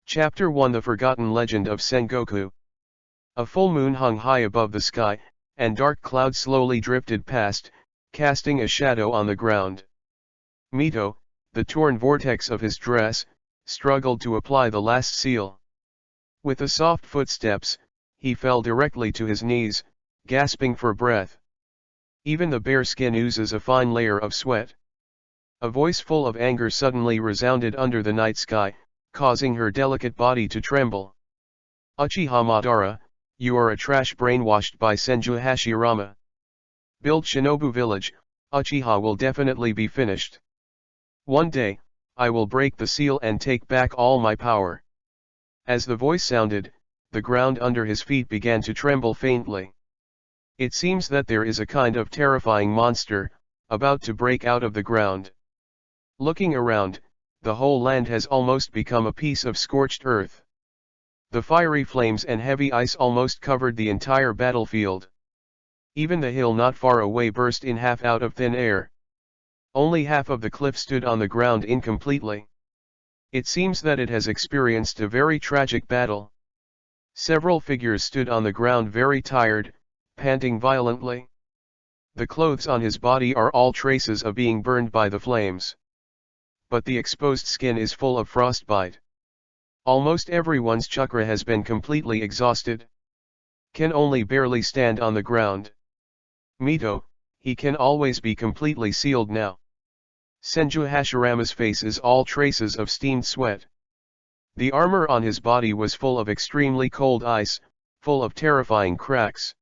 Chapter 1: The Forgotten Legend of Sengoku. A full moon hung high above the sky, and dark clouds slowly drifted past, casting a shadow on the ground. Mito, the torn vortex of his dress, struggled to apply the last seal. With the soft footsteps, he fell directly to his knees, gasping for breath. Even the bare skin oozes a fine layer of sweat. A voice full of anger suddenly resounded under the night sky, causing her delicate body to tremble. "Uchiha Madara, you are a trash brainwashed by Senju Hashirama. Build Shinobu Village, Uchiha will definitely be finished. One day, I will break the seal and take back all my power." As the voice sounded, the ground under his feet began to tremble faintly. It seems that there is a kind of terrifying monster, about to break out of the ground. Looking around, the whole land has almost become a piece of scorched earth. The fiery flames and heavy ice almost covered the entire battlefield. Even the hill not far away burst in half out of thin air. Only half of the cliff stood on the ground incompletely. It seems that it has experienced a very tragic battle. Several figures stood on the ground very tired, panting violently. The clothes on his body are all traces of being burned by the flames. But the exposed skin is full of frostbite. Almost everyone's chakra has been completely exhausted. Can only barely stand on the ground. Mito, he can always be completely sealed now. Senju Hashirama's face is all traces of steamed sweat. The armor on his body was full of extremely cold ice, full of terrifying cracks.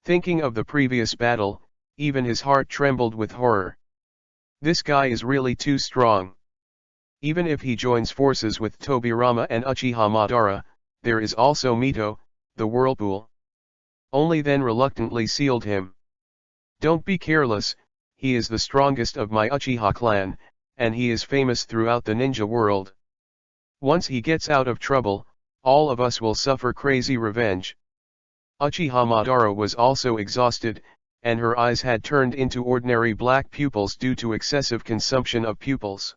Thinking of the previous battle, even his heart trembled with horror. This guy is really too strong. Even if he joins forces with Tobirama and Uchiha Madara, there is also Mito, the whirlpool. Only then reluctantly sealed him. Don't be careless, he is the strongest of my Uchiha clan, and he is famous throughout the ninja world. Once he gets out of trouble, all of us will suffer crazy revenge. Uchiha Madara was also exhausted, and her eyes had turned into ordinary black pupils due to excessive consumption of pupils.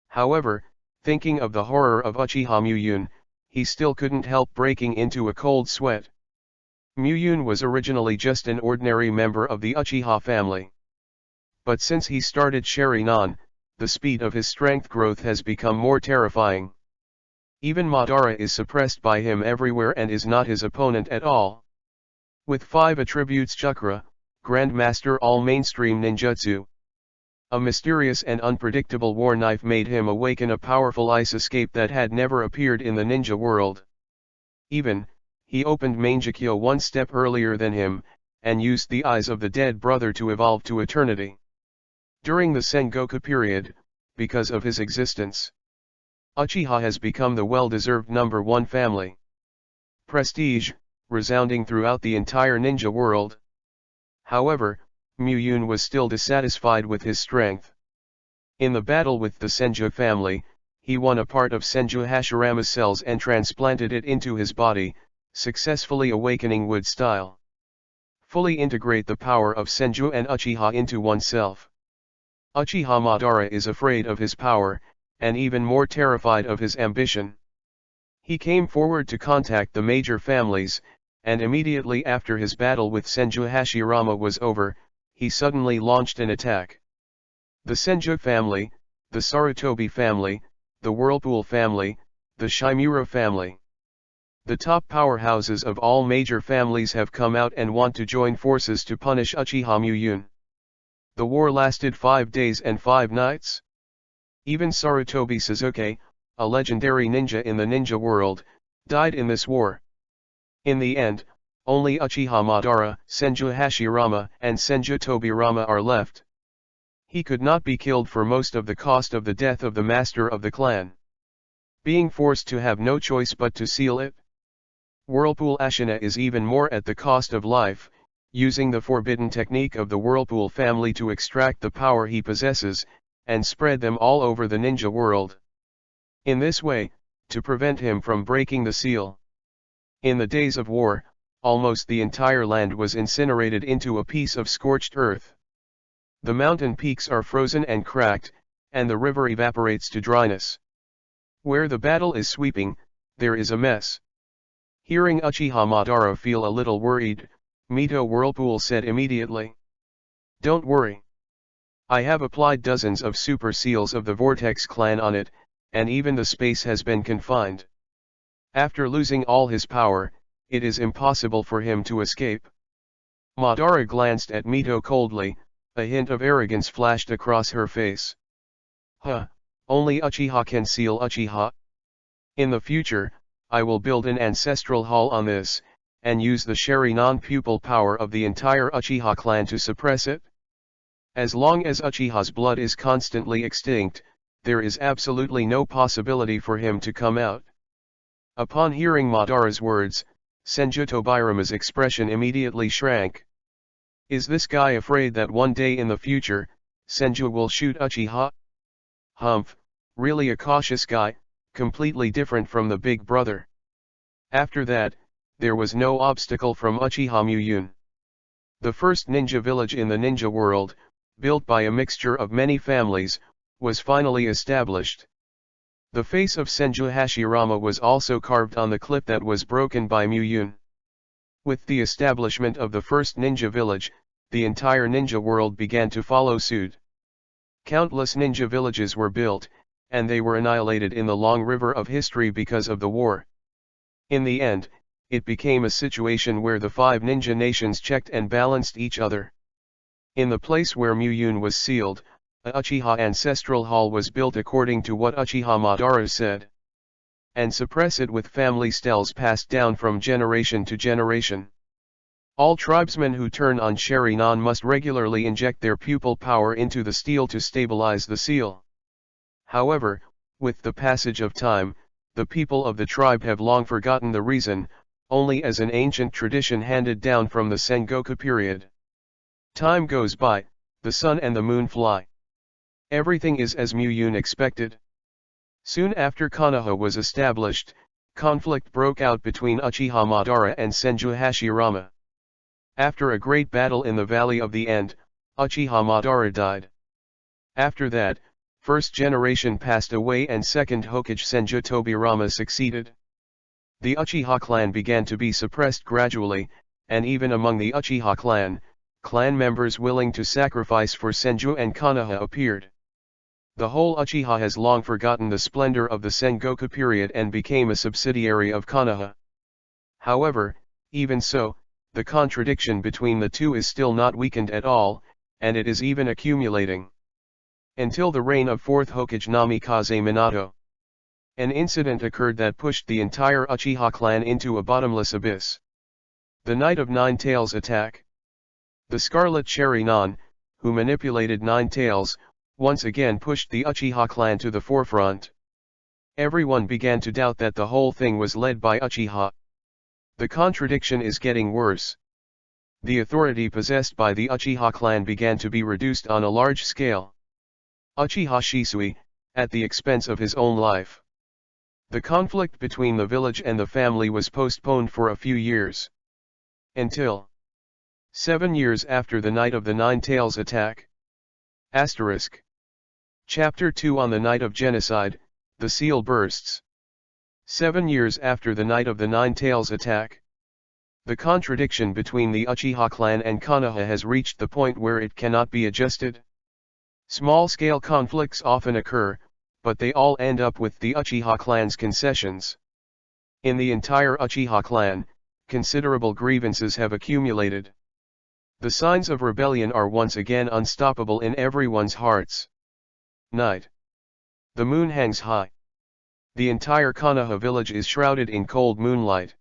However, thinking of the horror of Uchiha Muyun, he still couldn't help breaking into a cold sweat. Muyun was originally just an ordinary member of the Uchiha family. But since he started Sharingan, the speed of his strength growth has become more terrifying. Even Madara is suppressed by him everywhere and is not his opponent at all. With 5 attributes chakra, Grandmaster all mainstream ninjutsu. A mysterious and unpredictable war knife made him awaken a powerful ice escape that had never appeared in the ninja world. Even, he opened Mangekyo one step earlier than him, and used the eyes of the dead brother to evolve to eternity. During the Sengoku period, because of his existence, Uchiha has become the well-deserved number 1 family. Prestige, resounding throughout the entire ninja world. However, Muyun was still dissatisfied with his strength. In the battle with the Senju family, he won a part of Senju Hashirama's cells and transplanted it into his body, successfully awakening wood style. Fully integrate the power of Senju and Uchiha into oneself. Uchiha Madara is afraid of his power, and even more terrified of his ambition. He came forward to contact the major families, and immediately after his battle with Senju Hashirama was over, he suddenly launched an attack. The Senju family, the Sarutobi family, the Whirlpool family, the Shimura family. The top powerhouses of all major families have come out and want to join forces to punish Uchiha Muyun. The war lasted 5 days and 5 nights. Even Sarutobi Sasuke, a legendary ninja in the ninja world, died in this war. In the end, only Uchiha Madara, Senju Hashirama and Senju Tobirama are left. He could not be killed for most of the cost of the death of the master of the clan. Being forced to have no choice but to seal it. Whirlpool Ashina is even more at the cost of life, using the forbidden technique of the Whirlpool family to extract the power he possesses, and spread them all over the ninja world. In this way, to prevent him from breaking the seal. In the days of war, almost the entire land was incinerated into a piece of scorched earth. The mountain peaks are frozen and cracked, and the river evaporates to dryness. Where the battle is sweeping, there is a mess. Hearing Uchiha Madara feel a little worried, Mito Whirlpool said immediately. Don't worry. I have applied dozens of super seals of the Vortex clan on it, and even the space has been confined. After losing all his power, it is impossible for him to escape. Madara glanced at Mito coldly, a hint of arrogance flashed across her face. Huh, only Uchiha can seal Uchiha. In the future, I will build an ancestral hall on this, and use the Sheri non-pupil power of the entire Uchiha clan to suppress it. As long as Uchiha's blood is constantly extinct, there is absolutely no possibility for him to come out. Upon hearing Madara's words, Senju Tobirama's expression immediately shrank. Is this guy afraid that one day in the future, Senju will shoot Uchiha? Humph, really a cautious guy, completely different from the big brother. After that, there was no obstacle from Uchiha Muyun. The first ninja village in the ninja world, built by a mixture of many families, was finally established. The face of Senju Hashirama was also carved on the cliff that was broken by Muyun. With the establishment of the first ninja village, the entire ninja world began to follow suit. Countless ninja villages were built, and they were annihilated in the long river of history because of the war. In the end, it became a situation where the 5 ninja nations checked and balanced each other. In the place where Muyun was sealed, a Uchiha ancestral hall was built according to what Uchiha Madara said. And suppress it with family styles passed down from generation to generation. All tribesmen who turn on Sheri-non must regularly inject their pupil power into the steel to stabilize the seal. However, with the passage of time, the people of the tribe have long forgotten the reason, only as an ancient tradition handed down from the Sengoku period. Time goes by, the sun and the moon fly. Everything is as Muyun expected. Soon after Konoha was established, conflict broke out between Uchiha Madara and Senju Hashirama. After a great battle in the Valley of the End, Uchiha Madara died. After that, first generation passed away and second Hokage Senju Tobirama succeeded. The Uchiha clan began to be suppressed gradually, and even among the Uchiha clan members willing to sacrifice for Senju and Konoha appeared. The whole Uchiha has long forgotten the splendor of the Sengoku period and became a subsidiary of Konoha. However, even so, the contradiction between the two is still not weakened at all, and it is even accumulating. Until the reign of 4th Hokage Namikaze Minato. An incident occurred that pushed the entire Uchiha clan into a bottomless abyss. The Night of Nine Tails attack. The Scarlet Sheri-non, who manipulated Nine Tails, once again pushed the Uchiha clan to the forefront. Everyone began to doubt that the whole thing was led by Uchiha. The contradiction is getting worse. The authority possessed by the Uchiha clan began to be reduced on a large scale. Uchiha Shisui, at the expense of his own life. The conflict between the village and the family was postponed for a few years. Until 7 years after the night of the Nine Tails attack. Asterisk. Chapter 2 On the night of genocide, the seal bursts. 7 years after the night of the Nine Tails attack. The contradiction between the Uchiha clan and Konoha has reached the point where it cannot be adjusted. Small-scale conflicts often occur, but they all end up with the Uchiha clan's concessions. In the entire Uchiha clan, considerable grievances have accumulated. The signs of rebellion are once again unstoppable in everyone's hearts. Night. The moon hangs high. The entire Konoha village is shrouded in cold moonlight.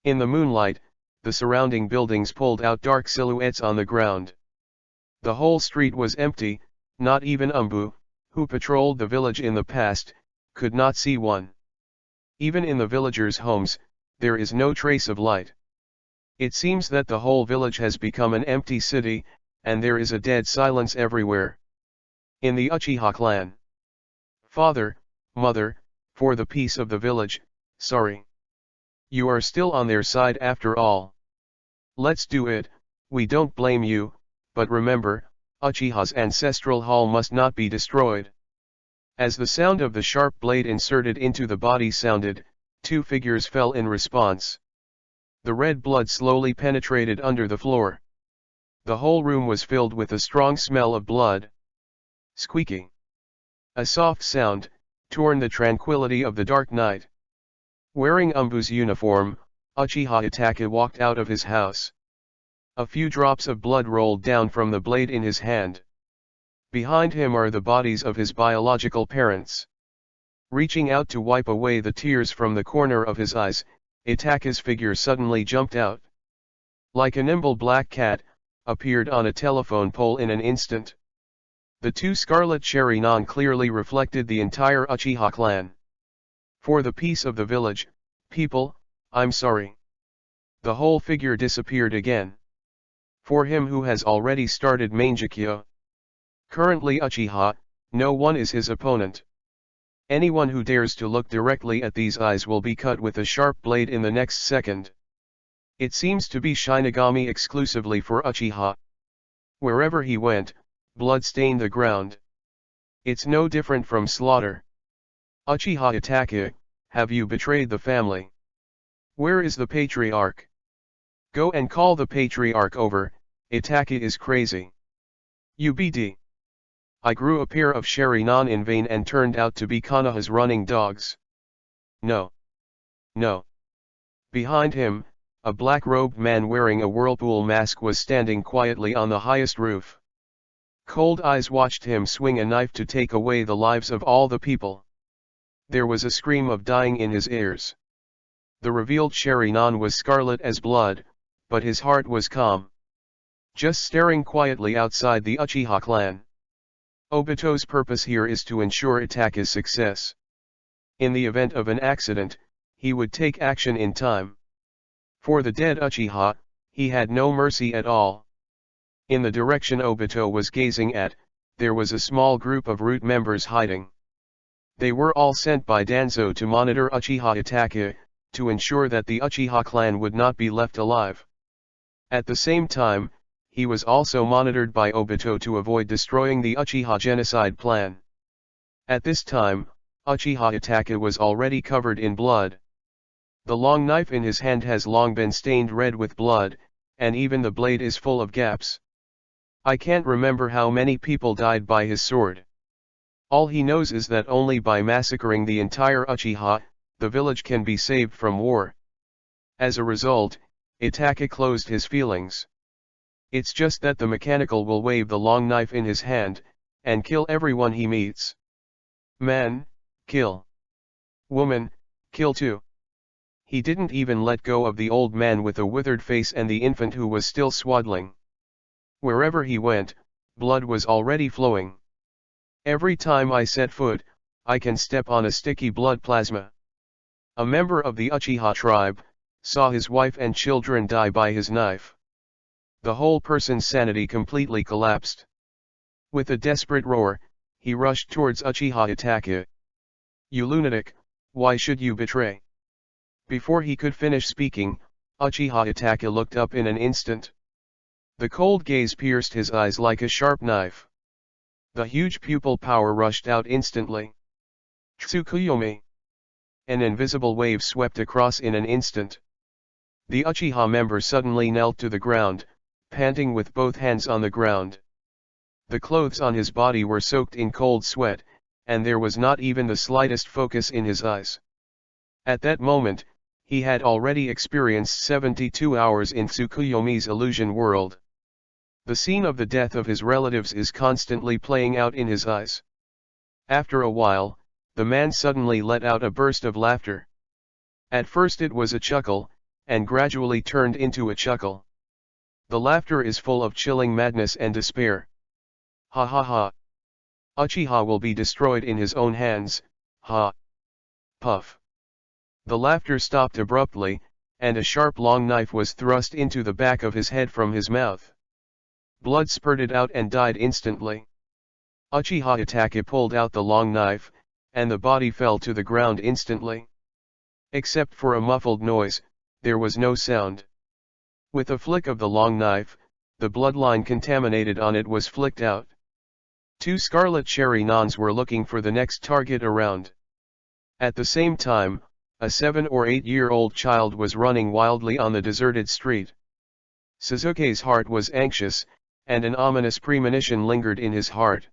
In the moonlight, the surrounding buildings pulled out dark silhouettes on the ground. The whole street was empty, not even Umbu, who patrolled the village in the past, could not see one. Even in the villagers' homes, there is no trace of light. It seems that the whole village has become an empty city, and there is a dead silence everywhere. In the Uchiha clan. Father, mother, for the peace of the village, sorry. You are still on their side after all. Let's do it, we don't blame you, but remember, Uchiha's ancestral hall must not be destroyed. As the sound of the sharp blade inserted into the body sounded, two figures fell in response. The red blood slowly penetrated under the floor. The whole room was filled with a strong smell of blood. Squeaking. A soft sound torn the tranquility of the dark night. Wearing Umbu's uniform, Uchiha Itachi walked out of his house. A few drops of blood rolled down from the blade in his hand. Behind him are the bodies of his biological parents. Reaching out to wipe away the tears from the corner of his eyes, Itachi's figure suddenly jumped out. Like a nimble black cat, appeared on a telephone pole in an instant. The two scarlet Sherinon clearly reflected the entire Uchiha clan. For the peace of the village, people, I'm sorry. The whole figure disappeared again. For him who has already started Mangekyo. Currently Uchiha, no one is his opponent. Anyone who dares to look directly at these eyes will be cut with a sharp blade in the next second. It seems to be Shinigami exclusively for Uchiha. Wherever he went, blood stained the ground. It's no different from slaughter. Uchiha Itachi, have you betrayed the family? Where is the patriarch? Go and call the patriarch over, Itachi is crazy. UBD. I grew a pair of Sherinon in vain and turned out to be Konoha's running dogs. No. No. Behind him, a black-robed man wearing a whirlpool mask was standing quietly on the highest roof. Cold eyes watched him swing a knife to take away the lives of all the people. There was a scream of dying in his ears. The revealed Sherinon was scarlet as blood, but his heart was calm. Just staring quietly outside the Uchiha clan. Obito's purpose here is to ensure Itachi's success. In the event of an accident, he would take action in time. For the dead Uchiha, he had no mercy at all. In the direction Obito was gazing at, there was a small group of root members hiding. They were all sent by Danzo to monitor Uchiha Itachi, to ensure that the Uchiha clan would not be left alive. At the same time, he was also monitored by Obito to avoid destroying the Uchiha genocide plan. At this time, Uchiha Itachi was already covered in blood. The long knife in his hand has long been stained red with blood, and even the blade is full of gaps. I can't remember how many people died by his sword. All he knows is that only by massacring the entire Uchiha, the village can be saved from war. As a result, Itachi closed his feelings. It's just that the mechanical will wave the long knife in his hand, and kill everyone he meets. Man, kill. Woman, kill too. He didn't even let go of the old man with a withered face and the infant who was still swaddling. Wherever he went, blood was already flowing. Every time I set foot, I can step on a sticky blood plasma. A member of the Uchiha tribe saw his wife and children die by his knife. The whole person's sanity completely collapsed. With a desperate roar, he rushed towards Uchiha Itachi. You lunatic, why should you betray? Before he could finish speaking, Uchiha Itachi looked up in an instant. The cold gaze pierced his eyes like a sharp knife. The huge pupil power rushed out instantly. Tsukuyomi. An invisible wave swept across in an instant. The Uchiha member suddenly knelt to the ground, panting with both hands on the ground. The clothes on his body were soaked in cold sweat, and there was not even the slightest focus in his eyes. At that moment, he had already experienced 72 hours in Tsukuyomi's illusion world. The scene of the death of his relatives is constantly playing out in his eyes. After a while, the man suddenly let out a burst of laughter. At first it was a chuckle, and gradually turned into a chuckle. The laughter is full of chilling madness and despair. Ha ha ha. Uchiha will be destroyed in his own hands, ha. Puff. The laughter stopped abruptly, and a sharp long knife was thrust into the back of his head from his mouth. Blood spurted out and died instantly. Uchiha Itachi pulled out the long knife, and the body fell to the ground instantly. Except for a muffled noise, there was no sound. With a flick of the long knife, the bloodline contaminated on it was flicked out. Two scarlet cherry nuns were looking for the next target around. At the same time, a 7 or 8-year-old child was running wildly on the deserted street. Suzuki's heart was anxious, and an ominous premonition lingered in his heart.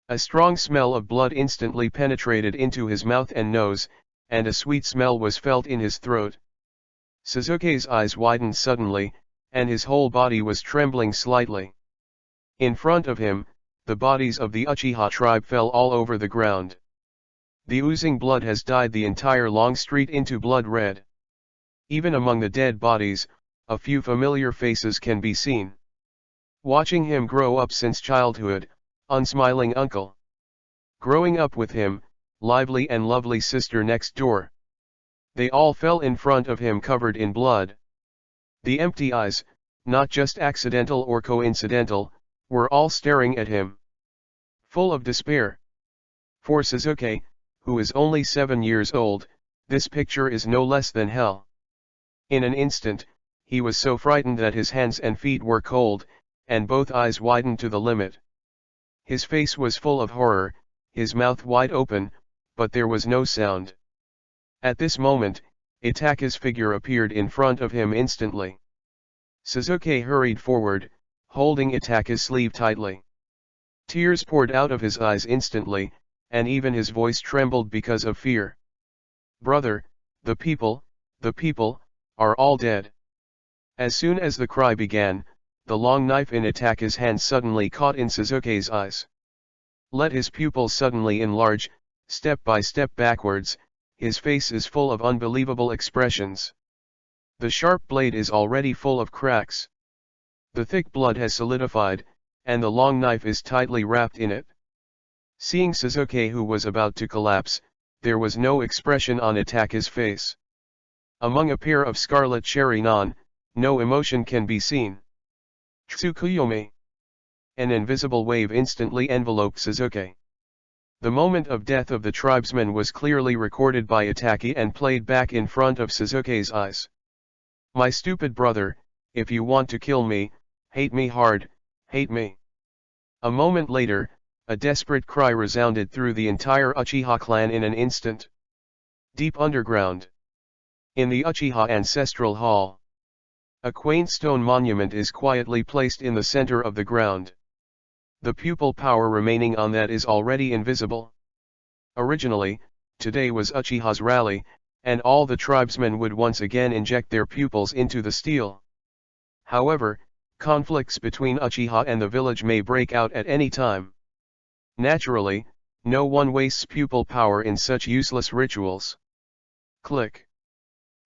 A strong smell of blood instantly penetrated into his mouth and nose, and a sweet smell was felt in his throat. Suzuki's eyes widened suddenly, and his whole body was trembling slightly. In front of him, the bodies of the Uchiha tribe fell all over the ground. The oozing blood has dyed the entire long street into blood red. Even among the dead bodies, a few familiar faces can be seen. Watching him grow up since childhood, unsmiling uncle. Growing up with him, lively and lovely sister next door. They all fell in front of him covered in blood. The empty eyes, not just accidental or coincidental, were all staring at him. Full of despair. For Suzuki, who is only 7 years old, this picture is no less than hell. In an instant, he was so frightened that his hands and feet were cold, and both eyes widened to the limit. His face was full of horror, his mouth wide open, but there was no sound. At this moment, Itaka's figure appeared in front of him instantly. Suzuki hurried forward, holding Itaka's sleeve tightly. Tears poured out of his eyes instantly, and even his voice trembled because of fear. "Brother, the people, are all dead." As soon as the cry began, the long knife in Itaka's hand suddenly caught in Suzuki's eyes. Let his pupils suddenly enlarge, step by step backwards, his face is full of unbelievable expressions. The sharp blade is already full of cracks. The thick blood has solidified, and the long knife is tightly wrapped in it. Seeing Suzuki, who was about to collapse, there was no expression on Itaka's face. Among a pair of scarlet cherry non, no emotion can be seen. Tsukuyomi. An invisible wave instantly enveloped Suzuki. The moment of death of the tribesman was clearly recorded by Itaki and played back in front of Suzuki's eyes. "My stupid brother, if you want to kill me, hate me hard, hate me." A moment later, a desperate cry resounded through the entire Uchiha clan in an instant. Deep underground. In the Uchiha Ancestral Hall. A quaint stone monument is quietly placed in the center of the ground. The pupil power remaining on that is already invisible. Originally, today was Uchiha's rally, and all the tribesmen would once again inject their pupils into the steel. However, conflicts between Uchiha and the village may break out at any time. Naturally, no one wastes pupil power in such useless rituals. Click.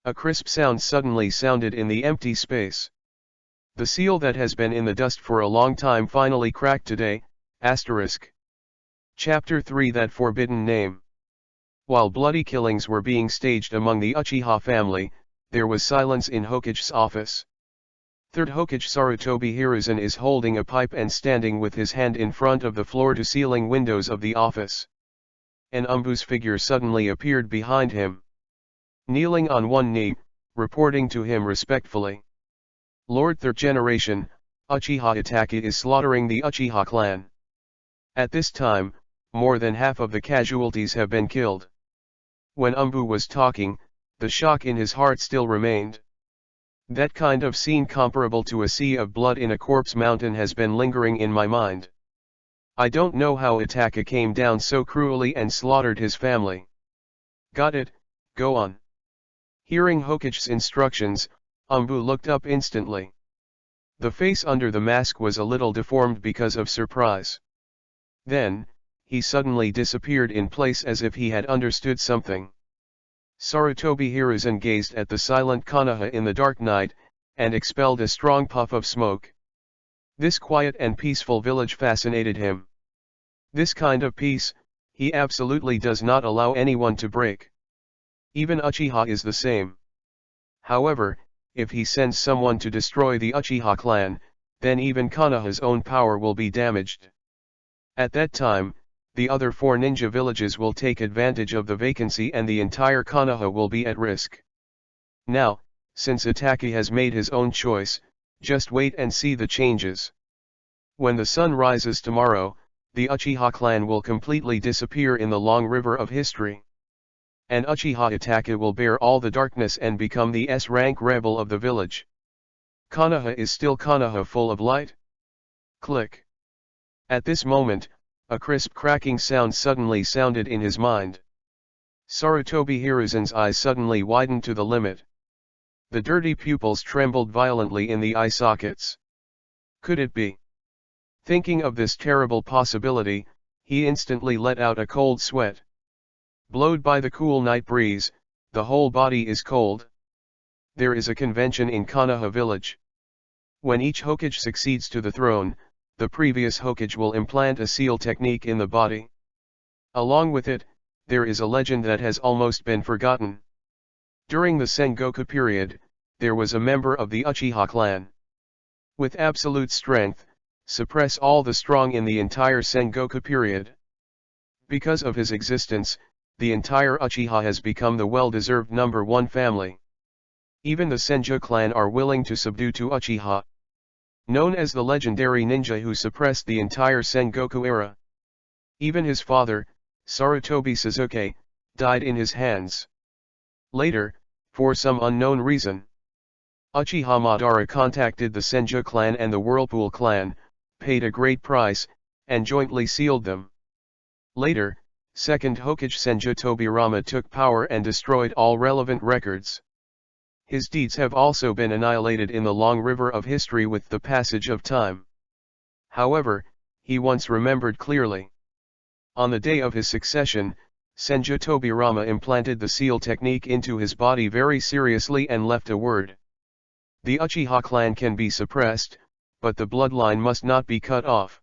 A crisp sound suddenly sounded in the empty space. The seal that has been in the dust for a long time finally cracked today, asterisk. Chapter 3 That Forbidden Name. While bloody killings were being staged among the Uchiha family, there was silence in Hokage's office. Third Hokage Sarutobi Hiruzen is holding a pipe and standing with his hand in front of the floor-to-ceiling windows of the office. An Umbu's figure suddenly appeared behind him. Kneeling on one knee, reporting to him respectfully. "Lord Third Generation, Uchiha Itaki is slaughtering the Uchiha clan. At this time, more than half of the casualties have been killed." When Umbu was talking, the shock in his heart still remained. That kind of scene comparable to a sea of blood in a corpse mountain has been lingering in my mind. I don't know how Itaka came down so cruelly and slaughtered his family. "Got it, go on." Hearing Hokage's instructions, Umbu looked up instantly. The face under the mask was a little deformed because of surprise. Then, he suddenly disappeared in place as if he had understood something. Sarutobi Hiruzen gazed at the silent Konoha in the dark night, and expelled a strong puff of smoke. This quiet and peaceful village fascinated him. This kind of peace, he absolutely does not allow anyone to break. Even Uchiha is the same. However, if he sends someone to destroy the Uchiha clan, then even Konoha's own power will be damaged. At that time, the other 4 ninja villages will take advantage of the vacancy and the entire Konoha will be at risk. Now, since Itaki has made his own choice, just wait and see the changes. When the sun rises tomorrow, the Uchiha clan will completely disappear in the long river of history. And Uchiha Itachi will bear all the darkness and become the S-rank rebel of the village. Konoha is still Konoha full of light? Click. At this moment, a crisp cracking sound suddenly sounded in his mind. Sarutobi Hiruzen's eyes suddenly widened to the limit. The dirty pupils trembled violently in the eye sockets. Could it be? Thinking of this terrible possibility, he instantly let out a cold sweat. Blowed by the cool night breeze, the whole body is cold. There is a convention in Konoha village. When each Hokage succeeds to the throne, the previous Hokage will implant a seal technique in the body. Along with it, there is a legend that has almost been forgotten. During the Sengoku period, there was a member of the Uchiha clan. With absolute strength, suppress all the strong in the entire Sengoku period. Because of his existence, the entire Uchiha has become the well-deserved number one family. Even the Senju clan are willing to subdue to Uchiha. Known as the legendary ninja who suppressed the entire Sengoku era. Even his father, Sarutobi Sasuke, died in his hands. Later, for some unknown reason, Uchiha Madara contacted the Senju clan and the Whirlpool clan, paid a great price, and jointly sealed them. Later, second Hokage Senju Tobirama took power and destroyed all relevant records. His deeds have also been annihilated in the long river of history with the passage of time. However, he once remembered clearly. On the day of his succession, Senju Tobirama implanted the seal technique into his body very seriously and left a word. The Uchiha clan can be suppressed, but the bloodline must not be cut off.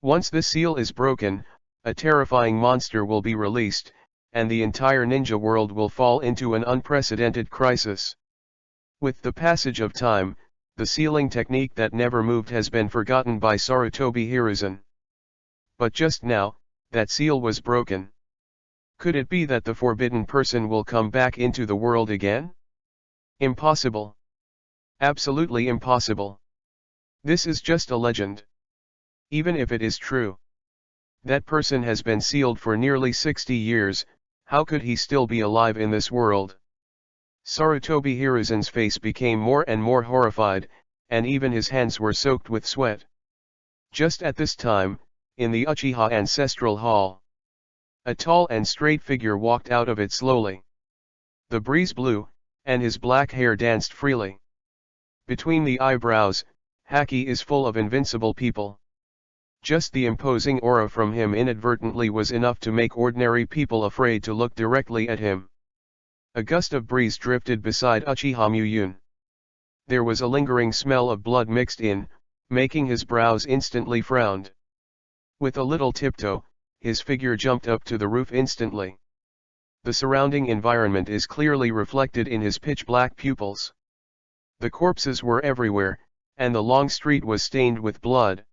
Once the seal is broken, a terrifying monster will be released, and the entire ninja world will fall into an unprecedented crisis. With the passage of time, the sealing technique that never moved has been forgotten by Sarutobi Hiruzen. But just now, that seal was broken. Could it be that the forbidden person will come back into the world again? Impossible. Absolutely impossible. This is just a legend. Even if it is true. That person has been sealed for nearly 60 years, how could he still be alive in this world? Sarutobi Hiruzen's face became more and more horrified, and even his hands were soaked with sweat. Just at this time, in the Uchiha Ancestral Hall, a tall and straight figure walked out of it slowly. The breeze blew, and his black hair danced freely. Between the eyebrows, Haki is full of invincible people. Just the imposing aura from him inadvertently was enough to make ordinary people afraid to look directly at him. A gust of breeze drifted beside Uchiha Muyun. There was a lingering smell of blood mixed in, making his brows instantly frowned. With a little tiptoe, his figure jumped up to the roof instantly. The surrounding environment is clearly reflected in his pitch-black pupils. The corpses were everywhere, and the long street was stained with blood.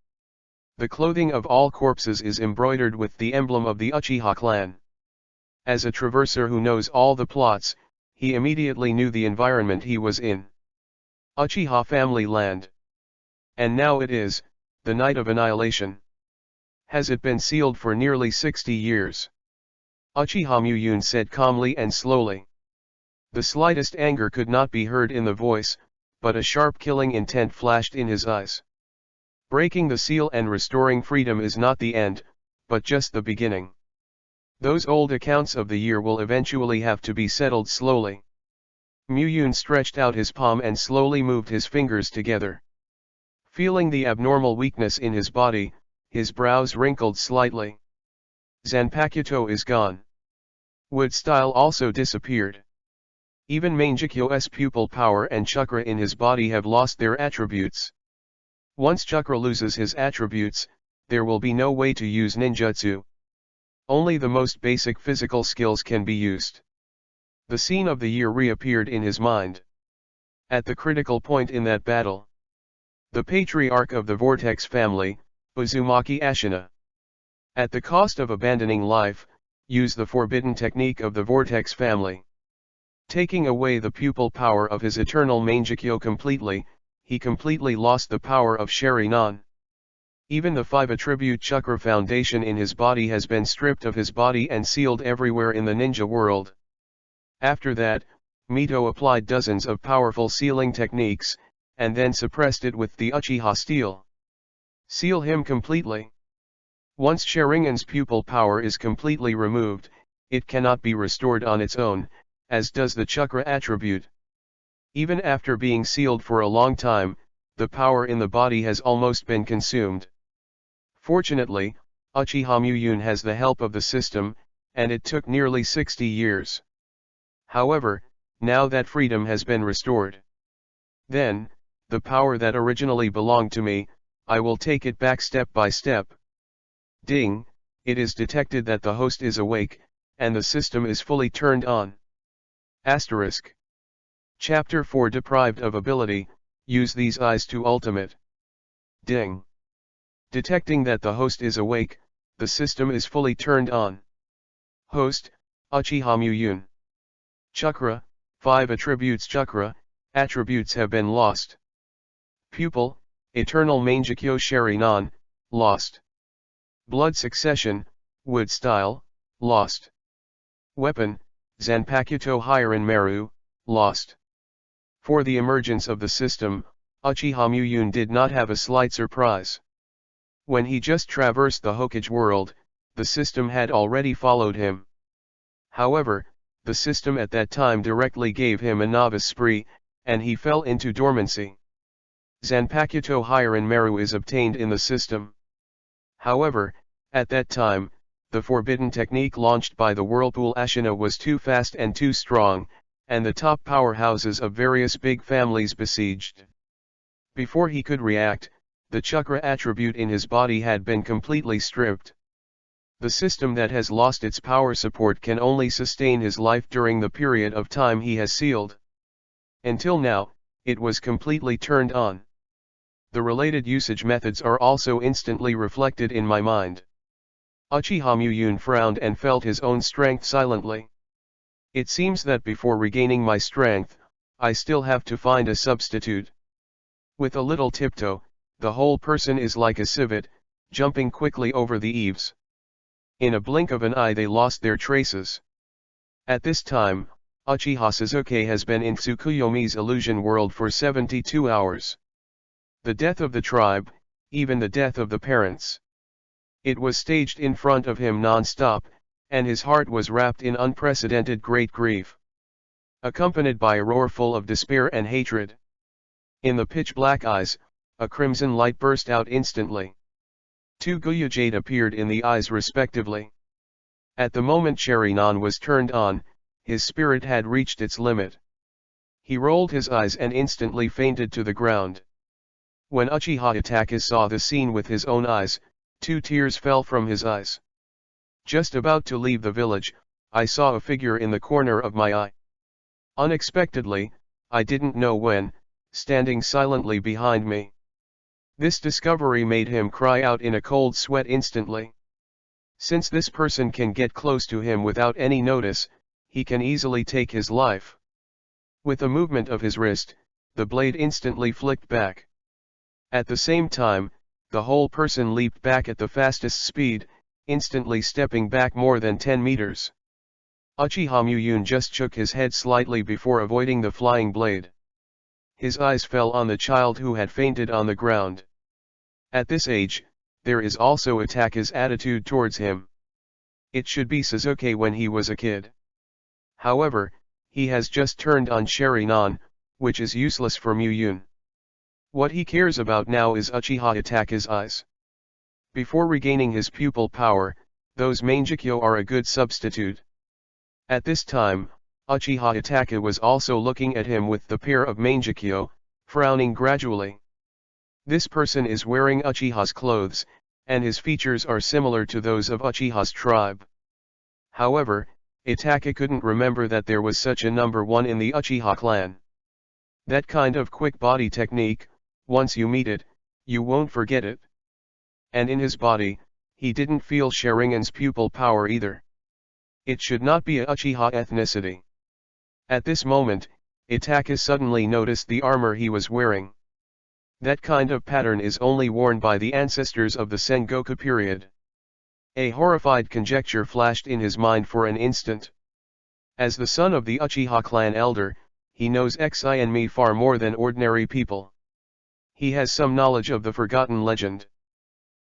The clothing of all corpses is embroidered with the emblem of the Uchiha clan. As a traverser who knows all the plots, he immediately knew the environment he was in. Uchiha family land. And now it is, the night of annihilation. Has it been sealed for nearly 60 years? Uchiha Muyun said calmly and slowly. The slightest anger could not be heard in the voice, but a sharp killing intent flashed in his eyes. Breaking the seal and restoring freedom is not the end, but just the beginning. Those old accounts of the year will eventually have to be settled slowly. Muyun stretched out his palm and slowly moved his fingers together. Feeling the abnormal weakness in his body, his brows wrinkled slightly. Zanpakuto is gone. Wood style also disappeared. Even Mangekyo's pupil power and chakra in his body have lost their attributes. Once chakra loses his attributes, there will be no way to use ninjutsu. Only the most basic physical skills can be used. The scene of the year reappeared in his mind. At the critical point in that battle, the patriarch of the Vortex family, Uzumaki Ashina, at the cost of abandoning life, used the forbidden technique of the Vortex family. Taking away the pupil power of his eternal Mangekyo completely, he completely lost the power of Sharingan. Even the 5-attribute chakra foundation in his body has been stripped of his body and sealed everywhere in the ninja world. After that, Mito applied dozens of powerful sealing techniques, and then suppressed it with the Uchiha steel. Seal him completely. Once Sharingan's pupil power is completely removed, it cannot be restored on its own, as does the chakra attribute. Even after being sealed for a long time, the power in the body has almost been consumed. Fortunately, Uchiha Muyun has the help of the system, and it took nearly 60 years. However, now that freedom has been restored, then, the power that originally belonged to me, I will take it back step by step. Ding, it is detected that the host is awake, and the system is fully turned on. Asterisk. Chapter 4 Deprived of ability, use these eyes to ultimate. Ding. Detecting that the host is awake, the system is fully turned on. Host, Uchiha Muyun. Chakra, 5 attributes chakra, attributes have been lost. Pupil, Eternal Mangekyo Sharingan, lost. Blood succession, wood style, lost. Weapon, Zanpakuto Hiren Meru, lost. For the emergence of the system, Uchiha Muyun did not have a slight surprise. When he just traversed the Hokage world, the system had already followed him. However, the system at that time directly gave him a novice spree, and he fell into dormancy. Zanpakuto Hiren Meru is obtained in the system. However, at that time, the forbidden technique launched by the Whirlpool Ashina was too fast and too strong, and the top powerhouses of various big families besieged. Before he could react, the chakra attribute in his body had been completely stripped. The system that has lost its power support can only sustain his life during the period of time he has sealed. Until now, it was completely turned on. The related usage methods are also instantly reflected in my mind. Uchiha Muyun frowned and felt his own strength silently. It seems that before regaining my strength, I still have to find a substitute. With a little tiptoe, the whole person is like a civet, jumping quickly over the eaves. In a blink of an eye they lost their traces. At this time, Uchiha Sasuke has been in Tsukuyomi's illusion world for 72 hours. The death of the tribe, even the death of the parents. It was staged in front of him non-stop, and his heart was wrapped in unprecedented great grief, accompanied by a roar full of despair and hatred. In the pitch-black eyes, a crimson light burst out instantly. 2 Guya Jade appeared in the eyes respectively. At the moment Sharingan was turned on, his spirit had reached its limit. He rolled his eyes and instantly fainted to the ground. When Uchiha Itachi saw the scene with his own eyes, 2 tears fell from his eyes. Just about to leave the village, I saw a figure in the corner of my eye. Unexpectedly, I didn't know when, standing silently behind me. This discovery made him cry out in a cold sweat instantly. Since this person can get close to him without any notice, he can easily take his life. With a movement of his wrist, the blade instantly flicked back. At the same time, the whole person leaped back at the fastest speed, instantly stepping back more than 10 meters. Uchiha Muyun just shook his head slightly before avoiding the flying blade. His eyes fell on the child who had fainted on the ground. At this age, there is also Itachi's attitude towards him. It should be Sasuke when he was a kid. However, he has just turned on Sharingan, which is useless for Muyun. What he cares about now is Uchiha Itachi's eyes. Before regaining his pupil power, those Mangekyo are a good substitute. At this time, Uchiha Itachi was also looking at him with the pair of Mangekyo, frowning gradually. This person is wearing Uchiha's clothes, and his features are similar to those of Uchiha's tribe. However, Itachi couldn't remember that there was such a number one in the Uchiha clan. That kind of quick body technique, once you meet it, you won't forget it. And in his body, he didn't feel Sharingan's pupil power either. It should not be a Uchiha ethnicity. At this moment, Itachi suddenly noticed the armor he was wearing. That kind of pattern is only worn by the ancestors of the Sengoku period. A horrified conjecture flashed in his mind for an instant. As the son of the Uchiha clan elder, he knows Xi and me far more than ordinary people. He has some knowledge of the forgotten legend.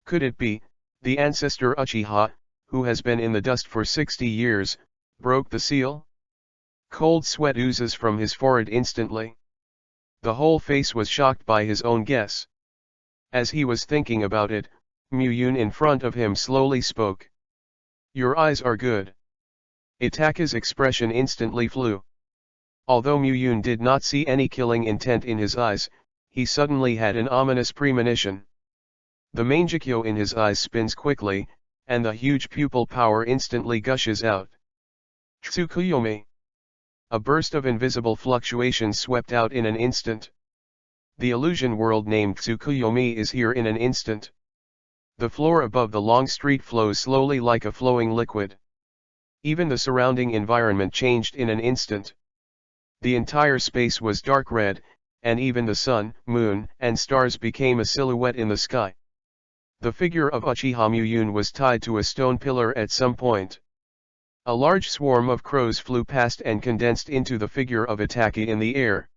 Could it be, the ancestor Uchiha, who has been in the dust for 60 years, broke the seal? Cold sweat oozes from his forehead instantly. The whole face was shocked by his own guess. As he was thinking about it, Mu-yun in front of him slowly spoke. "Your eyes are good." Itaka's expression instantly flew. Although Mu-yun did not see any killing intent in his eyes, he suddenly had an ominous premonition. The mangekyo in his eyes spins quickly, and the huge pupil power instantly gushes out. Tsukuyomi! A burst of invisible fluctuations swept out in an instant. The illusion world named Tsukuyomi is here in an instant. The floor above the long street flows slowly like a flowing liquid. Even the surrounding environment changed in an instant. The entire space was dark red, and even the sun, moon, and stars became a silhouette in the sky. The figure of Uchiha Mu-yun was tied to a stone pillar at some point. A large swarm of crows flew past and condensed into the figure of Itaka in the air.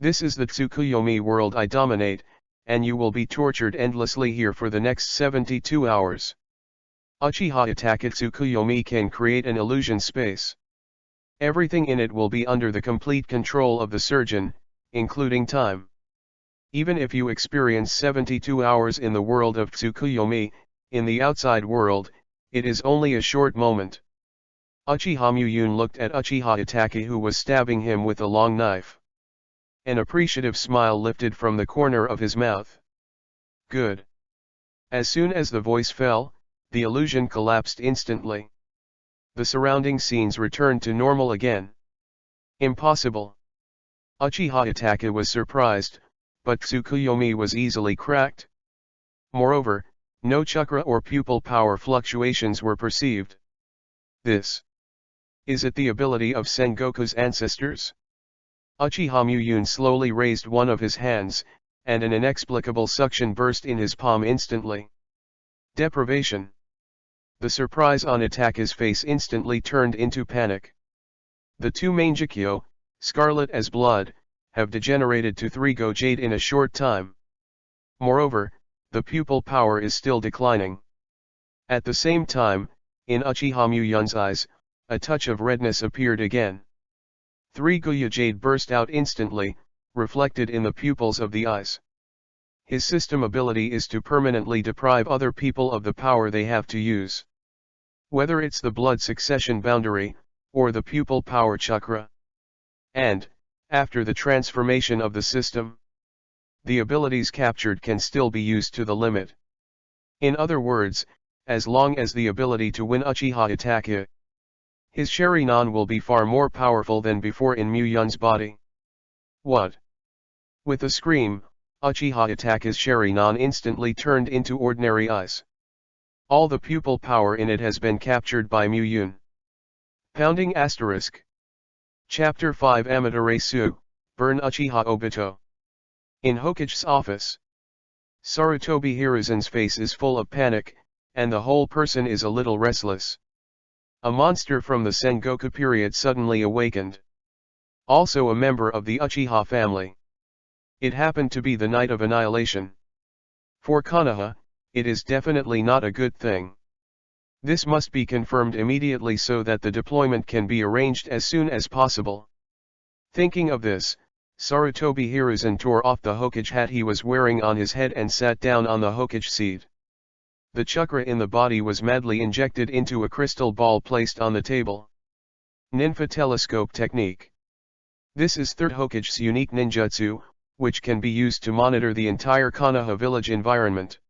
"This is the Tsukuyomi world I dominate, and you will be tortured endlessly here for the next 72 hours. Uchiha Itaka Tsukuyomi can create an illusion space. Everything in it will be under the complete control of the surgeon, including time. Even if you experience 72 hours in the world of Tsukuyomi, in the outside world, it is only a short moment." Uchiha Mu-yun looked at Uchiha Itaka, who was stabbing him with a long knife. An appreciative smile lifted from the corner of his mouth. "Good." As soon as the voice fell, the illusion collapsed instantly. The surrounding scenes returned to normal again. Impossible. Uchiha Itaka was surprised, but Tsukuyomi was easily cracked. Moreover, no chakra or pupil power fluctuations were perceived. Is it the ability of Sengoku's ancestors? Uchiha Mu-yun slowly raised one of his hands, and an inexplicable suction burst in his palm instantly. Deprivation. The surprise on Itaka's face instantly turned into panic. The two mangekyo, scarlet as blood, have degenerated to 3 go jade in a short time. Moreover, the pupil power is still declining. At the same time, in Uchiha Mu-yun's eyes, a touch of redness appeared again. 3 go jade burst out instantly, reflected in the pupils of the eyes. His system ability is to permanently deprive other people of the power they have to use. Whether it's the blood succession boundary, or the pupil power chakra. And, after the transformation of the system, the abilities captured can still be used to the limit. In other words, as long as the ability to win Uchiha Itaka, his Sharingan will be far more powerful than before in Mu-yun's body. What? With a scream, Uchiha Itaka's Sharingan instantly turned into ordinary eyes. All the pupil power in it has been captured by Mu-yun. Pounding asterisk. Chapter 5 Amaterasu, Burn Uchiha Obito. In Hokage's office. Sarutobi Hiruzen's face is full of panic, and the whole person is a little restless. A monster from the Sengoku period suddenly awakened. Also a member of the Uchiha family. It happened to be the night of annihilation. For Konoha, it is definitely not a good thing. This must be confirmed immediately so that the deployment can be arranged as soon as possible. Thinking of this, Sarutobi Hiruzen tore off the Hokage hat he was wearing on his head and sat down on the Hokage seat. The chakra in the body was madly injected into a crystal ball placed on the table. Ninfa telescope technique. This is third Hokage's unique ninjutsu, which can be used to monitor the entire Konoha village environment.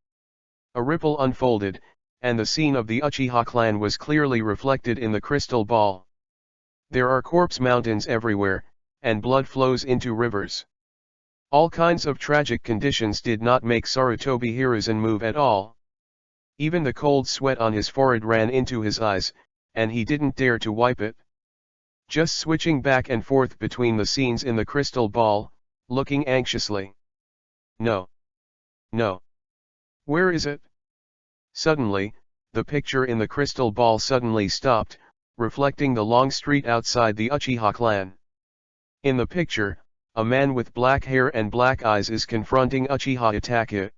A ripple unfolded, and the scene of the Uchiha clan was clearly reflected in the crystal ball. There are corpse mountains everywhere, and blood flows into rivers. All kinds of tragic conditions did not make Sarutobi Hiruzen move at all. Even the cold sweat on his forehead ran into his eyes, and he didn't dare to wipe it. Just switching back and forth between the scenes in the crystal ball, looking anxiously. No. No. Where is it? Suddenly, the picture in the crystal ball suddenly stopped, reflecting the long street outside the Uchiha clan. In the picture, a man with black hair and black eyes is confronting Uchiha Itachi.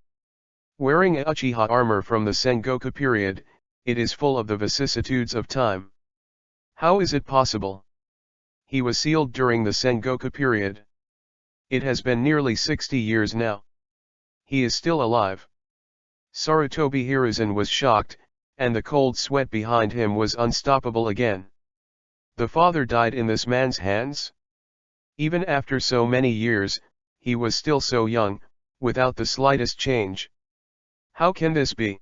Wearing Uchiha armor from the Sengoku period, it is full of the vicissitudes of time. How is it possible? He was sealed during the Sengoku period. It has been nearly 60 years now. He is still alive. Sarutobi Hiruzen was shocked, and the cold sweat behind him was unstoppable again. The father died in this man's hands? Even after so many years, he was still so young, without the slightest change. How can this be?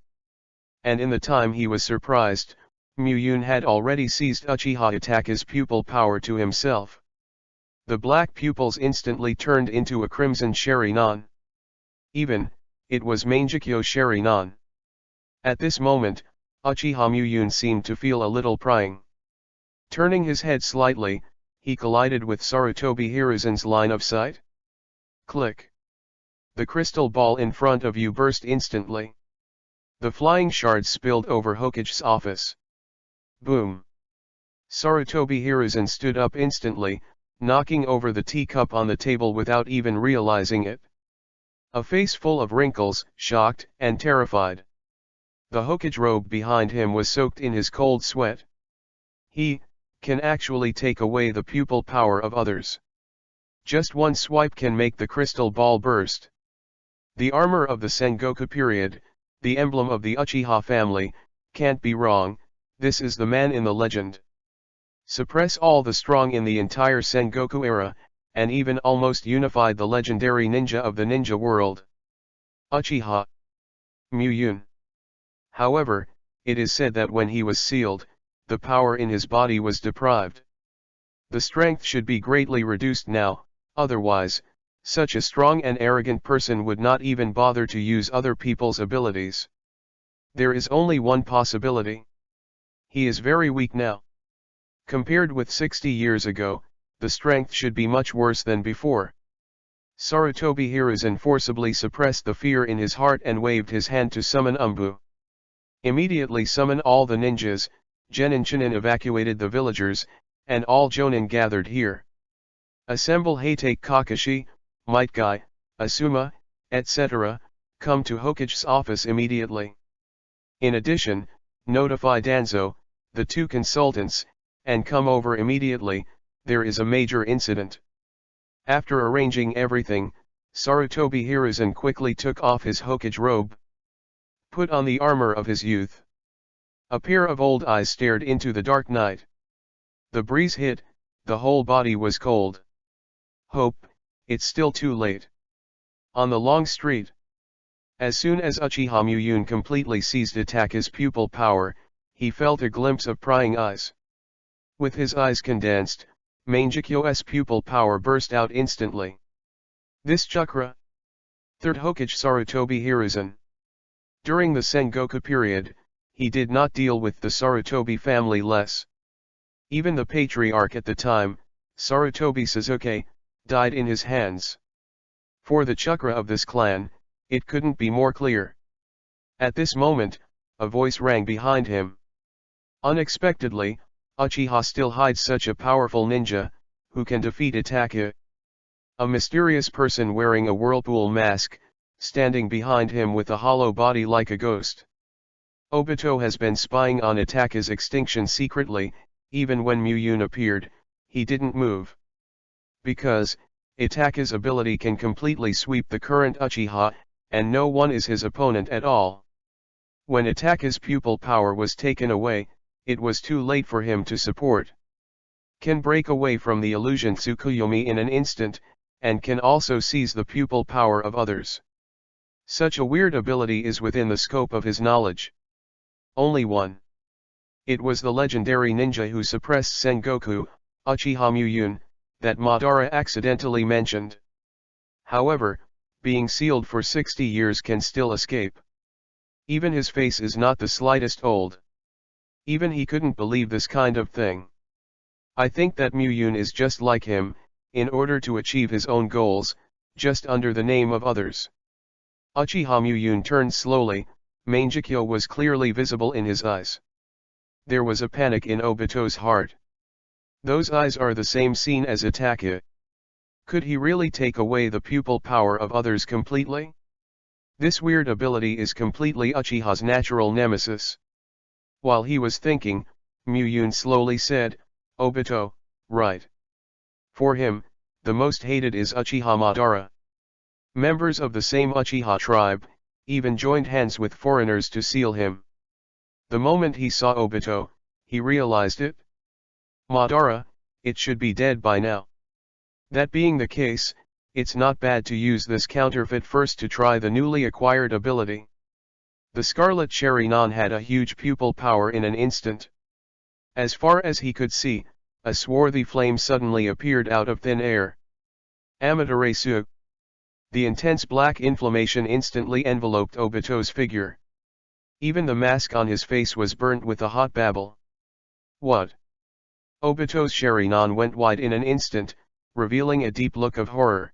And in the time he was surprised, Muyun had already seized Uchiha Itachi's pupil power to himself. The black pupils instantly turned into a crimson Sharingan. It was Mangekyo Sharingan. At this moment, Uchiha Muyun seemed to feel a little prying. Turning his head slightly, he collided with Sarutobi Hiruzen's line of sight. Click. The crystal ball in front of you burst instantly. The flying shards spilled over Hokage's office. Boom. Sarutobi Hiruzen stood up instantly, knocking over the teacup on the table without even realizing it. A face full of wrinkles, shocked and terrified. The Hokage robe behind him was soaked in his cold sweat. He can actually take away the pupil power of others. Just one swipe can make the crystal ball burst. The armor of the Sengoku period, the emblem of the Uchiha family, can't be wrong. This is the man in the legend. Suppress all the strong in the entire Sengoku era, and even almost unified the legendary ninja of the ninja world. Uchiha Muyun. However, it is said that when he was sealed, the power in his body was deprived. The strength should be greatly reduced now, otherwise, such a strong and arrogant person would not even bother to use other people's abilities. There is only one possibility. He is very weak now. Compared with 60 years ago, the strength should be much worse than before. Sarutobi Hiruzen forcibly suppressed the fear in his heart and waved his hand to summon Umbu. Immediately summon all the ninjas. Genin Chinin evacuated the villagers, and all Jonin gathered here. Assemble Hatake Kakashi, Might Guy, Asuma, etc., come to Hokage's office immediately. In addition, notify Danzo, the two consultants, and come over immediately. There is a major incident. After arranging everything, Sarutobi Hiruzen quickly took off his Hokage robe, put on the armor of his youth. A pair of old eyes stared into the dark night. The breeze hit, the whole body was cold. Hope, it's still too late. On the long street. As soon as Uchiha Muyun completely seized Itachi's pupil power, he felt a glimpse of prying eyes. With his eyes condensed, Mangekyo's pupil power burst out instantly. This chakra. Third Hokage Sarutobi Hiruzen. During the Sengoku period, he did not deal with the Sarutobi family less. Even the patriarch at the time, Sarutobi Sasuke, died in his hands. For the chakra of this clan, it couldn't be more clear. At this moment, a voice rang behind him. Unexpectedly, Uchiha still hides such a powerful ninja, who can defeat Itachi. A mysterious person wearing a whirlpool mask, standing behind him with a hollow body like a ghost. Obito has been spying on Itachi's extinction secretly. Even when Muyun appeared, he didn't move. Because, Itachi's ability can completely sweep the current Uchiha, and no one is his opponent at all. When Itachi's pupil power was taken away, it was too late for him to support. Can break away from the illusion Tsukuyomi in an instant, and can also seize the pupil power of others. Such a weird ability is within the scope of his knowledge. Only one. It was the legendary ninja who suppressed Sengoku, Uchiha Muyun, that Madara accidentally mentioned. However, being sealed for 60 years can still escape. Even his face is not the slightest old. Even he couldn't believe this kind of thing. I think that Muyun is just like him, in order to achieve his own goals, just under the name of others. Uchiha Muyun turned slowly, Mangekyo was clearly visible in his eyes. There was a panic in Obito's heart. Those eyes are the same scene as Itake. Could he really take away the pupil power of others completely? This weird ability is completely Uchiha's natural nemesis. While he was thinking, Muyun slowly said, Obito, right. For him, the most hated is Uchiha Madara. Members of the same Uchiha tribe, even joined hands with foreigners to seal him. The moment he saw Obito, he realized it. Madara, it should be dead by now. That being the case, it's not bad to use this counterfeit first to try the newly acquired ability. The Scarlet Cherry-Non had a huge pupil power in an instant. As far as he could see, a swarthy flame suddenly appeared out of thin air. Amaterasu. The intense black inflammation instantly enveloped Obito's figure. Even the mask on his face was burnt with a hot babble. What? Obito's Cherry-Non went wide in an instant, revealing a deep look of horror.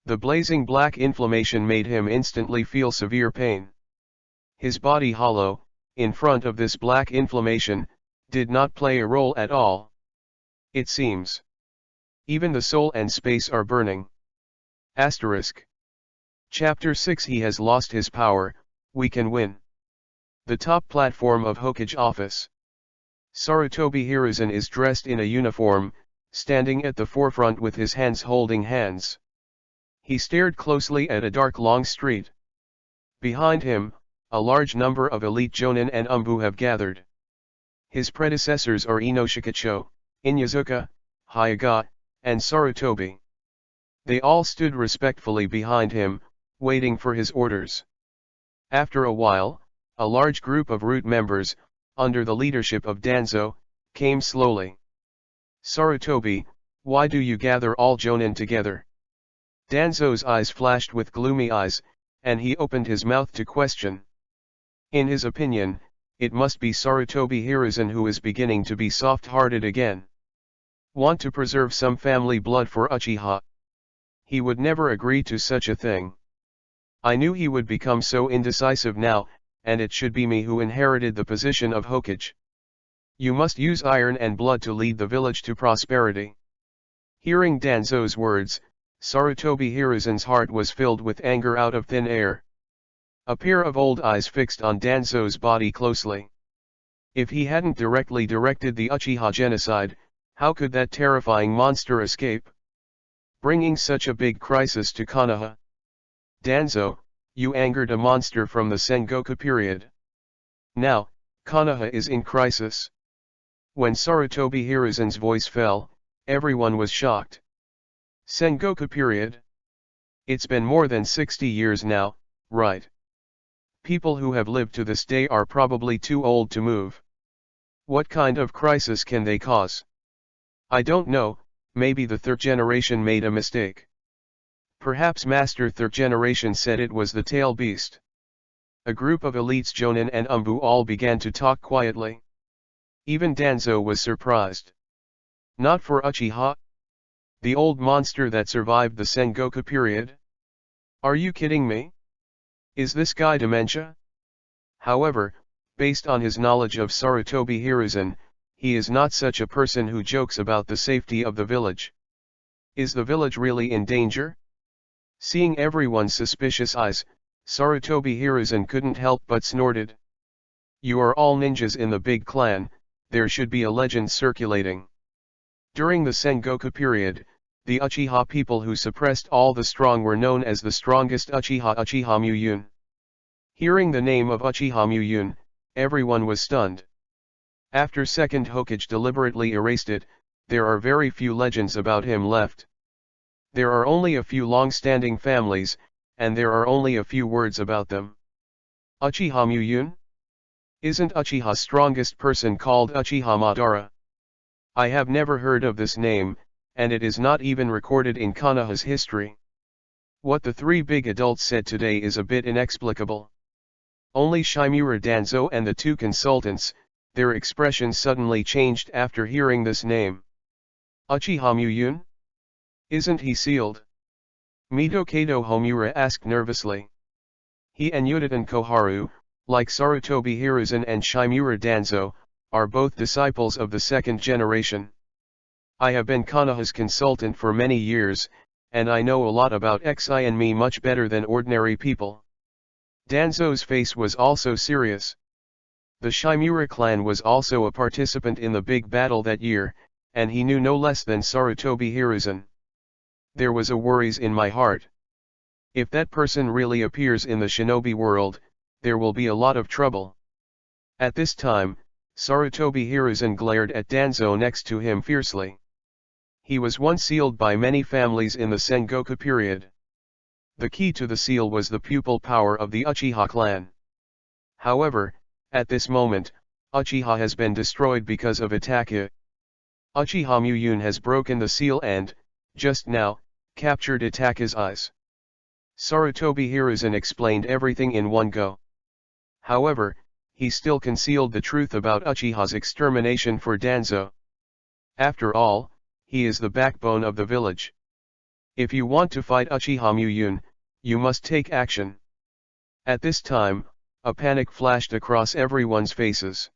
The blazing black inflammation made him instantly feel severe pain. His body hollow, in front of this black inflammation, did not play a role at all. It seems. Even the soul and space are burning. Asterisk. Chapter 6 He has lost his power, we can win. The top platform of Hokage office. Sarutobi Hiruzen is dressed in a uniform, standing at the forefront with his hands holding hands. He stared closely at a dark long street. Behind him, a large number of elite jonin and umbu have gathered. His predecessors are Inoshikacho, Inyazuka, Hyaga, and Sarutobi. They all stood respectfully behind him, waiting for his orders. After a while, a large group of root members, under the leadership of Danzo, came slowly. Sarutobi, why do you gather all jonin together? Danzo's eyes flashed with gloomy eyes, and he opened his mouth to question. In his opinion, it must be Sarutobi Hiruzen who is beginning to be soft-hearted again. Want to preserve some family blood for Uchiha? He would never agree to such a thing. I knew he would become so indecisive now, and it should be me who inherited the position of Hokage. You must use iron and blood to lead the village to prosperity. Hearing Danzo's words, Sarutobi Hiruzen's heart was filled with anger out of thin air. A pair of old eyes fixed on Danzo's body closely. If he hadn't directly directed the Uchiha genocide, how could that terrifying monster escape? Bringing such a big crisis to Konoha. Danzo, you angered a monster from the Sengoku period. Now, Konoha is in crisis. When Sarutobi Hiruzen's voice fell, everyone was shocked. Sengoku period? It's been more than 60 years now, right? People who have lived to this day are probably too old to move. What kind of crisis can they cause? I don't know, maybe the third generation made a mistake. Perhaps Master Third Generation said it was the tail beast. A group of elites jonin and umbu all began to talk quietly. Even Danzo was surprised. Not for Uchiha? The old monster that survived the Sengoku period? Are you kidding me? Is this guy dementia? However, based on his knowledge of Sarutobi Hiruzen, he is not such a person who jokes about the safety of the village. Is the village really in danger? Seeing everyone's suspicious eyes, Sarutobi Hiruzen couldn't help but snorted. You are all ninjas in the big clan, there should be a legend circulating. During the Sengoku period, the Uchiha people who suppressed all the strong were known as the strongest Uchiha Muyun. Hearing the name of Uchiha Muyun, everyone was stunned. After Second Hokage deliberately erased it, there are very few legends about him left. There are only a few long-standing families, and there are only a few words about them. Uchiha Muyun? Isn't Uchiha's strongest person called Uchiha Madara? I have never heard of this name, and it is not even recorded in Konoha's history. What the three big adults said today is a bit inexplicable. Only Shimura Danzo and the two consultants, their expressions suddenly changed after hearing this name. Uchiha Muyun? Isn't he sealed? Mito Kato Homura asked nervously. He and Uditan Koharu, like Sarutobi Hiruzen and Shimura Danzo, are both disciples of the second generation. I have been Konoha's consultant for many years, and I know a lot about Xi and me much better than ordinary people. Danzo's face was also serious. The Shimura clan was also a participant in the big battle that year, and he knew no less than Sarutobi Hiruzen. There was a worries in my heart. If that person really appears in the shinobi world, there will be a lot of trouble. At this time, Sarutobi Hiruzen glared at Danzo next to him fiercely. He was once sealed by many families in the Sengoku period. The key to the seal was the pupil power of the Uchiha clan. However, at this moment, Uchiha has been destroyed because of Itachi. Uchiha Muyun has broken the seal and, just now, captured Itachi's eyes. Sarutobi Hiruzen explained everything in one go. However, he still concealed the truth about Uchiha's extermination for Danzo. After all, he is the backbone of the village. If you want to fight Uchiha Muyun, you must take action. At this time, a panic flashed across everyone's faces.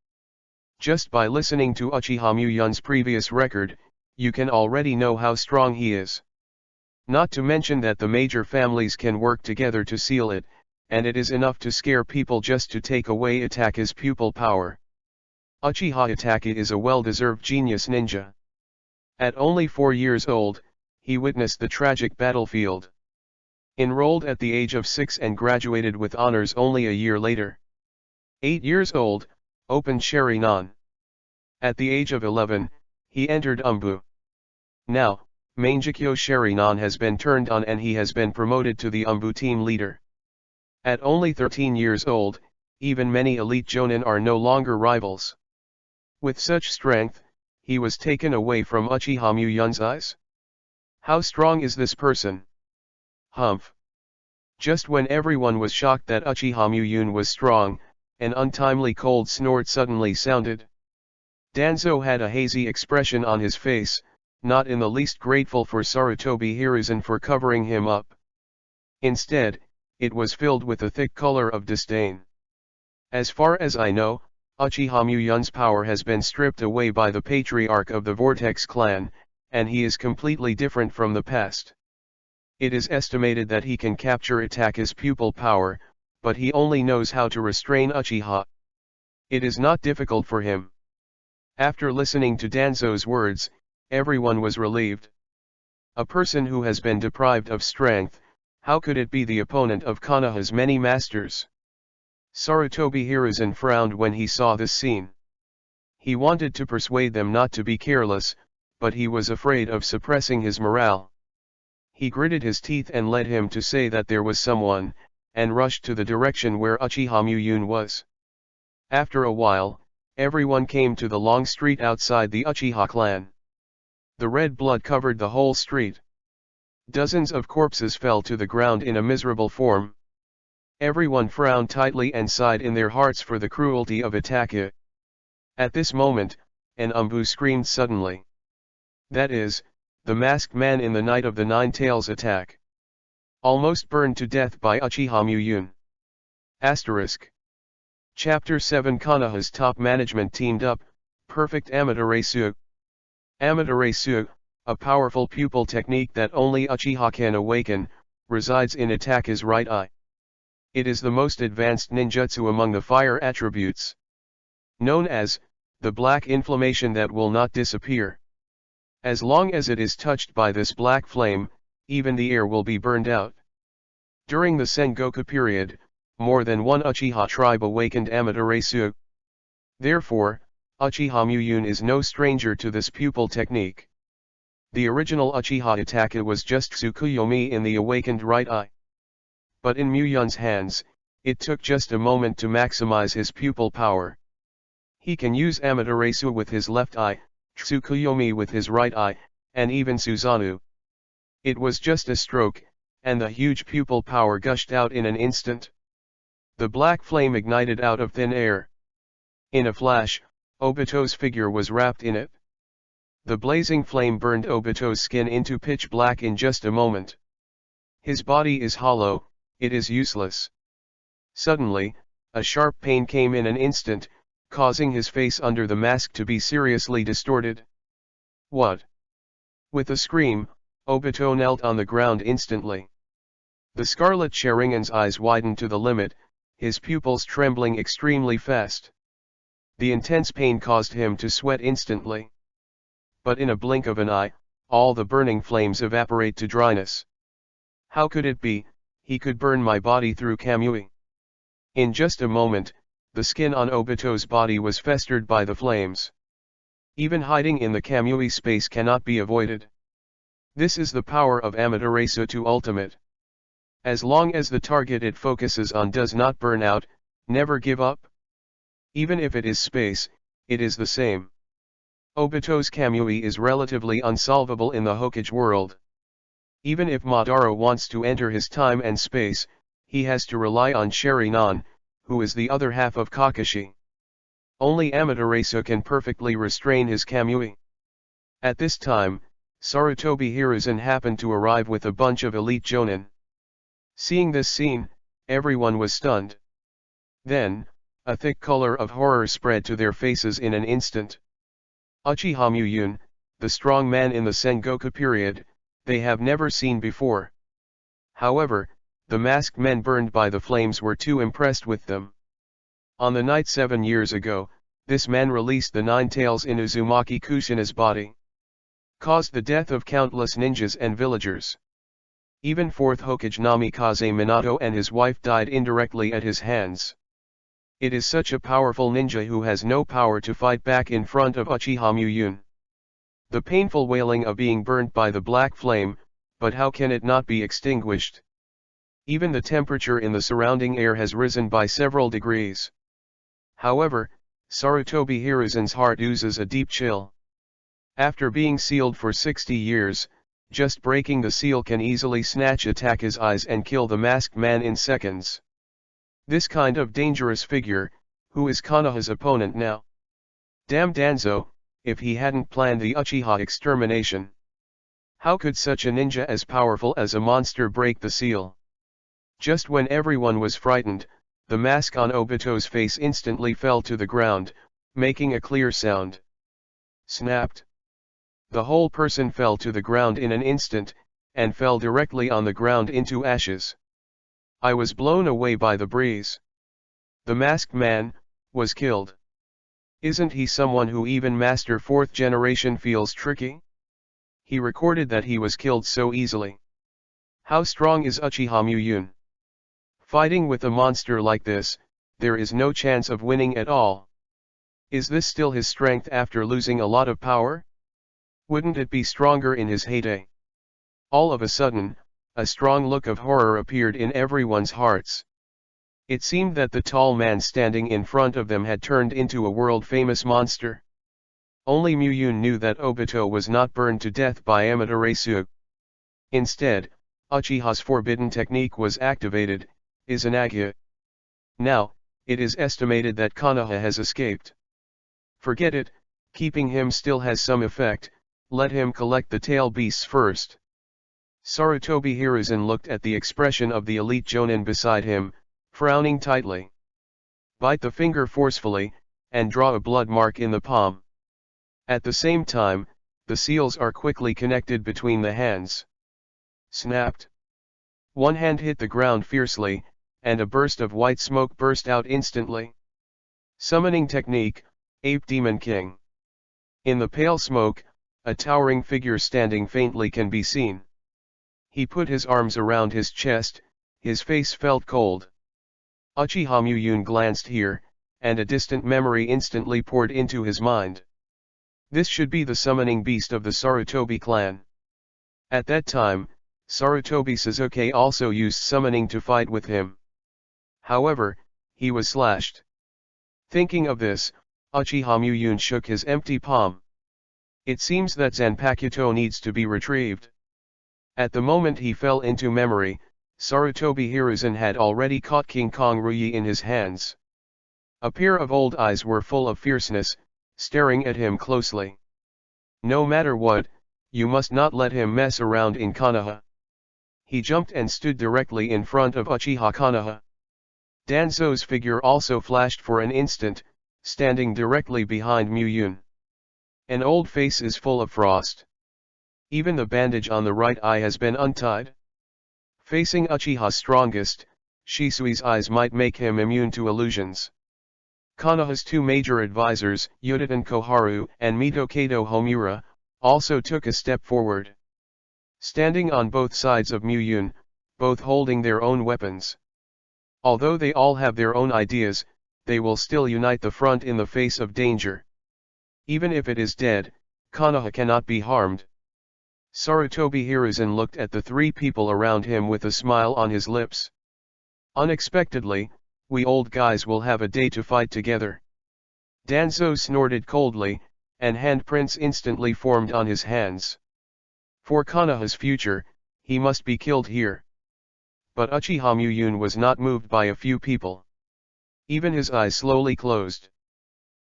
Just by listening to Uchiha Muyun's previous record, you can already know how strong he is. Not to mention that the major families can work together to seal it, and it is enough to scare people just to take away Itachi's pupil power. Uchiha Itachi is a well-deserved genius ninja. At only 4 years old, he witnessed the tragic battlefield. Enrolled at the age of 6 and graduated with honors only a year later. 8 years old, opened Sharingan. At the age of 11, he entered Umbu. Now, Mangekyo Sharingan has been turned on and he has been promoted to the Umbu team leader. At only 13 years old, even many elite jonin are no longer rivals. With such strength, he was taken away from Uchiha Muyun's eyes. How strong is this person? Humph. Just when everyone was shocked that Uchiha Muyun was strong, an untimely cold snort suddenly sounded. Danzo had a hazy expression on his face, not in the least grateful for Sarutobi Hiruzen for covering him up. Instead, it was filled with a thick color of disdain. As far as I know, Uchiha Muyun's power has been stripped away by the patriarch of the Vortex clan, and he is completely different from the past. It is estimated that he can capture Itachi's pupil power, but he only knows how to restrain Uchiha. It is not difficult for him. After listening to Danzo's words, everyone was relieved. A person who has been deprived of strength, how could it be the opponent of Konoha's many masters? Sarutobi Hiruzen frowned when he saw this scene. He wanted to persuade them not to be careless, but he was afraid of suppressing his morale. He gritted his teeth and led him to say that there was someone, and rushed to the direction where Uchiha Muyun was. After a while, everyone came to the long street outside the Uchiha clan. The red blood covered the whole street. Dozens of corpses fell to the ground in a miserable form. Everyone frowned tightly and sighed in their hearts for the cruelty of Itachi. At this moment, an Umbu screamed suddenly. That is, the masked man in the Night of the Nine Tails attack. Almost burned to death by Uchiha Muyun. Asterisk. Chapter 7 Konoha's top management teamed up, perfect Amaterasu. Amaterasu, a powerful pupil technique that only Uchiha can awaken, resides in Itachi's right eye. It is the most advanced ninjutsu among the fire attributes. Known as, the black inflammation that will not disappear. As long as it is touched by this black flame, even the air will be burned out. During the Sengoku period, more than one Uchiha tribe awakened Amaterasu. Therefore, Uchiha Muyun is no stranger to this pupil technique. The original Uchiha Itachi was just Tsukuyomi in the awakened right eye. But in Muyun's hands, it took just a moment to maximize his pupil power. He can use Amaterasu with his left eye, Tsukuyomi with his right eye, and even Susanoo. It was just a stroke, and the huge pupil power gushed out in an instant. The black flame ignited out of thin air. In a flash, Obito's figure was wrapped in it. The blazing flame burned Obito's skin into pitch black in just a moment. His body is hollow, it is useless. Suddenly, a sharp pain came in an instant, causing his face under the mask to be seriously distorted. What? With a scream, Obito knelt on the ground instantly. The Scarlet Sharingan's eyes widened to the limit, his pupils trembling extremely fast. The intense pain caused him to sweat instantly. But in a blink of an eye, all the burning flames evaporate to dryness. How could it be, he could burn my body through Kamui? In just a moment, the skin on Obito's body was festered by the flames. Even hiding in the Kamui space cannot be avoided. This is the power of Amaterasu to ultimate. As long as the target it focuses on does not burn out, never give up. Even if it is space, it is the same. Obito's Kamui is relatively unsolvable in the Hokage world. Even if Madara wants to enter his time and space, he has to rely on Sharingan, who is the other half of Kakashi. Only Amaterasu can perfectly restrain his Kamui. At this time, Sarutobi Hiruzen happened to arrive with a bunch of elite jonin. Seeing this scene, everyone was stunned. Then, a thick color of horror spread to their faces in an instant. Uchiha Muyun, the strong man in the Sengoku period, they have never seen before. However, the masked men burned by the flames were too impressed with them. On the night 7 years ago, this man released the 9 tails in Uzumaki Kushina's body. Caused the death of countless ninjas and villagers. Even 4th Hokage Namikaze Minato and his wife died indirectly at his hands. It is such a powerful ninja who has no power to fight back in front of Uchiha Muyun. The painful wailing of being burnt by the black flame, but how can it not be extinguished? Even the temperature in the surrounding air has risen by several degrees. However, Sarutobi Hiruzen's heart oozes a deep chill. After being sealed for 60 years, just breaking the seal can easily snatch his eyes and kill the masked man in seconds. This kind of dangerous figure, who is Konoha's opponent now? Damn Danzo, if he hadn't planned the Uchiha extermination. How could such a ninja as powerful as a monster break the seal? Just when everyone was frightened, the mask on Obito's face instantly fell to the ground, making a clear sound. Snapped. The whole person fell to the ground in an instant, and fell directly on the ground into ashes. I was blown away by the breeze. The masked man was killed. Isn't he someone who even Master 4th generation feels tricky? He recorded that he was killed so easily. How strong is Uchiha Muyun? Fighting with a monster like this, there is no chance of winning at all. Is this still his strength after losing a lot of power? Wouldn't it be stronger in his heyday? All of a sudden, a strong look of horror appeared in everyone's hearts. It seemed that the tall man standing in front of them had turned into a world-famous monster. Only Muyun knew that Obito was not burned to death by Amaterasu. Instead, Uchiha's forbidden technique was activated, Izanagi. Now, it is estimated that Konoha has escaped. Forget it, keeping him still has some effect, let him collect the tail beasts first. Sarutobi Hiruzen looked at the expression of the elite jonin beside him, frowning tightly. Bite the finger forcefully, and draw a blood mark in the palm. At the same time, the seals are quickly connected between the hands. Snapped. One hand hit the ground fiercely, and a burst of white smoke burst out instantly. Summoning technique, Ape Demon King. In the pale smoke, a towering figure standing faintly can be seen. He put his arms around his chest, his face felt cold. Uchiha Muyun glanced here, and a distant memory instantly poured into his mind. This should be the summoning beast of the Sarutobi clan. At that time, Sarutobi Sasuke also used summoning to fight with him. However, he was slashed. Thinking of this, Uchiha Muyun shook his empty palm. It seems that Zanpakuto needs to be retrieved. At the moment he fell into memory, Sarutobi Hiruzen had already caught King Kong Ruyi in his hands. A pair of old eyes were full of fierceness, staring at him closely. No matter what, you must not let him mess around in Konoha. He jumped and stood directly in front of Uchiha Konoha. Danzo's figure also flashed for an instant, standing directly behind Muyun. An old face is full of frost. Even the bandage on the right eye has been untied. Facing Uchiha's strongest, Shisui's eyes might make him immune to illusions. Konoha's two major advisors, Yuditen Koharu and Mito Kato Homura, also took a step forward. Standing on both sides of Muyun, both holding their own weapons. Although they all have their own ideas, they will still unite the front in the face of danger. Even if it is dead, Konoha cannot be harmed. Sarutobi Hiruzen looked at the three people around him with a smile on his lips. Unexpectedly, we old guys will have a day to fight together. Danzo snorted coldly, and handprints instantly formed on his hands. For Konoha's future, he must be killed here. But Uchiha Muyun was not moved by a few people. Even his eyes slowly closed.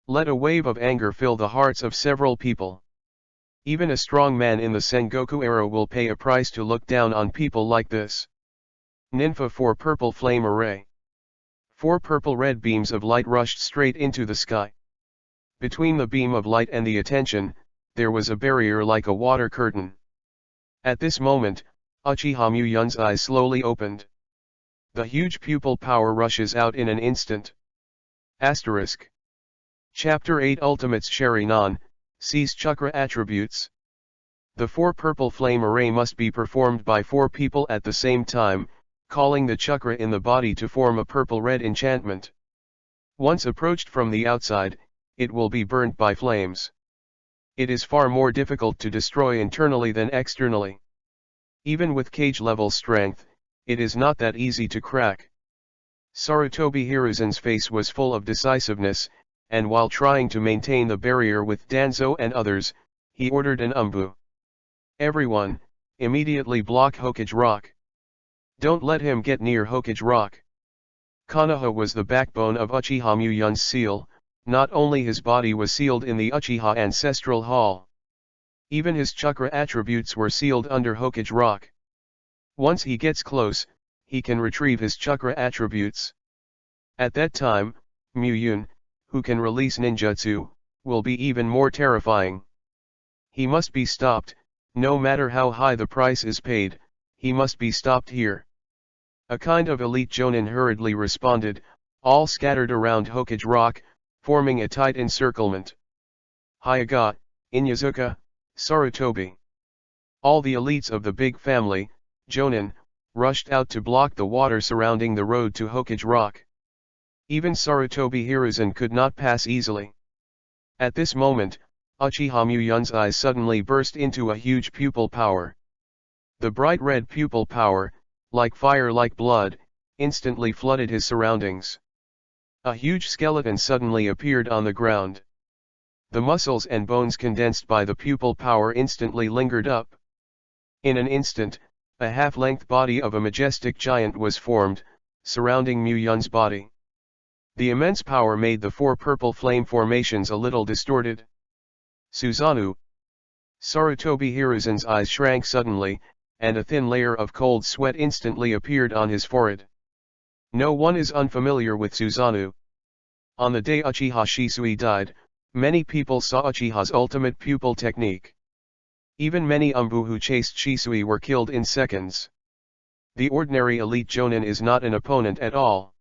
Let a wave of anger fill the hearts of several people. Even a strong man in the Sengoku era will pay a price to look down on people like this. Ninfa 4 Purple Flame Array. 4 purple-red beams of light rushed straight into the sky. Between the beam of light and the attention, there was a barrier like a water curtain. At this moment, Uchiha Muyun's eyes slowly opened. The huge pupil power rushes out in an instant. Asterisk. Chapter 8 Ultimates Sharingan, sees Chakra Attributes. The 4 purple flame array must be performed by 4 people at the same time, calling the chakra in the body to form a purple-red enchantment. Once approached from the outside, it will be burnt by flames. It is far more difficult to destroy internally than externally. Even with cage-level strength, it is not that easy to crack. Sarutobi Hiruzen's face was full of decisiveness, and while trying to maintain the barrier with Danzo and others, he ordered an umbu. Everyone, immediately block Hokage Rock. Don't let him get near Hokage Rock. Konoha was the backbone of Uchiha Muyun's seal. Not only his body was sealed in the Uchiha Ancestral Hall. Even his chakra attributes were sealed under Hokage Rock. Once he gets close, he can retrieve his chakra attributes. At that time, Muyun, who can release ninjutsu, will be even more terrifying. He must be stopped, no matter how high the price is paid, he must be stopped here. A kind of elite jonin hurriedly responded, all scattered around Hokage Rock, forming a tight encirclement. Hyaga, Inyazuka, Sarutobi. All the elites of the big family, Jonin, rushed out to block the water surrounding the road to Hokage Rock. Even Sarutobi Hiruzen could not pass easily. At this moment, Uchiha Muyun's eyes suddenly burst into a huge pupil power. The bright red pupil power, like fire like blood, instantly flooded his surroundings. A huge skeleton suddenly appeared on the ground. The muscles and bones condensed by the pupil power instantly lingered up. In an instant, a half-length body of a majestic giant was formed, surrounding Muyun's body. The immense power made the 4 purple flame formations a little distorted. Susanoo. Sarutobi Hiruzen's eyes shrank suddenly, and a thin layer of cold sweat instantly appeared on his forehead. No one is unfamiliar with Susanoo. On the day Uchiha Shisui died, many people saw Uchiha's ultimate pupil technique. Even many umbu who chased Shisui were killed in seconds. The ordinary elite jonin is not an opponent at all.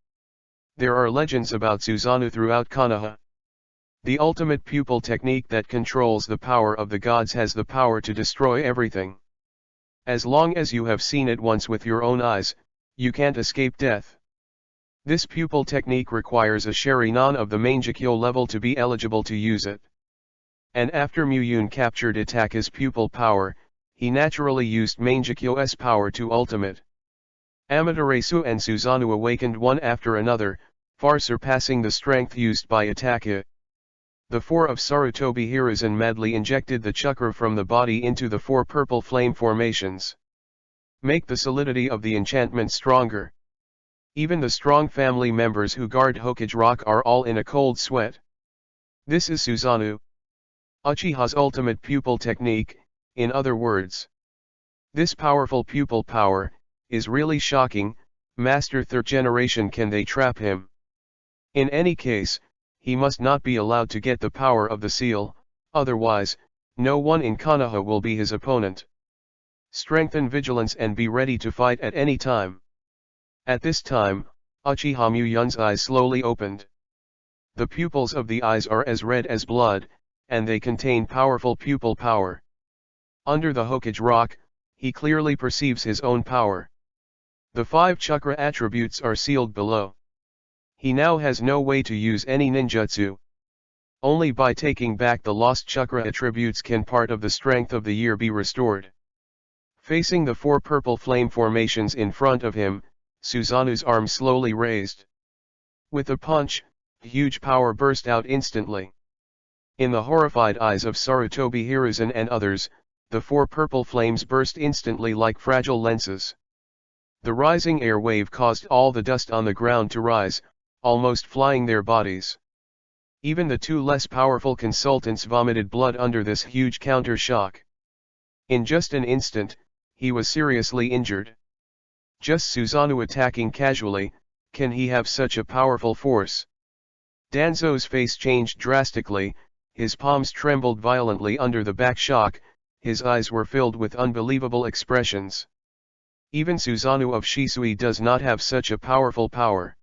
There are legends about Susanoo throughout Konoha. The ultimate pupil technique that controls the power of the gods has the power to destroy everything. As long as you have seen it once with your own eyes, you can't escape death. This pupil technique requires a Sharingan of the Mangekyo level to be eligible to use it. And after Muyun captured Itaka's pupil power, he naturally used Mangekyo's power to ultimate. Amaterasu and Susanoo awakened one after another, far surpassing the strength used by Itaka. The 4 of Sarutobi Hiruzen madly injected the chakra from the body into the 4 purple flame formations. Make the solidity of the enchantment stronger. Even the strong family members who guard Hokage Rock are all in a cold sweat. This is Susanoo. Uchiha's ultimate pupil technique, in other words. This powerful pupil power, is really shocking, Master third generation, can they trap him? In any case, he must not be allowed to get the power of the seal, otherwise, no one in Konoha will be his opponent. Strengthen vigilance and be ready to fight at any time. At this time, Uchiha Muyun's eyes slowly opened. The pupils of the eyes are as red as blood, and they contain powerful pupil power. Under the Hokage rock, he clearly perceives his own power. The 5 chakra attributes are sealed below. He now has no way to use any ninjutsu. Only by taking back the lost chakra attributes can part of the strength of the year be restored. Facing the 4 purple flame formations in front of him, Suzanu's arm slowly raised. With a punch, huge power burst out instantly. In the horrified eyes of Sarutobi Hiruzen and others, the 4 purple flames burst instantly like fragile lenses. The rising air wave caused all the dust on the ground to rise, almost flying their bodies. Even the 2 less powerful consultants vomited blood under this huge counter shock. In just an instant, he was seriously injured. Just Susanoo attacking casually, can he have such a powerful force? Danzo's face changed drastically, his palms trembled violently under the back shock, his eyes were filled with unbelievable expressions. Even Susanoo of Shisui does not have such a powerful power.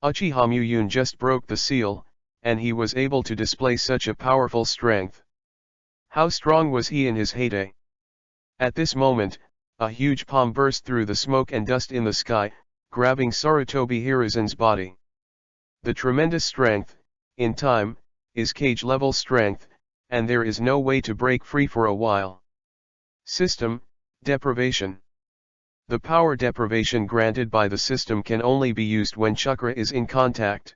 Uchiha Muyun just broke the seal, and he was able to display such a powerful strength. How strong was he in his heyday? At this moment, a huge palm burst through the smoke and dust in the sky, grabbing Sarutobi Hiruzen's body. The tremendous strength, in time, is cage-level strength, and there is no way to break free for a while. System, deprivation. The power deprivation granted by the system can only be used when chakra is in contact.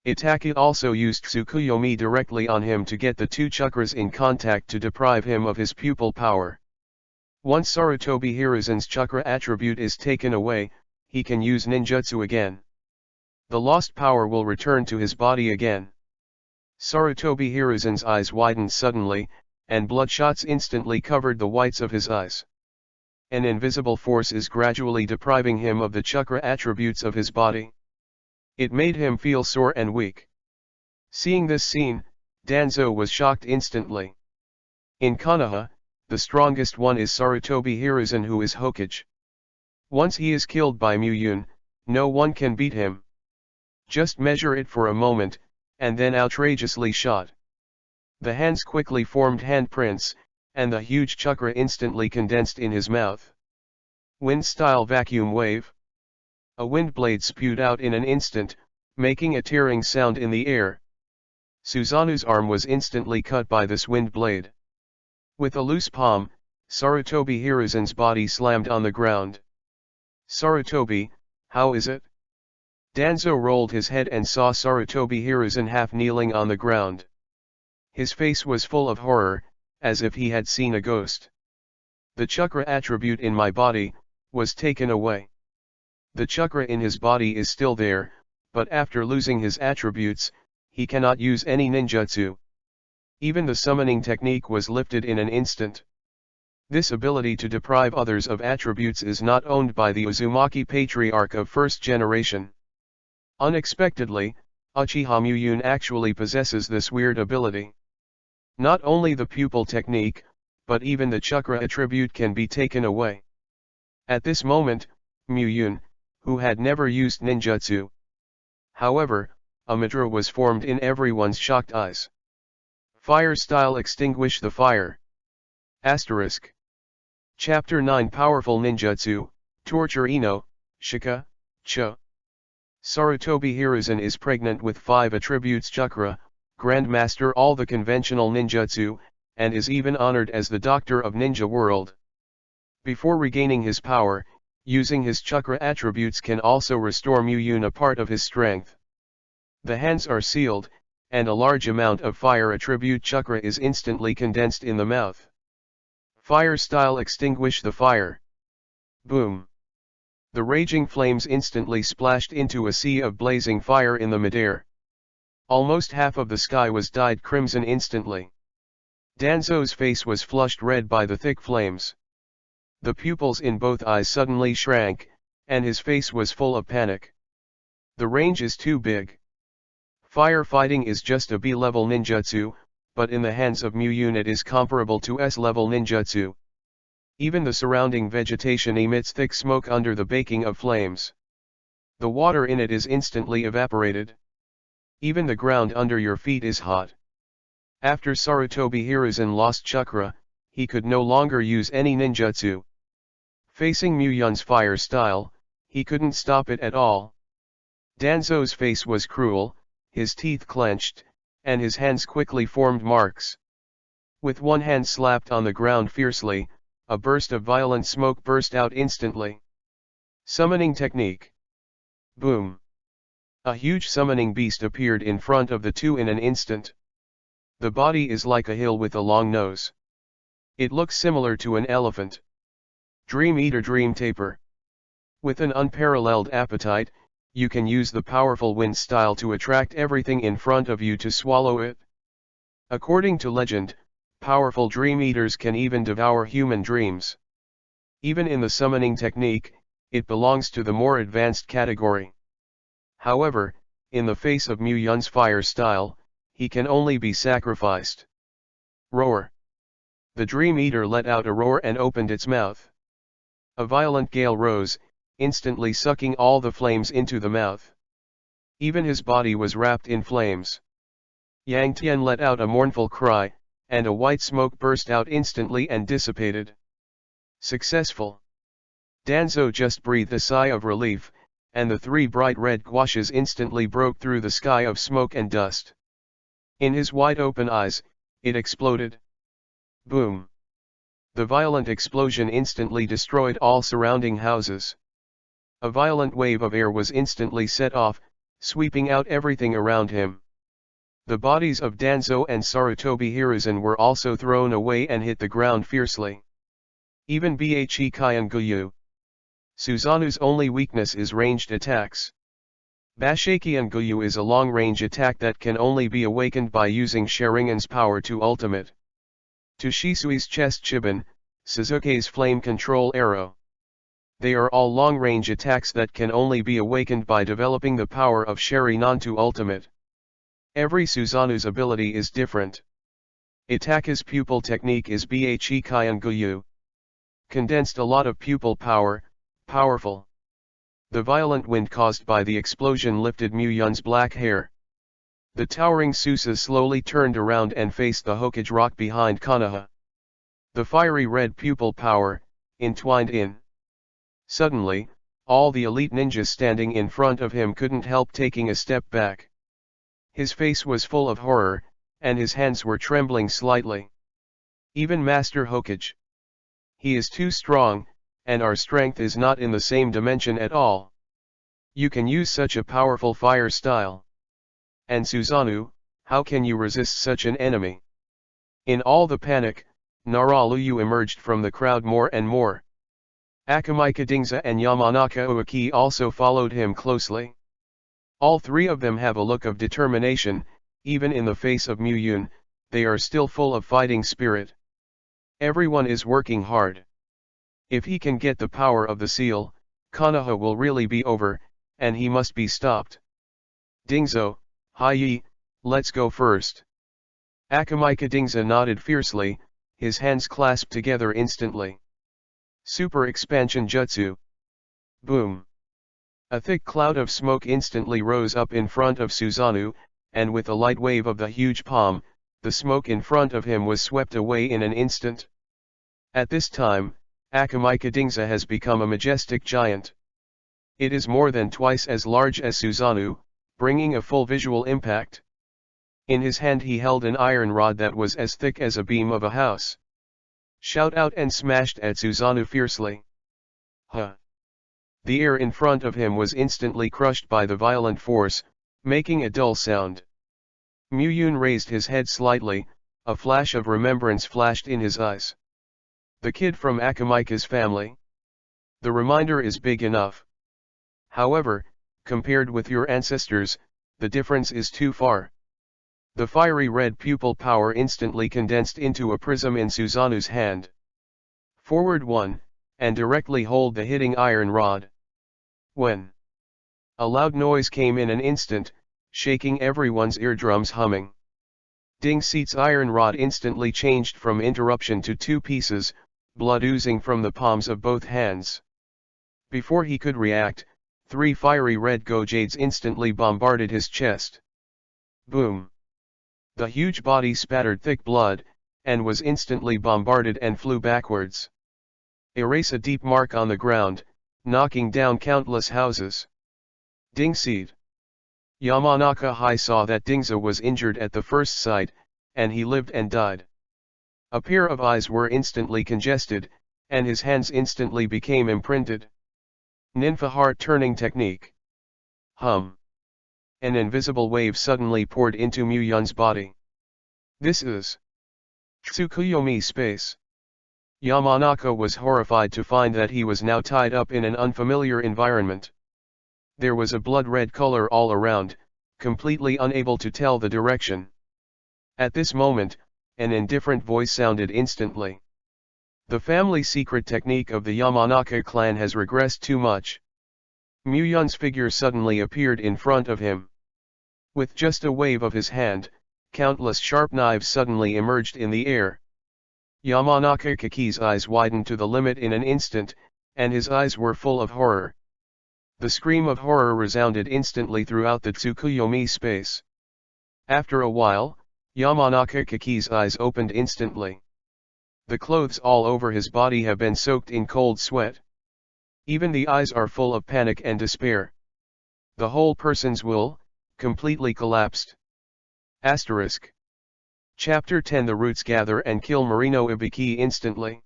Itaki also used Tsukuyomi directly on him to get the 2 chakras in contact to deprive him of his pupil power. Once Sarutobi Hiruzen's chakra attribute is taken away, he can use ninjutsu again. The lost power will return to his body again. Sarutobi Hiruzen's eyes widened suddenly, and bloodshots instantly covered the whites of his eyes. An invisible force is gradually depriving him of the chakra attributes of his body. It made him feel sore and weak. Seeing this scene, Danzo was shocked instantly. In Konoha, the strongest one is Sarutobi Hiruzen, who is Hokage. Once he is killed by Muyun, no one can beat him. Just measure it for a moment, and then outrageously shot. The hands quickly formed handprints, and the huge chakra instantly condensed in his mouth. Wind-style vacuum wave. A wind blade spewed out in an instant, making a tearing sound in the air. Suzanu's arm was instantly cut by this wind blade. With a loose palm, Sarutobi Hiruzen's body slammed on the ground. Sarutobi, how is it? Danzo rolled his head and saw Sarutobi Hiruzen half kneeling on the ground. His face was full of horror, as if he had seen a ghost. The chakra attribute in my body was taken away. The chakra in his body is still there, but after losing his attributes, he cannot use any ninjutsu. Even the summoning technique was lifted in an instant. This ability to deprive others of attributes is not owned by the Uzumaki patriarch of first generation. Unexpectedly, Uchiha Muyun actually possesses this weird ability. Not only the pupil technique, but even the chakra attribute can be taken away. At this moment, Muyun, who had never used ninjutsu. However, a mudra was formed in everyone's shocked eyes. Fire style, extinguish the fire. Asterisk. Chapter 9, Powerful Ninjutsu, Torture Ino, Shika, Cho. Sarutobi Hiruzen is pregnant with 5 attributes chakra, Grandmaster all the conventional ninjutsu, and is even honored as the Doctor of Ninja World. Before regaining his power, using his chakra attributes can also restore Muyun a part of his strength. The hands are sealed, and a large amount of fire attribute chakra is instantly condensed in the mouth. Fire style, extinguish the fire. Boom. The raging flames instantly splashed into a sea of blazing fire in the midair. Almost half of the sky was dyed crimson instantly. Danzo's face was flushed red by the thick flames. The pupils in both eyes suddenly shrank, and his face was full of panic. The range is too big. Firefighting is just a B-level ninjutsu, but in the hands of Muyun it is comparable to S-level ninjutsu. Even the surrounding vegetation emits thick smoke under the baking of flames. The water in it is instantly evaporated. Even the ground under your feet is hot. After Sarutobi Hiruzen lost chakra, he could no longer use any ninjutsu. Facing Muyun's fire style, he couldn't stop it at all. Danzo's face was cruel, his teeth clenched, and his hands quickly formed marks. With one hand slapped on the ground fiercely, a burst of violent smoke burst out instantly. Summoning technique. Boom. A huge summoning beast appeared in front of the two in an instant. The body is like a hill with a long nose. It looks similar to an elephant. Dream Eater Dream Taper. With an unparalleled appetite, you can use the powerful wind style to attract everything in front of you to swallow it. According to legend, powerful dream eaters can even devour human dreams. Even in the summoning technique, it belongs to the more advanced category. However, in the face of Muyun's fire style, he can only be sacrificed. Roar. The dream eater let out a roar and opened its mouth. A violent gale rose, instantly sucking all the flames into the mouth. Even his body was wrapped in flames. Yang Tian let out a mournful cry, and a white smoke burst out instantly and dissipated. Successful. Danzo just breathed a sigh of relief, and the three bright red gouaches instantly broke through the sky of smoke and dust. In his wide-open eyes, it exploded. Boom. The violent explosion instantly destroyed all surrounding houses. A violent wave of air was instantly set off, sweeping out everything around him. The bodies of Danzo and Sarutobi Hiruzen were also thrown away and hit the ground fiercely. Even Bhe Kyan Guyu. Suzanu's only weakness is ranged attacks. Bashakian Guyu is a long-range attack that can only be awakened by using Sharingan's power to ultimate. To Shisui's chest Chiban, Suzuki's flame control arrow. They are all long-range attacks that can only be awakened by developing the power of Sharingan to ultimate. Every Suzanu's ability is different. Itaka's pupil technique is Bhe Kyan Guyu. Condensed a lot of pupil power, powerful. The violent wind caused by the explosion lifted Muyun's black hair. The towering Susa slowly turned around and faced the Hokage rock behind Konoha. The fiery red pupil power, entwined in. Suddenly, all the elite ninjas standing in front of him couldn't help taking a step back. His face was full of horror, and his hands were trembling slightly. Even Master Hokage. He is too strong, and our strength is not in the same dimension at all. You can use such a powerful fire style. And Susanoo, how can you resist such an enemy? In all the panic, Naraluyu emerged from the crowd more and more. Akamai Kadingza and Yamanaka Ueki also followed him closely. All three of them have a look of determination, even in the face of Muyun, they are still full of fighting spirit. Everyone is working hard. If he can get the power of the seal, Konoha will really be over, and he must be stopped. Dingzo, Hai, let's go first. Akamai Kadingza nodded fiercely, his hands clasped together instantly. Super Expansion Jutsu. Boom. A thick cloud of smoke instantly rose up in front of Susanoo, and with a light wave of the huge palm, the smoke in front of him was swept away in an instant. At this time, Akamai Kadingza has become a majestic giant. It is more than twice as large as Susanoo, bringing a full visual impact. In his hand he held an iron rod that was as thick as a beam of a house. Shout out and smashed at Susanoo fiercely. Huh! The air in front of him was instantly crushed by the violent force, making a dull sound. Muyun raised his head slightly, a flash of remembrance flashed in his eyes. The kid from Akamaika's family. The reminder is big enough. However, compared with your ancestors, the difference is too far. The fiery red pupil power instantly condensed into a prism in Susanoo's hand. Forward 1, and directly hold the hitting iron rod. When a loud noise came in an instant, shaking everyone's eardrums humming. Ding Seat's iron rod instantly changed from interruption to two pieces, blood oozing from the palms of both hands. Before he could react, three fiery red gojades instantly bombarded his chest. Boom! The huge body spattered thick blood, and was instantly bombarded and flew backwards. Erase a deep mark on the ground, knocking down countless houses. Ding Seat. Yamanaka Hai saw that Dingza was injured at the first sight, and he lived and died. A pair of eyes were instantly congested, and his hands instantly became imprinted. Ninfa heart turning technique. Hum. An invisible wave suddenly poured into Muyun's body. This is Tsukuyomi space. Yamanaka was horrified to find that he was now tied up in an unfamiliar environment. There was a blood-red color all around, completely unable to tell the direction. At this moment, an indifferent voice sounded instantly. The family secret technique of the Yamanaka clan has regressed too much. Muyun's figure suddenly appeared in front of him. With just a wave of his hand, countless sharp knives suddenly emerged in the air. Yamanaka Kaki's eyes widened to the limit in an instant, and his eyes were full of horror. The scream of horror resounded instantly throughout the Tsukuyomi space. After a while, Yamanaka Kaki's eyes opened instantly. The clothes all over his body have been soaked in cold sweat. Even the eyes are full of panic and despair. The whole person's will, completely collapsed. Asterisk. Chapter 10 The roots gather and kill Marino Ibiki instantly.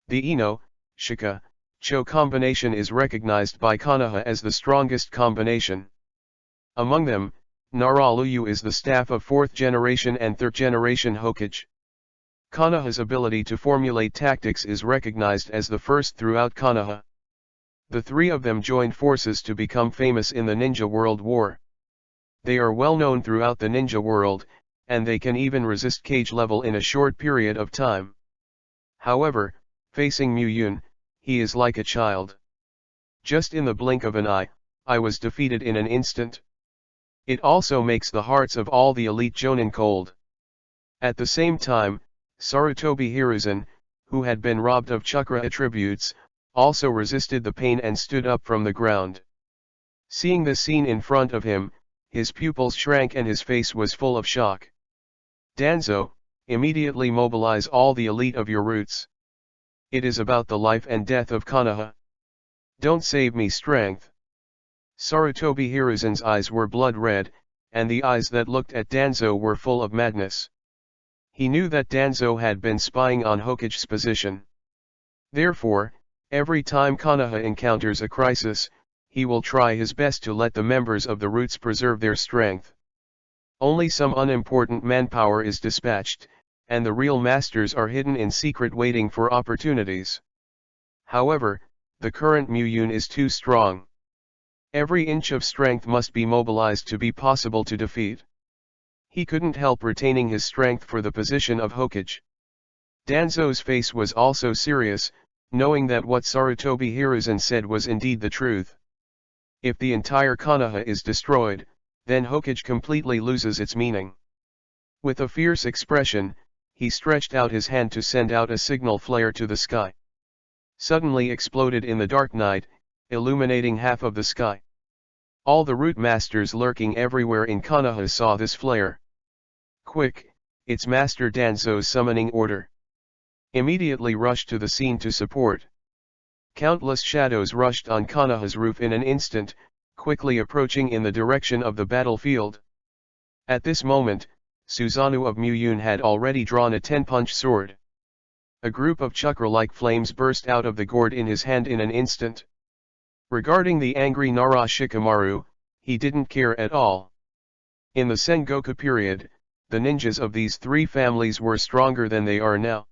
The Ino, Shika, Cho combination is recognized by Konoha as the strongest combination. Among them, Naraluyu is the staff of 4th generation and 3rd generation Hokage. Konoha's ability to formulate tactics is recognized as the first throughout Konoha. The three of them joined forces to become famous in the Ninja World War. They are well known throughout the ninja world, and they can even resist cage level in a short period of time. However, facing Muyun, he is like a child. Just in the blink of an eye, I was defeated in an instant. It also makes the hearts of all the elite Jonin cold. At the same time, Sarutobi Hiruzen, who had been robbed of chakra attributes, also resisted the pain and stood up from the ground. Seeing the scene in front of him, his pupils shrank and his face was full of shock. Danzo, immediately mobilize all the elite of your roots. It is about the life and death of Konoha. Don't save me strength. Sarutobi Hiruzen's eyes were blood red, and the eyes that looked at Danzo were full of madness. He knew that Danzo had been spying on Hokage's position. Therefore, every time Konoha encounters a crisis, he will try his best to let the members of the roots preserve their strength. Only some unimportant manpower is dispatched, and the real masters are hidden in secret waiting for opportunities. However, the current Muyun is too strong. Every inch of strength must be mobilized to be possible to defeat. He couldn't help retaining his strength for the position of Hokage. Danzo's face was also serious, knowing that what Sarutobi Hiruzen said was indeed the truth. If the entire Konoha is destroyed, then Hokage completely loses its meaning. With a fierce expression, he stretched out his hand to send out a signal flare to the sky. Suddenly exploded in the dark night, illuminating half of the sky. All the root masters lurking everywhere in Konoha saw this flare. Quick, it's Master Danzo's summoning order. Immediately rushed to the scene to support. Countless shadows rushed on Konoha's roof in an instant, quickly approaching in the direction of the battlefield. At this moment, Susanoo of Muyun had already drawn a 10-punch sword. A group of chakra-like flames burst out of the gourd in his hand in an instant. Regarding the angry Nara Shikamaru, he didn't care at all. In the Sengoku period, the ninjas of these three families were stronger than they are now.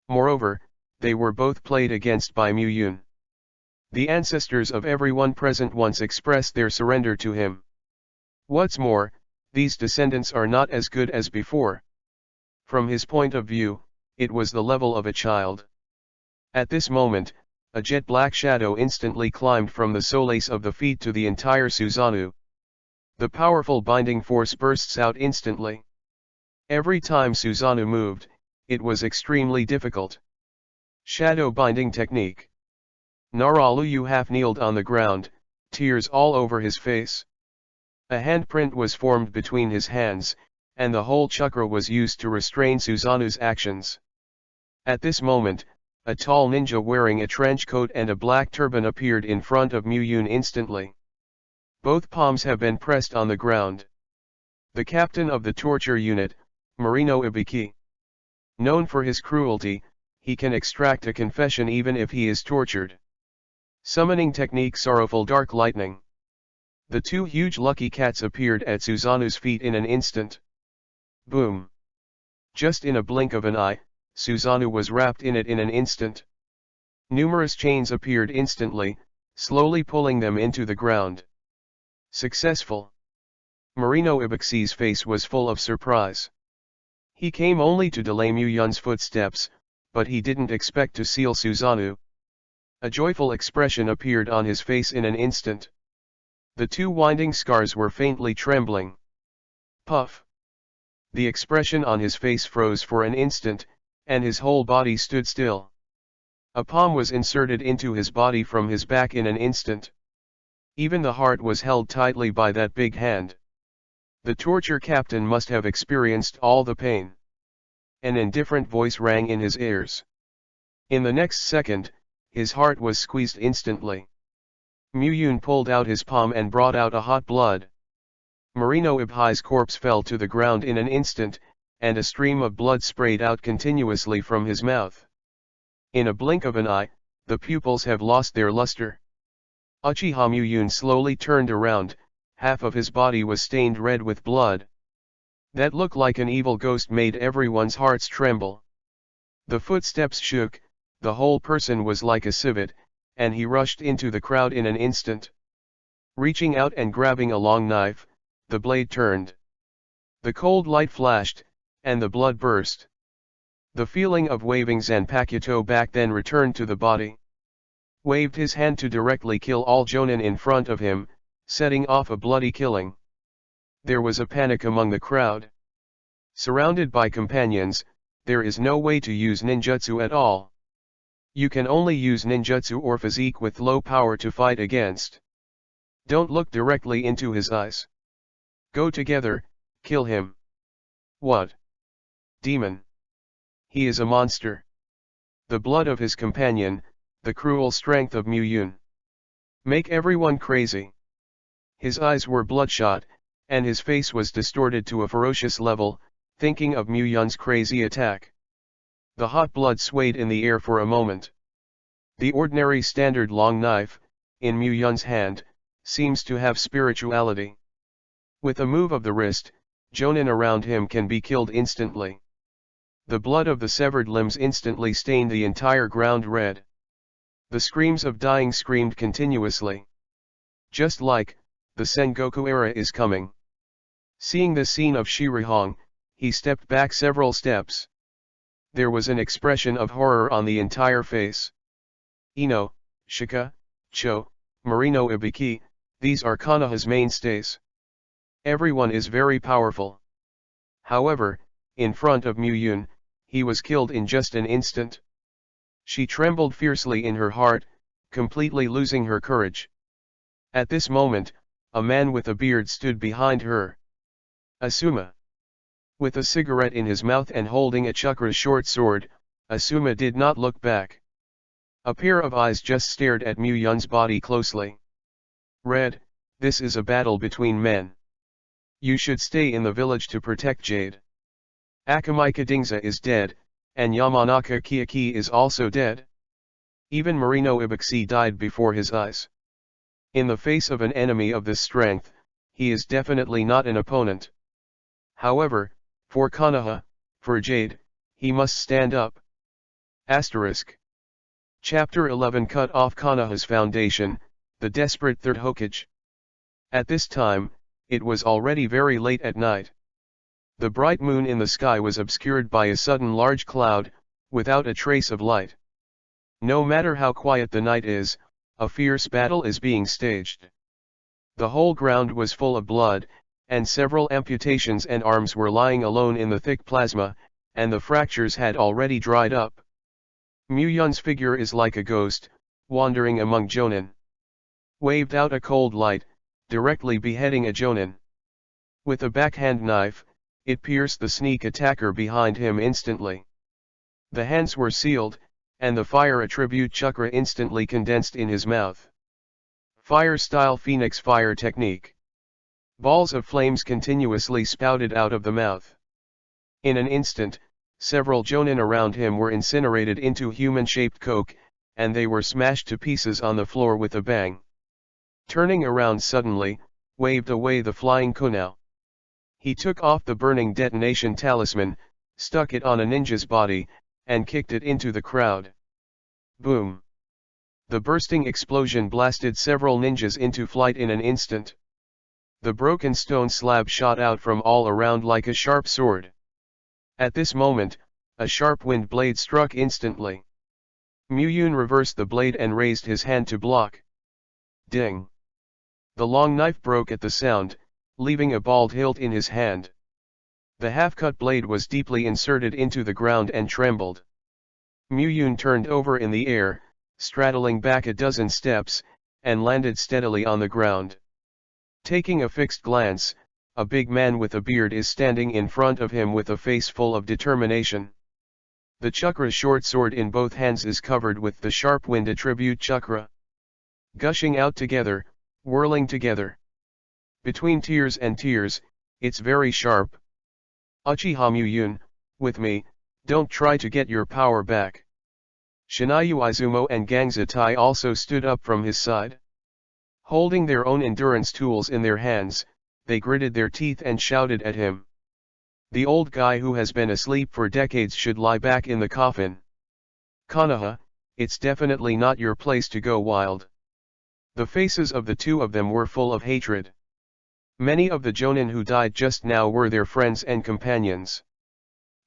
Moreover, they were both played against by Muyun. The ancestors of everyone present once expressed their surrender to him. What's more, these descendants are not as good as before. From his point of view, it was the level of a child. At this moment, a jet-black shadow instantly climbed from the soles of the feet to the entire Susanoo. The powerful binding force bursts out instantly. Every time Susanoo moved, it was extremely difficult. Shadow binding technique. Naralu half kneeled on the ground, tears all over his face. A handprint was formed between his hands, and the whole chakra was used to restrain Susanoo's actions. At this moment, a tall ninja wearing a trench coat and a black turban appeared in front of Muyun instantly. Both palms have been pressed on the ground. The captain of the torture unit, Marino Ibiki. Known for his cruelty, he can extract a confession even if he is tortured. Summoning technique Sorrowful Dark Lightning. The two huge lucky cats appeared at Susanoo's feet in an instant. Boom! Just in a blink of an eye, Susanoo was wrapped in it in an instant. Numerous chains appeared instantly, slowly pulling them into the ground. Successful! Marino Ibixi's face was full of surprise. He came only to delay Muyun's footsteps, but he didn't expect to seal Susanoo. A joyful expression appeared on his face in an instant. The two winding scars were faintly trembling. Puff! The expression on his face froze for an instant, and his whole body stood still. A palm was inserted into his body from his back in an instant. Even the heart was held tightly by that big hand. The torture captain must have experienced all the pain. An indifferent voice rang in his ears. In the next second, his heart was squeezed instantly. Muyun pulled out his palm and brought out a hot blood. Marino Ibhi's corpse fell to the ground in an instant, and a stream of blood sprayed out continuously from his mouth. In a blink of an eye, the pupils have lost their luster. Uchiha Muyun slowly turned around, half of his body was stained red with blood. That look like an evil ghost made everyone's hearts tremble. The footsteps shook, the whole person was like a civet, and he rushed into the crowd in an instant. Reaching out and grabbing a long knife, the blade turned. The cold light flashed, and the blood burst. The feeling of waving Zanpakuto back then returned to the body. Waved his hand to directly kill all jonin in front of him, setting off a bloody killing. There was a panic among the crowd. Surrounded by companions, there is no way to use ninjutsu at all. You can only use ninjutsu or physique with low power to fight against. Don't look directly into his eyes. Go together, kill him. What? Demon. He is a monster. The blood of his companion, the cruel strength of Muyun. Make everyone crazy. His eyes were bloodshot, and his face was distorted to a ferocious level, thinking of Muyun's crazy attack. The hot blood swayed in the air for a moment. The ordinary standard long knife, in Muyun's hand, seems to have spirituality. With a move of the wrist, jonin around him can be killed instantly. The blood of the severed limbs instantly stained the entire ground red. The screams of dying screamed continuously. Just like, the Sengoku era is coming. Seeing the scene of Shirihong, he stepped back several steps. There was an expression of horror on the entire face. Ino, Shika, Cho, Marino Ibiki, these are Konoha's mainstays. Everyone is very powerful. However, in front of Muyun, he was killed in just an instant. She trembled fiercely in her heart, completely losing her courage. At this moment, a man with a beard stood behind her. Asuma. With a cigarette in his mouth and holding a chakra short sword, Asuma did not look back. A pair of eyes just stared at Muyun's body closely. Red, this is a battle between men. You should stay in the village to protect Jade. Akamika Dingza is dead, and Yamanaka Kiyaki is also dead. Even Marino Ibiksi died before his eyes. In the face of an enemy of this strength, he is definitely not an opponent. However, for Konoha, for Jade, he must stand up. Asterisk. Chapter 11 Cut off Konoha's foundation, the desperate third Hokage. At this time, it was already very late at night. The bright moon in the sky was obscured by a sudden large cloud, without a trace of light. No matter how quiet the night is, a fierce battle is being staged. The whole ground was full of blood, and several amputations and arms were lying alone in the thick plasma, and the fractures had already dried up. Muyun's figure is like a ghost, wandering among jonin. Waved out a cold light, directly beheading a jonin. With a backhand knife, it pierced the sneak attacker behind him instantly. The hands were sealed, and the fire attribute chakra instantly condensed in his mouth. Fire-style phoenix fire technique. Balls of flames continuously spouted out of the mouth. In an instant, several jonin around him were incinerated into human-shaped coke, and they were smashed to pieces on the floor with a bang. Turning around suddenly, waved away the flying kunao. He took off the burning detonation talisman, stuck it on a ninja's body, and kicked it into the crowd. Boom! The bursting explosion blasted several ninjas into flight in an instant. The broken stone slab shot out from all around like a sharp sword. At this moment, a sharp wind blade struck instantly. Muyun reversed the blade and raised his hand to block. Ding! The long knife broke at the sound, leaving a bald hilt in his hand. The half-cut blade was deeply inserted into the ground and trembled. Muyun turned over in the air, straddling back a dozen steps, and landed steadily on the ground. Taking a fixed glance, a big man with a beard is standing in front of him with a face full of determination. The chakra short sword in both hands is covered with the sharp wind attribute chakra. Gushing out together, whirling together. Between tears and tears, it's very sharp. Uchiha Muyun, with me, don't try to get your power back. Shinayu Izumo and Gangzatai also stood up from his side. Holding their own endurance tools in their hands, they gritted their teeth and shouted at him. The old guy who has been asleep for decades should lie back in the coffin. Konoha, it's definitely not your place to go wild. The faces of the two of them were full of hatred. Many of the jonin who died just now were their friends and companions.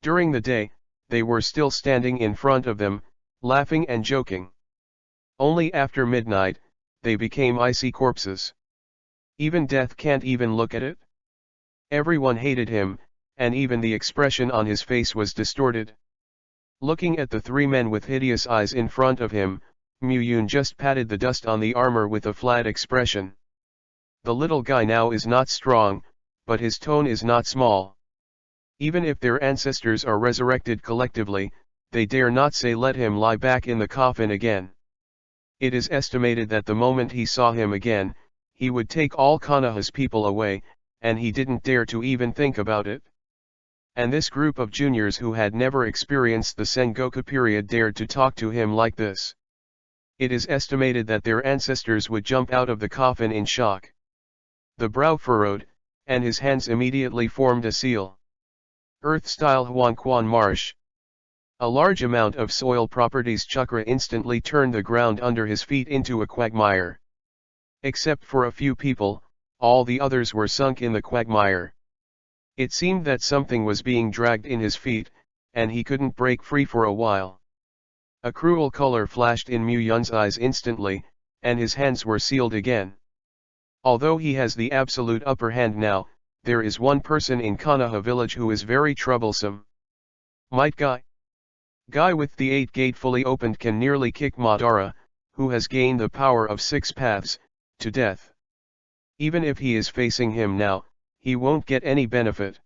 During the day, they were still standing in front of them, laughing and joking. Only after midnight, they became icy corpses. Even death can't even look at it. Everyone hated him, and even the expression on his face was distorted. Looking at the three men with hideous eyes in front of him, Muyun just patted the dust on the armor with a flat expression. The little guy now is not strong, but his tone is not small. Even if their ancestors are resurrected collectively, they dare not say let him lie back in the coffin again. It is estimated that the moment he saw him again, he would take all Konoha's people away, and he didn't dare to even think about it. And this group of juniors who had never experienced the Sengoku period dared to talk to him like this. It is estimated that their ancestors would jump out of the coffin in shock. The brow furrowed, and his hands immediately formed a seal. Earth-style Huanquan Marsh. A large amount of soil properties chakra instantly turned the ground under his feet into a quagmire. Except for a few people, all the others were sunk in the quagmire. It seemed that something was being dragged in his feet, and he couldn't break free for a while. A cruel color flashed in Muyun's eyes instantly, and his hands were sealed again. Although he has the absolute upper hand now, there is one person in Konoha village who is very troublesome. Might Guy? Guy with the 8 gate fully opened can nearly kick Madara, who has gained the power of 6 paths, to death. Even if he is facing him now, he won't get any benefit.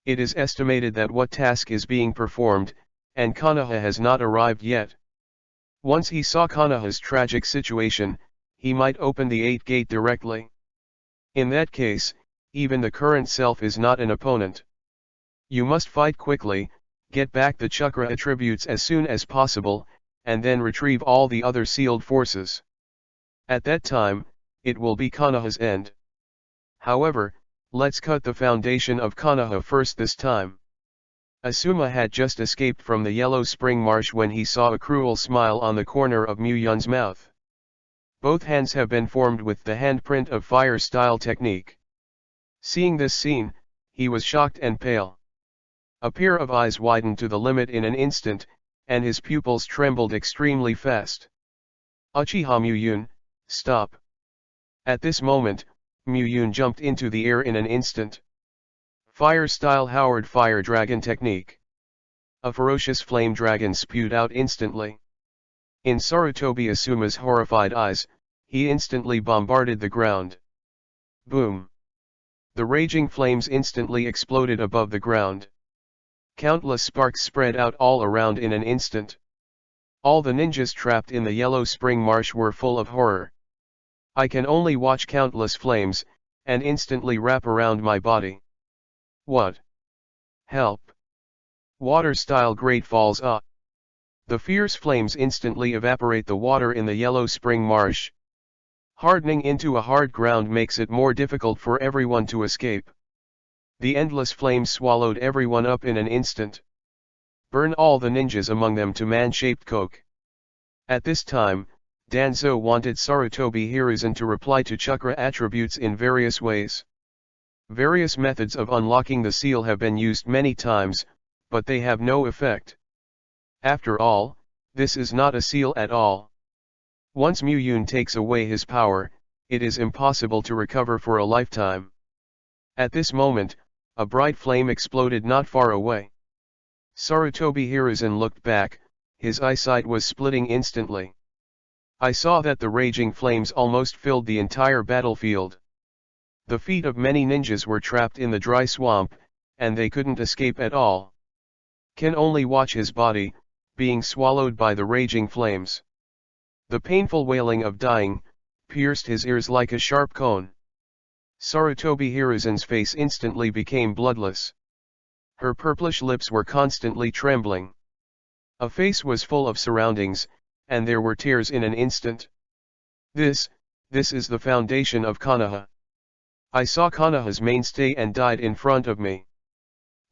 It is estimated that what task is being performed, and Konoha has not arrived yet. Once he saw Konoha's tragic situation, he might open the 8 gate directly. In that case, even the current self is not an opponent. You must fight quickly, get back the chakra attributes as soon as possible, and then retrieve all the other sealed forces. At that time, it will be Konoha's end. However, let's cut the foundation of Konoha first this time. Asuma had just escaped from the Yellow Spring Marsh when he saw a cruel smile on the corner of Muyun's mouth. Both hands have been formed with the handprint of fire-style technique. Seeing this scene, he was shocked and pale. A pair of eyes widened to the limit in an instant, and his pupils trembled extremely fast. Uchiha Muyun, stop. At this moment, Muyun jumped into the air in an instant. Fire-style Howard Fire Dragon technique. A ferocious flame dragon spewed out instantly. In Sarutobi Asuma's horrified eyes, he instantly bombarded the ground. Boom! The raging flames instantly exploded above the ground. Countless sparks spread out all around in an instant. All the ninjas trapped in the Yellow Spring Marsh were full of horror. I can only watch countless flames, and instantly wrap around my body. What? Help! Water-style Great Falls up. The fierce flames instantly evaporate the water in the Yellow Spring Marsh. Hardening into a hard ground makes it more difficult for everyone to escape. The endless flames swallowed everyone up in an instant. Burn all the ninjas among them to man-shaped coke. At this time, Danzo wanted Sarutobi Hiruzen to reply to chakra attributes in various ways. Various methods of unlocking the seal have been used many times, but they have no effect. After all, this is not a seal at all. Once Muyun takes away his power, it is impossible to recover for a lifetime. At this moment, a bright flame exploded not far away. Sarutobi Hiruzen looked back, his eyesight was splitting instantly. I saw that the raging flames almost filled the entire battlefield. The feet of many ninjas were trapped in the dry swamp, and they couldn't escape at all. Can only watch his body, being swallowed by the raging flames. The painful wailing of dying, pierced his ears like a sharp cone. Sarutobi Hiruzen's face instantly became bloodless. Her purplish lips were constantly trembling. A face was full of surroundings, and there were tears in an instant. This is the foundation of Konoha. I saw Konoha's mainstay and died in front of me.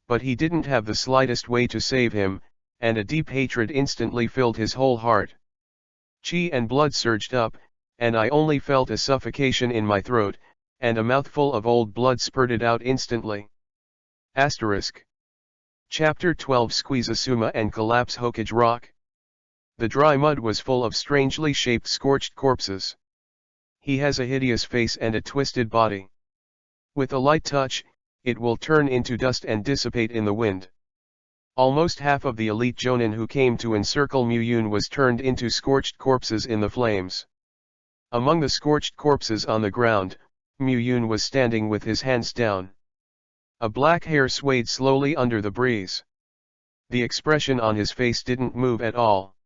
But he didn't have the slightest way to save him, and a deep hatred instantly filled his whole heart. Chi and blood surged up, and I only felt a suffocation in my throat, and a mouthful of old blood spurted out instantly. Asterisk. Chapter 12 Squeeze Asuma and Collapse Hokage Rock. The dry mud was full of strangely shaped scorched corpses. He has a hideous face and a twisted body. With a light touch, it will turn into dust and dissipate in the wind. Almost half of the elite jonin who came to encircle Muyun was turned into scorched corpses in the flames. Among the scorched corpses on the ground, Muyun was standing with his hands down. A black hair swayed slowly under the breeze. The expression on his face didn't move at all.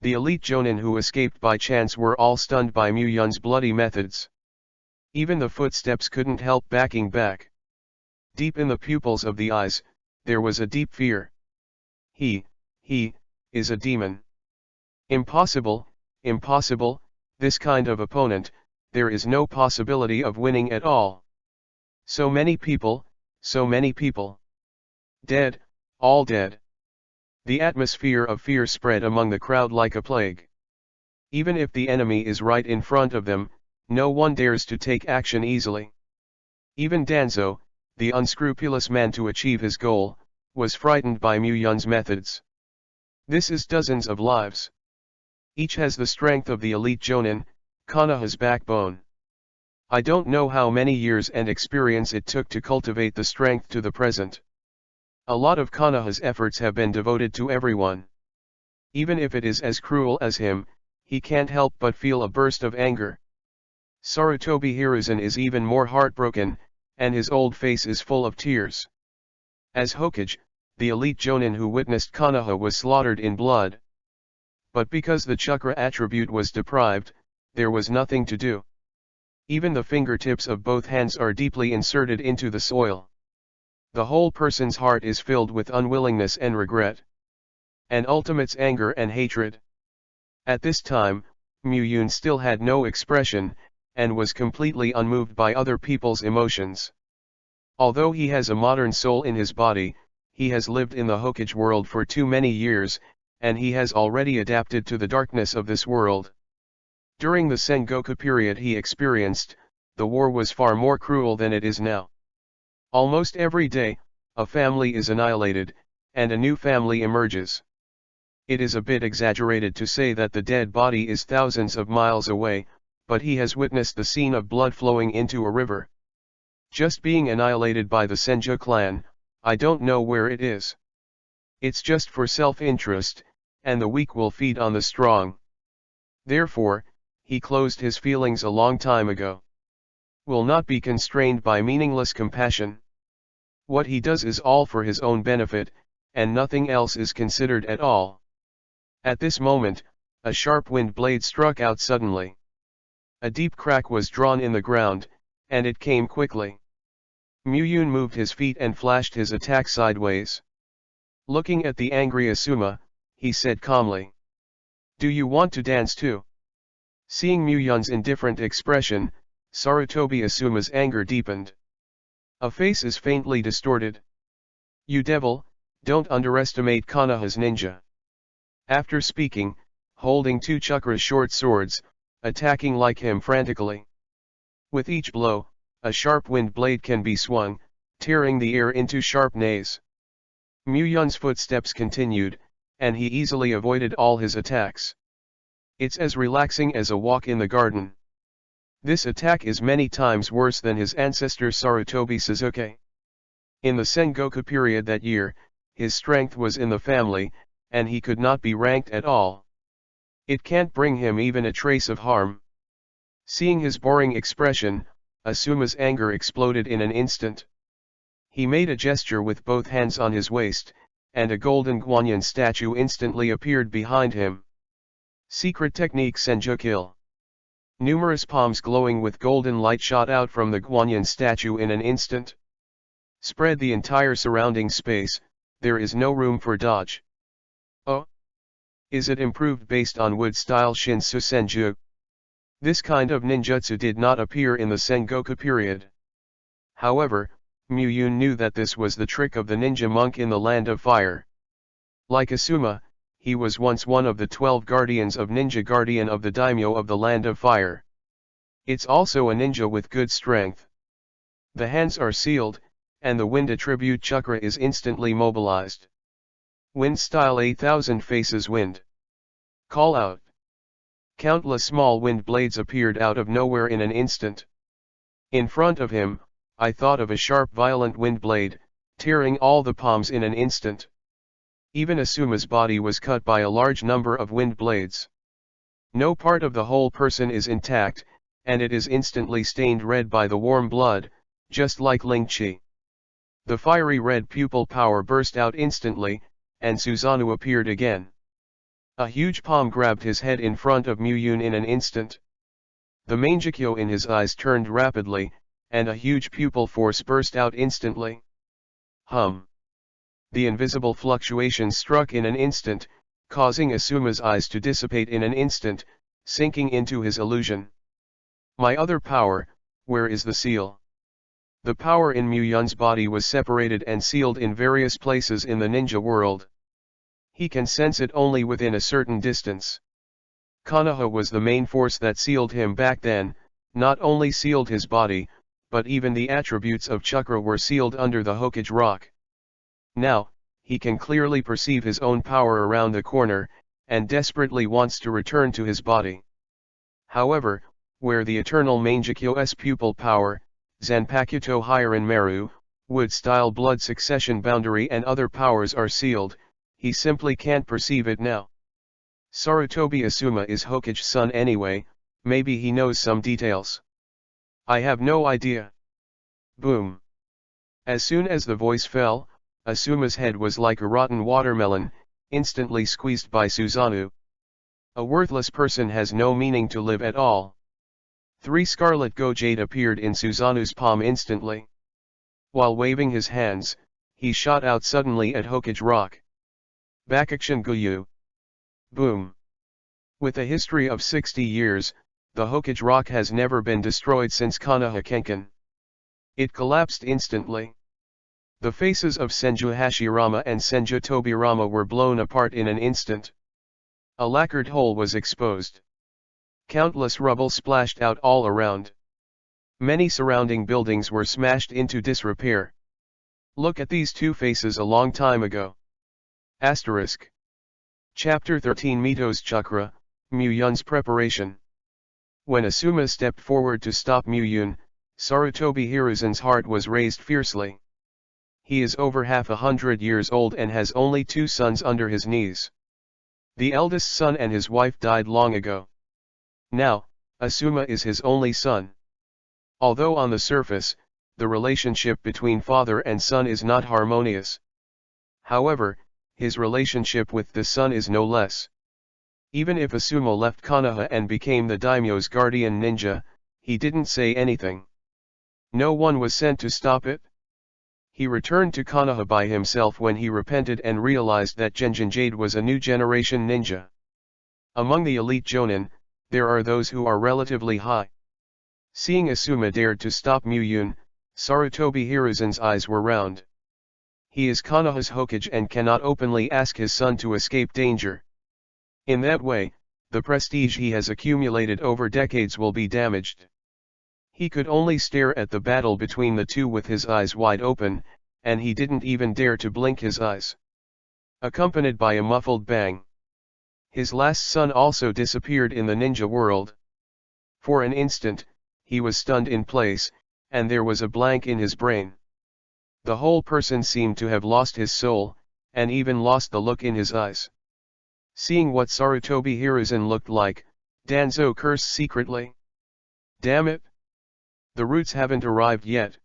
The elite jonin who escaped by chance were all stunned by Muyun's bloody methods. Even the footsteps couldn't help backing back. Deep in the pupils of the eyes, there was a deep fear. He is a demon. Impossible, impossible, this kind of opponent, there is no possibility of winning at all. So many people. Dead, all dead. The atmosphere of fear spread among the crowd like a plague. Even if the enemy is right in front of them, no one dares to take action easily. Even Danzo, the unscrupulous man to achieve his goal, was frightened by Muyun's methods. This is dozens of lives. Each has the strength of the elite jonin, Konoha's backbone. I don't know how many years and experience it took to cultivate the strength to the present. A lot of Konoha's efforts have been devoted to everyone. Even if it is as cruel as him, he can't help but feel a burst of anger. Sarutobi Hiruzen is even more heartbroken, and his old face is full of tears. As Hokage, the elite jonin who witnessed Konoha was slaughtered in blood. But because the chakra attribute was deprived, there was nothing to do. Even the fingertips of both hands are deeply inserted into the soil. The whole person's heart is filled with unwillingness and regret. And ultimate's anger and hatred. At this time, Muyun still had no expression, and was completely unmoved by other people's emotions. Although he has a modern soul in his body, he has lived in the Hokage world for too many years, and he has already adapted to the darkness of this world. During the Sengoku period he experienced, the war was far more cruel than it is now. Almost every day, a family is annihilated, and a new family emerges. It is a bit exaggerated to say that the dead body is thousands of miles away, but he has witnessed the scene of blood flowing into a river. Just being annihilated by the Senju clan, I don't know where it is. It's just for self-interest, and the weak will feed on the strong. Therefore, he closed his feelings a long time ago. Will not be constrained by meaningless compassion. What he does is all for his own benefit, and nothing else is considered at all. At this moment, a sharp wind blade struck out suddenly. A deep crack was drawn in the ground, and it came quickly. Muyun moved his feet and flashed his attack sideways. Looking at the angry Asuma, he said calmly, "Do you want to dance too?" Seeing Muyun's indifferent expression, Sarutobi Asuma's anger deepened. A face is faintly distorted. "You devil, don't underestimate Konoha's ninja." After speaking, holding two chakra short swords, attacking like him frantically. With each blow, a sharp wind blade can be swung, tearing the air into sharp nays. Muyun's footsteps continued, and he easily avoided all his attacks. It's as relaxing as a walk in the garden. This attack is many times worse than his ancestor Sarutobi Suzuki. In the Sengoku period that year, his strength was in the family, and he could not be ranked at all. It can't bring him even a trace of harm. Seeing his boring expression, Asuma's anger exploded in an instant. He made a gesture with both hands on his waist, and a golden Guanyin statue instantly appeared behind him. Secret technique Senju Kill. Numerous palms glowing with golden light shot out from the Guanyin statue in an instant. Spread the entire surrounding space, there is no room for dodge. Oh? Is it improved based on wood-style Shinsu Senju? This kind of ninjutsu did not appear in the Sengoku period. However, Muyun knew that this was the trick of the ninja monk in the Land of Fire. Like Asuma, he was once one of the 12 guardians of ninja, guardian of the daimyo of the Land of Fire. It's also a ninja with good strength. The hands are sealed, and the wind attribute chakra is instantly mobilized. Wind style 8,000 faces wind. Call out. Countless small wind blades appeared out of nowhere in an instant. In front of him, I thought of a sharp violent wind blade, tearing all the palms in an instant. Even Asuma's body was cut by a large number of wind blades. No part of the whole person is intact, and it is instantly stained red by the warm blood, just like Ling Chi. The fiery red pupil power burst out instantly, and Susanoo appeared again. A huge palm grabbed his head in front of Muyun in an instant. The mangekyo in his eyes turned rapidly, and a huge pupil force burst out instantly. Hum. The invisible fluctuation struck in an instant, causing Asuma's eyes to dissipate in an instant, sinking into his illusion. My other power, where is the seal? The power in Muyun's body was separated and sealed in various places in the ninja world. He can sense it only within a certain distance. Konoha was the main force that sealed him back then, not only sealed his body, but even the attributes of chakra were sealed under the Hokage rock. Now, he can clearly perceive his own power around the corner, and desperately wants to return to his body. However, where the eternal Mangekyo's pupil power, Zanpakuto Hirin Meru, wood-style blood succession boundary and other powers are sealed, he simply can't perceive it now. Sarutobi Asuma is Hokage's son anyway, maybe he knows some details. I have no idea. Boom. As soon as the voice fell, Asuma's head was like a rotten watermelon, instantly squeezed by Susanoo. A worthless person has no meaning to live at all. 3 scarlet Gojade appeared in Susanoo's palm instantly. While waving his hands, he shot out suddenly at Hokage Rock. Bakukshin Guyu. Boom. With a history of 60 years, the Hokage Rock has never been destroyed since Konoha Kenkan. It collapsed instantly. The faces of Senju Hashirama and Senju Tobirama were blown apart in an instant. A lacquered hole was exposed. Countless rubble splashed out all around. Many surrounding buildings were smashed into disrepair. Look at these two faces a long time ago. Asterisk. Chapter 13 Mito's Chakra, Muyun's Preparation. When Asuma stepped forward to stop Muyun, Sarutobi Hiruzen's heart was raised fiercely. He is over 100 years old and has only 2 sons under his knees. The eldest son and his wife died long ago. Now, Asuma is his only son. Although on the surface, the relationship between father and son is not harmonious. However, his relationship with the son is no less. Even if Asuma left Konoha and became the daimyo's guardian ninja, he didn't say anything. No one was sent to stop it. He returned to Konoha by himself when he repented and realized that Genjin Jade was a new generation ninja. Among the elite jonin, there are those who are relatively high. Seeing Asuma dared to stop Muyun, Sarutobi Hiruzen's eyes were round. He is Konoha's Hokage and cannot openly ask his son to escape danger. In that way, the prestige he has accumulated over decades will be damaged. He could only stare at the battle between the two with his eyes wide open, and he didn't even dare to blink his eyes. Accompanied by a muffled bang. His last son also disappeared in the ninja world. For an instant, he was stunned in place, and there was a blank in his brain. The whole person seemed to have lost his soul, and even lost the look in his eyes. Seeing what Sarutobi Hiruzen looked like, Danzo cursed secretly. Damn it! The roots haven't arrived yet.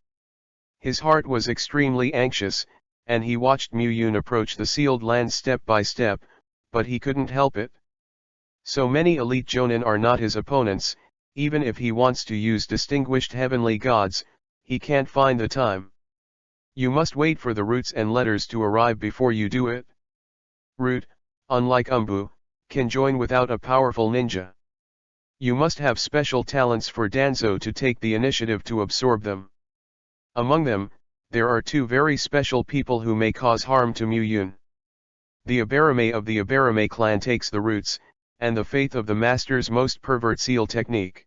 His heart was extremely anxious, and he watched Muyun approach the sealed land step by step, but he couldn't help it. So many elite jonin are not his opponents. Even if he wants to use distinguished heavenly gods, he can't find the time. You must wait for the roots and letters to arrive before you do it. Root, unlike Umbu, can join without a powerful ninja. You must have special talents for Danzo to take the initiative to absorb them. Among them, there are 2 very special people who may cause harm to Muyun. The Abarame of the Abarame clan takes the roots, and the Faith of the Master's most pervert seal technique.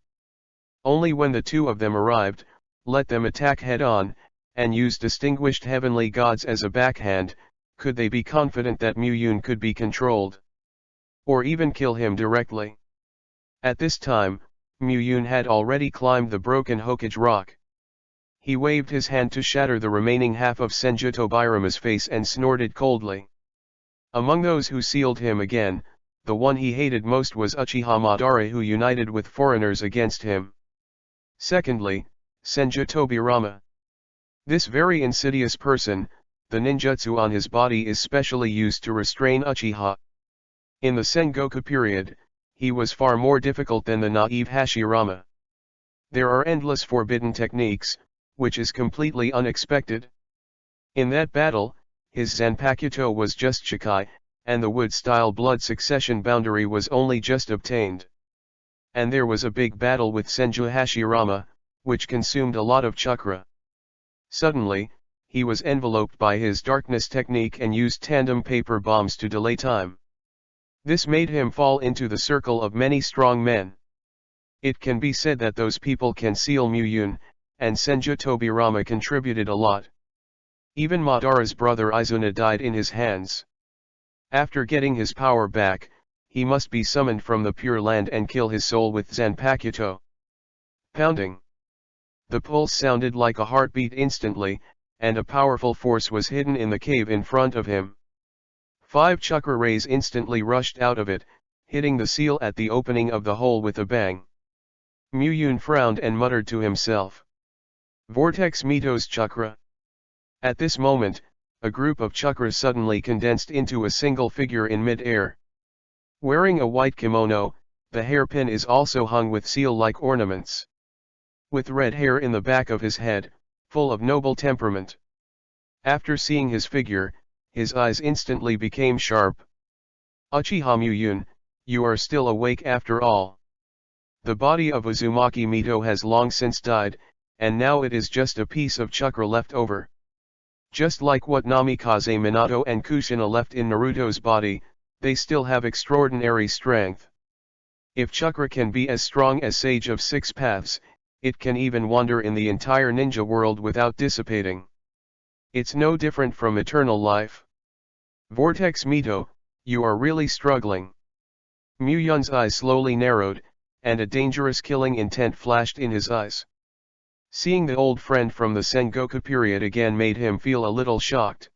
Only when the 2 of them arrived, let them attack head-on, and use distinguished heavenly gods as a backhand, could they be confident that Muyun could be controlled. Or even kill him directly. At this time, Muyun had already climbed the broken Hokage rock. He waved his hand to shatter the remaining half of Senju Tobirama's face and snorted coldly. Among those who sealed him again, the one he hated most was Uchiha Madara, who united with foreigners against him. Secondly, Senju Tobirama. This very insidious person, the ninjutsu on his body is specially used to restrain Uchiha. In the Sengoku period, he was far more difficult than the naive Hashirama. There are endless forbidden techniques, which is completely unexpected. In that battle, his Zanpakuto was just Shikai, and the wood-style blood succession boundary was only just obtained. And there was a big battle with Senju Hashirama, which consumed a lot of chakra. Suddenly, he was enveloped by his darkness technique and used tandem paper bombs to delay time. This made him fall into the circle of many strong men. It can be said that those people can seal Muyun, and Senju Tobirama contributed a lot. Even Madara's brother Izuna died in his hands. After getting his power back, he must be summoned from the Pure Land and kill his soul with Zanpakuto. Pounding. The pulse sounded like a heartbeat instantly, and a powerful force was hidden in the cave in front of him. 5 chakra rays instantly rushed out of it, hitting the seal at the opening of the hole with a bang. Muyun frowned and muttered to himself. Vortex Mito's chakra. At this moment, a group of chakras suddenly condensed into a single figure in mid-air. Wearing a white kimono, the hairpin is also hung with seal-like ornaments. With red hair in the back of his head, full of noble temperament. After seeing his figure, his eyes instantly became sharp. Uchiha Muyun, you are still awake after all. The body of Uzumaki Mito has long since died, and now it is just a piece of chakra left over. Just like what Namikaze Minato and Kushina left in Naruto's body, they still have extraordinary strength. If chakra can be as strong as Sage of 6 Paths, it can even wander in the entire ninja world without dissipating. It's no different from eternal life. Vortex Mito, You are really struggling. Mu-yun's eyes slowly narrowed, and a dangerous killing intent flashed in his eyes. Seeing the old friend from the Sengoku period again made him feel a little shocked.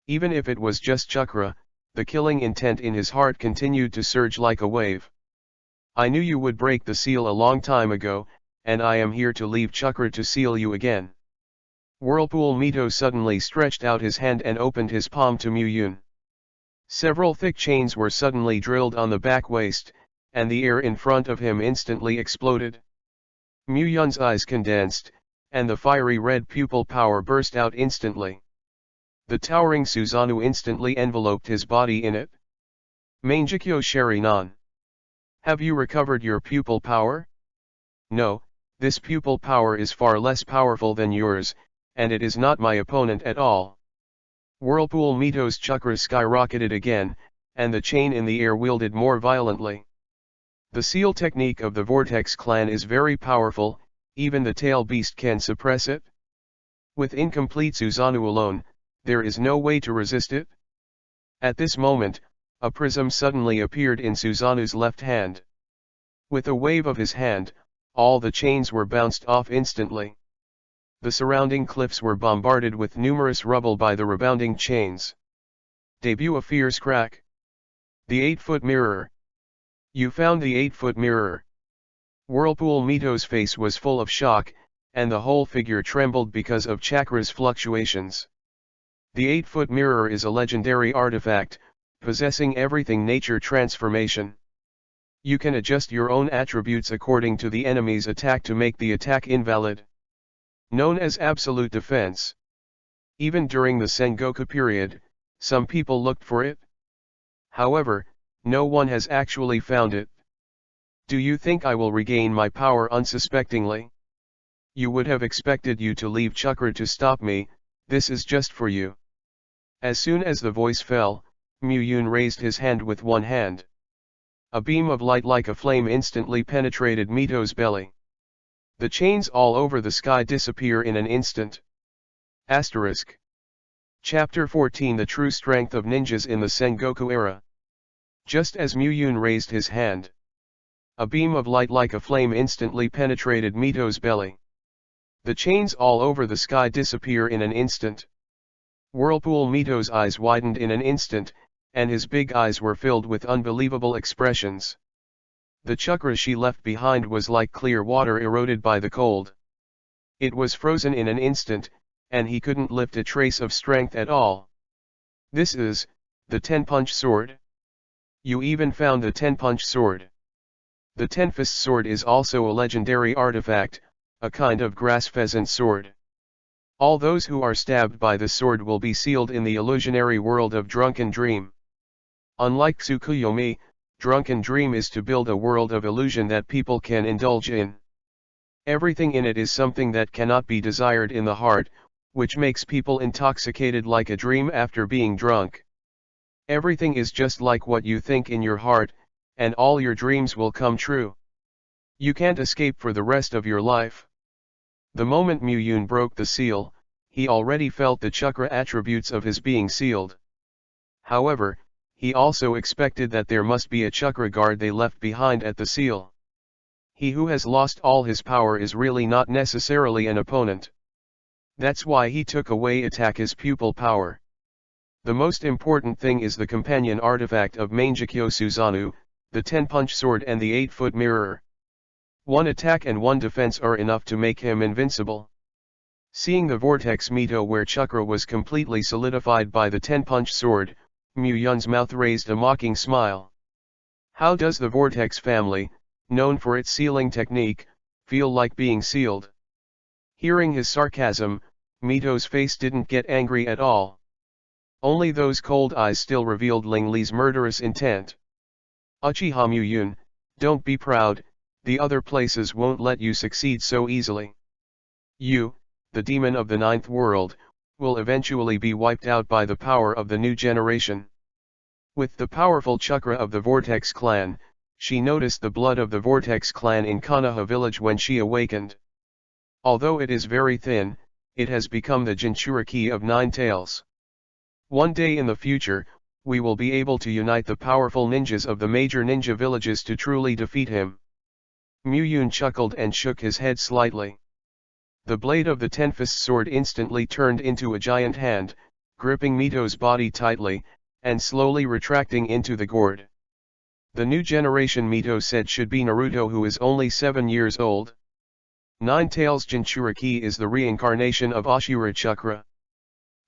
Even if it was just chakra, the killing intent in his heart continued to surge like a wave. I knew you would break the seal a long time ago, and I am here to leave chakra to seal you again. Whirlpool Mito suddenly stretched out his hand and opened his palm to Mu-yun. Several thick chains were suddenly drilled on the back waist, and the air in front of him instantly exploded. Mu-yun's eyes condensed, and the fiery red pupil power burst out instantly. The towering Susanoo instantly enveloped his body in it. Mangekyo Sherinan. Have you recovered your pupil power? No, this pupil power is far less powerful than yours, and it is not my opponent at all. Whirlpool Mito's chakra skyrocketed again, and the chain in the air wielded more violently. The seal technique of the Vortex clan is very powerful, even the tail beast can suppress it. With incomplete Susanoo alone, there is no way to resist it. At this moment, a prism suddenly appeared in Susanoo's left hand. With a wave of his hand, all the chains were bounced off instantly. The surrounding cliffs were bombarded with numerous rubble by the rebounding chains. Debut a fierce crack. The 8-foot mirror. You found the 8-foot mirror. Whirlpool Mito's face was full of shock, and the whole figure trembled because of chakra's fluctuations. The 8-foot mirror is a legendary artifact, possessing everything nature transformation. You can adjust your own attributes according to the enemy's attack to make the attack invalid. Known as absolute defense. Even during the Sengoku period, some people looked for it. However, no one has actually found it. Do you think I will regain my power unsuspectingly? You would have expected you to leave chakra to stop me, this is just for you. As soon as the voice fell, Mu-yun raised his hand with one hand. A beam of light like a flame instantly penetrated Mito's belly. The chains all over the sky disappear in an instant. Asterisk. Chapter 14 The True Strength of Ninjas in the Sengoku Era. Just as Mu-yun raised his hand, a beam of light like a flame instantly penetrated Mito's belly. The chains all over the sky disappear in an instant. Whirlpool Mito's eyes widened in an instant, and his big eyes were filled with unbelievable expressions. The chakra she left behind was like clear water eroded by the cold. It was frozen in an instant, and he couldn't lift a trace of strength at all. This is the 10-punch sword. You even found the 10-punch sword. The 10-fist sword is also a legendary artifact, a kind of grass pheasant sword. All those who are stabbed by the sword will be sealed in the illusionary world of Drunken Dream. Unlike Tsukuyomi, Drunken Dream is to build a world of illusion that people can indulge in. Everything in it is something that cannot be desired in the heart, which makes people intoxicated like a dream after being drunk. Everything is just like what you think in your heart, and all your dreams will come true. You can't escape for the rest of your life. The moment Mu-yun broke the seal, he already felt the chakra attributes of his being sealed. However, he also expected that there must be a chakra guard they left behind at the seal. He who has lost all his power is really not necessarily an opponent. That's why he took away his pupil power. The most important thing is the companion artifact of Mangekyo Susanoo, the 10-punch sword and the 8-foot mirror. One attack and one defense are enough to make him invincible. Seeing the vortex Mito where chakra was completely solidified by the 10-punch sword, Mu-yun's mouth raised a mocking smile. How does the vortex family, known for its sealing technique, feel like being sealed? Hearing his sarcasm, Mito's face didn't get angry at all. Only those cold eyes still revealed Ling Li's murderous intent. Uchiha Mu-yun, don't be proud, the other places won't let you succeed so easily. You, the demon of the ninth world, will eventually be wiped out by the power of the new generation. With the powerful chakra of the Vortex clan, she noticed the blood of the Vortex clan in Konoha village when she awakened. Although it is very thin, it has become the Jinchuriki of Nine Tails. One day in the future, we will be able to unite the powerful ninjas of the major ninja villages to truly defeat him. Muyun chuckled and shook his head slightly. The blade of the Tenfist sword instantly turned into a giant hand, gripping Mito's body tightly, and slowly retracting into the gourd. The new generation Mito said should be Naruto, who is only 7 years old. Nine Tails Jinchuriki is the reincarnation of Ashura Chakra.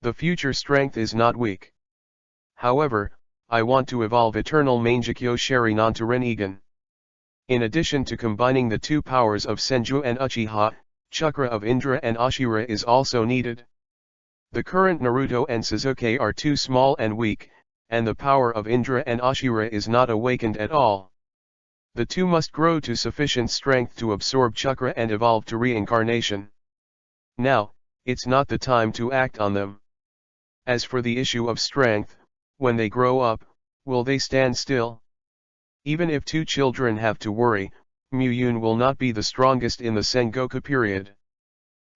The future strength is not weak. However, I want to evolve Eternal Mangekyo Sharingan to Rinnegan. In addition to combining the two powers of Senju and Uchiha, Chakra of Indra and Ashura is also needed. The current Naruto and Sasuke are too small and weak, and the power of Indra and Ashura is not awakened at all. The two must grow to sufficient strength to absorb Chakra and evolve to reincarnation. Now, it's not the time to act on them. As for the issue of strength, when they grow up, will they stand still? Even if two children have to worry, Muyun will not be the strongest in the Sengoku period.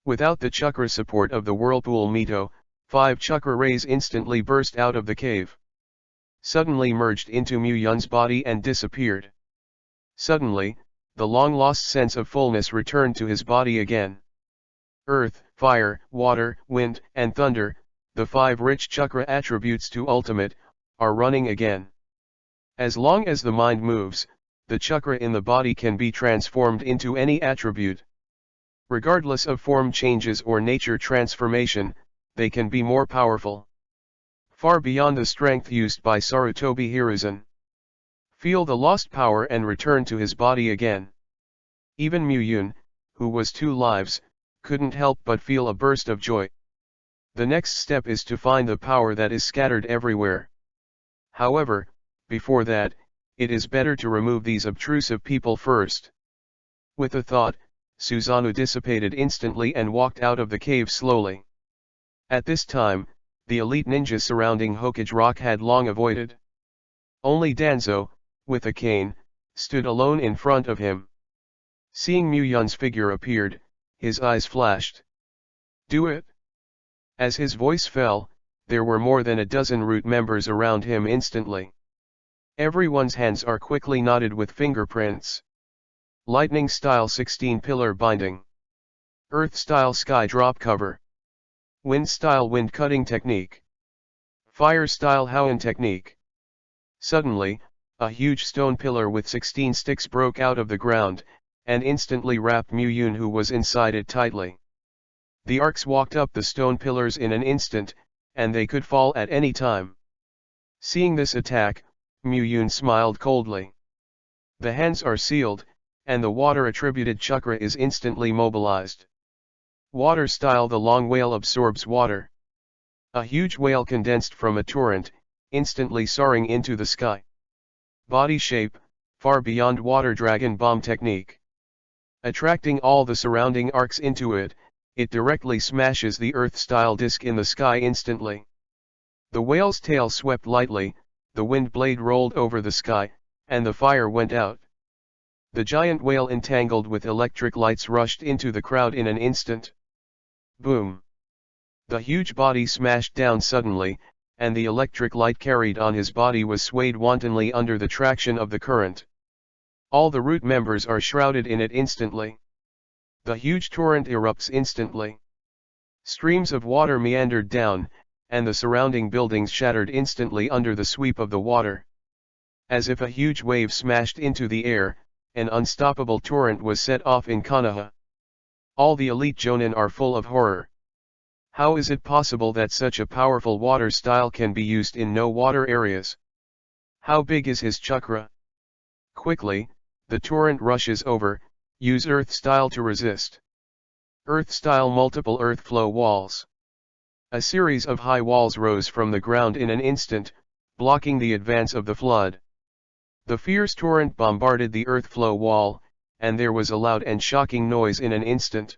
Without the chakra support of the Whirlpool Mito, 5 chakra rays instantly burst out of the cave. Suddenly merged into Muyun's body and disappeared. Suddenly, the long-lost sense of fullness returned to his body again. Earth, fire, water, wind, and thunder, the 5 rich chakra attributes to ultimate, are running again. As long as the mind moves, the chakra in the body can be transformed into any attribute. Regardless of form changes or nature transformation, they can be more powerful. Far beyond the strength used by Sarutobi Hiruzen. Feel the lost power and return to his body again. Even Muyun, who was 2 lives, couldn't help but feel a burst of joy. The next step is to find the power that is scattered everywhere. However, before that, it is better to remove these obtrusive people first. With a thought, Susanoo dissipated instantly and walked out of the cave slowly. At this time, the elite ninjas surrounding Hokage Rock had long avoided. Only Danzo, with a cane, stood alone in front of him. Seeing Muyun's figure appeared, his eyes flashed. Do it! As his voice fell, there were more than a dozen root members around him instantly. Everyone's hands are quickly knotted with fingerprints. Lightning-style 16-pillar binding. Earth-style sky drop cover. Wind-style wind-cutting technique. Fire-style Hoenn technique. Suddenly, a huge stone pillar with 16 sticks broke out of the ground, and instantly wrapped Muyun, who was inside it, tightly. The arcs walked up the stone pillars in an instant, and they could fall at any time. Seeing this attack, Muyun smiled coldly. The hands are sealed, and the water-attributed chakra is instantly mobilized. Water-style the long whale absorbs water. A huge whale condensed from a torrent, instantly soaring into the sky. Body shape, far beyond water dragon bomb technique. Attracting all the surrounding arcs into it, it directly smashes the earth-style disc in the sky instantly. The whale's tail swept lightly, the wind blade rolled over the sky, and the fire went out. The giant whale entangled with electric lights rushed into the crowd in an instant. Boom! The huge body smashed down suddenly, and the electric light carried on his body was swayed wantonly under the traction of the current. All the root members are shrouded in it instantly. The huge torrent erupts instantly. Streams of water meandered down, and the surrounding buildings shattered instantly under the sweep of the water. As if a huge wave smashed into the air, an unstoppable torrent was set off in Konoha. All the elite jonin are full of horror. How is it possible that such a powerful water style can be used in no water areas? How big is his chakra? Quickly, the torrent rushes over, use earth style to resist. Earth style multiple earth flow walls. A series of high walls rose from the ground in an instant, blocking the advance of the flood. The fierce torrent bombarded the earth flow wall, and there was a loud and shocking noise in an instant.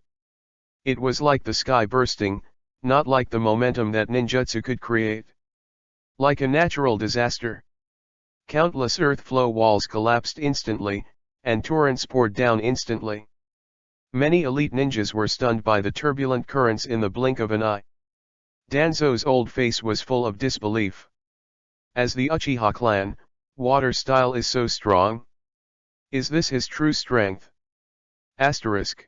It was like the sky bursting, not like the momentum that ninjutsu could create. Like a natural disaster. Countless earth flow walls collapsed instantly, and torrents poured down instantly. Many elite ninjas were stunned by the turbulent currents in the blink of an eye. Danzo's old face was full of disbelief. As the Uchiha clan, water style is so strong? Is this his true strength? Asterisk.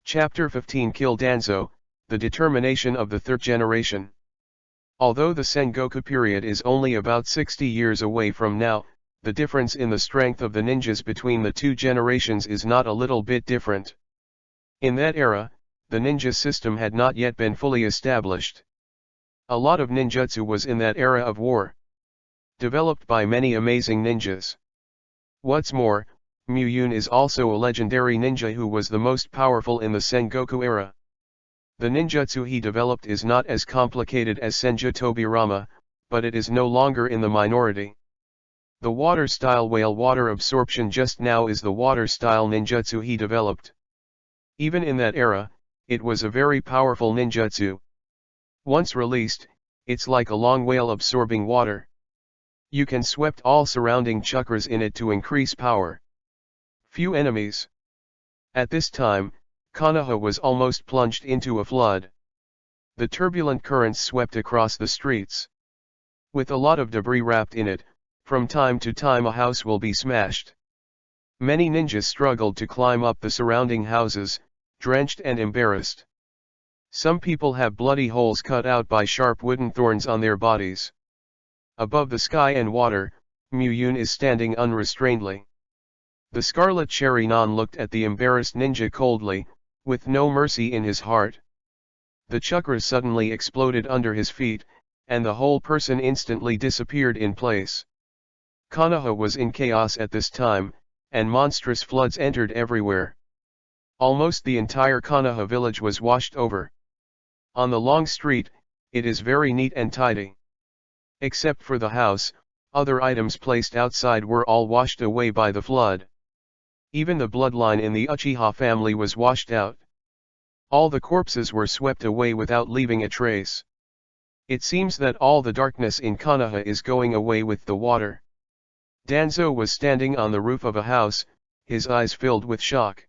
Chapter 15 Kill Danzo, the determination of the third generation. Although the Sengoku period is only about 60 years away from now, the difference in the strength of the ninjas between the two generations is not a little bit different. In that era, the ninja system had not yet been fully established. A lot of ninjutsu was in that era of war, developed by many amazing ninjas. What's more, Muyun is also a legendary ninja who was the most powerful in the Sengoku era. The ninjutsu he developed is not as complicated as Senju Tobirama, but it is no longer in the minority. The water-style whale water absorption just now is the water-style ninjutsu he developed. Even in that era, it was a very powerful ninjutsu. Once released, it's like a long whale absorbing water. You can swept all surrounding chakras in it to increase power. Few enemies. At this time, Konoha was almost plunged into a flood. The turbulent currents swept across the streets. With a lot of debris wrapped in it, from time to time a house will be smashed. Many ninjas struggled to climb up the surrounding houses, drenched and embarrassed. Some people have bloody holes cut out by sharp wooden thorns on their bodies. Above the sky and water, Muyun is standing unrestrainedly. The Scarlet Cherry Non looked at the embarrassed ninja coldly, with no mercy in his heart. The chakras suddenly exploded under his feet, and the whole person instantly disappeared in place. Konoha was in chaos at this time, and monstrous floods entered everywhere. Almost the entire Konoha village was washed over. On the long street, it is very neat and tidy. Except for the house, other items placed outside were all washed away by the flood. Even the bloodline in the Uchiha family was washed out. All the corpses were swept away without leaving a trace. It seems that all the darkness in Konoha is going away with the water. Danzo was standing on the roof of a house, his eyes filled with shock.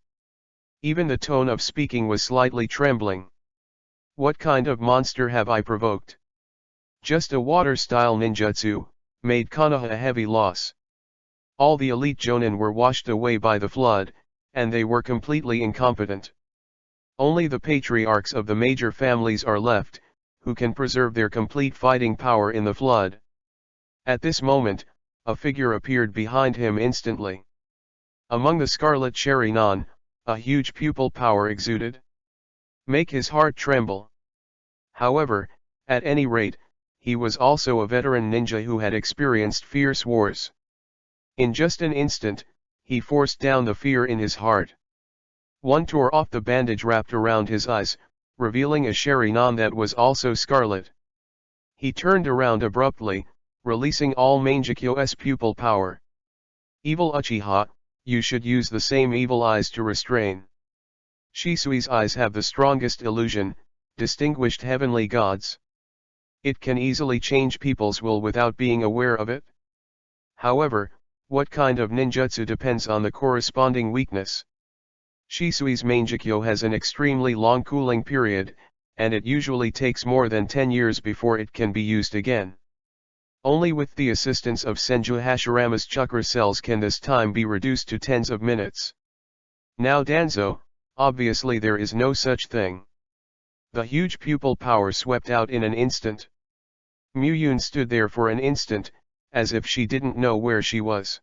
Even the tone of speaking was slightly trembling. What kind of monster have I provoked? Just a water-style ninjutsu, made Konoha a heavy loss. All the elite jonin were washed away by the flood, and they were completely incompetent. Only the patriarchs of the major families are left, who can preserve their complete fighting power in the flood. At this moment, a figure appeared behind him instantly. Among the Scarlet Cherry Non, a huge pupil power exuded. Make his heart tremble. However, at any rate, he was also a veteran ninja who had experienced fierce wars. In just an instant, he forced down the fear in his heart. One tore off the bandage wrapped around his eyes, revealing a Cherry Non that was also scarlet. He turned around abruptly, releasing all Mangekyo's pupil power. Evil Uchiha, you should use the same evil eyes to restrain. Shisui's eyes have the strongest illusion, distinguished heavenly gods. It can easily change people's will without being aware of it. However, what kind of ninjutsu depends on the corresponding weakness. Shisui's Mangekyo has an extremely long cooling period, and it usually takes more than 10 years before it can be used again. Only with the assistance of Senju Hashirama's chakra cells can this time be reduced to tens of minutes. Now Danzo, obviously there is no such thing. The huge pupil power swept out in an instant. Muyun stood there for an instant, as if she didn't know where she was.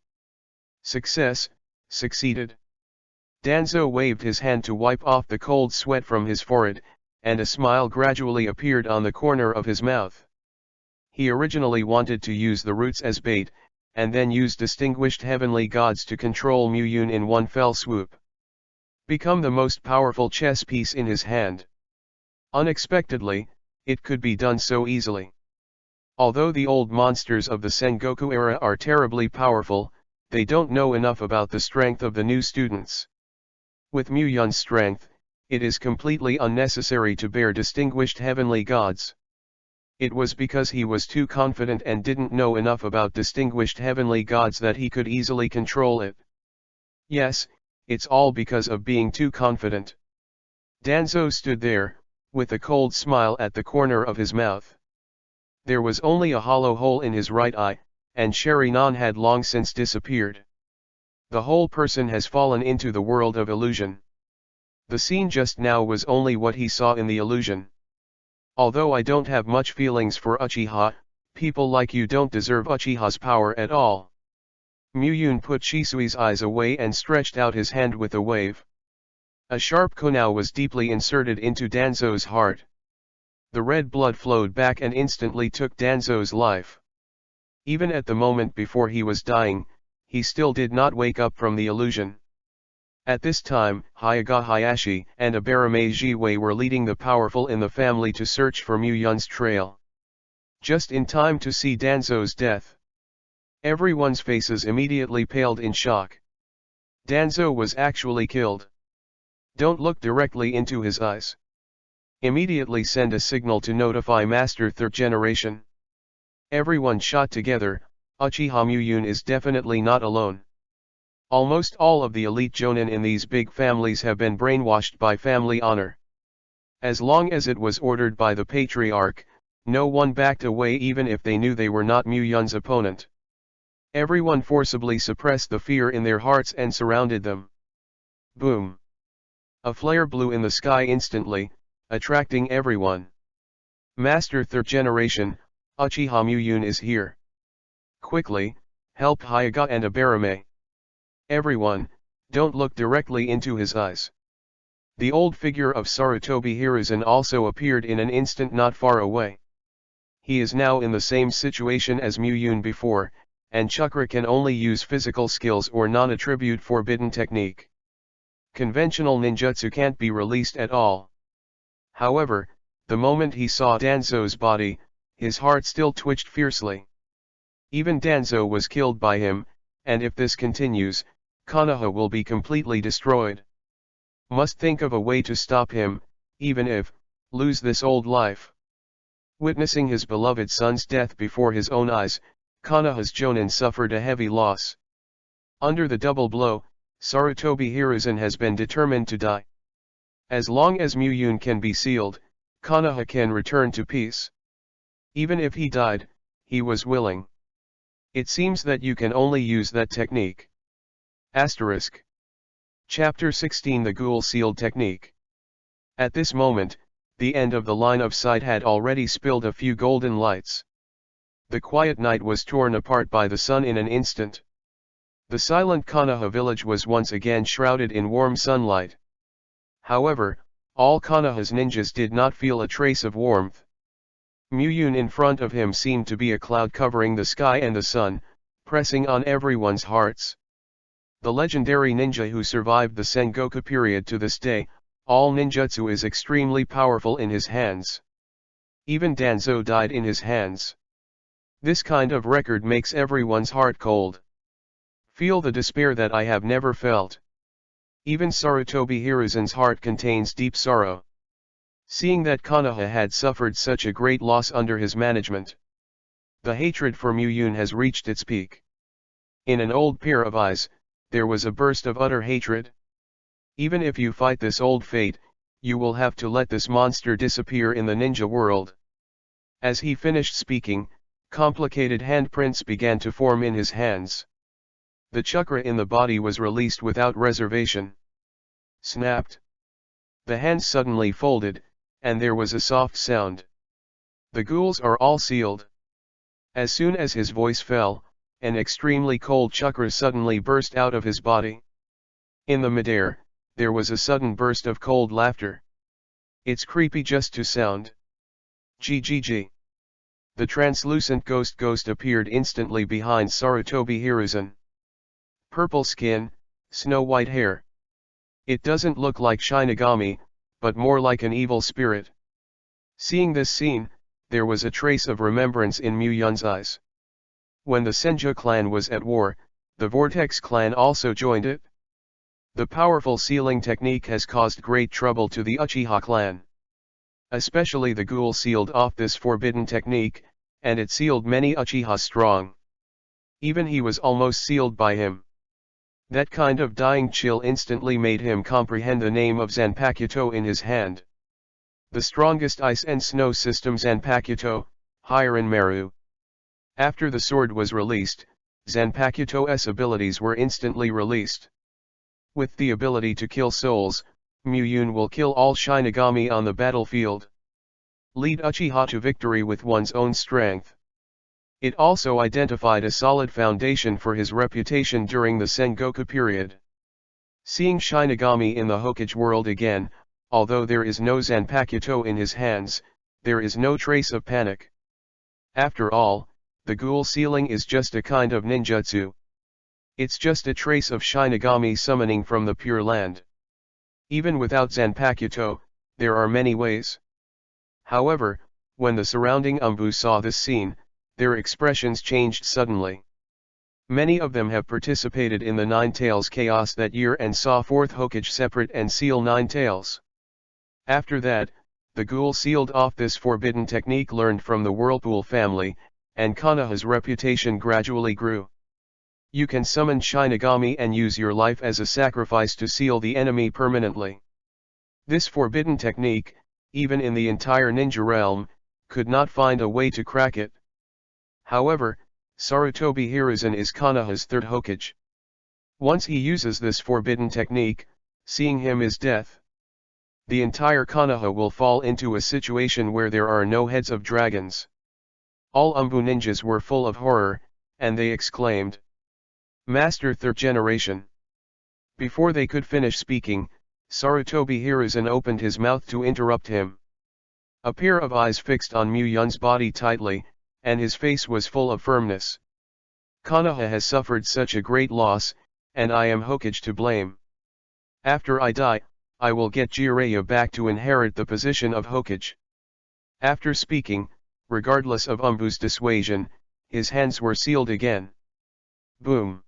Success, succeeded. Danzo waved his hand to wipe off the cold sweat from his forehead, and a smile gradually appeared on the corner of his mouth. He originally wanted to use the roots as bait, and then use distinguished heavenly gods to control Muyun in one fell swoop. Become the most powerful chess piece in his hand. Unexpectedly, it could be done so easily. Although the old monsters of the Sengoku era are terribly powerful, they don't know enough about the strength of the new students. With Muyun's strength, it is completely unnecessary to bear distinguished heavenly gods. It was because he was too confident and didn't know enough about distinguished heavenly gods that he could easily control it. Yes, it's all because of being too confident. Danzo stood there, with a cold smile at the corner of his mouth. There was only a hollow hole in his right eye, and Sherinan had long since disappeared. The whole person has fallen into the world of illusion. The scene just now was only what he saw in the illusion. Although I don't have much feelings for Uchiha, people like you don't deserve Uchiha's power at all. Muyun put Shisui's eyes away and stretched out his hand with a wave. A sharp konao was deeply inserted into Danzo's heart. The red blood flowed back and instantly took Danzo's life. Even at the moment before he was dying, he still did not wake up from the illusion. At this time, Hyaga Hayashi and Abarame Jiwei were leading the powerful in the family to search for Muyun's trail. Just in time to see Danzo's death. Everyone's faces immediately paled in shock. Danzo was actually killed. Don't look directly into his eyes. Immediately send a signal to notify Master Third Generation. Everyone shot together. Uchiha Muyun is definitely not alone. Almost all of the elite jonin in these big families have been brainwashed by family honor. As long as it was ordered by the patriarch, no one backed away even if they knew they were not Muyun's opponent. Everyone forcibly suppressed the fear in their hearts and surrounded them. Boom! A flare blew in the sky instantly, attracting everyone. Master Third Generation, Uchiha Muyun is here. Quickly, help Hyaga and Abarame. Everyone, don't look directly into his eyes. The old figure of Sarutobi Hiruzen also appeared in an instant not far away. He is now in the same situation as Muyun before, and Chakra can only use physical skills or non-attribute forbidden technique. Conventional ninjutsu can't be released at all. However, the moment he saw Danzo's body, his heart still twitched fiercely. Even Danzo was killed by him, and if this continues, Konoha will be completely destroyed. Must think of a way to stop him, even if, lose this old life. Witnessing his beloved son's death before his own eyes, Konoha's jonin suffered a heavy loss. Under the double blow, Sarutobi Hiruzen has been determined to die. As long as Muyun can be sealed, Konoha can return to peace. Even if he died, he was willing. It seems that you can only use that technique. Asterisk. Chapter 16 The Ghoul Sealed Technique. At this moment, the end of the line of sight had already spilled a few golden lights. The quiet night was torn apart by the sun in an instant. The silent Konoha village was once again shrouded in warm sunlight. However, all Konoha's ninjas did not feel a trace of warmth. Muyun in front of him seemed to be a cloud covering the sky and the sun, pressing on everyone's hearts. The legendary ninja who survived the Sengoku period to this day, all ninjutsu is extremely powerful in his hands. Even Danzo died in his hands. This kind of record makes everyone's heart cold. Feel the despair that I have never felt. Even Sarutobi Hiruzen's heart contains deep sorrow. Seeing that Konoha had suffered such a great loss under his management. The hatred for Muyun has reached its peak. In an old pair of eyes, there was a burst of utter hatred. Even if you fight this old fate, you will have to let this monster disappear in the ninja world. As he finished speaking, complicated handprints began to form in his hands. The chakra in the body was released without reservation. Snapped. The hands suddenly folded, and there was a soft sound. The ghouls are all sealed. As soon as his voice fell, an extremely cold chakra suddenly burst out of his body. In the midair, there was a sudden burst of cold laughter. It's creepy just to sound. GGG. The translucent ghost appeared instantly behind Sarutobi Hiruzen. Purple skin, snow-white hair. It doesn't look like Shinigami, but more like an evil spirit. Seeing this scene, there was a trace of remembrance in Muyun's eyes. When the Senju clan was at war, the Vortex clan also joined it. The powerful sealing technique has caused great trouble to the Uchiha clan. Especially the ghoul sealed off this forbidden technique, and it sealed many Uchiha strong. Even he was almost sealed by him. That kind of dying chill instantly made him comprehend the name of Zanpakuto in his hand. The strongest ice and snow system Zanpakuto, Hiren Maru. After the sword was released, Zanpakuto's abilities were instantly released. With the ability to kill souls, Muyun will kill all Shinigami on the battlefield. Lead Uchiha to victory with one's own strength. It also identified a solid foundation for his reputation during the Sengoku period. Seeing Shinigami in the Hokage world again, although there is no Zanpakuto in his hands, there is no trace of panic. After all, the ghoul sealing is just a kind of ninjutsu. It's just a trace of Shinigami summoning from the Pure Land. Even without Zanpakuto, there are many ways. However, when the surrounding Umbu saw this scene, their expressions changed suddenly. Many of them have participated in the Nine Tails chaos that year and saw Fourth Hokage separate and seal Nine Tails. After that, the ghoul sealed off this forbidden technique learned from the Whirlpool family, and Konoha's reputation gradually grew. You can summon Shinigami and use your life as a sacrifice to seal the enemy permanently. This forbidden technique, even in the entire ninja realm, could not find a way to crack it. However, Sarutobi Hiruzen is Konoha's third Hokage. Once he uses this forbidden technique, seeing him is death. The entire Konoha will fall into a situation where there are no heads of dragons. All Umbu ninjas were full of horror, and they exclaimed, "Master third generation!" Before they could finish speaking, Sarutobi Hiruzen opened his mouth to interrupt him. A pair of eyes fixed on Muyun's body tightly, and his face was full of firmness. Konoha has suffered such a great loss, and I am Hokage to blame. After I die, I will get Jiraiya back to inherit the position of Hokage. After speaking, regardless of Umbu's dissuasion, his hands were sealed again. Boom!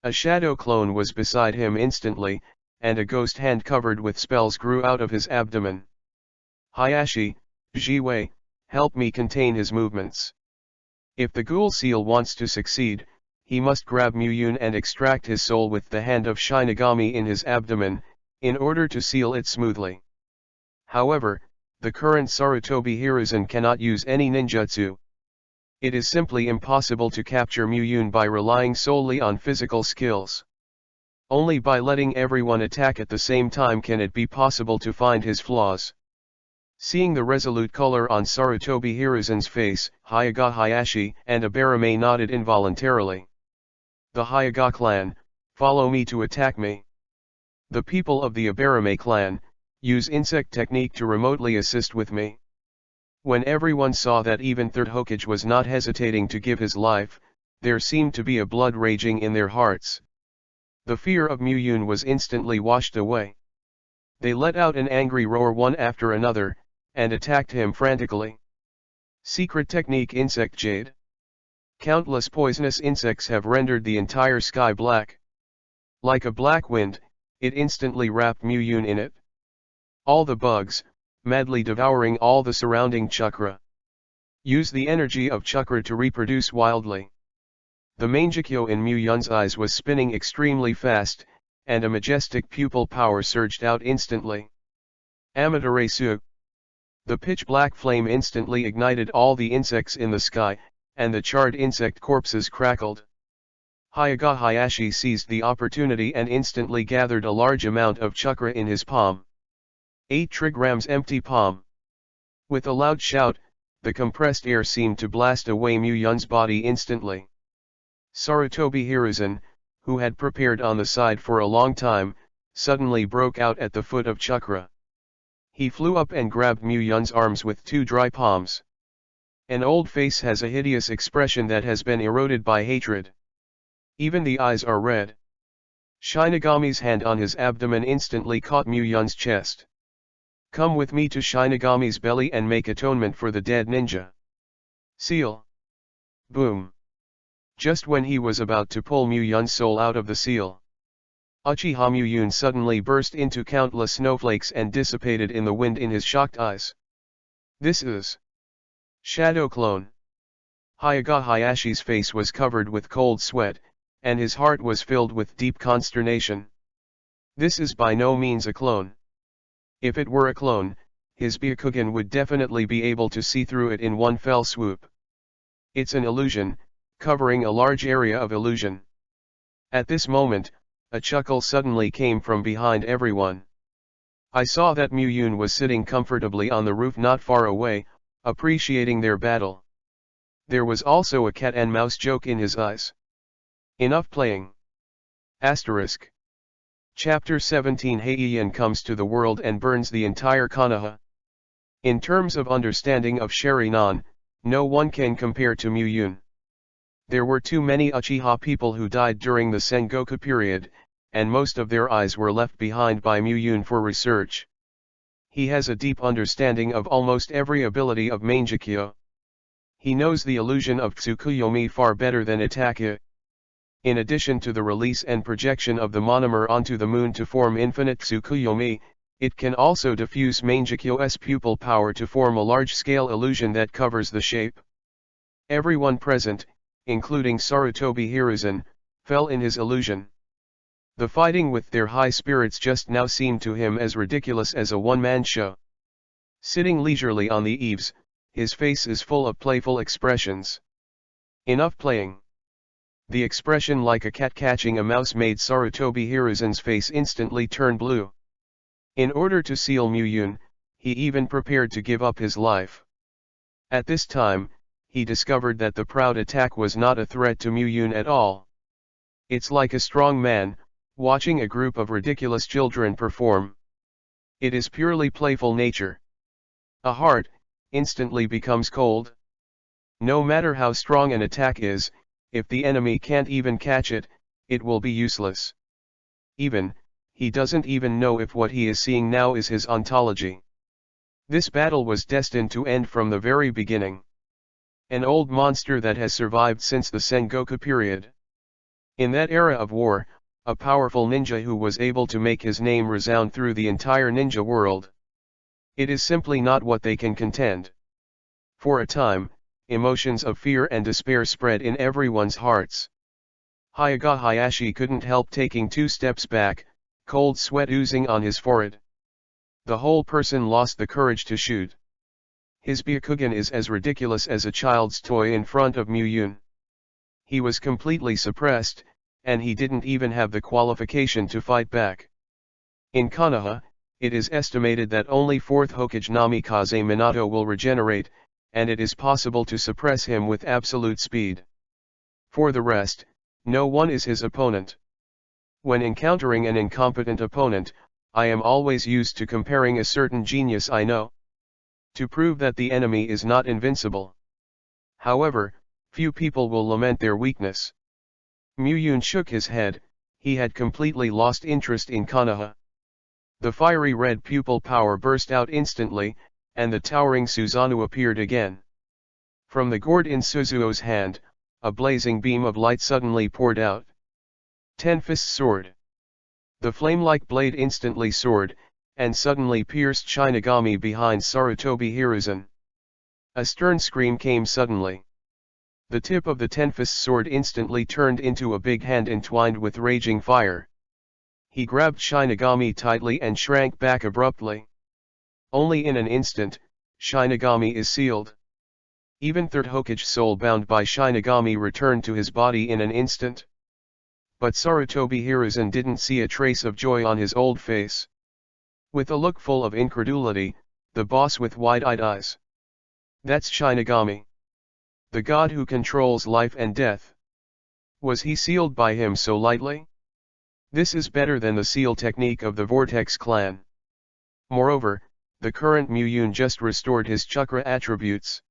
A shadow clone was beside him instantly, and a ghost hand covered with spells grew out of his abdomen. Hayashi, Jiwei, help me contain his movements. If the ghoul seal wants to succeed, he must grab Muyun and extract his soul with the hand of Shinigami in his abdomen, in order to seal it smoothly. However, the current Sarutobi Hiruzen cannot use any ninjutsu. It is simply impossible to capture Muyun by relying solely on physical skills. Only by letting everyone attack at the same time can it be possible to find his flaws. Seeing the resolute color on Sarutobi Hiruzen's face, Hyaga Hayashi and Abarame nodded involuntarily. The Hyaga clan, follow me to attack me. The people of the Abarame clan, use insect technique to remotely assist with me. When everyone saw that even third Hokage was not hesitating to give his life, there seemed to be a blood raging in their hearts. The fear of Muyun was instantly washed away. They let out an angry roar one after another, and attacked him frantically. Secret technique Insect Jade. Countless poisonous insects have rendered the entire sky black. Like a black wind, it instantly wrapped Muyun in it. All the bugs, madly devouring all the surrounding chakra. Use the energy of chakra to reproduce wildly. The Mangekyo in Muyun's eyes was spinning extremely fast, and a majestic pupil power surged out instantly. Amaterasu. The pitch-black flame instantly ignited all the insects in the sky, and the charred insect corpses crackled. Hyaga Hayashi seized the opportunity and instantly gathered a large amount of chakra in his palm. 8 trigrams empty palm. With a loud shout, the compressed air seemed to blast away Muyun's body instantly. Sarutobi Hiruzen, who had prepared on the side for a long time, suddenly broke out at the foot of chakra. He flew up and grabbed Muyun's arms with 2 dry palms. An old face has a hideous expression that has been eroded by hatred. Even the eyes are red. Shinigami's hand on his abdomen instantly caught Muyun's chest. Come with me to Shinigami's belly and make atonement for the dead ninja. Seal. Boom. Just when he was about to pull Muyun's soul out of the seal, Uchiha Muyun suddenly burst into countless snowflakes and dissipated in the wind in his shocked eyes. This is Shadow Clone. Hyaga Hayashi's face was covered with cold sweat, and his heart was filled with deep consternation. This is by no means a clone. If it were a clone, his Byakugan would definitely be able to see through it in one fell swoop. It's an illusion, covering a large area of illusion. At this moment, a chuckle suddenly came from behind everyone. I saw that Mu-Yun was sitting comfortably on the roof not far away, appreciating their battle. There was also a cat and mouse joke in his eyes. Enough playing. Asterisk. Chapter 17 Heian comes to the world and burns the entire Konoha. In terms of understanding of Sharinan, no one can compare to Mu-Yun. There were too many Uchiha people who died during the Sengoku period, and most of their eyes were left behind by Mu-Yun for research. He has a deep understanding of almost every ability of Mangekyo. He knows the illusion of Tsukuyomi far better than Itachi. In addition to the release and projection of the monomer onto the moon to form infinite Tsukuyomi, it can also diffuse Mangekyo's pupil power to form a large-scale illusion that covers the shape. Everyone present, including Sarutobi Hiruzen, fell in his illusion. The fighting with their high spirits just now seemed to him as ridiculous as a one-man show. Sitting leisurely on the eaves, his face is full of playful expressions. Enough playing. The expression like a cat catching a mouse made Sarutobi Hiruzen's face instantly turn blue. In order to seal Mu-Yun, he even prepared to give up his life. At this time, he discovered that the proud attack was not a threat to Mu-Yun at all. It's like a strong man, watching a group of ridiculous children perform. It is purely playful nature. A heart instantly becomes cold. No matter how strong an attack is, if the enemy can't even catch it, it will be useless. He doesn't even know if what he is seeing now is his ontology. This battle was destined to end from the very beginning. An old monster that has survived since the Sengoku period. In that era of war, a powerful ninja who was able to make his name resound through the entire ninja world. It is simply not what they can contend. For a time, emotions of fear and despair spread in everyone's hearts. Hyuga Hayashi couldn't help taking 2 steps back, cold sweat oozing on his forehead. The whole person lost the courage to shoot. His Byakugan is as ridiculous as a child's toy in front of Mu-Yun. He was completely suppressed, and he didn't even have the qualification to fight back. In Konoha, it is estimated that only 4th Hokage Namikaze Minato will regenerate, and it is possible to suppress him with absolute speed. For the rest, no one is his opponent. When encountering an incompetent opponent, I am always used to comparing a certain genius I know, to prove that the enemy is not invincible. However, few people will lament their weakness. Mu-Yun shook his head. He had completely lost interest in Konoha. The fiery red pupil power burst out instantly, and the towering Susanoo appeared again. From the gourd in Suzuo's hand, a blazing beam of light suddenly poured out. Ten-Fist Sword. The flame-like blade instantly soared, and suddenly pierced Shinigami behind Sarutobi Hiruzen. A stern scream came suddenly. The tip of the Ten-Fist Sword instantly turned into a big hand entwined with raging fire. He grabbed Shinigami tightly and shrank back abruptly. Only in an instant, Shinigami is sealed. Even 3rd Hokage soul bound by Shinigami returned to his body in an instant. But Sarutobi Hiruzen didn't see a trace of joy on his old face. With a look full of incredulity, the boss with wide-eyed eyes. That's Shinigami. The god who controls life and death. Was he sealed by him so lightly? This is better than the seal technique of the Vortex clan. Moreover, the current Mu-Yun just restored his chakra attributes.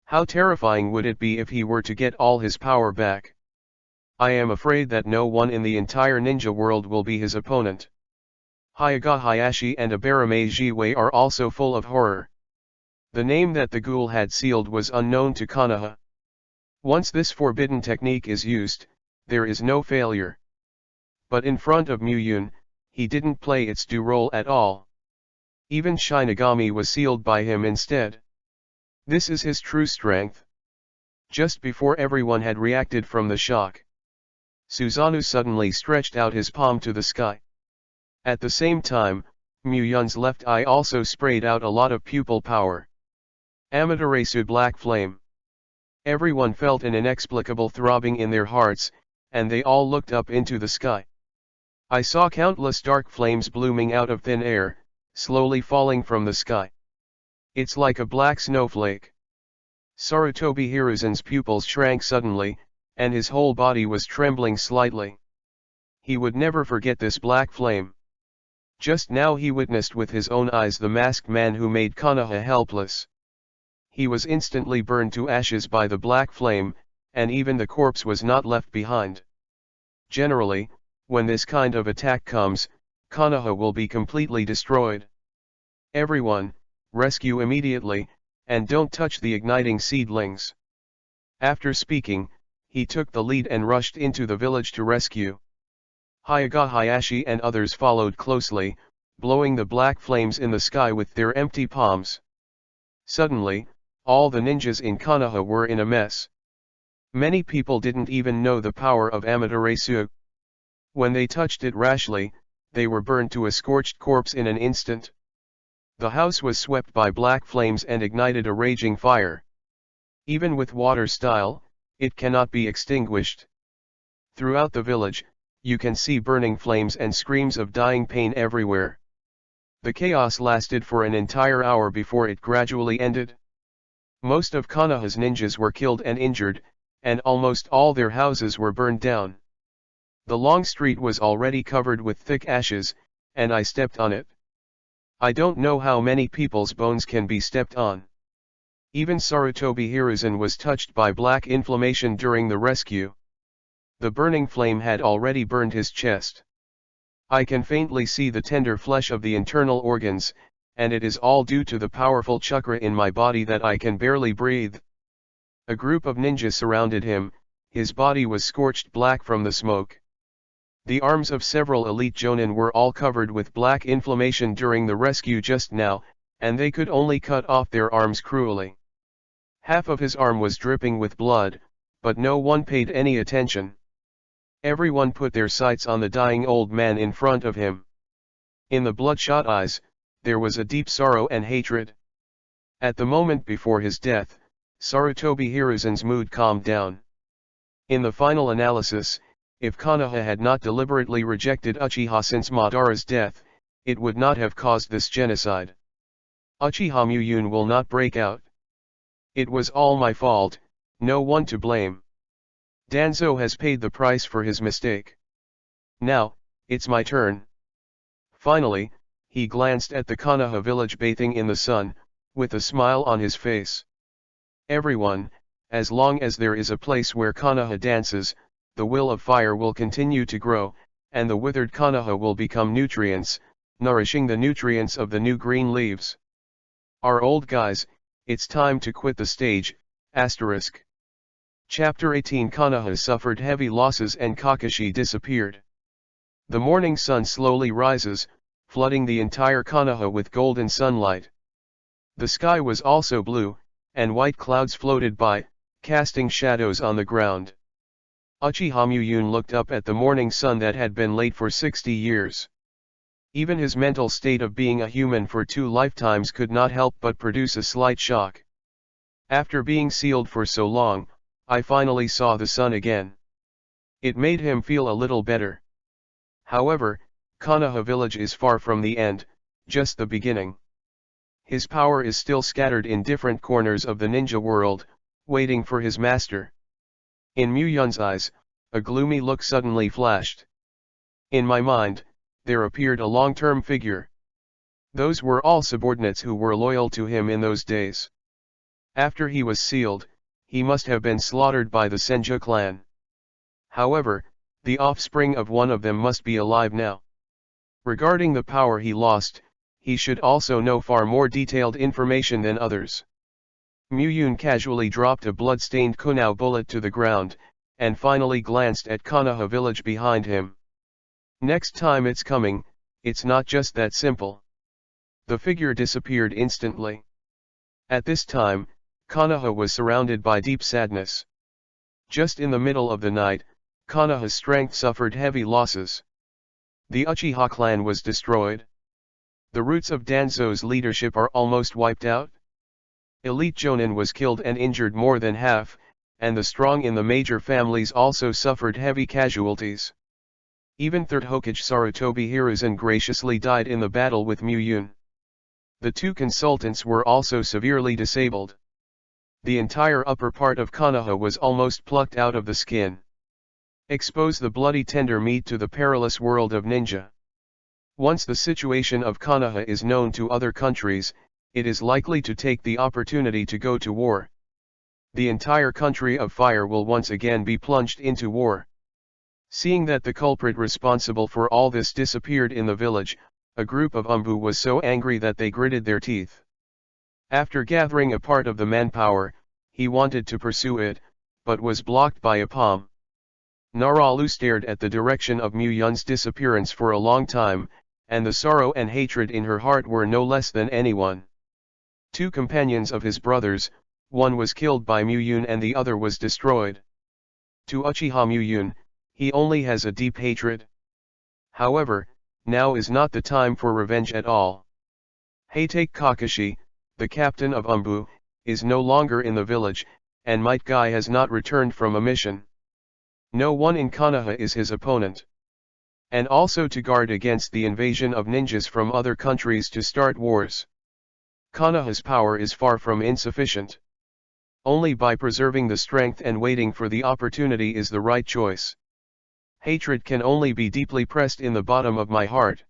How terrifying would it be if he were to get all his power back? I am afraid that no one in the entire ninja world will be his opponent. Hyuga Hayashi and Abarame Jiwei are also full of horror. The name that the ghoul had sealed was unknown to Konoha. Once this forbidden technique is used, there is no failure. But in front of Mu-Yun, he didn't play its due role at all. Even Shinigami was sealed by him instead. This is his true strength. Just before everyone had reacted from the shock, Susanoo suddenly stretched out his palm to the sky. At the same time, Muyun's left eye also sprayed out a lot of pupil power. Amaterasu black flame. Everyone felt an inexplicable throbbing in their hearts, and they all looked up into the sky. I saw countless dark flames blooming out of thin air, slowly falling from the sky. It's like a black snowflake. Sarutobi Hiruzen's pupils shrank suddenly, and his whole body was trembling slightly. He would never forget this black flame. Just now he witnessed with his own eyes the masked man who made Konoha helpless. He was instantly burned to ashes by the black flame, and even the corpse was not left behind. Generally, when this kind of attack comes, Konoha will be completely destroyed. Everyone, rescue immediately, and don't touch the igniting seedlings. After speaking, he took the lead and rushed into the village to rescue. Hyuga Hayashi and others followed closely, blowing the black flames in the sky with their empty palms. Suddenly, all the ninjas in Konoha were in a mess. Many people didn't even know the power of Amaterasu. When they touched it rashly, they were burned to a scorched corpse in an instant. The house was swept by black flames and ignited a raging fire. Even with water style, it cannot be extinguished. Throughout the village, you can see burning flames and screams of dying pain everywhere. The chaos lasted for an entire hour before it gradually ended. Most of Konoha's ninjas were killed and injured, and almost all their houses were burned down. The long street was already covered with thick ashes, and I stepped on it. I don't know how many people's bones can be stepped on. Even Sarutobi Hiruzen was touched by black inflammation during the rescue. The burning flame had already burned his chest. I can faintly see the tender flesh of the internal organs, and it is all due to the powerful chakra in my body that I can barely breathe. A group of ninjas surrounded him, his body was scorched black from the smoke. The arms of several elite jonin were all covered with black inflammation during the rescue just now, and they could only cut off their arms cruelly. Half of his arm was dripping with blood, but no one paid any attention. Everyone put their sights on the dying old man in front of him. In the bloodshot eyes, there was a deep sorrow and hatred. At the moment before his death, Sarutobi Hiruzen's mood calmed down. In the final analysis, if Konoha had not deliberately rejected Uchiha since Madara's death, it would not have caused this genocide. Uchiha Muyun will not break out. It was all my fault, no one to blame. Danzo has paid the price for his mistake. Now, it's my turn. Finally, he glanced at the Konoha village bathing in the sun, with a smile on his face. Everyone, as long as there is a place where Konoha dances, the will of fire will continue to grow, and the withered Konoha will become nutrients, nourishing the nutrients of the new green leaves. Our old guys, it's time to quit the stage, asterisk. Chapter 18 Konoha suffered heavy losses and Kakashi disappeared. The morning sun slowly rises, flooding the entire Konoha with golden sunlight. The sky was also blue, and white clouds floated by, casting shadows on the ground. Uchiha Muyun looked up at the morning sun that had been late for 60 years. Even his mental state of being a human for 2 lifetimes could not help but produce a slight shock. After being sealed for so long, I finally saw the sun again. It made him feel a little better. However, Konoha village is far from the end, just the beginning. His power is still scattered in different corners of the ninja world, waiting for his master. In Muyun's eyes, a gloomy look suddenly flashed. In my mind, there appeared a long-term figure. Those were all subordinates who were loyal to him in those days. After he was sealed, he must have been slaughtered by the Senju clan. However, the offspring of one of them must be alive now. Regarding the power he lost, he should also know far more detailed information than others. Muyun casually dropped a blood-stained kunao bullet to the ground, and finally glanced at Konoha village behind him. Next time it's coming, it's not just that simple. The figure disappeared instantly. At this time, Konoha was surrounded by deep sadness. Just in the middle of the night, Konoha's strength suffered heavy losses. The Uchiha clan was destroyed. The roots of Danzo's leadership are almost wiped out. Elite Jonin was killed and injured more than half, and the strong in the major families also suffered heavy casualties. Even third Hokage Sarutobi Hiruzen graciously died in the battle with Muyun. The two consultants were also severely disabled. The entire upper part of Konoha was almost plucked out of the skin. Expose the bloody tender meat to the perilous world of ninja. Once the situation of Konoha is known to other countries, it is likely to take the opportunity to go to war. The entire country of fire will once again be plunged into war. Seeing that the culprit responsible for all this disappeared in the village, a group of Umbu was so angry that they gritted their teeth. After gathering a part of the manpower, he wanted to pursue it, but was blocked by a palm. Naralu stared at the direction of Muyun's disappearance for a long time, and the sorrow and hatred in her heart were no less than anyone. Two companions of his brothers, one was killed by Muyun and the other was destroyed. To Uchiha Muyun, he only has a deep hatred. However, now is not the time for revenge at all. Hatake Kakashi, the captain of Umbu, is no longer in the village, and Might Guy has not returned from a mission. No one in Konoha is his opponent. And also to guard against the invasion of ninjas from other countries to start wars. Konoha's power is far from insufficient. Only by preserving the strength and waiting for the opportunity is the right choice. Hatred can only be deeply pressed in the bottom of my heart.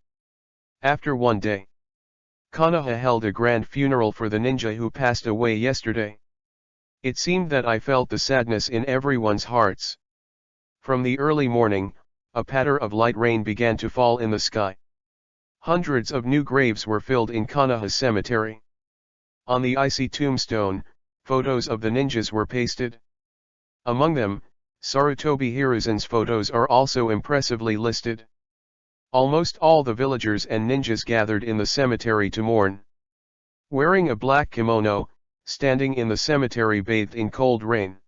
After one day, Konoha held a grand funeral for the ninja who passed away yesterday. It seemed that I felt the sadness in everyone's hearts. From the early morning, a patter of light rain began to fall in the sky. Hundreds of new graves were filled in Konoha's cemetery. On the icy tombstone, photos of the ninjas were pasted. Among them, Sarutobi Hiruzen's photos are also impressively listed. Almost all the villagers and ninjas gathered in the cemetery to mourn. Wearing a black kimono, standing in the cemetery bathed in cold rain.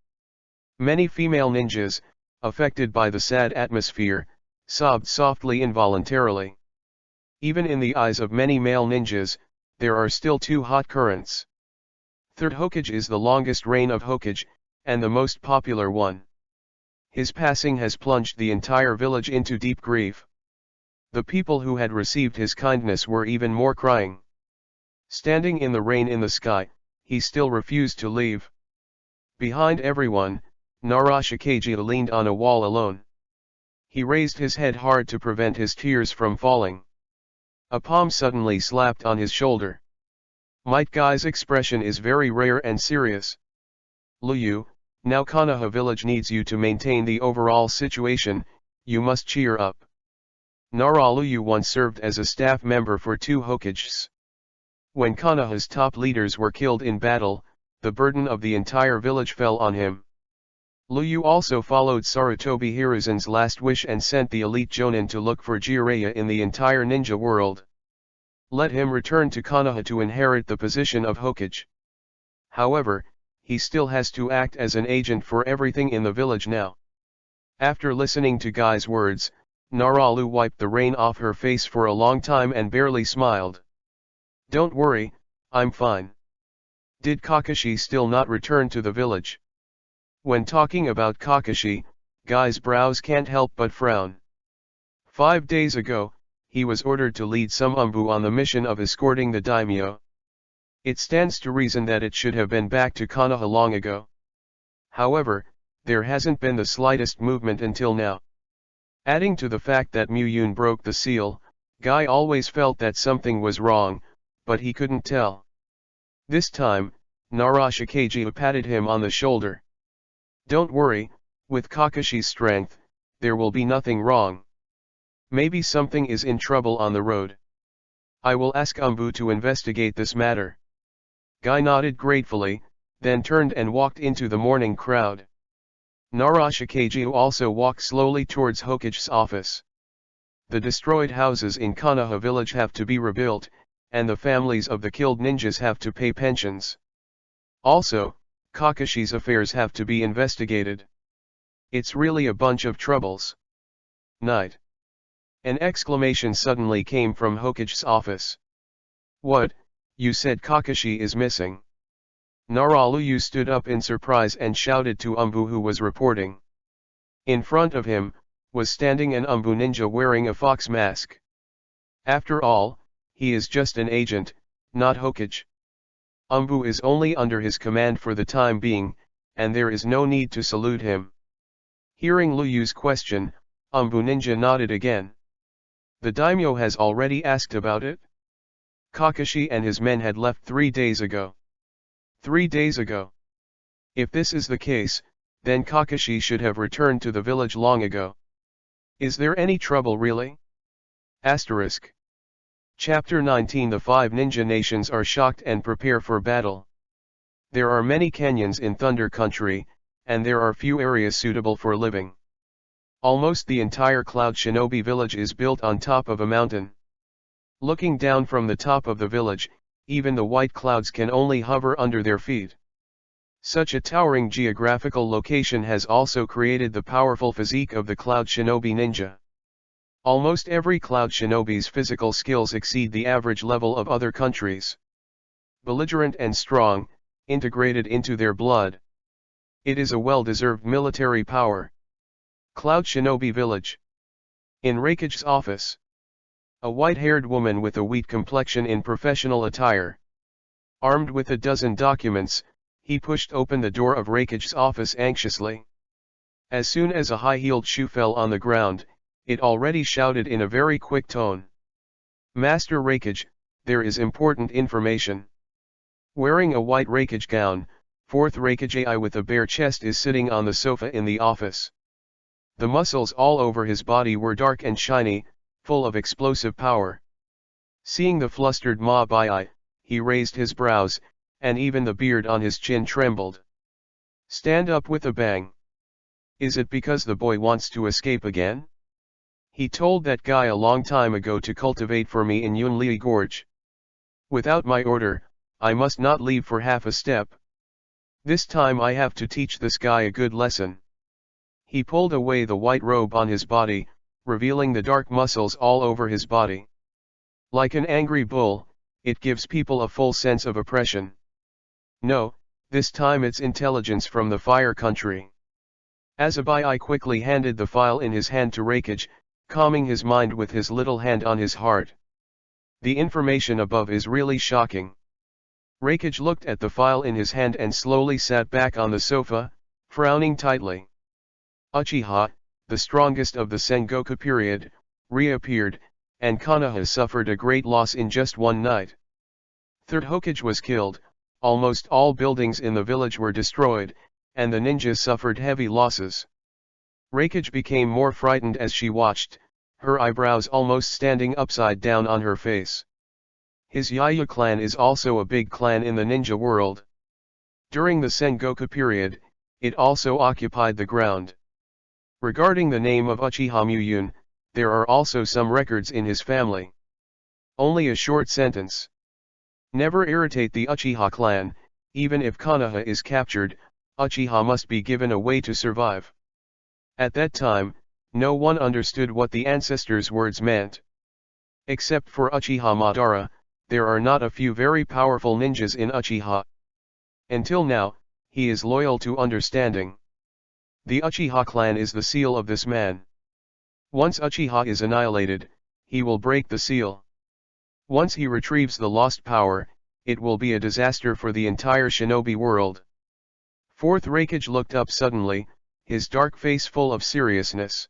Many female ninjas, affected by the sad atmosphere, sobbed softly involuntarily. Even in the eyes of many male ninjas, there are still two hot currents. Third Hokage is the longest reign of Hokage, and the most popular one. His passing has plunged the entire village into deep grief. The people who had received his kindness were even more crying. Standing in the rain in the sky, he still refused to leave. Behind everyone, Narashikaji leaned on a wall alone. He raised his head hard to prevent his tears from falling. A palm suddenly slapped on his shoulder. Might Guy's expression is very rare and serious. Luyu, now Konoha village needs you to maintain the overall situation, you must cheer up. Naraluyu once served as a staff member for two Hokages. When Konoha's top leaders were killed in battle, the burden of the entire village fell on him. Luyu also followed Sarutobi Hiruzen's last wish and sent the elite Jonin to look for Jiraiya in the entire ninja world. Let him return to Konoha to inherit the position of Hokage. However, he still has to act as an agent for everything in the village now. After listening to Guy's words, Naralu wiped the rain off her face for a long time and barely smiled. Don't worry, I'm fine. Did Kakashi still not return to the village? When talking about Kakashi, Guy's brows can't help but frown. 5 days ago, he was ordered to lead some Umbu on the mission of escorting the daimyo. It stands to reason that it should have been back to Konoha long ago. However, there hasn't been the slightest movement until now. Adding to the fact that Muyun broke the seal, Guy always felt that something was wrong, but he couldn't tell. This time, Narashikaji patted him on the shoulder. Don't worry, with Kakashi's strength, there will be nothing wrong. Maybe something is in trouble on the road. I will ask Umbu to investigate this matter. Guy nodded gratefully, then turned and walked into the morning crowd. Narashikaji also walked slowly towards Hokage's office. The destroyed houses in Konoha village have to be rebuilt, and the families of the killed ninjas have to pay pensions. Also, Kakashi's affairs have to be investigated. It's really a bunch of troubles. Night. An exclamation suddenly came from Hokage's office. What, you said Kakashi is missing? Naraluyu stood up in surprise and shouted to Umbu, who was reporting. In front of him, was standing an Umbu ninja wearing a fox mask. After all, he is just an agent, not Hokage. Umbu is only under his command for the time being, and there is no need to salute him. Hearing Luyu's question, Umbu ninja nodded again. The daimyo has already asked about it? Kakashi and his men had left 3 days ago. 3 days ago. If this is the case, then Kakashi should have returned to the village long ago. Is there any trouble really? Asterisk. Chapter 19. The 5 ninja nations are shocked and prepare for battle. There are many canyons in Thunder Country, and there are few areas suitable for living. Almost the entire Cloud Shinobi village is built on top of a mountain. Looking down from the top of the village, even the white clouds can only hover under their feet. Such a towering geographical location has also created the powerful physique of the Cloud Shinobi ninja. Almost every Cloud Shinobi's physical skills exceed the average level of other countries. Belligerent and strong, integrated into their blood. It is a well-deserved military power. Cloud Shinobi Village. In Raikage's office. A white-haired woman with a wheat complexion in professional attire. Armed with a dozen documents, he pushed open the door of Raikage's office anxiously. As soon as a high-heeled shoe fell on the ground, it already shouted in a very quick tone. Master Raikage, there is important information. Wearing a white Raikage gown, 4th Raikage with a bare chest is sitting on the sofa in the office. The muscles all over his body were dark and shiny, full of explosive power. Seeing the flustered Mabai, he raised his brows, and even the beard on his chin trembled. Stand up with a bang. Is it because the boy wants to escape again? He told that guy a long time ago to cultivate for me in Yunli Gorge. Without my order, I must not leave for half a step. This time I have to teach this guy a good lesson. He pulled away the white robe on his body, revealing the dark muscles all over his body. Like an angry bull, it gives people a full sense of oppression. No, this time it's intelligence from the Fire Country. Azabai quickly handed the file in his hand to Raikage, calming his mind with his little hand on his heart. The information above is really shocking. Raikage looked at the file in his hand and slowly sat back on the sofa, frowning tightly. Uchiha, the strongest of the Sengoku period, reappeared, and Konoha suffered a great loss in just one night. 3rd Hokage was killed, almost all buildings in the village were destroyed, and the ninjas suffered heavy losses. Raikage became more frightened as she watched, her eyebrows almost standing upside down on her face. His Yaya clan is also a big clan in the ninja world. During the Sengoku period, it also occupied the ground. Regarding the name of Uchiha Muyun, there are also some records in his family. Only a short sentence. Never irritate the Uchiha clan, even if Konoha is captured, Uchiha must be given a way to survive. At that time, no one understood what the ancestors' words meant. Except for Uchiha Madara, there are not a few very powerful ninjas in Uchiha. Until now, he is loyal to understanding. The Uchiha clan is the seal of this man. Once Uchiha is annihilated, he will break the seal. Once he retrieves the lost power, it will be a disaster for the entire shinobi world. 4th Raikage looked up suddenly, his dark face full of seriousness.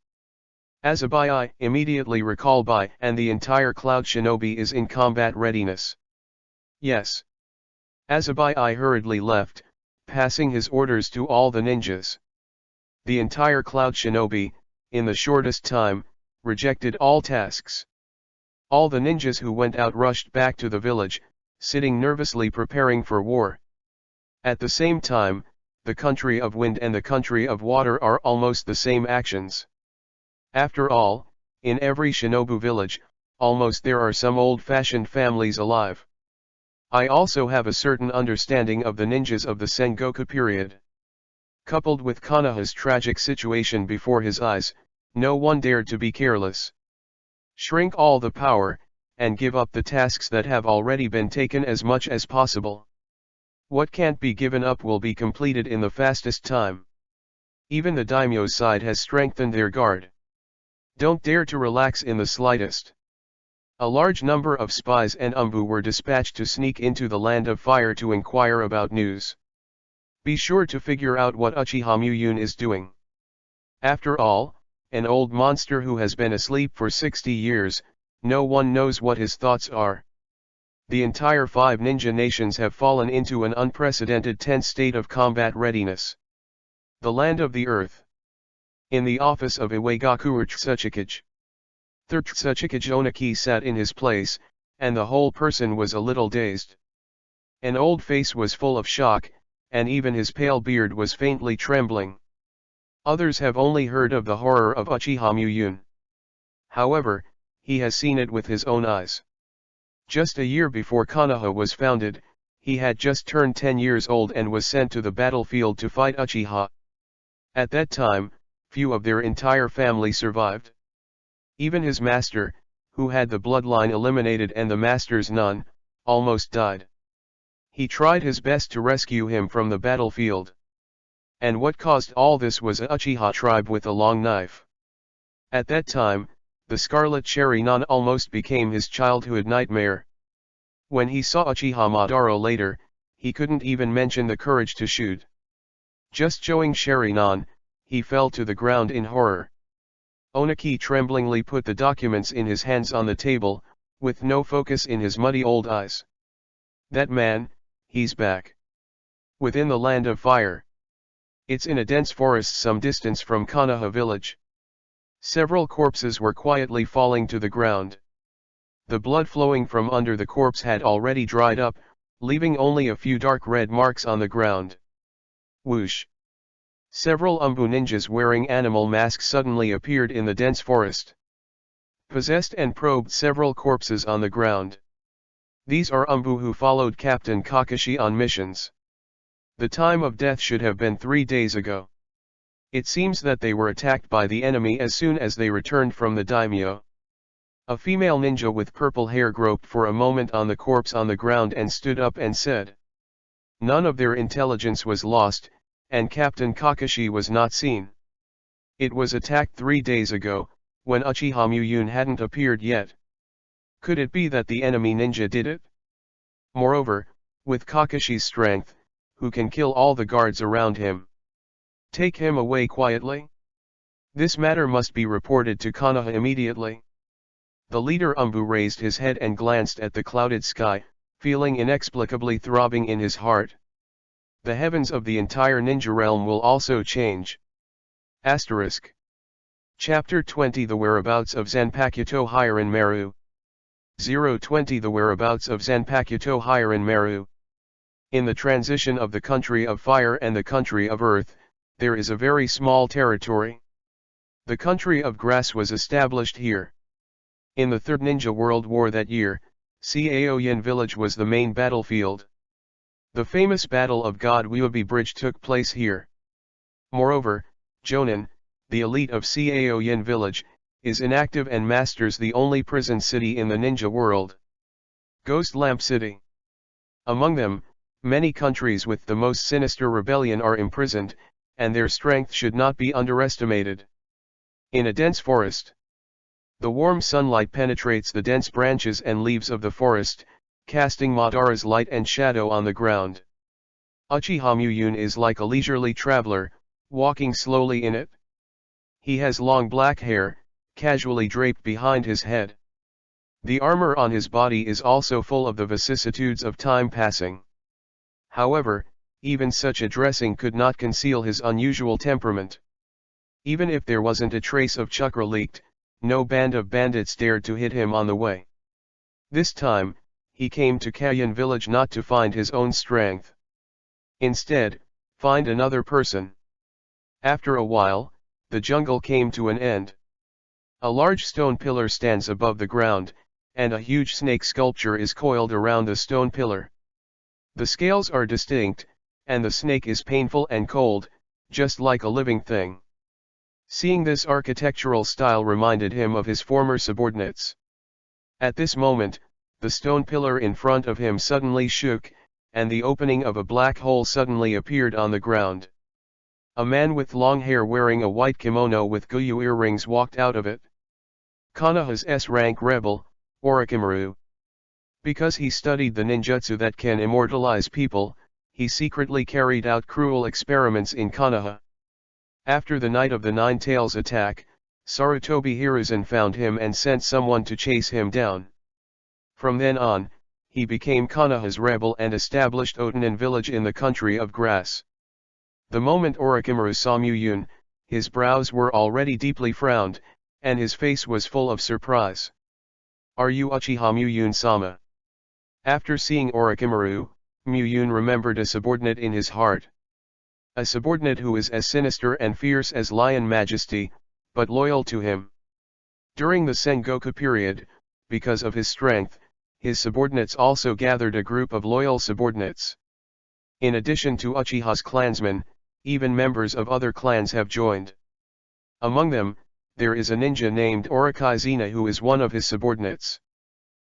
Azabai immediately recall by and the entire Cloud Shinobi is in combat readiness. Yes. Azabai hurriedly left, passing his orders to all the ninjas. The entire Cloud Shinobi, in the shortest time, rejected all tasks. All the ninjas who went out rushed back to the village, sitting nervously preparing for war. At the same time, the country of wind and the country of water are almost the same actions. After all, in every shinobu village, almost there are some old-fashioned families alive. I also have a certain understanding of the ninjas of the Sengoku period. Coupled with Konoha's tragic situation before his eyes, no one dared to be careless. Shrink all the power, and give up the tasks that have already been taken as much as possible. What can't be given up will be completed in the fastest time. Even the daimyo's side has strengthened their guard. Don't dare to relax in the slightest. A large number of spies and umbu were dispatched to sneak into the land of fire to inquire about news. Be sure to figure out what Uchiha Muyun is doing. After all, an old monster who has been asleep for 60 years, no one knows what his thoughts are. The entire 5 ninja nations have fallen into an unprecedented tense state of combat readiness. The land of the earth. In the office of Iwagaku Tsuchikage. Tsuchikage Onaki sat in his place, and the whole person was a little dazed. An old face was full of shock, and even his pale beard was faintly trembling. Others have only heard of the horror of Uchiha Muyun. However, he has seen it with his own eyes. Just a year before Konoha was founded, he had just turned 10 years old and was sent to the battlefield to fight Uchiha. At that time, few of their entire family survived. Even his master, who had the bloodline eliminated and the master's nun, almost died. He tried his best to rescue him from the battlefield. And what caused all this was a Uchiha tribe with a long knife. At that time, the Scarlet Cherry Nun almost became his childhood nightmare. When he saw Uchiha Madara later, he couldn't even mention the courage to shoot. Just showing Cherry Nun, he fell to the ground in horror. Onaki tremblingly put the documents in his hands on the table, with no focus in his muddy old eyes. That man, he's back. Within the land of fire. It's in a dense forest some distance from Konoha village. Several corpses were quietly falling to the ground. The blood flowing from under the corpse had already dried up, leaving only a few dark red marks on the ground. Whoosh! Several umbu ninjas wearing animal masks suddenly appeared in the dense forest. Possessed and probed several corpses on the ground. These are umbu who followed Captain Kakashi on missions. The time of death should have been 3 days ago. It seems that they were attacked by the enemy as soon as they returned from the daimyo. A female ninja with purple hair groped for a moment on the corpse on the ground and stood up and said. None of their intelligence was lost, and Captain Kakashi was not seen. It was attacked 3 days ago, when Uchiha Muyun hadn't appeared yet. Could it be that the enemy ninja did it? Moreover, with Kakashi's strength, who can kill all the guards around him? Take him away quietly? This matter must be reported to Konoha immediately. The leader umbu raised his head and glanced at the clouded sky, feeling inexplicably throbbing in his heart. The heavens of the entire ninja realm will also change. Asterisk. Chapter 20 The Whereabouts of Zanpakuto Hiren Maru. 020 The Whereabouts of Zanpakuto Hiren Maru. In the transition of the country of fire and the country of earth, there is a very small territory. The country of grass was established here. In the Third Ninja World War that year, Caoyin village was the main battlefield. The famous Battle of God Wyubi Bridge took place here. Moreover, Jonin, the elite of Caoyin village, is inactive and masters the only prison city in the ninja world. Ghost Lamp City. Among them, many countries with the most sinister rebellion are imprisoned, and their strength should not be underestimated. In a dense forest. The warm sunlight penetrates the dense branches and leaves of the forest, casting Madara's light and shadow on the ground. Uchiha Muyun is like a leisurely traveler, walking slowly in it. He has long black hair, casually draped behind his head. The armor on his body is also full of the vicissitudes of time passing. However, even such a dressing could not conceal his unusual temperament. Even if there wasn't a trace of chakra leaked, no band of bandits dared to hit him on the way. This time, he came to Kayan village not to find his own strength. Instead, find another person. After a while, the jungle came to an end. A large stone pillar stands above the ground, and a huge snake sculpture is coiled around the stone pillar. The scales are distinct, and the snake is painful and cold, just like a living thing. Seeing this architectural style reminded him of his former subordinates. At this moment, the stone pillar in front of him suddenly shook, and the opening of a black hole suddenly appeared on the ground. A man with long hair wearing a white kimono with Guyu earrings walked out of it. Konoha's S-rank rebel, Orochimaru. Because he studied the ninjutsu that can immortalize people, he secretly carried out cruel experiments in Konoha. After the Night of the Nine Tails attack, Sarutobi Hiruzen found him and sent someone to chase him down. From then on, he became Konoha's rebel and established Otanin village in the country of grass. The moment Orochimaru saw Muyun, his brows were already deeply frowned, and his face was full of surprise. "Are you Uchiha Muyun-sama?" After seeing Orochimaru, Muyun remembered a subordinate in his heart. A subordinate who is as sinister and fierce as Lion Majesty, but loyal to him. During the Sengoku period, because of his strength, his subordinates also gathered a group of loyal subordinates. In addition to Uchiha's clansmen, even members of other clans have joined. Among them, there is a ninja named Orochimaru who is one of his subordinates.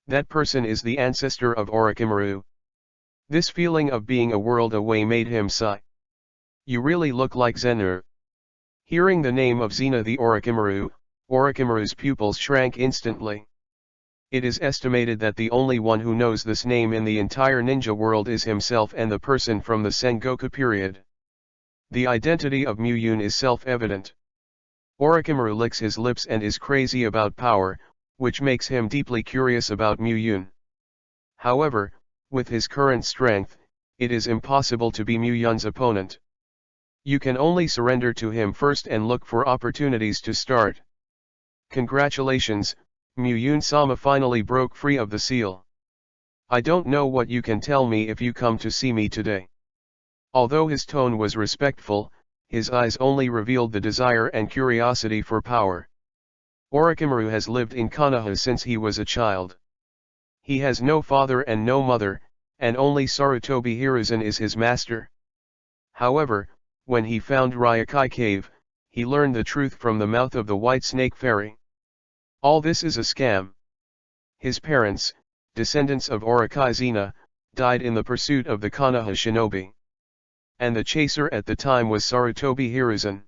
That person is the ancestor of Orochimaru. This feeling of being a world away made him sigh. "You really look like Zenur." Hearing the name of Xena the Orochimaru's pupils shrank instantly. It is estimated that the only one who knows this name in the entire ninja world is himself and the person from the Sengoku period. The identity of Muyun is self-evident. Orochimaru licks his lips and is crazy about power, which makes him deeply curious about Muyun. However, with his current strength, it is impossible to be Muyun's opponent. You can only surrender to him first and look for opportunities to start. Congratulations, Muyun-sama finally broke free of the seal. "I don't know what you can tell me if you come to see me today." Although his tone was respectful, his eyes only revealed the desire and curiosity for power. Orochimaru has lived in Konoha since he was a child. He has no father and no mother, and only Sarutobi Hiruzen is his master. However, when he found Ryokai Cave, he learned the truth from the mouth of the White Snake Fairy. All this is a scam. His parents, descendants of Orochimaru, died in the pursuit of the Konoha shinobi. And the chaser at the time was Sarutobi Hiruzen.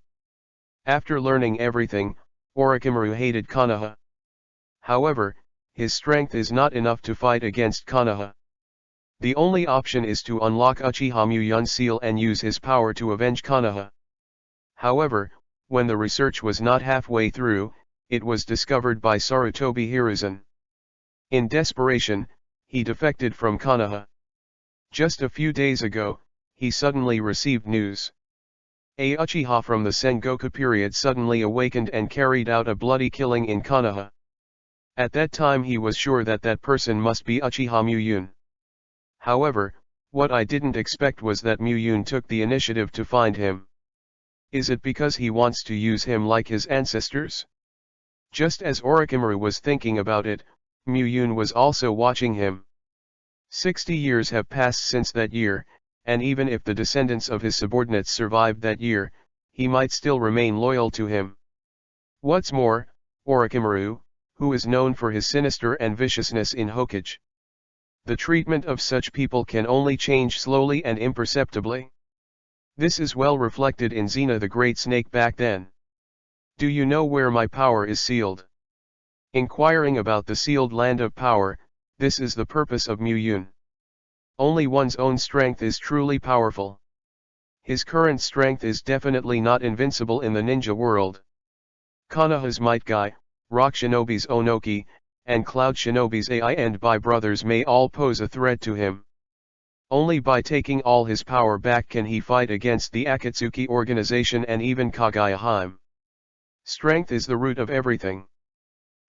After learning everything, Orochimaru hated Konoha. However, his strength is not enough to fight against Konoha. The only option is to unlock Uchiha Muyun's seal and use his power to avenge Konoha. However, when the research was not halfway through, it was discovered by Sarutobi Hiruzen. In desperation, he defected from Konoha. Just a few days ago, he suddenly received news. A Uchiha from the Sengoku period suddenly awakened and carried out a bloody killing in Konoha. At that time he was sure that that person must be Uchiha Muyun. However, what I didn't expect was that Muyun took the initiative to find him. Is it because he wants to use him like his ancestors? Just as Orochimaru was thinking about it, Muyun was also watching him. 60 years have passed since that year, and even if the descendants of his subordinates survived that year, he might still remain loyal to him. What's more, Orochimaru, who is known for his sinister and viciousness in Hokage. The treatment of such people can only change slowly and imperceptibly. This is well reflected in Xena the Great Snake back then. "Do you know where my power is sealed?" Inquiring about the sealed land of power, this is the purpose of Muyun. Only one's own strength is truly powerful. His current strength is definitely not invincible in the ninja world. Konoha's Might Guy, Rock Shinobi's Onoki, and Cloud Shinobi's Ai and Bai brothers may all pose a threat to him. Only by taking all his power back can he fight against the Akatsuki organization and even Kagaya-hime. Strength is the root of everything.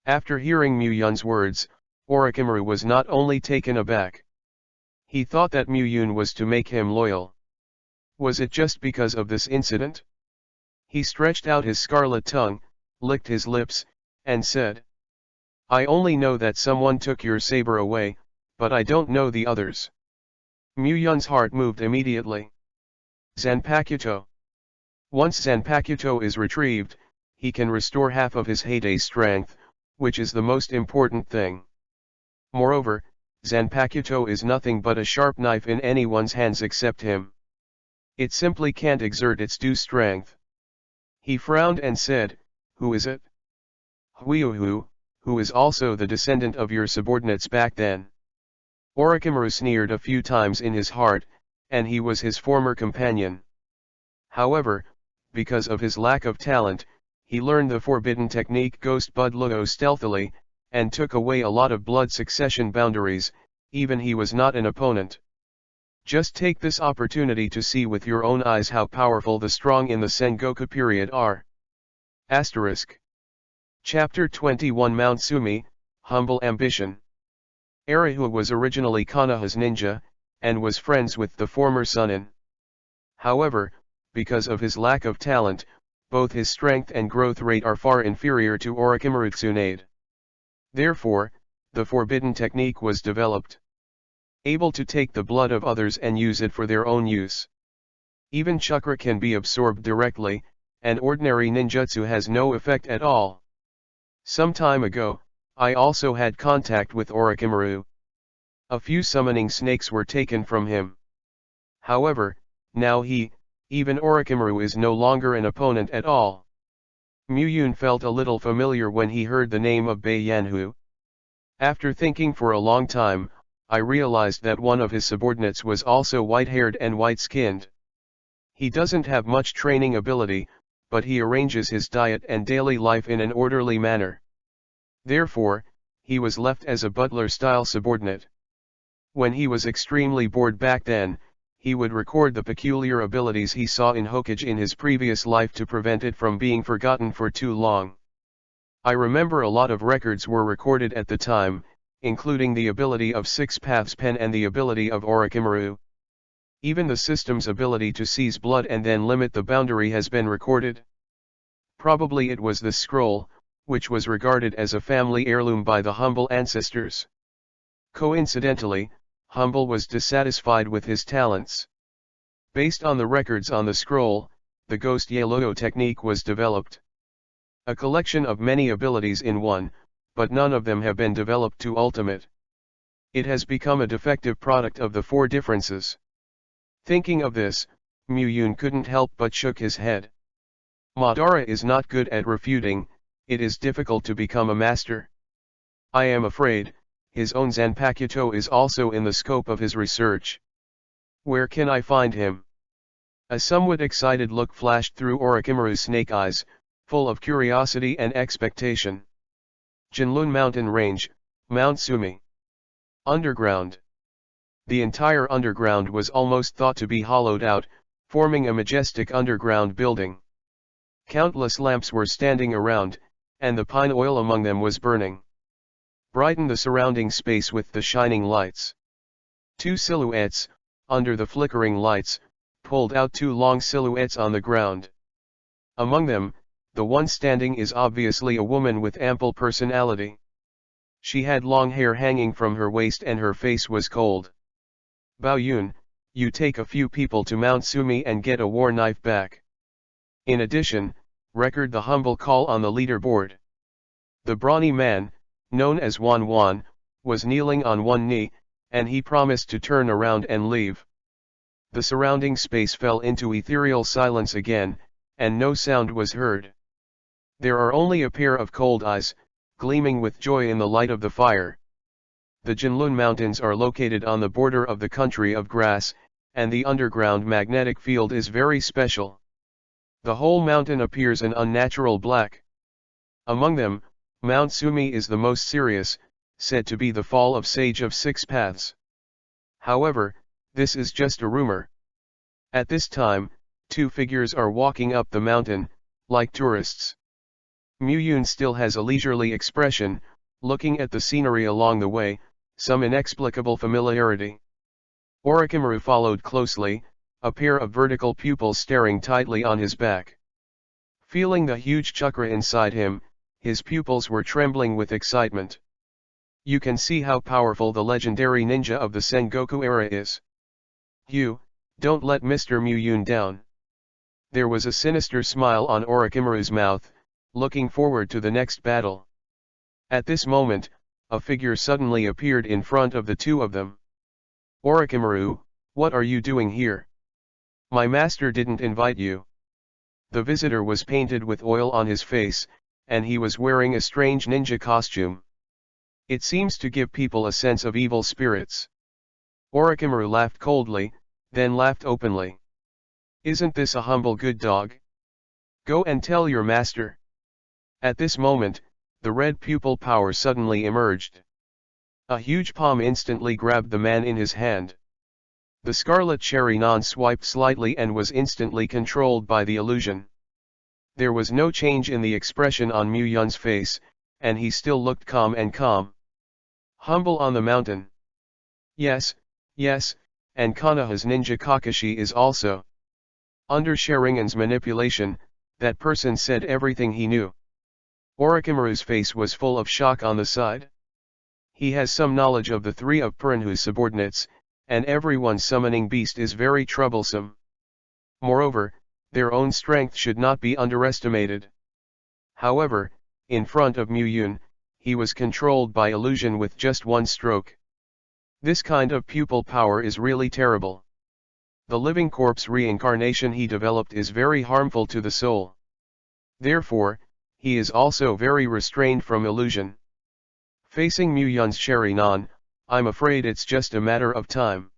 After hearing Muyun's words, Orochimaru was not only taken aback. He thought that Muyun was to make him loyal. Was it just because of this incident? He stretched out his scarlet tongue, licked his lips, and said, "I only know that someone took your saber away, but I don't know the others." Muyun's heart moved immediately. Zanpakuto. Once Zanpakuto is retrieved, he can restore half of his heyday strength, which is the most important thing. Moreover, Zanpakuto is nothing but a sharp knife in anyone's hands except him. It simply can't exert its due strength. He frowned and said, "Who is it?" "Huiuhu, who is also the descendant of your subordinates back then." Orochimaru sneered a few times in his heart, and he was his former companion. However, because of his lack of talent, he learned the forbidden technique Ghost Budluo stealthily, and took away a lot of blood succession boundaries, even he was not an opponent. Just take this opportunity to see with your own eyes how powerful the strong in the Sengoku period are. Asterisk. Chapter 21 Mount Sumi, Humble Ambition. Arihu was originally Konoha's ninja, and was friends with the former Sunin. However, because of his lack of talent, both his strength and growth rate are far inferior to Orochimaru Tsunade. Therefore, the forbidden technique was developed. Able to take the blood of others and use it for their own use. Even chakra can be absorbed directly, and ordinary ninjutsu has no effect at all. Some time ago, I also had contact with Orochimaru. A few summoning snakes were taken from him. However, now even Orochimaru is no longer an opponent at all. Muyun felt a little familiar when he heard the name of Bei Yanhu. After thinking for a long time, I realized that one of his subordinates was also white-haired and white-skinned. He doesn't have much training ability, but he arranges his diet and daily life in an orderly manner. Therefore, he was left as a butler-style subordinate. When he was extremely bored back then, he would record the peculiar abilities he saw in Hokage in his previous life to prevent it from being forgotten for too long. I remember a lot of records were recorded at the time, including the ability of Six Paths Pen and the ability of Orochimaru. Even the system's ability to seize blood and then limit the boundary has been recorded. Probably it was the scroll, which was regarded as a family heirloom by the Humble ancestors. Coincidentally, Humble was dissatisfied with his talents. Based on the records on the scroll, the Ghost Yellow technique was developed. A collection of many abilities in one, but none of them have been developed to ultimate. It has become a defective product of the four differences. Thinking of this, Muyun couldn't help but shook his head. Madara is not good at refuting, it is difficult to become a master. I am afraid, his own Zanpakuto is also in the scope of his research. Where can I find him? A somewhat excited look flashed through Orochimaru's snake eyes, full of curiosity and expectation. Jinlun Mountain Range, Mount Sumi. Underground. The entire underground was almost thought to be hollowed out, forming a majestic underground building. Countless lamps were standing around, and the pine oil among them was burning. Brighten the surrounding space with the shining lights. Two silhouettes, under the flickering lights, pulled out two long silhouettes on the ground. Among them, the one standing is obviously a woman with ample personality. She had long hair hanging from her waist and her face was cold. Bao Yun, you take a few people to Mount Sumi and get a war knife back. In addition, record the Humble call on the leaderboard. The brawny man, known as Wan Wan, was kneeling on one knee, and he promised to turn around and leave. The surrounding space fell into ethereal silence again, and no sound was heard. There are only a pair of cold eyes, gleaming with joy in the light of the fire. The Jinlun Mountains are located on the border of the country of grass, and the underground magnetic field is very special. The whole mountain appears an unnatural black. Among them, Mount Sumi is the most serious, said to be the fall of Sage of Six Paths. However, this is just a rumor. At this time, two figures are walking up the mountain, like tourists. Muyun still has a leisurely expression, looking at the scenery along the way, some inexplicable familiarity. Orochimaru followed closely, a pair of vertical pupils staring tightly on his back. Feeling the huge chakra inside him, his pupils were trembling with excitement. You can see how powerful the legendary ninja of the Sengoku era is. You, don't let Mr. Muyun down. There was a sinister smile on Orochimaru's mouth, looking forward to the next battle. At this moment, a figure suddenly appeared in front of the two of them. "Orochimaru, what are you doing here? My master didn't invite you." The visitor was painted with oil on his face, and he was wearing a strange ninja costume. It seems to give people a sense of evil spirits. Orochimaru laughed coldly, then laughed openly. "Isn't this a humble good dog? Go and tell your master." At this moment, the red pupil power suddenly emerged. A huge palm instantly grabbed the man in his hand. The scarlet cherry non swiped slightly and was instantly controlled by the illusion. There was no change in the expression on Mu Yun's face, and he still looked calm and calm. "Humble on the mountain. Yes, yes, and Konoha's ninja Kakashi is also." Under Sharingan's manipulation, that person said everything he knew. Orochimaru's face was full of shock on the side. He has some knowledge of the three of Purinhu's subordinates, and everyone's summoning beast is very troublesome. Moreover, their own strength should not be underestimated. However, in front of Mu Yun, he was controlled by illusion with just one stroke. This kind of pupil power is really terrible. The living corpse reincarnation he developed is very harmful to the soul. Therefore, he is also very restrained from illusion. Facing Mu Yun's Sharingan, I'm afraid it's just a matter of time.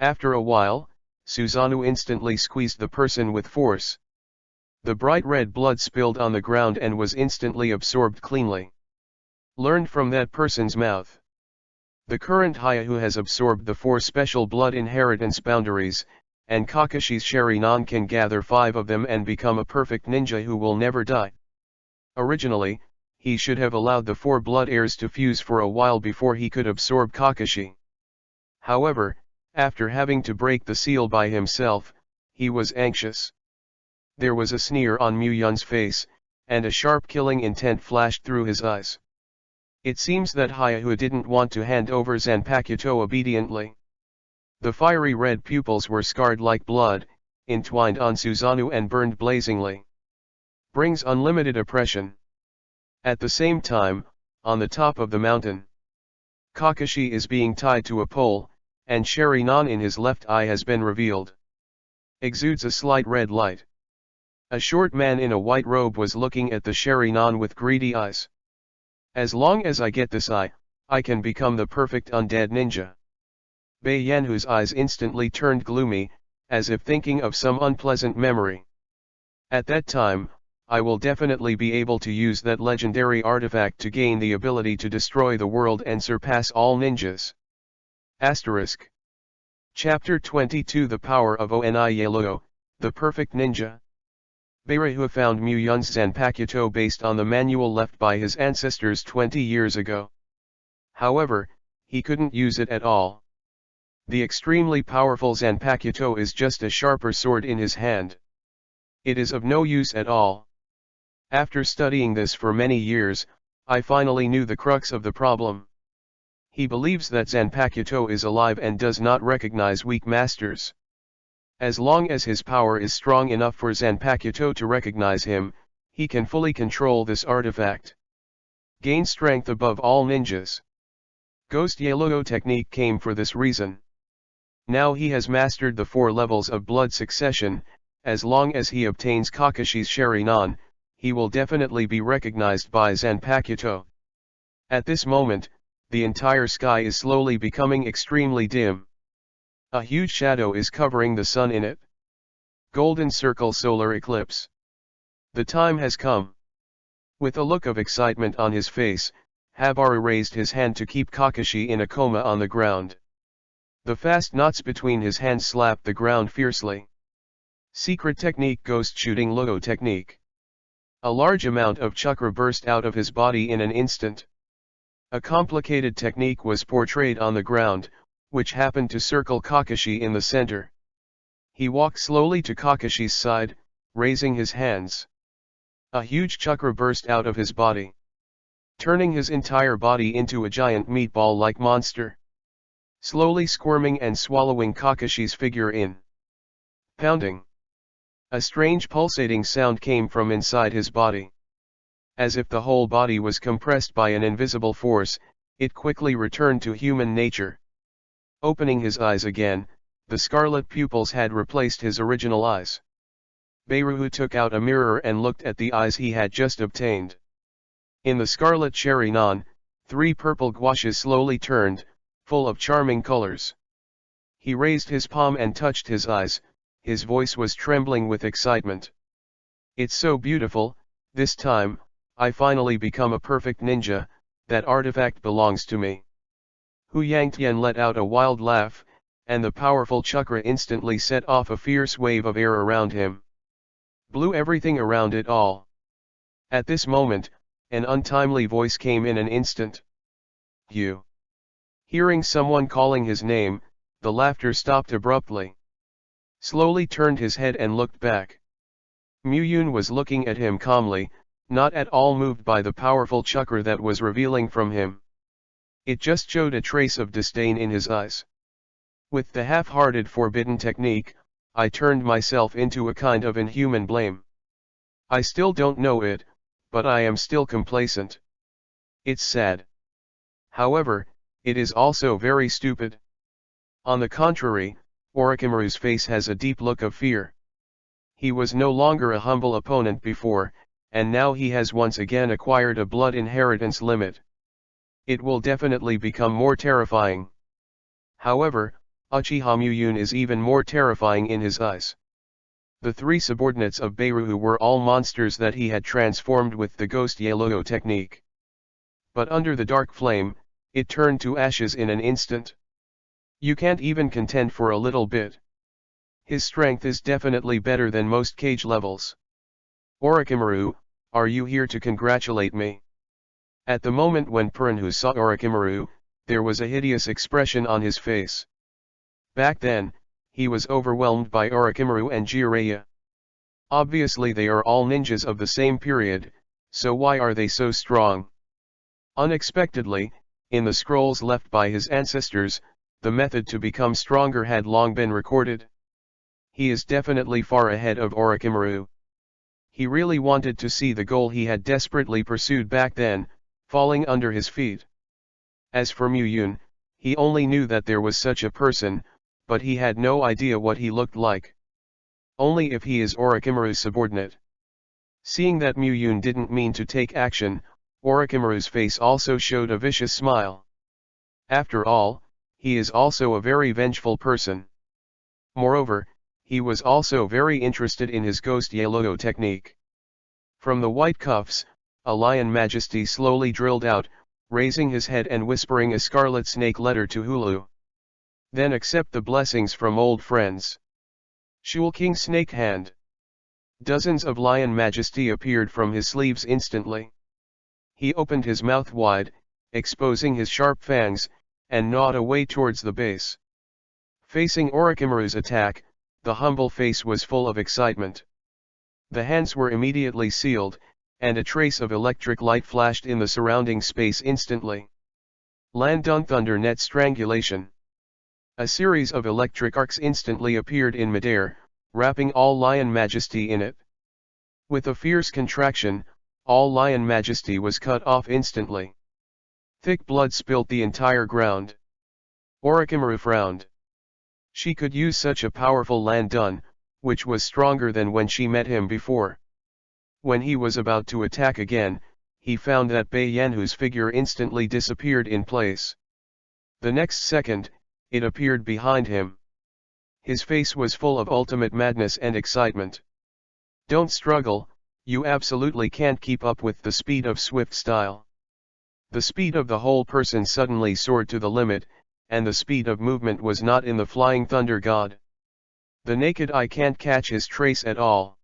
After a while, Susanoo instantly squeezed the person with force. The bright red blood spilled on the ground and was instantly absorbed cleanly. Learned from that person's mouth. The current Hayahu has absorbed the 4 special blood inheritance boundaries, and Kakashi's Sharingan can gather 5 of them and become a perfect ninja who will never die. Originally, he should have allowed the 4 blood heirs to fuse for a while before he could absorb Kakashi. However, after having to break the seal by himself, he was anxious. There was a sneer on Mu Yun's face, and a sharp killing intent flashed through his eyes. It seems that Hayahu didn't want to hand over Zanpakuto obediently. The fiery red pupils were scarred like blood, entwined on Susanoo and burned blazingly. Brings unlimited oppression. At the same time, on the top of the mountain, Kakashi is being tied to a pole, and Sharingan in his left eye has been revealed. Exudes a slight red light. A short man in a white robe was looking at the Sharingan with greedy eyes. "As long as I get this eye, I can become the perfect undead ninja." Bei Yanhu's eyes instantly turned gloomy, as if thinking of some unpleasant memory. "At that time, I will definitely be able to use that legendary artifact to gain the ability to destroy the world and surpass all ninjas." Asterisk. Chapter 22 The Power of Oni Yellow, the Perfect Ninja. Beirehu found Mu Yun's Zanpakuto based on the manual left by his ancestors 20 years ago. However, he couldn't use it at all. The extremely powerful Zanpakuto is just a sharper sword in his hand. It is of no use at all. After studying this for many years, I finally knew the crux of the problem. He believes that Zanpakuto is alive and does not recognize weak masters. As long as his power is strong enough for Zanpakuto to recognize him, he can fully control this artifact. Gain strength above all ninjas. Ghost Yellow technique came for this reason. Now he has mastered the 4 levels of blood succession. As long as he obtains Kakashi's Sharingan, he will definitely be recognized by Zanpakuto. At this moment, the entire sky is slowly becoming extremely dim. A huge shadow is covering the sun in it. Golden circle solar eclipse. The time has come. With a look of excitement on his face, Habaru raised his hand to keep Kakashi in a coma on the ground. The fast knots between his hands slapped the ground fiercely. Secret technique Ghost shooting logo technique. A large amount of chakra burst out of his body in an instant. A complicated technique was portrayed on the ground, which happened to circle Kakashi in the center. He walked slowly to Kakashi's side, raising his hands. A huge chakra burst out of his body, turning his entire body into a giant meatball-like monster. Slowly squirming and swallowing Kakashi's figure in. Pounding. A strange pulsating sound came from inside his body. As if the whole body was compressed by an invisible force, it quickly returned to human nature. Opening his eyes again, the scarlet pupils had replaced his original eyes. Beiruhu took out a mirror and looked at the eyes he had just obtained. In the scarlet cherry non, 3 purple gouaches slowly turned, full of charming colors. He raised his palm and touched his eyes, his voice was trembling with excitement. It's so beautiful, this time, I finally become a perfect ninja, that artifact belongs to me. Hu Yangtian let out a wild laugh, and the powerful chakra instantly set off a fierce wave of air around him. Blew everything around it all. At this moment, an untimely voice came in an instant. You. Hearing someone calling his name, the laughter stopped abruptly. Slowly turned his head and looked back. Mu Yun was looking at him calmly, not at all moved by the powerful chakra that was revealing from him. It just showed a trace of disdain in his eyes. With the half-hearted forbidden technique, I turned myself into a kind of inhuman blame. I still don't know it, but I am still complacent. It's sad. However, it is also very stupid. On the contrary, Orochimaru's face has a deep look of fear. He was no longer a humble opponent before, and now he has once again acquired a blood inheritance limit. It will definitely become more terrifying. However, Uchiha Muyun is even more terrifying in his eyes. The 3 subordinates of Beiruhu were all monsters that he had transformed with the Ghost Yellow technique. But under the dark flame, it turned to ashes in an instant. You can't even contend for a little bit. His strength is definitely better than most cage levels. Orochimaru, are you here to congratulate me? At the moment when Purinhu saw Orochimaru, there was a hideous expression on his face. Back then, he was overwhelmed by Orochimaru and Jiraiya. Obviously they are all ninjas of the same period, so why are they so strong? Unexpectedly, in the scrolls left by his ancestors, the method to become stronger had long been recorded. He is definitely far ahead of Orochimaru. He really wanted to see the goal he had desperately pursued back then, falling under his feet. As for Mu Yun, he only knew that there was such a person, but he had no idea what he looked like. Only if he is Orochimaru's subordinate. Seeing that Mu Yun didn't mean to take action, Orochimaru's face also showed a vicious smile. After all, he is also a very vengeful person. Moreover, he was also very interested in his Ghost Yellow technique. From the white cuffs, a lion majesty slowly drilled out, raising his head and whispering a scarlet snake letter to Hulu. Then accept the blessings from old friends. Shul King Snake Hand. Dozens of lion majesty appeared from his sleeves instantly. He opened his mouth wide, exposing his sharp fangs, and gnawed away towards the base. Facing Orochimaru's attack, the humble face was full of excitement. The hands were immediately sealed, and a trace of electric light flashed in the surrounding space instantly. Landun Thunder Net Strangulation. A series of electric arcs instantly appeared in midair, wrapping all Lion Majesty in it. With a fierce contraction, all Lion Majesty was cut off instantly. Thick blood spilt the entire ground. Orochimaru frowned. She could use such a powerful Landun, which was stronger than when she met him before. When he was about to attack again, he found that Bei Yanhu's figure instantly disappeared in place. The next second, it appeared behind him. His face was full of ultimate madness and excitement. Don't struggle, you absolutely can't keep up with the speed of swift style. The speed of the whole person suddenly soared to the limit, and the speed of movement was not in the flying thunder god. The naked eye can't catch his trace at all.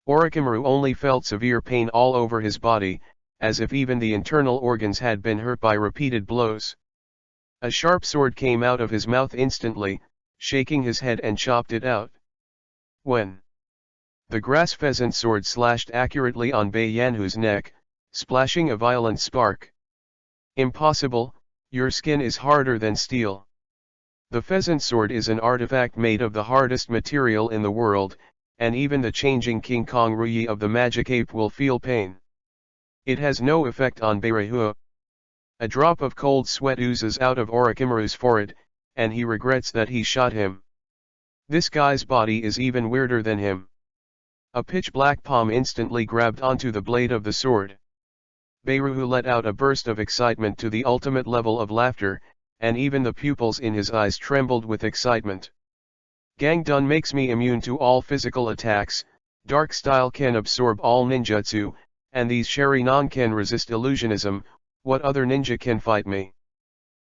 Orochimaru only felt severe pain all over his body, as if even the internal organs had been hurt by repeated blows. A sharp sword came out of his mouth instantly, shaking his head and chopped it out. When the grass pheasant sword slashed accurately on Bei Yanhu's neck, splashing a violent spark. Impossible, your skin is harder than steel. The pheasant sword is an artifact made of the hardest material in the world, and even the changing King Kong Ruyi of the magic ape will feel pain. It has no effect on Beiruhu. A drop of cold sweat oozes out of Orochimaru's forehead, and he regrets that he shot him. This guy's body is even weirder than him. A pitch-black palm instantly grabbed onto the blade of the sword. Beiruhu let out a burst of excitement to the ultimate level of laughter, and even the pupils in his eyes trembled with excitement. Gangdun makes me immune to all physical attacks, dark style can absorb all ninjutsu, and these Sharingan can resist illusionism. What other ninja can fight me?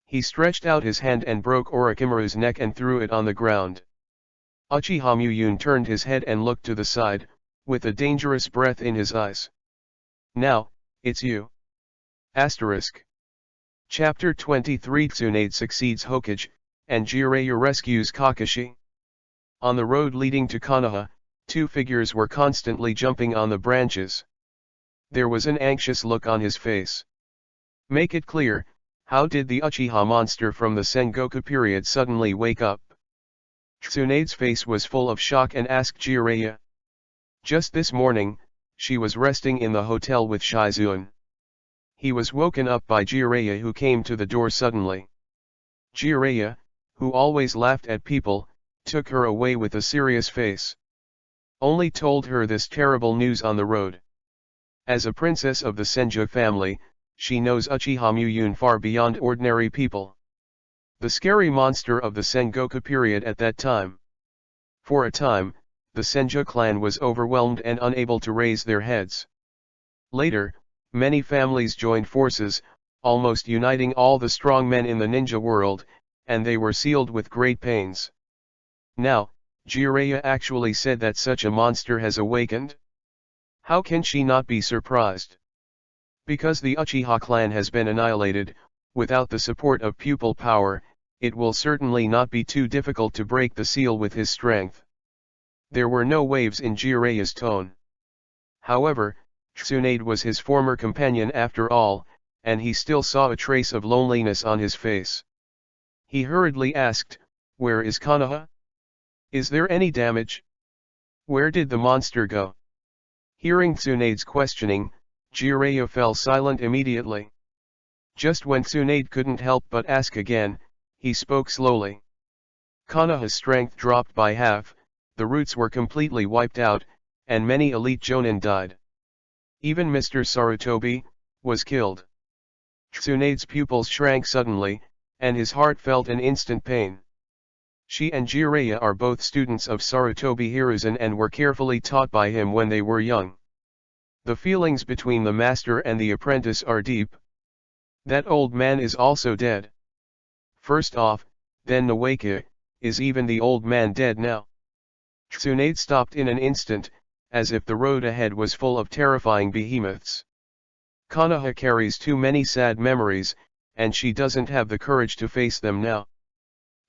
He stretched out his hand and broke Orochimaru's neck and threw it on the ground. Uchiha Muyun turned his head and looked to the side, with a dangerous breath in his eyes. Now, it's you. Asterisk. Chapter 23 Tsunade succeeds Hokage, and Jiraiya rescues Kakashi. On the road leading to Konoha, two figures were constantly jumping on the branches. There was an anxious look on his face. Make it clear, how did the Uchiha monster from the Sengoku period suddenly wake up? Tsunade's face was full of shock and asked Jiraiya. Just this morning, she was resting in the hotel with Shizuan. He was woken up by Jiraiya, who came to the door suddenly. Jiraiya, who always laughed at people, took her away with a serious face. Only told her this terrible news on the road. As a princess of the Senju family, she knows Uchiha Muyun far beyond ordinary people. The scary monster of the Sengoku period at that time. For a time, the Senju clan was overwhelmed and unable to raise their heads. Later, many families joined forces, almost uniting all the strong men in the ninja world, and they were sealed with great pains. Now, Jiraiya actually said that such a monster has awakened? How can she not be surprised? Because the Uchiha clan has been annihilated, without the support of pupil power, it will certainly not be too difficult to break the seal with his strength. There were no waves in Jiraiya's tone. However, Tsunade was his former companion after all, and he still saw a trace of loneliness on his face. He hurriedly asked, "Where is Konoha? Is there any damage? Where did the monster go?" Hearing Tsunade's questioning, Jiraiya fell silent immediately. Just when Tsunade couldn't help but ask again, he spoke slowly. Konoha's strength dropped by half, the roots were completely wiped out, and many elite jonin died. Even Mr. Sarutobi was killed. Tsunade's pupils shrank suddenly, and his heart felt an instant pain. She and Jiraiya are both students of Sarutobi Hiruzen and were carefully taught by him when they were young. The feelings between the master and the apprentice are deep. That old man is also dead. First off, then Nawake, is even the old man dead now? Tsunade stopped in an instant, as if the road ahead was full of terrifying behemoths. Konoha carries too many sad memories, and she doesn't have the courage to face them now.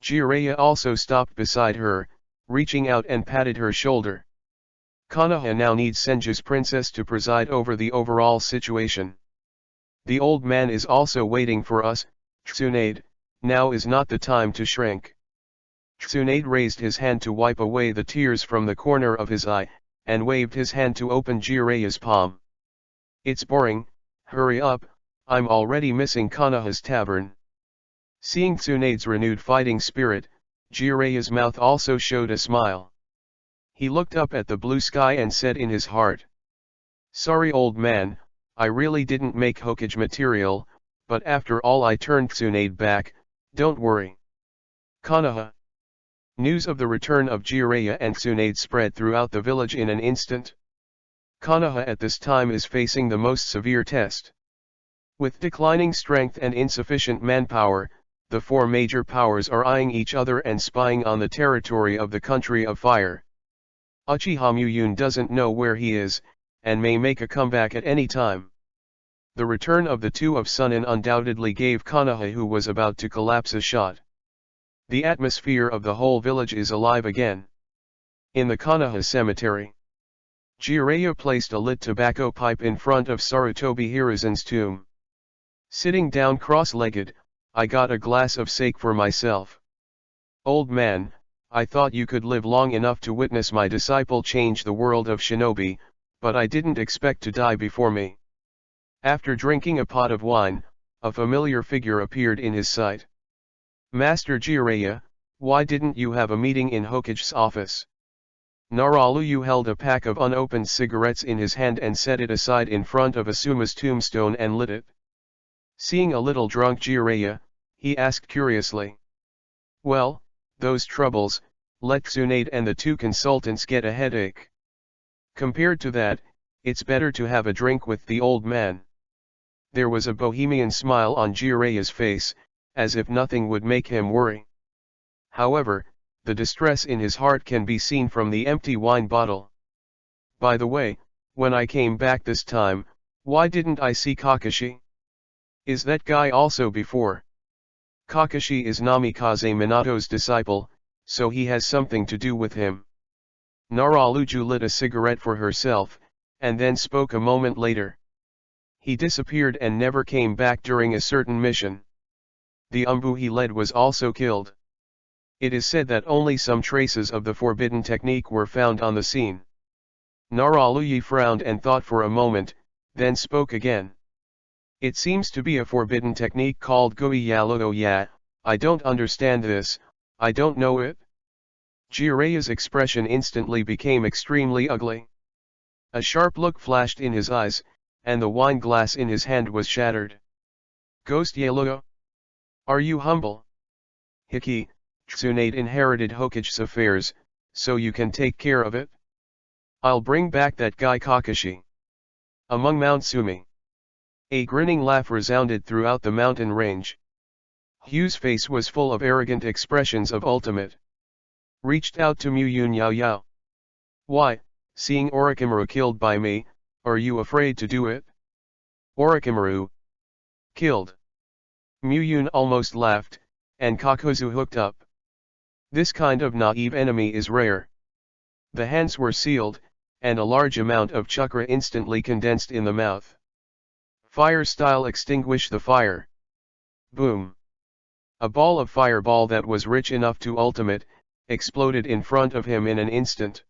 Jiraiya also stopped beside her, reaching out and patted her shoulder. Konoha now needs Senju's princess to preside over the overall situation. The old man is also waiting for us, Tsunade. Now is not the time to shrink. Tsunade raised his hand to wipe away the tears from the corner of his eye, and waved his hand to open Jiraiya's palm. It's boring, hurry up, I'm already missing Konoha's tavern. Seeing Tsunade's renewed fighting spirit, Jiraiya's mouth also showed a smile. He looked up at the blue sky and said in his heart, "Sorry old man, I really didn't make Hokage material, but after all I turned Tsunade back, don't worry." Konoha. News of the return of Jiraiya and Tsunade spread throughout the village in an instant. Konoha at this time is facing the most severe test. With declining strength and insufficient manpower, the four major powers are eyeing each other and spying on the territory of the country of fire. Uchiha Muyun doesn't know where he is, and may make a comeback at any time. The return of the two of Sunin undoubtedly gave Konoha, who was about to collapse, a shot. The atmosphere of the whole village is alive again. In the Konoha cemetery, Jiraiya placed a lit tobacco pipe in front of Sarutobi Hiruzen's tomb. Sitting down cross-legged, I got a glass of sake for myself. Old man, I thought you could live long enough to witness my disciple change the world of shinobi, but I didn't expect to die before me. After drinking a pot of wine, a familiar figure appeared in his sight. "Master Jiraiya, why didn't you have a meeting in Hokage's office?" Naralu held a pack of unopened cigarettes in his hand and set it aside in front of Asuma's tombstone and lit it. Seeing a little drunk Jiraiya, he asked curiously. "Well, those troubles, let Tsunade and the two consultants get a headache. Compared to that, it's better to have a drink with the old man." There was a bohemian smile on Jiraiya's face, as if nothing would make him worry. However, the distress in his heart can be seen from the empty wine bottle. "By the way, when I came back this time, why didn't I see Kakashi? Is that guy also before?" "Kakashi is Namikaze Minato's disciple, so he has something to do with him." Naraluju lit a cigarette for herself, and then spoke a moment later. "He disappeared and never came back during a certain mission. The Umbu he led was also killed. It is said that only some traces of the forbidden technique were found on the scene." Naraluyi frowned and thought for a moment, then spoke again. "It seems to be a forbidden technique called Gui Yalo Ya. I don't understand this, I don't know it." Jiraiya's expression instantly became extremely ugly. A sharp look flashed in his eyes, and the wine glass in his hand was shattered. "Ghost Yalo? Are you humble? Hiki, Tsunade inherited Hokage's affairs, so you can take care of it? I'll bring back that guy Kakashi." Among Mount Sumi. A grinning laugh resounded throughout the mountain range. Hugh's face was full of arrogant expressions of ultimate. Reached out to Muyun Yao Yao. "Why, seeing Orochimaru killed by me, are you afraid to do it?" "Orochimaru? Killed?" Muyun almost laughed, and Kakuzu hooked up. This kind of naive enemy is rare. The hands were sealed, and a large amount of chakra instantly condensed in the mouth. "Fire style extinguish the fire." Boom. A ball of fireball that was rich enough to ultimate, exploded in front of him in an instant.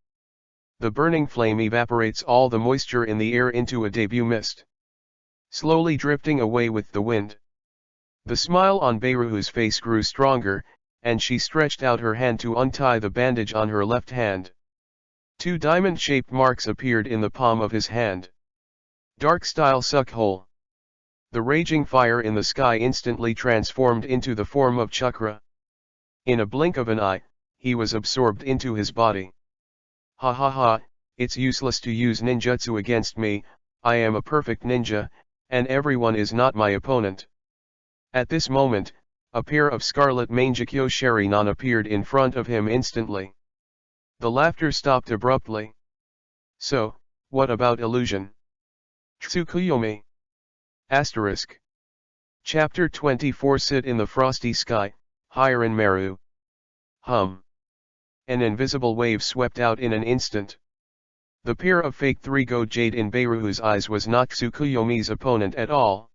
The burning flame evaporates all the moisture in the air into a debut mist, slowly drifting away with the wind. The smile on Beiruhu's face grew stronger, and she stretched out her hand to untie the bandage on her left hand. Two diamond-shaped marks appeared in the palm of his hand. Dark-style suck-hole. The raging fire in the sky instantly transformed into the form of chakra. In a blink of an eye, he was absorbed into his body. "Ha ha ha, it's useless to use ninjutsu against me, I am a perfect ninja, and everyone is not my opponent." At this moment, a pair of scarlet Mangekyo Sharinon appeared in front of him instantly. The laughter stopped abruptly. "So, what about illusion? Tsukuyomi?" Asterisk. Chapter 24. Sit in the frosty sky, Hiren Maru. Hum. An invisible wave swept out in an instant. The pair of fake 3-gold jade in Beiruhu's eyes was not Tsukuyomi's opponent at all.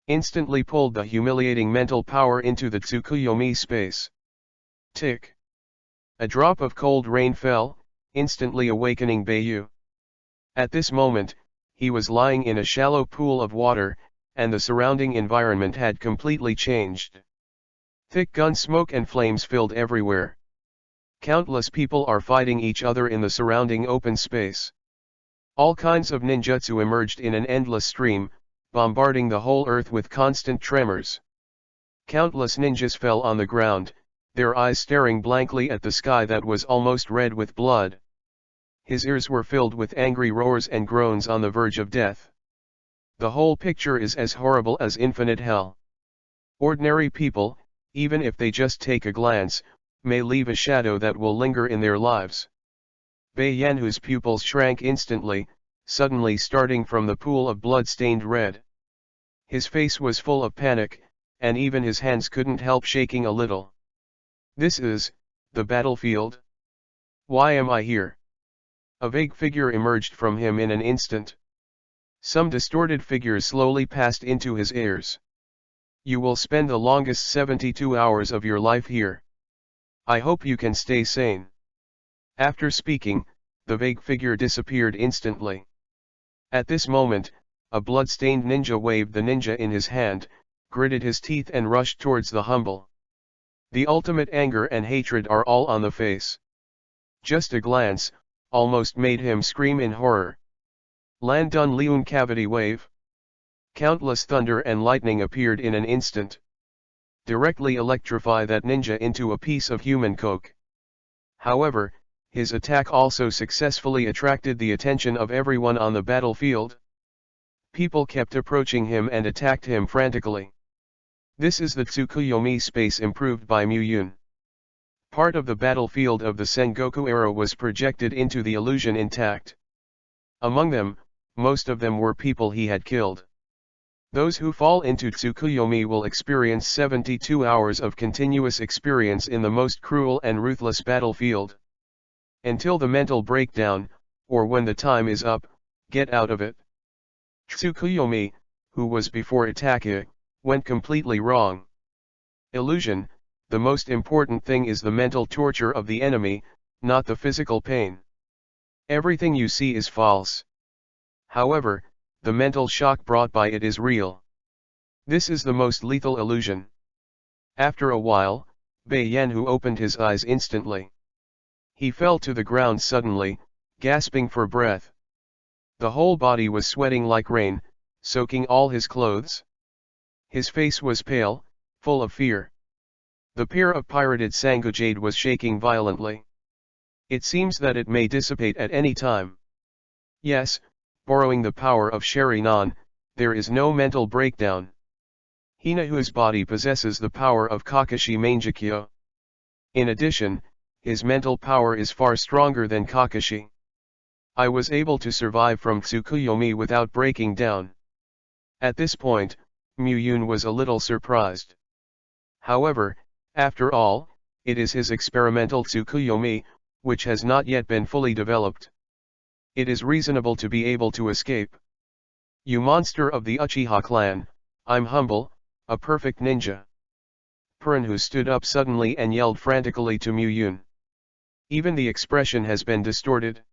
Instantly pulled the humiliating mental power into the Tsukuyomi space. Tick. A drop of cold rain fell, instantly awakening Beiyu. At this moment, he was lying in a shallow pool of water, and the surrounding environment had completely changed. Thick gun smoke and flames filled everywhere. Countless people are fighting each other in the surrounding open space. All kinds of ninjutsu emerged in an endless stream, bombarding the whole earth with constant tremors. Countless ninjas fell on the ground, their eyes staring blankly at the sky that was almost red with blood. His ears were filled with angry roars and groans on the verge of death. The whole picture is as horrible as infinite hell. Ordinary people, even if they just take a glance, may leave a shadow that will linger in their lives. Bei Yanhu's pupils shrank instantly, suddenly starting from the pool of blood-stained red. His face was full of panic, and even his hands couldn't help shaking a little. "This is the battlefield? Why am I here?" A vague figure emerged from him in an instant. Some distorted figures slowly passed into his ears. "You will spend the longest 72 hours of your life here. I hope you can stay sane." After speaking, the vague figure disappeared instantly. At this moment, a blood-stained ninja waved the ninja in his hand, gritted his teeth and rushed towards the humble. The ultimate anger and hatred are all on the face. Just a glance, almost made him scream in horror. Lan Dun Liun cavity wave. Countless thunder and lightning appeared in an instant. Directly electrify that ninja into a piece of human coke. However, his attack also successfully attracted the attention of everyone on the battlefield. People kept approaching him and attacked him frantically. This is the Tsukuyomi space improved by Muyun. Part of the battlefield of the Sengoku era was projected into the illusion intact. Among them, most of them were people he had killed. Those who fall into Tsukuyomi will experience 72 hours of continuous experience in the most cruel and ruthless battlefield. Until the mental breakdown, or when the time is up, get out of it. Tsukuyomi, who was before Itake, went completely wrong. Illusion, the most important thing is the mental torture of the enemy, not the physical pain. Everything you see is false. However, the mental shock brought by it is real. This is the most lethal illusion. After a while, Bai Yanhu opened his eyes instantly. He fell to the ground suddenly, gasping for breath. The whole body was sweating like rain, soaking all his clothes. His face was pale, full of fear. The pair of pirated Sangujade was shaking violently. It seems that it may dissipate at any time. Yes, borrowing the power of Sherinan, there is no mental breakdown. Hinahu's body possesses the power of Kakashi Mangekyo. In addition, his mental power is far stronger than Kakashi. I was able to survive from Tsukuyomi without breaking down. At this point, Muyun was a little surprised. However, after all, it is his experimental Tsukuyomi, which has not yet been fully developed. It is reasonable to be able to escape. You monster of the Uchiha clan, I'm humble, a perfect ninja. Purinhu stood up suddenly and yelled frantically to Muyun. Even the expression has been distorted.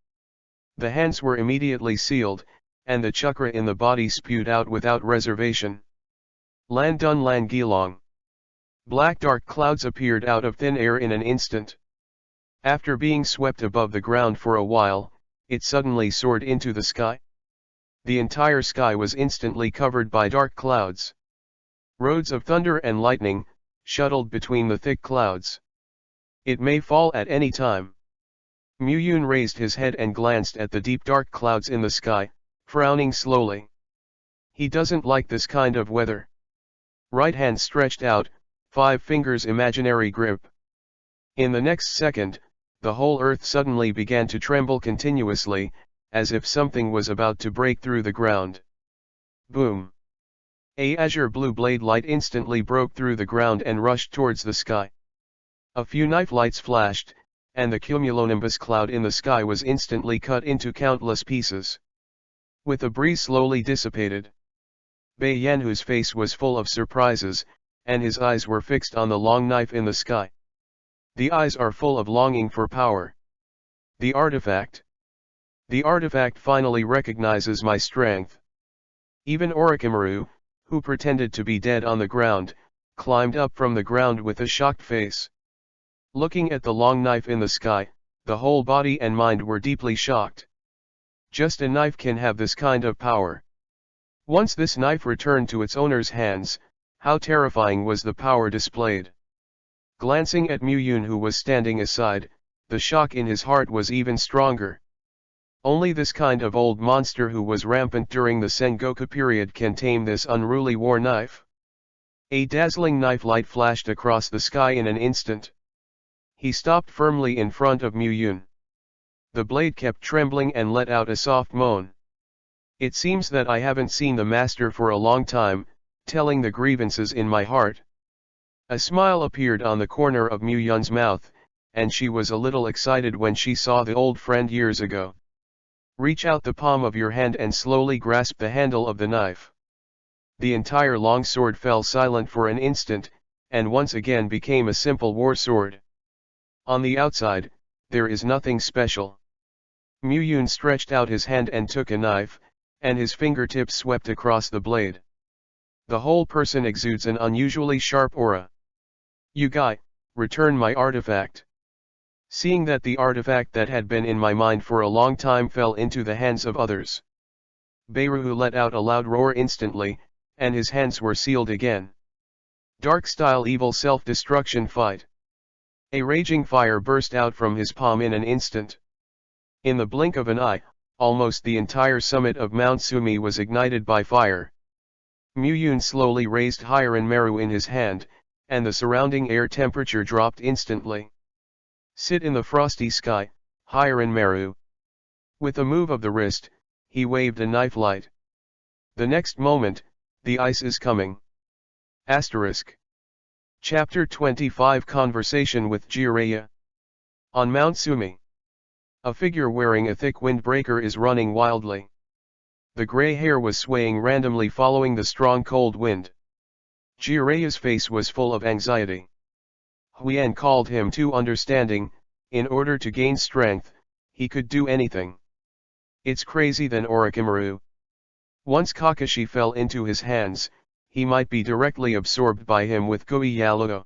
The hands were immediately sealed, and the chakra in the body spewed out without reservation. Lan Dun Lan Gilong. Black dark clouds appeared out of thin air in an instant. After being swept above the ground for a while, it suddenly soared into the sky. The entire sky was instantly covered by dark clouds. Roads of thunder and lightning shuttled between the thick clouds. It may fall at any time. Muyun raised his head and glanced at the deep dark clouds in the sky, frowning slowly. He doesn't like this kind of weather. Right hand stretched out, 5 fingers imaginary grip. In the next second, the whole earth suddenly began to tremble continuously, as if something was about to break through the ground. Boom! A azure blue blade light instantly broke through the ground and rushed towards the sky. A few knife lights flashed, and the cumulonimbus cloud in the sky was instantly cut into countless pieces. With the breeze slowly dissipated, Bai Yanhu's face was full of surprises, and his eyes were fixed on the long knife in the sky. The eyes are full of longing for power. The artifact. The artifact finally recognizes my strength. Even Orochimaru, who pretended to be dead on the ground, climbed up from the ground with a shocked face. Looking at the long knife in the sky, the whole body and mind were deeply shocked. Just a knife can have this kind of power. Once this knife returned to its owner's hands, how terrifying was the power displayed. Glancing at Muyun who was standing aside, the shock in his heart was even stronger. Only this kind of old monster who was rampant during the Sengoku period can tame this unruly war knife. A dazzling knife light flashed across the sky in an instant. He stopped firmly in front of Muyun. The blade kept trembling and let out a soft moan. It seems that I haven't seen the master for a long time, telling the grievances in my heart. A smile appeared on the corner of Muyun's mouth, and she was a little excited when she saw the old friend years ago. Reach out the palm of your hand and slowly grasp the handle of the knife. The entire long sword fell silent for an instant, and once again became a simple war sword. On the outside, there is nothing special. Muyun stretched out his hand and took a knife, and his fingertips swept across the blade. The whole person exudes an unusually sharp aura. Yugai, return my artifact. Seeing that the artifact that had been in my mind for a long time fell into the hands of others, Beiruhu let out a loud roar instantly, and his hands were sealed again. Dark-style evil self-destruction fight. A raging fire burst out from his palm in an instant. In the blink of an eye, almost the entire summit of Mount Sumi was ignited by fire. Muyun slowly raised Hiran Meru in his hand, and the surrounding air temperature dropped instantly. Sit in the frosty sky, Hiran Meru. With a move of the wrist, he waved a knife light. The next moment, the ice is coming. Asterisk. Chapter 25 Conversation with Jiraiya. On Mount Sumi, a figure wearing a thick windbreaker is running wildly. The gray hair was swaying randomly following the strong cold wind. Jiraiya's face was full of anxiety. Huian called him to understanding. In order to gain strength, he could do anything. It's crazy than Orochimaru. Once Kakashi fell into his hands, he might be directly absorbed by him with Goi Yaluo.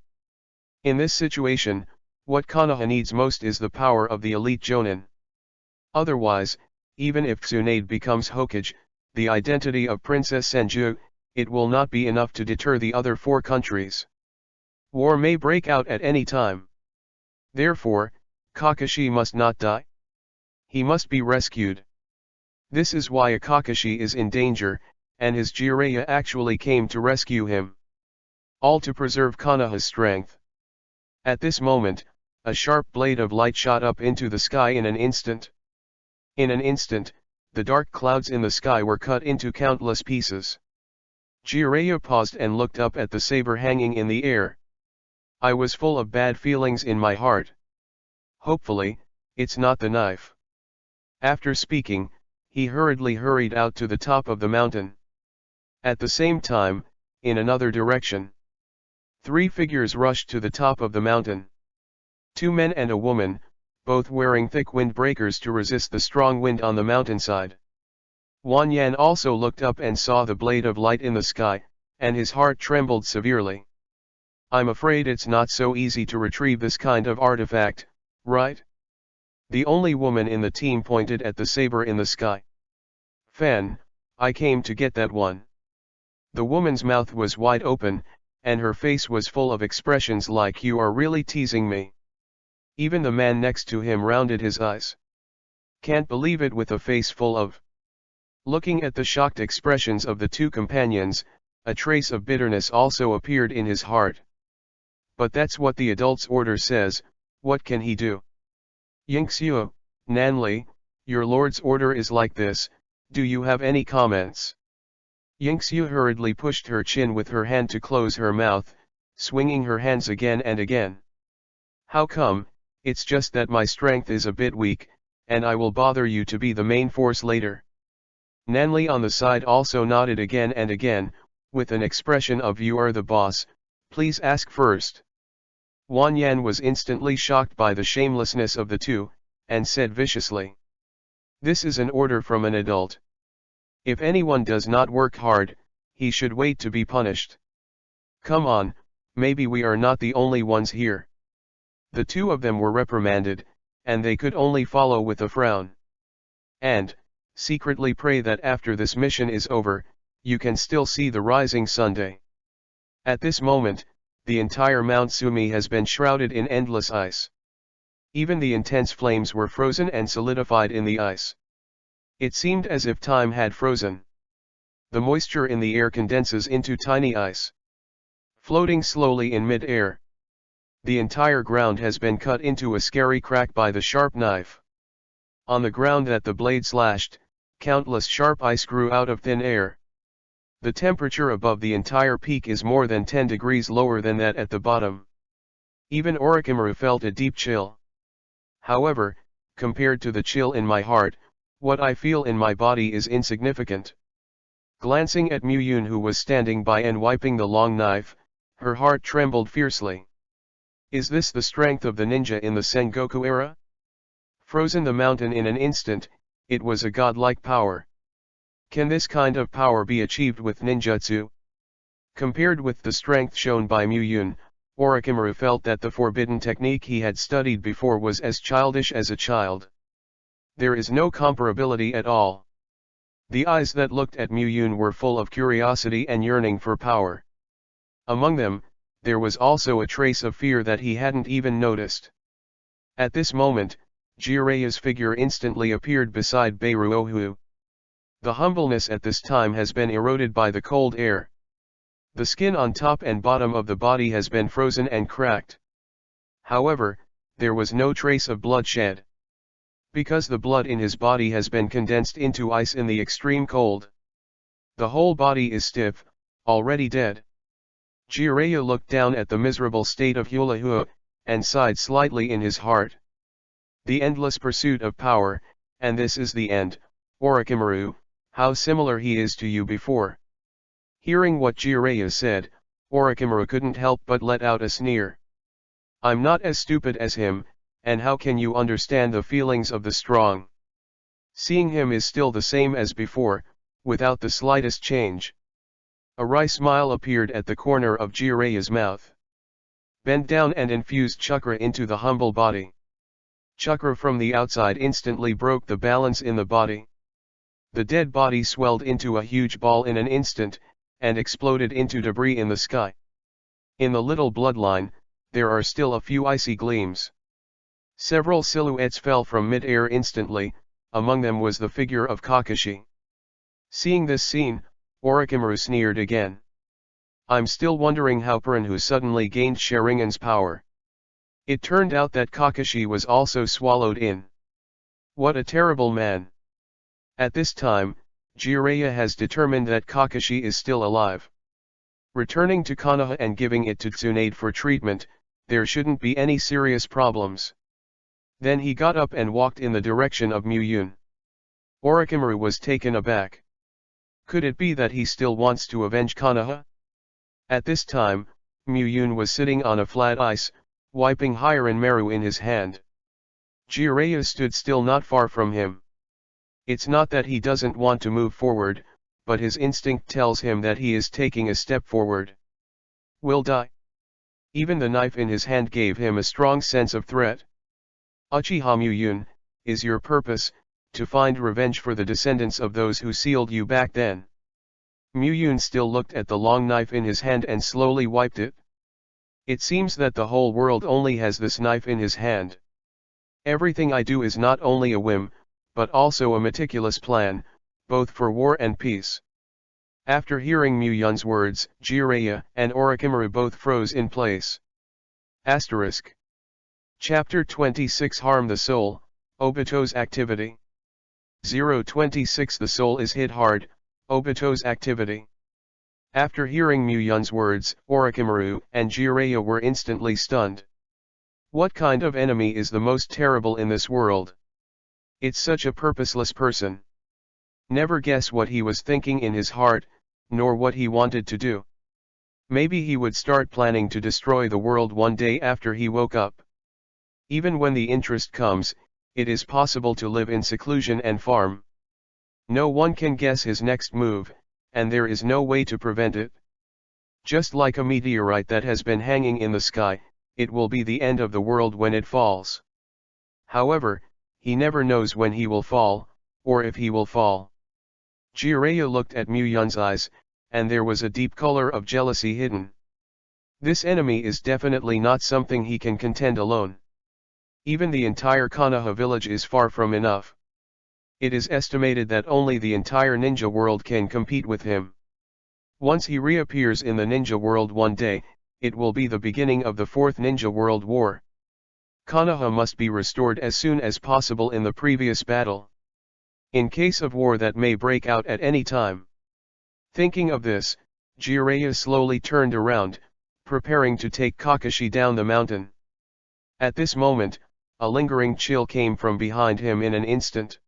In this situation, what Konoha needs most is the power of the elite Jonin. Otherwise, even if Tsunade becomes Hokage, the identity of Princess Senju, it will not be enough to deter the other four countries. War may break out at any time. Therefore, Kakashi must not die. He must be rescued. This is why Kakashi is in danger, and his Jiraiya actually came to rescue him. All to preserve Konoha's strength. At this moment, a sharp blade of light shot up into the sky in an instant. In an instant, the dark clouds in the sky were cut into countless pieces. Jiraiya paused and looked up at the saber hanging in the air. I was full of bad feelings in my heart. Hopefully, it's not the knife. After speaking, he hurriedly hurried out to the top of the mountain. At the same time, in another direction, three figures rushed to the top of the mountain. Two men and a woman, both wearing thick windbreakers to resist the strong wind on the mountainside. Wan Yan also looked up and saw the blade of light in the sky, and his heart trembled severely. I'm afraid it's not so easy to retrieve this kind of artifact, right? The only woman in the team pointed at the saber in the sky. Fan, I came to get that one. The woman's mouth was wide open, and her face was full of expressions like you are really teasing me. Even the man next to him rounded his eyes. Can't believe it with a face full of. Looking at the shocked expressions of the two companions, a trace of bitterness also appeared in his heart. But that's what the adult's order says, what can he do? Yingxiu, Nanli, your lord's order is like this, do you have any comments? Yingxiu hurriedly pushed her chin with her hand to close her mouth, swinging her hands again and again. How come? It's just that my strength is a bit weak, and I will bother you to be the main force later. Nanli on the side also nodded again and again, with an expression of you are the boss, please ask first. Wan Yan was instantly shocked by the shamelessness of the two, and said viciously. This is an order from an adult. If anyone does not work hard, he should wait to be punished. Come on, maybe we are not the only ones here. The two of them were reprimanded, and they could only follow with a frown. And, secretly pray that after this mission is over, you can still see the rising Sunday. At this moment, the entire Mount Sumi has been shrouded in endless ice. Even the intense flames were frozen and solidified in the ice. It seemed as if time had frozen. The moisture in the air condenses into tiny ice, floating slowly in mid-air. The entire ground has been cut into a scary crack by the sharp knife. On the ground that the blade slashed, countless sharp ice grew out of thin air. The temperature above the entire peak is more than 10 degrees lower than that at the bottom. Even Orochimaru felt a deep chill. However, compared to the chill in my heart, what I feel in my body is insignificant. Glancing at Muyun who was standing by and wiping the long knife, her heart trembled fiercely. Is this the strength of the ninja in the Sengoku era? Frozen the mountain in an instant, it was a godlike power. Can this kind of power be achieved with ninjutsu? Compared with the strength shown by Muyun, Orochimaru felt that the forbidden technique he had studied before was as childish as a child. There is no comparability at all. The eyes that looked at Muyun were full of curiosity and yearning for power. Among them, there was also a trace of fear that he hadn't even noticed. At this moment, Jireya's figure instantly appeared beside Beiruohu. The humbleness at this time has been eroded by the cold air. The skin on top and bottom of the body has been frozen and cracked. However, there was no trace of bloodshed. Because the blood in his body has been condensed into ice in the extreme cold. The whole body is stiff, already dead. Jireya looked down at the miserable state of Hulahua, and sighed slightly in his heart. The endless pursuit of power, and this is the end, Orochimaru, how similar he is to you before. Hearing what Jireya said, Orochimaru couldn't help but let out a sneer. I'm not as stupid as him, and how can you understand the feelings of the strong? Seeing him is still the same as before, without the slightest change. A wry smile appeared at the corner of Jireya's mouth. Bend down and infuse chakra into the humble body. Chakra from the outside instantly broke the balance in the body. The dead body swelled into a huge ball in an instant, and exploded into debris in the sky. In the little bloodline, there are still a few icy gleams. Several silhouettes fell from mid-air instantly, among them was the figure of Kakashi. Seeing this scene, Orochimaru sneered again. I'm still wondering how Paranhu suddenly gained Sharingan's power. It turned out that Kakashi was also swallowed in. What a terrible man. At this time, Jireya has determined that Kakashi is still alive. Returning to Konoha and giving it to Tsunade for treatment, there shouldn't be any serious problems. Then he got up and walked in the direction of Muyun. Orochimaru was taken aback. Could it be that he still wants to avenge Konoha? At this time, Muyun was sitting on a flat ice, wiping Hiran Meru in his hand. Jireya stood still not far from him. It's not that he doesn't want to move forward, but his instinct tells him that he is taking a step forward. Will die. Even the knife in his hand gave him a strong sense of threat. Uchiha Muyun, is your purpose, to find revenge for the descendants of those who sealed you back then? Muyun still looked at the long knife in his hand and slowly wiped it. It seems that the whole world only has this knife in his hand. Everything I do is not only a whim, but also a meticulous plan, both for war and peace. After hearing Muyun's words, Jireya and Orochimaru both froze in place. Asterisk. Chapter 26 Harm the Soul, Obito's Activity. 026 The soul is hit hard, Obito's activity. After hearing Muyun's words, Orochimaru and Jireya were instantly stunned. What kind of enemy is the most terrible in this world? It's such a purposeless person. Never guess what he was thinking in his heart, nor what he wanted to do. Maybe he would start planning to destroy the world one day after he woke up. Even when the interest comes, it is possible to live in seclusion and farm. No one can guess his next move, and there is no way to prevent it. Just like a meteorite that has been hanging in the sky, it will be the end of the world when it falls. However, he never knows when he will fall, or if he will fall. Jireya looked at Muyun's eyes, and there was a deep color of jealousy hidden. This enemy is definitely not something he can contend alone. Even the entire Konoha village is far from enough. It is estimated that only the entire ninja world can compete with him. Once he reappears in the ninja world one day, it will be the beginning of the Fourth Ninja World War. Konoha must be restored as soon as possible in the previous battle. In case of war that may break out at any time. Thinking of this, Jireya slowly turned around, preparing to take Kakashi down the mountain. At this moment, a lingering chill came from behind him in an instant.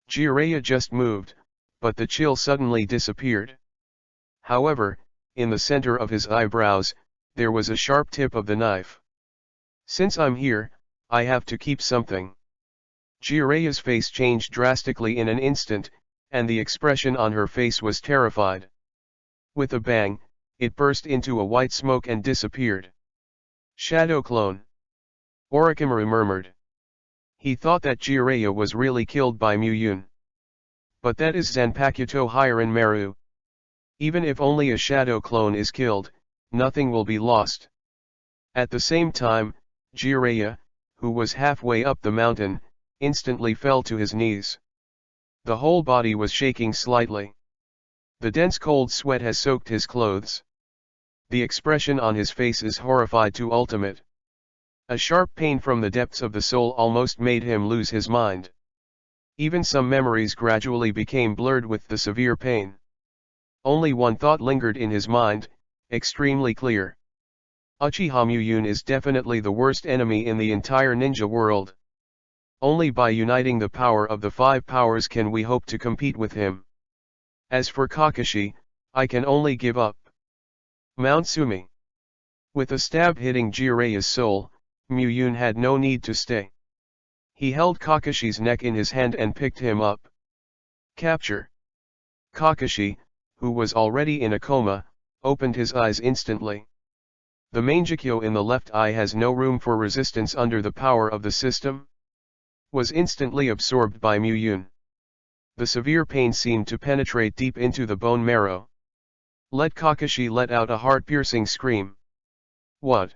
Jireya just moved, but the chill suddenly disappeared. However, in the center of his eyebrows, there was a sharp tip of the knife. Since I'm here, I have to keep something. Jireya's face changed drastically in an instant, and the expression on her face was terrified. With a bang, it burst into a white smoke and disappeared. Shadow clone. Orochimaru murmured. He thought that Jiraiya was really killed by Muyun. But that is Zanpakuto Hirin Maru. Even if only a shadow clone is killed, nothing will be lost. At the same time, Jiraiya, who was halfway up the mountain, instantly fell to his knees. The whole body was shaking slightly. The dense cold sweat has soaked his clothes. The expression on his face is horrified to ultimate. A sharp pain from the depths of the soul almost made him lose his mind. Even some memories gradually became blurred with the severe pain. Only one thought lingered in his mind, extremely clear. Uchiha Muyun is definitely the worst enemy in the entire ninja world. Only by uniting the power of the 5 powers can we hope to compete with him. As for Kakashi, I can only give up. Mount Sumi. With a stab hitting Jiraiya's soul, Muyun had no need to stay. He held Kakashi's neck in his hand and picked him up. Capture. Kakashi, who was already in a coma, opened his eyes instantly. The Mangekyo in the left eye has no room for resistance under the power of the system. Was instantly absorbed by Muyun. The severe pain seemed to penetrate deep into the bone marrow. Let Kakashi let out a heart-piercing scream. What?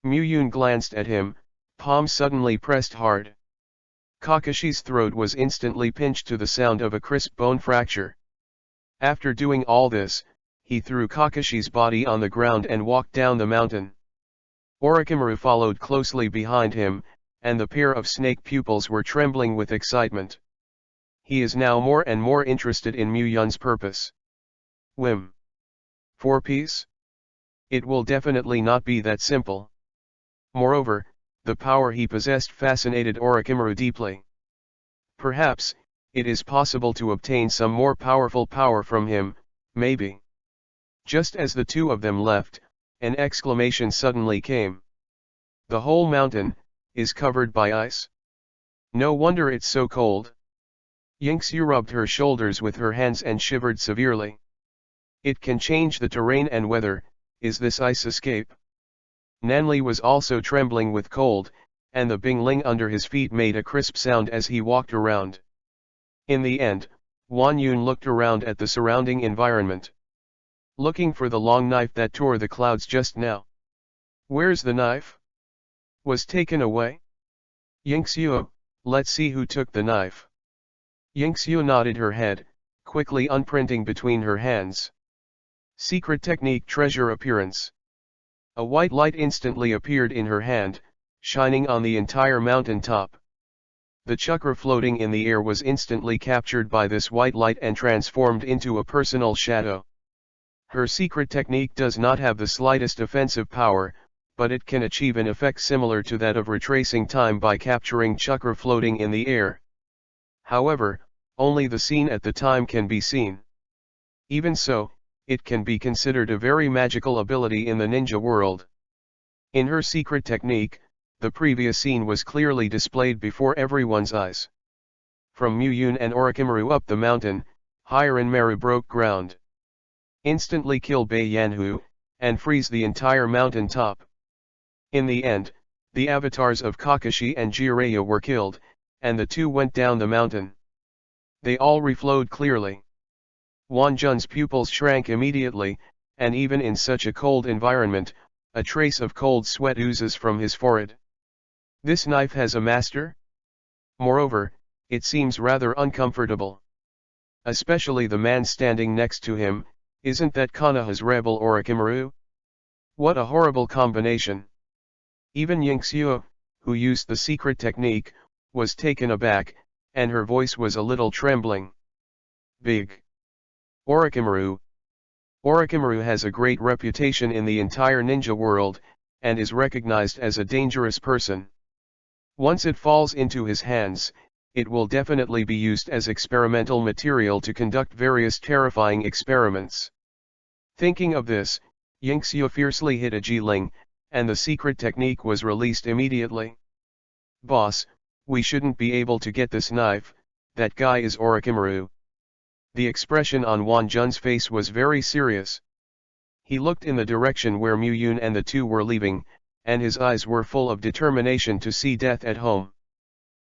Muyun glanced at him, palms suddenly pressed hard. Kakashi's throat was instantly pinched to the sound of a crisp bone fracture. After doing all this, he threw Kakashi's body on the ground and walked down the mountain. Orochimaru followed closely behind him, and the pair of snake pupils were trembling with excitement. He is now more and more interested in Muyun's purpose. Whim. 4-piece? It will definitely not be that simple. Moreover, the power he possessed fascinated Orochimaru deeply. Perhaps, it is possible to obtain some more powerful power from him, maybe. Just as the two of them left, an exclamation suddenly came. The whole mountain is covered by ice. No wonder it's so cold. Yingxiu rubbed her shoulders with her hands and shivered severely. It can change the terrain and weather. Is this ice escape? Nanli was also trembling with cold, and the bingling under his feet made a crisp sound as he walked around. In the end, Wan Yun looked around at the surrounding environment. Looking for the long knife that tore the clouds just now. Where's the knife? Was taken away? Yingxiu, let's see who took the knife. Yingxiu nodded her head, quickly unprinting between her hands. Secret technique treasure appearance. A white light instantly appeared in her hand, shining on the entire mountain top. The chakra floating in the air was instantly captured by this white light and transformed into a personal shadow. Her secret technique does not have the slightest offensive power, but it can achieve an effect similar to that of retracing time by capturing chakra floating in the air. However, only the scene at the time can be seen. Even so, it can be considered a very magical ability in the ninja world. In her secret technique, the previous scene was clearly displayed before everyone's eyes. From Muyun and Orochimaru up the mountain, Hirin Maru broke ground. Instantly kill Bei Yanhu, and freeze the entire mountain top. In the end, the avatars of Kakashi and Jiraiya were killed, and the two went down the mountain. They all reflowed clearly. Wan Jun's pupils shrank immediately, and even in such a cold environment, a trace of cold sweat oozes from his forehead. This knife has a master? Moreover, it seems rather uncomfortable. Especially the man standing next to him, isn't that Konoha's rebel Orochimaru? What a horrible combination. Even Yingxiu, who used the secret technique, was taken aback, and her voice was a little trembling. Big. Orochimaru. Orochimaru has a great reputation in the entire ninja world, and is recognized as a dangerous person. Once it falls into his hands, it will definitely be used as experimental material to conduct various terrifying experiments. Thinking of this, Yingxiu fiercely hit a Jiling, and the secret technique was released immediately. Boss, we shouldn't be able to get this knife, that guy is Orochimaru. The expression on Wan Jun's face was very serious. He looked in the direction where Mu-yun and the two were leaving, and his eyes were full of determination to see death at home.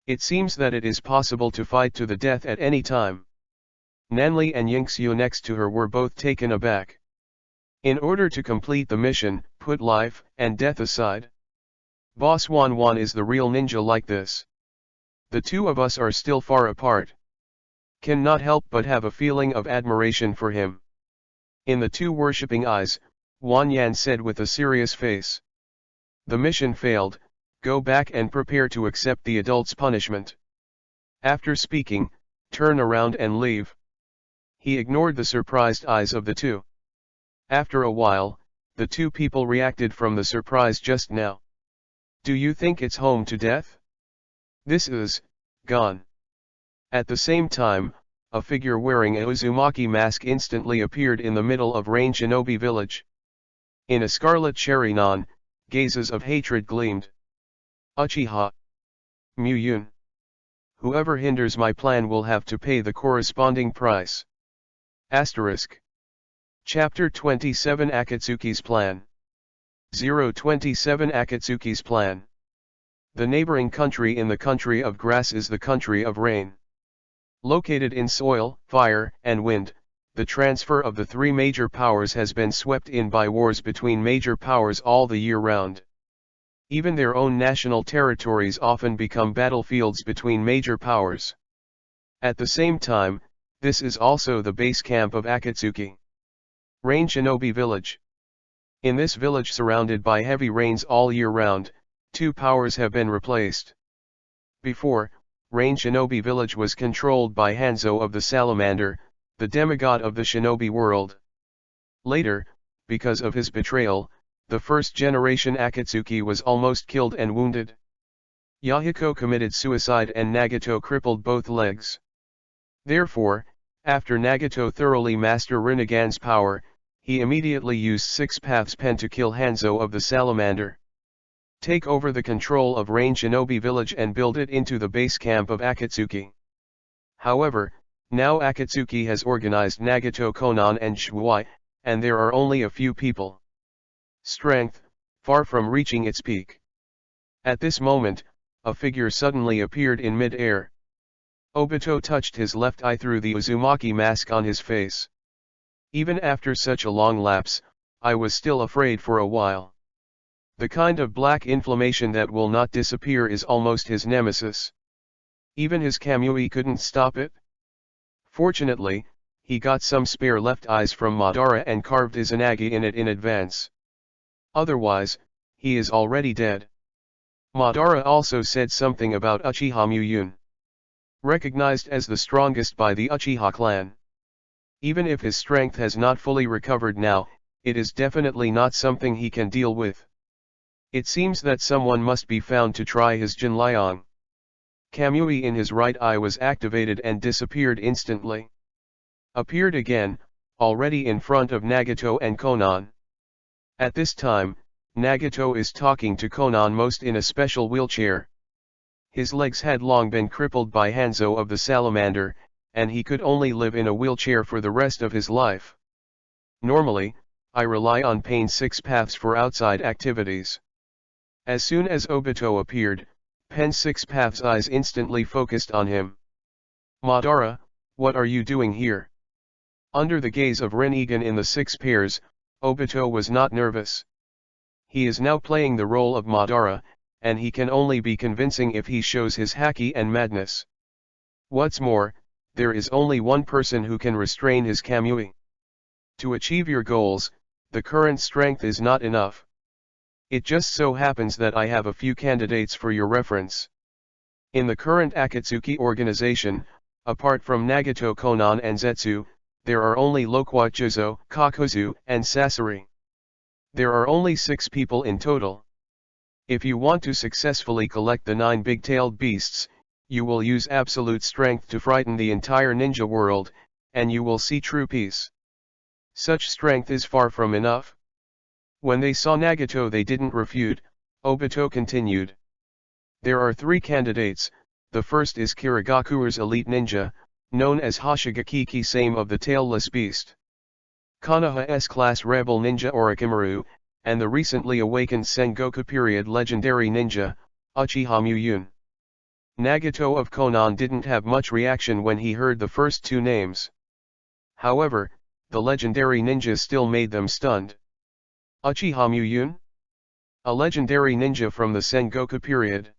It seems that it is possible to fight to the death at any time. Nanli and Yingxiu next to her were both taken aback. In order to complete the mission, put life and death aside. Boss Wan Wan is the real ninja like this. The two of us are still far apart. Cannot help but have a feeling of admiration for him. In the two worshipping eyes, Wan Yan said with a serious face. The mission failed, go back and prepare to accept the adult's punishment. After speaking, turn around and leave. He ignored the surprised eyes of the two. After a while, the two people reacted from the surprise just now. Do you think it's home to death? This is, gone. At the same time, a figure wearing a Uzumaki mask instantly appeared in the middle of Rain Shinobi village. In a scarlet cherry non, gazes of hatred gleamed. Uchiha. Mu-yun. Whoever hinders my plan will have to pay the corresponding price. Asterisk. Chapter 27 Akatsuki's Plan. 027 Akatsuki's Plan. The neighboring country in the country of grass is the country of rain. Located in soil, fire, and wind, the transfer of the three major powers has been swept in by wars between major powers all the year round. Even their own national territories often become battlefields between major powers. At the same time, this is also the base camp of Akatsuki. Rain Shinobi Village. In this village surrounded by heavy rains all year round, two powers have been replaced. Before, Rain Shinobi Village was controlled by Hanzo of the Salamander, the demigod of the shinobi world. Later, because of his betrayal, the first-generation Akatsuki was almost killed and wounded. Yahiko committed suicide and Nagato crippled both legs. Therefore, after Nagato thoroughly mastered Rinnegan's power, he immediately used Six Paths Pen to kill Hanzo of the Salamander. Take over the control of Rain Shinobi Village and build it into the base camp of Akatsuki. However, now Akatsuki has organized Nagato, Konan and Shuai, and there are only a few people. Strength, far from reaching its peak. At this moment, a figure suddenly appeared in mid-air. Obito touched his left eye through the Uzumaki mask on his face. Even after such a long lapse, I was still afraid for a while. The kind of black inflammation that will not disappear is almost his nemesis. Even his Kamui couldn't stop it. Fortunately, he got some spare left eyes from Madara and carved Izanagi in it in advance. Otherwise, he is already dead. Madara also said something about Uchiha Mu-yun. Recognized as the strongest by the Uchiha clan. Even if his strength has not fully recovered now, it is definitely not something he can deal with. It seems that someone must be found to try his Jinliang. Kamui in his right eye was activated and disappeared instantly. Appeared again, already in front of Nagato and Konan. At this time, Nagato is talking to Konan most in a special wheelchair. His legs had long been crippled by Hanzo of the Salamander, and he could only live in a wheelchair for the rest of his life. Normally, I rely on Pain Six Paths for outside activities. As soon as Obito appeared, Pen Six Paths' eyes instantly focused on him. Madara, what are you doing here? Under the gaze of Rinnegan in the six pairs, Obito was not nervous. He is now playing the role of Madara, and he can only be convincing if he shows his haki and madness. What's more, there is only one person who can restrain his Kamui. To achieve your goals, the current strength is not enough. It just so happens that I have a few candidates for your reference. In the current Akatsuki organization, apart from Nagato, Konan and Zetsu, there are only Lokwa Juzo, Kakuzu, and Sasori. There are only 6 people in total. If you want to successfully collect the 9 big-tailed beasts, you will use absolute strength to frighten the entire ninja world, and you will see true peace. Such strength is far from enough. When they saw Nagato they didn't refute. Obito continued. There are 3 candidates. The first is Kirigakuru's elite ninja, known as Hoshigaki Kisame of the Tailless Beast. Konoha S-class rebel ninja Orochimaru, and the recently awakened Sengoku period legendary ninja, Uchiha Muyun. Nagato of Konan didn't have much reaction when he heard the first two names. However, the legendary ninja still made them stunned. Uchiha Muyun? A legendary ninja from the Sengoku period.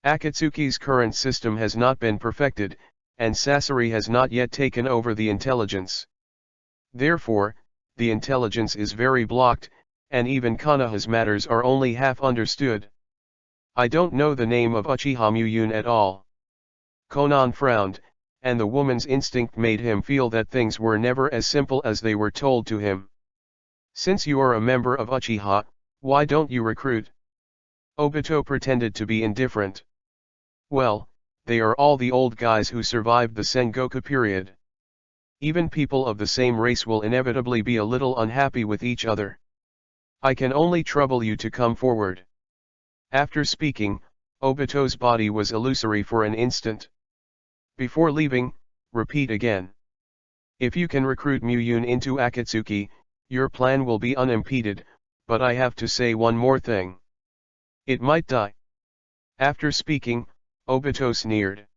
Akatsuki's current system has not been perfected, and Sasori has not yet taken over the intelligence. Therefore, the intelligence is very blocked, and even Konoha's matters are only half understood. I don't know the name of Uchiha Muyun at all. Konan frowned, and the woman's instinct made him feel that things were never as simple as they were told to him. Since you are a member of Uchiha, why don't you recruit? Obito pretended to be indifferent. Well, they are all the old guys who survived the Sengoku period. Even people of the same race will inevitably be a little unhappy with each other. I can only trouble you to come forward. After speaking, Obito's body was illusory for an instant. Before leaving, repeat again. If you can recruit Muyun into Akatsuki, your plan will be unimpeded, but I have to say one more thing. It might die. After speaking, Obito sneered.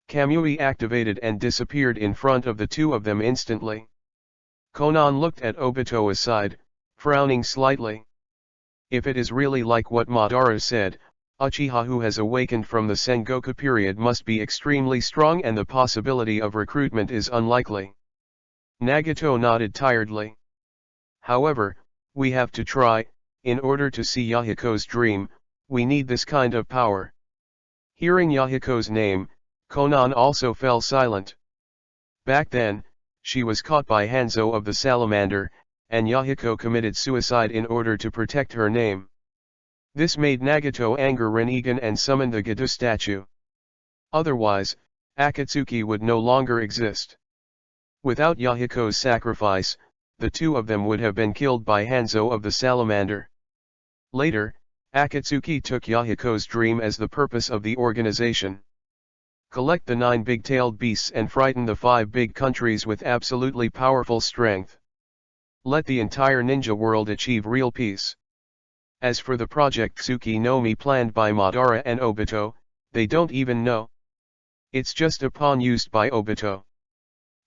Kamui activated and disappeared in front of the two of them instantly. Konan looked at Obito aside, frowning slightly. If it is really like what Madara said, Uchiha who has awakened from the Sengoku period must be extremely strong and the possibility of recruitment is unlikely. Nagato nodded tiredly. However, we have to try. In order to see Yahiko's dream, we need this kind of power. Hearing Yahiko's name, Konan also fell silent. Back then, she was caught by Hanzo of the Salamander, and Yahiko committed suicide in order to protect her name. This made Nagato anger Rinnegan and summon the Gedo statue. Otherwise, Akatsuki would no longer exist. Without Yahiko's sacrifice, the two of them would have been killed by Hanzo of the Salamander. Later, Akatsuki took Yahiko's dream as the purpose of the organization. Collect the 9 big-tailed beasts and frighten the 5 big countries with absolutely powerful strength. Let the entire ninja world achieve real peace. As for the project Tsuki no Mi planned by Madara and Obito, they don't even know. It's just a pawn used by Obito.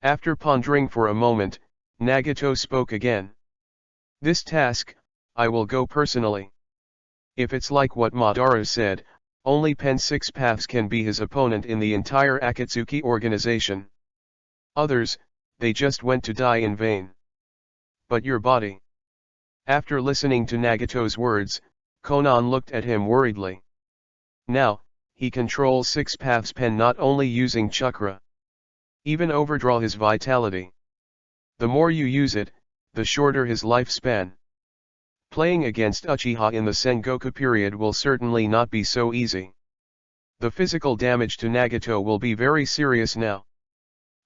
After pondering for a moment, Nagato spoke again. This task, I will go personally. If it's like what Madara said, only Pen 6 Paths can be his opponent in the entire Akatsuki organization. Others, they just went to die in vain. But your body. After listening to Nagato's words, Konan looked at him worriedly. Now, he controls 6 Paths Pen not only using chakra. Even overdraw his vitality. The more you use it, the shorter his lifespan. Playing against Uchiha in the Sengoku period will certainly not be so easy. The physical damage to Nagato will be very serious now.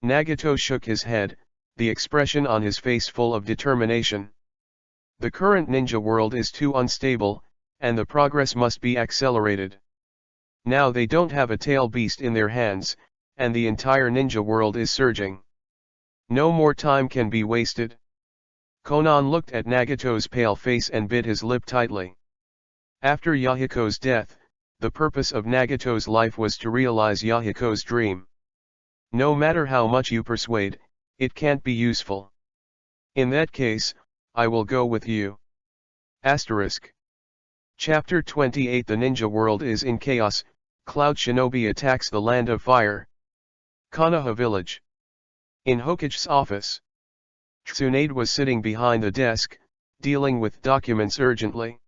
Nagato shook his head, the expression on his face full of determination. The current ninja world is too unstable, and the progress must be accelerated. Now they don't have a tail beast in their hands, and the entire ninja world is surging. No more time can be wasted. Konan looked at Nagato's pale face and bit his lip tightly. After Yahiko's death, the purpose of Nagato's life was to realize Yahiko's dream. No matter how much you persuade, it can't be useful. In that case, I will go with you. Asterisk. Chapter 28 The ninja world is in chaos, Cloud Shinobi attacks the land of fire. Konoha village. In Hokage's office. Tsunade was sitting behind the desk, dealing with documents urgently.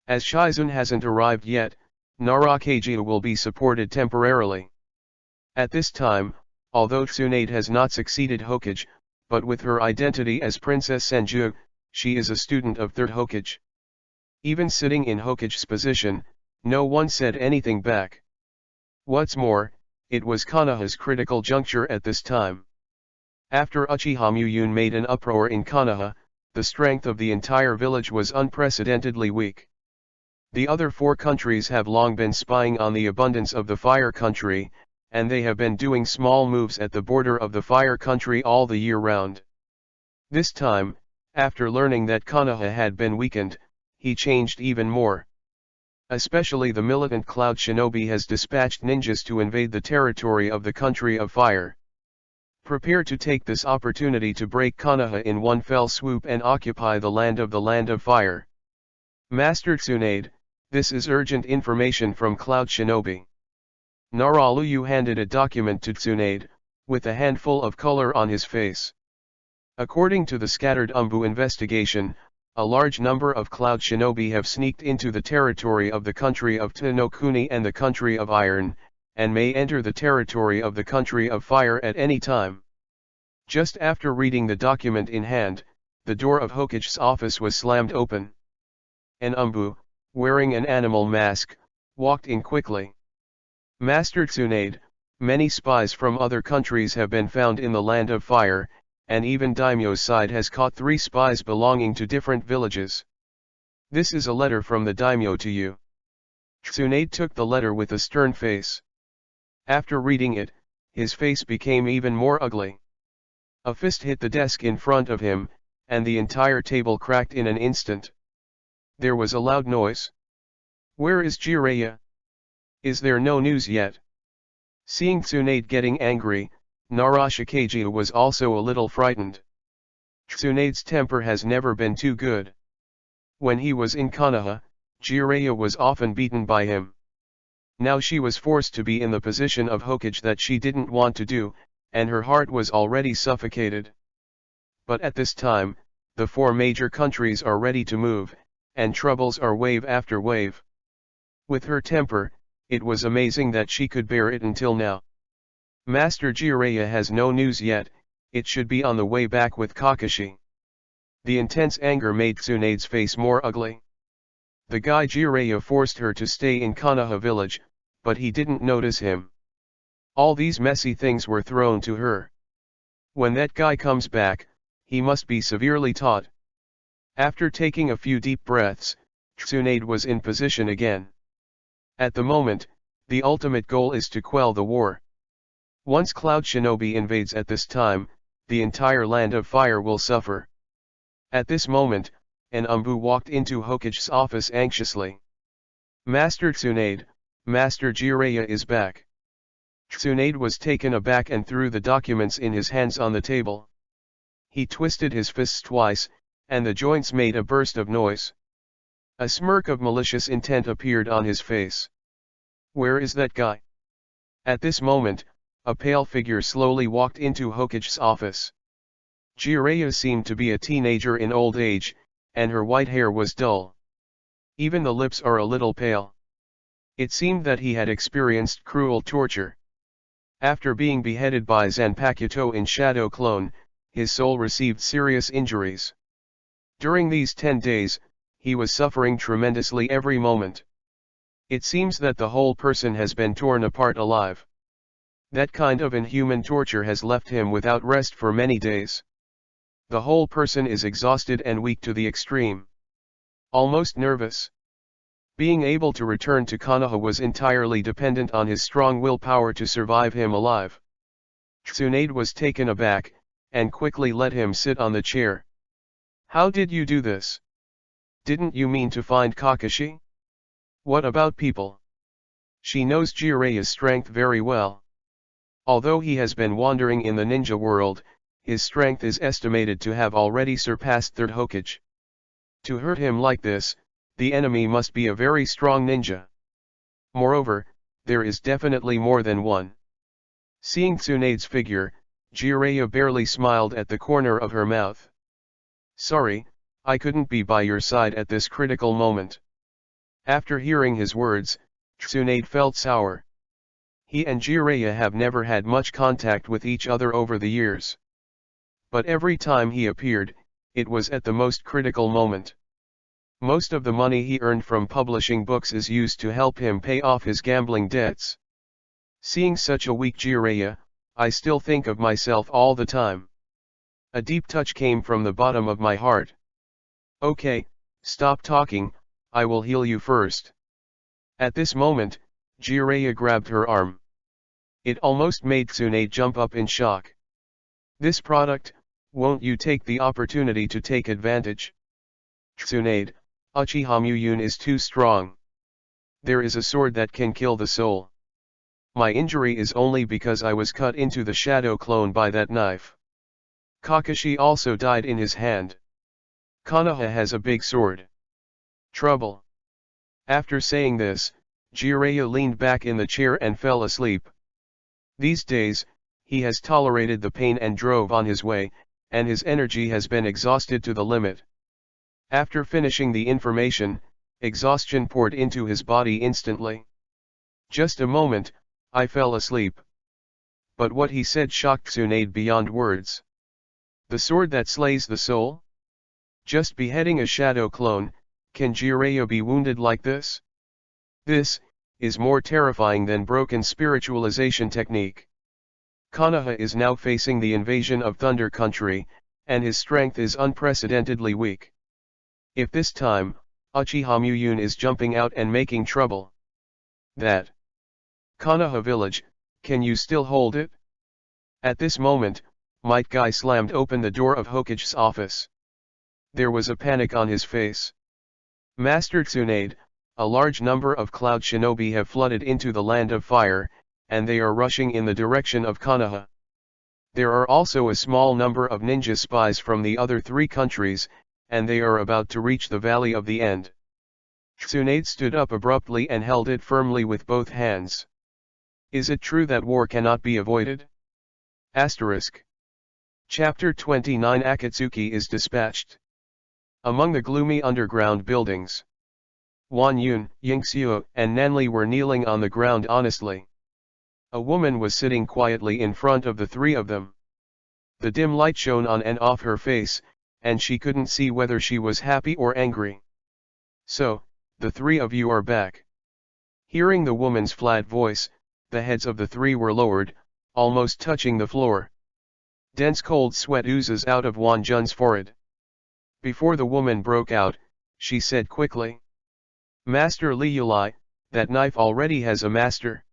As Shizun hasn't arrived yet, Narakaji will be supported temporarily. At this time, although Tsunade has not succeeded Hokage, but with her identity as Princess Senju, she is a student of 3rd Hokage. Even sitting in Hokage's position, no one said anything back. What's more, it was Konoha's critical juncture at this time. After Uchiha Muyun made an uproar in Konoha, the strength of the entire village was unprecedentedly weak. The other 4 countries have long been spying on the abundance of the fire country, and they have been doing small moves at the border of the fire country all the year round. This time, after learning that Konoha had been weakened, he changed even more. Especially the militant Cloud Shinobi has dispatched ninjas to invade the territory of the Country of Fire. Prepare to take this opportunity to break Konoha in one fell swoop and occupy the Land of Fire. Master Tsunade, this is urgent information from Cloud Shinobi. Naraluyu handed a document to Tsunade, with a handful of color on his face. According to the scattered Umbu investigation, a large number of Cloud Shinobi have sneaked into the territory of the Country of Tenokuni and the Country of Iron, and may enter the territory of the Country of Fire at any time. Just after reading the document in hand, the door of Hokage's office was slammed open. An Umbu, wearing an animal mask, walked in quickly. Master Tsunade, many spies from other countries have been found in the Land of Fire, and even Daimyo's side has caught 3 spies belonging to different villages. This is a letter from the Daimyo to you. Tsunade took the letter with a stern face. After reading it, his face became even more ugly. A fist hit the desk in front of him, and the entire table cracked in an instant. There was a loud noise. Where is Jiraiya? Is there no news yet? Seeing Tsunade getting angry, Narashikaji was also a little frightened. Tsunade's temper has never been too good. When he was in Konoha, Jiraiya was often beaten by him. Now she was forced to be in the position of Hokage that she didn't want to do, and her heart was already suffocated. But at this time, the 4 major countries are ready to move, and troubles are wave after wave. With her temper, it was amazing that she could bear it until now. Master Jiraiya has no news yet, it should be on the way back with Kakashi. The intense anger made Tsunade's face more ugly. The guy Jiraiya forced her to stay in Konoha village, but he didn't notice him. All these messy things were thrown to her. When that guy comes back, he must be severely taught. After taking a few deep breaths, Tsunade was in position again. At the moment, the ultimate goal is to quell the war. Once Cloud Shinobi invades at this time, the entire Land of Fire will suffer. At this moment, an Umbu walked into Hokage's office anxiously. Master Tsunade, Master Jiraiya is back. Tsunade was taken aback and threw the documents in his hands on the table. He twisted his fists twice, and the joints made a burst of noise. A smirk of malicious intent appeared on his face. Where is that guy? At this moment, a pale figure slowly walked into Hokage's office. Jiraiya seemed to be a teenager in old age, and her white hair was dull. Even the lips are a little pale. It seemed that he had experienced cruel torture. After being beheaded by Zanpakuto in Shadow Clone, his soul received serious injuries. During these 10 days, he was suffering tremendously every moment. It seems that the whole person has been torn apart alive. That kind of inhuman torture has left him without rest for many days. The whole person is exhausted and weak to the extreme. Almost nervous. Being able to return to Konoha was entirely dependent on his strong willpower to survive him alive. Tsunade was taken aback, and quickly let him sit on the chair. How did you do this? Didn't you mean to find Kakashi? What about people? She knows Jiraiya's strength very well. Although he has been wandering in the ninja world, his strength is estimated to have already surpassed 3rd Hokage. To hurt him like this, the enemy must be a very strong ninja. Moreover, there is definitely more than one. Seeing Tsunade's figure, Jiraiya barely smiled at the corner of her mouth. Sorry, I couldn't be by your side at this critical moment. After hearing his words, Tsunade felt sour. He and Jiraiya have never had much contact with each other over the years. But every time he appeared, it was at the most critical moment. Most of the money he earned from publishing books is used to help him pay off his gambling debts. Seeing such a weak Jiraiya, I still think of myself all the time. A deep touch came from the bottom of my heart. Okay, stop talking, I will heal you first. At this moment, Jiraiya grabbed her arm. It almost made Tsunade jump up in shock. This product, Won't you take the opportunity to take advantage? Tsunade, Uchiha Muyun is too strong. There is a sword that can kill the soul. My injury is only because I was cut into the shadow clone by that knife. Kakashi also died in his hand. Konoha has a big sword. Trouble. After saying this, Jiraiya leaned back in the chair and fell asleep. These days, he has tolerated the pain and drove on his way, and his energy has been exhausted to the limit. After finishing the information, exhaustion poured into his body instantly. Just a moment, I fell asleep. But what he said shocked Tsunade beyond words. The sword that slays the soul? Just beheading a shadow clone, can Jiraiya be wounded like this? This is more terrifying than broken spiritualization technique. Konoha is now facing the invasion of Thunder Country, and his strength is unprecedentedly weak. If this time, Uchiha Muyun is jumping out and making trouble. That Konoha village, can you still hold it? At this moment, Might Guy slammed open the door of Hokage's office. There was a panic on his face. Master Tsunade, a large number of cloud shinobi have flooded into the land of fire, and they are rushing in the direction of Konoha. There are also a small number of ninja spies from the other 3 countries, and they are about to reach the Valley of the End. Tsunade stood up abruptly and held it firmly with both hands. Is it true that war cannot be avoided? Asterisk. Chapter 29 Akatsuki is dispatched. Among the gloomy underground buildings, Wan Yun, Yingxiu, and Nanli were kneeling on the ground honestly. A woman was sitting quietly in front of the 3 of them. The dim light shone on and off her face, and she couldn't see whether she was happy or angry. So, the 3 of you are back. Hearing the woman's flat voice, the heads of the 3 were lowered, almost touching the floor. Dense cold sweat oozes out of Wan Jun's forehead. Before the woman broke out, she said quickly, Master Liulai, that knife already has a master.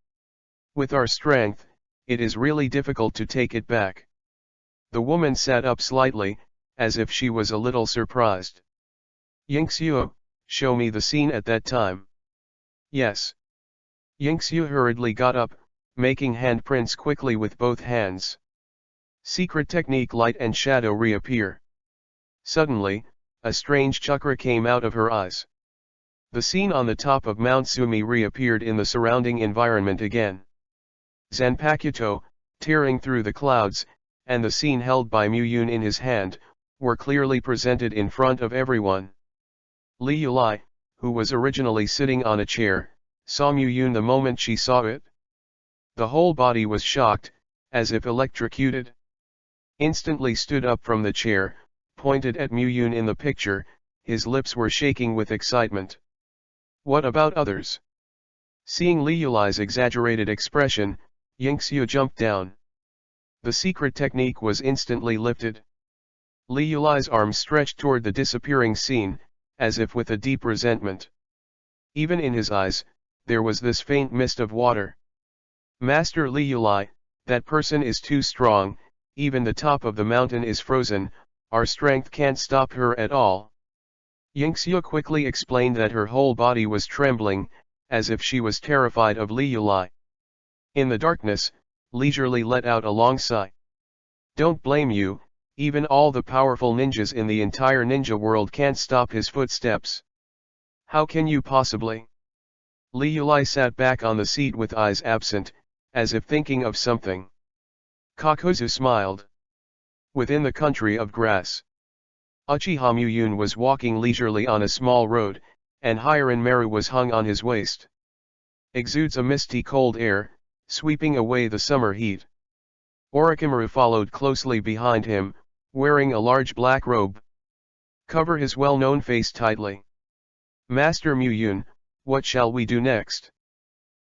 With our strength, it is really difficult to take it back. The woman sat up slightly, as if she was a little surprised. Yingxiu, show me the scene at that time. Yes. Yingxiu hurriedly got up, making handprints quickly with both hands. Secret technique light and shadow reappear. Suddenly, a strange chakra came out of her eyes. The scene on the top of Mount Sumi reappeared in the surrounding environment again. Zanpakuto, tearing through the clouds, and the scene held by Muyun in his hand, were clearly presented in front of everyone. Liulai, who was originally sitting on a chair, saw Muyun the moment she saw it. The whole body was shocked, as if electrocuted. Instantly stood up from the chair, pointed at Muyun in the picture, his lips were shaking with excitement. What about others? Seeing Liulai's exaggerated expression, Yingxiu jumped down. The secret technique was instantly lifted. Liulai's arm stretched toward the disappearing scene, as if with a deep resentment. Even in his eyes, there was this faint mist of water. Master Liulai, that person is too strong, even the top of the mountain is frozen, our strength can't stop her at all. Yingxiu quickly explained that her whole body was trembling, as if she was terrified of Liulai. In the darkness, leisurely let out a long sigh. Don't blame you, even all the powerful ninjas in the entire ninja world can't stop his footsteps. How can you possibly? Liulai sat back on the seat with eyes absent, as if thinking of something. Kakuzu smiled. Within the country of grass, Uchiha Muyun was walking leisurely on a small road, and Hiren Meru was hung on his waist. Exudes a misty cold air, sweeping away the summer heat. Orochimaru followed closely behind him, wearing a large black robe. Cover his well-known face tightly. Master Muyun, what shall we do next?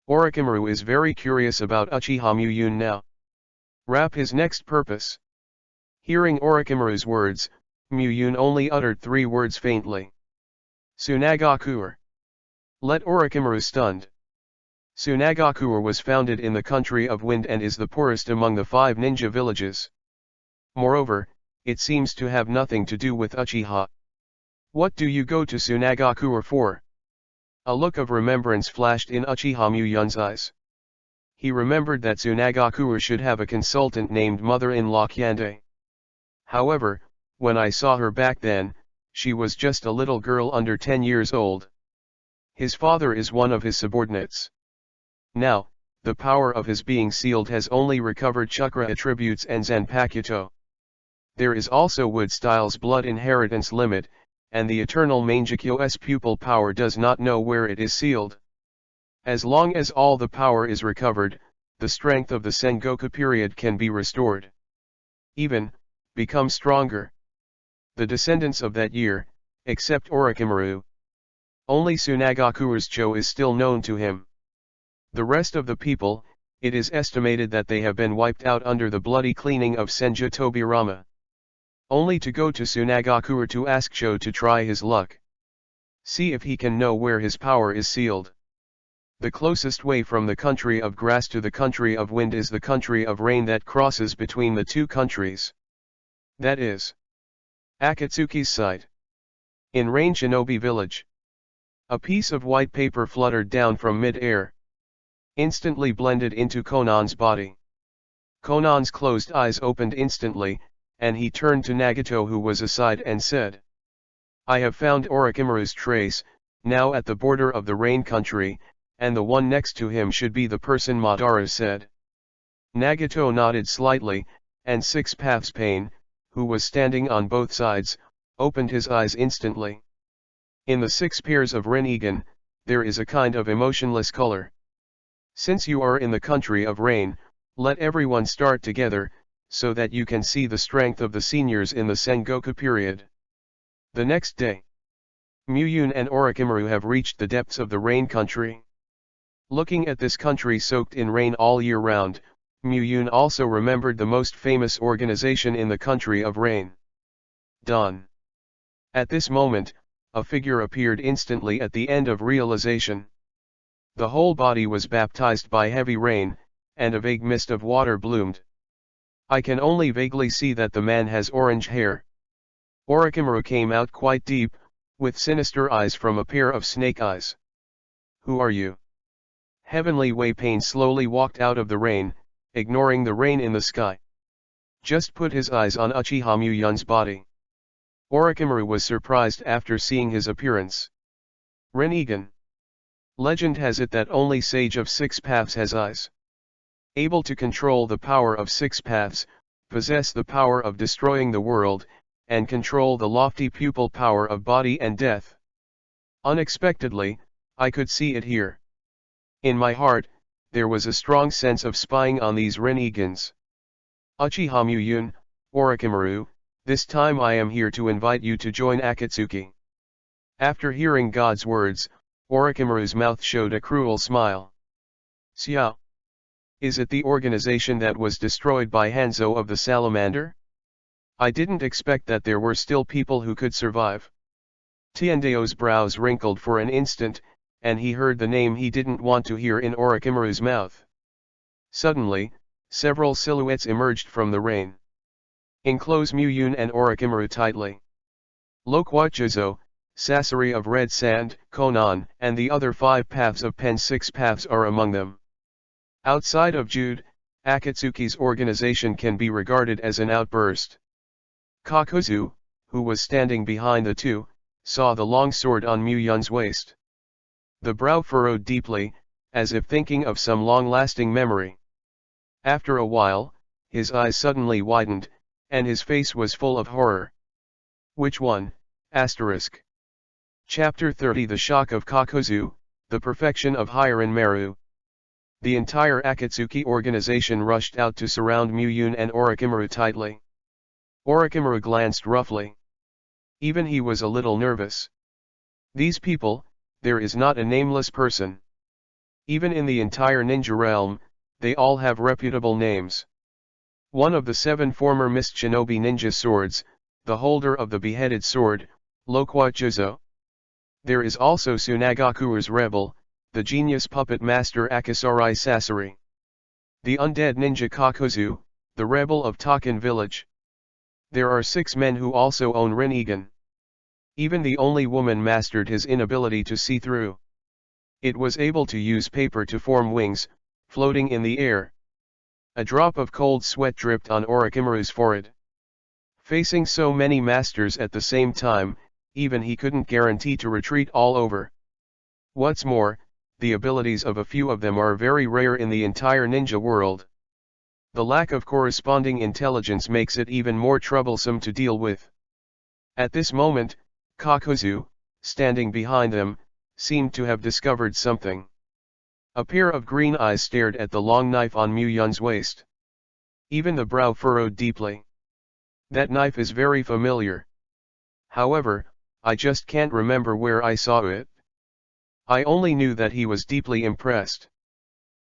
Orochimaru is very curious about Uchiha Muyun now. Wrap his next purpose. Hearing Orochimaru's words, Muyun only uttered 3 words faintly. Tsunagakuer. Let Orochimaru stunned. Tsunagakuer was founded in the country of wind and is the poorest among the 5 ninja villages. Moreover, it seems to have nothing to do with Uchiha. What do you go to Tsunagakura for? A look of remembrance flashed in Uchiha Muyun's eyes. He remembered that Tsunagakura should have a consultant named mother-in-law Kyande. However, when I saw her back then, she was just a little girl under 10 years old. His father is one of his subordinates. Now, the power of his being sealed has only recovered chakra attributes and Zanpakuto. There is also Wood Style's blood inheritance limit, and the eternal Mangekyo's pupil power does not know where it is sealed. As long as all the power is recovered, the strength of the Sengoku period can be restored. Even, become stronger. The descendants of that year, except Orochimaru. Only Tsunagakura's Cho is still known to him. The rest of the people, it is estimated that they have been wiped out under the bloody cleaning of Senju Tobirama. Only to go to Tsunagakura to ask Cho to try his luck. See if he can know where his power is sealed. The closest way from the country of grass to the country of wind is the country of rain that crosses between the two countries. That is Akatsuki's site. In Rain Shinobi Village. A piece of white paper fluttered down from mid-air. Instantly blended into Conan's body. Conan's closed eyes opened instantly, and he turned to Nagato who was aside and said, I have found Orochimaru's trace, now at the border of the rain country, and the one next to him should be the person Madara said. Nagato nodded slightly, and Six Paths Pain, who was standing on both sides, opened his eyes instantly. In the 6 pairs of Rinnegan, there is a kind of emotionless color. Since you are in the country of rain, let everyone start together, so that you can see the strength of the seniors in the Sengoku period. The next day, Muyun and Orochimaru have reached the depths of the rain country. Looking at this country soaked in rain all year round, Muyun also remembered the most famous organization in the country of rain. Dawn. At this moment, a figure appeared instantly at the end of realization. The whole body was baptized by heavy rain, and a vague mist of water bloomed. I can only vaguely see that the man has orange hair. Orochimaru came out quite deep, with sinister eyes from a pair of snake eyes. Who are you? Heavenly Way Pain slowly walked out of the rain, ignoring the rain in the sky. Just put his eyes on Uchiha Muyun's body. Orochimaru was surprised after seeing his appearance. Rinnegan. Legend has it that only Sage of 6 Paths has eyes. Able to control the power of 6 Paths, possess the power of destroying the world, and control the lofty pupil power of body and death. Unexpectedly, I could see it here. In my heart, there was a strong sense of spying on these Rinnegans. Uchiha Muyun, Orochimaru, this time I am here to invite you to join Akatsuki. After hearing God's words, Orochimaru's mouth showed a cruel smile. Xiao. Is it the organization that was destroyed by Hanzo of the Salamander? I didn't expect that there were still people who could survive. Tiandeo's brows wrinkled for an instant, and he heard the name he didn't want to hear in Orochimaru's mouth. Suddenly, several silhouettes emerged from the rain. Enclose Muyun and Orochimaru tightly. Loquatjuzo, Sasori of Red Sand, Konan, and the other 5 paths of Pen 6 paths are among them. Outside of Jude, Akatsuki's organization can be regarded as an outburst. Kakuzu, who was standing behind the two, saw the long sword on Muyun's waist. The brow furrowed deeply, as if thinking of some long-lasting memory. After a while, his eyes suddenly widened, and his face was full of horror. Which one? Asterisk. Chapter 30 The Shock of Kakuzu, The Perfection of Hiren Meru. The entire Akatsuki organization rushed out to surround Muyun and Orochimaru tightly. Orochimaru glanced roughly. Even he was a little nervous. These people, there is not a nameless person. Even in the entire ninja realm, they all have reputable names. One of the 7 former Mist Shinobi ninja swords, the holder of the beheaded sword, Loquatjuzo. There is also Tsunagakura's rebel, the genius puppet master Akasari Sasori. The undead ninja Kakuzu, the rebel of Taken village. There are 6 men who also own Rinnegan. Even the only woman mastered his inability to see through. It was able to use paper to form wings, floating in the air. A drop of cold sweat dripped on Orochimaru's forehead. Facing so many masters at the same time, even he couldn't guarantee to retreat all over. What's more, the abilities of a few of them are very rare in the entire ninja world. The lack of corresponding intelligence makes it even more troublesome to deal with. At this moment, Kakuzu, standing behind them, seemed to have discovered something. A pair of green eyes stared at the long knife on Mu Yun's waist. Even the brow furrowed deeply. That knife is very familiar. However, I just can't remember where I saw it. I only knew that he was deeply impressed.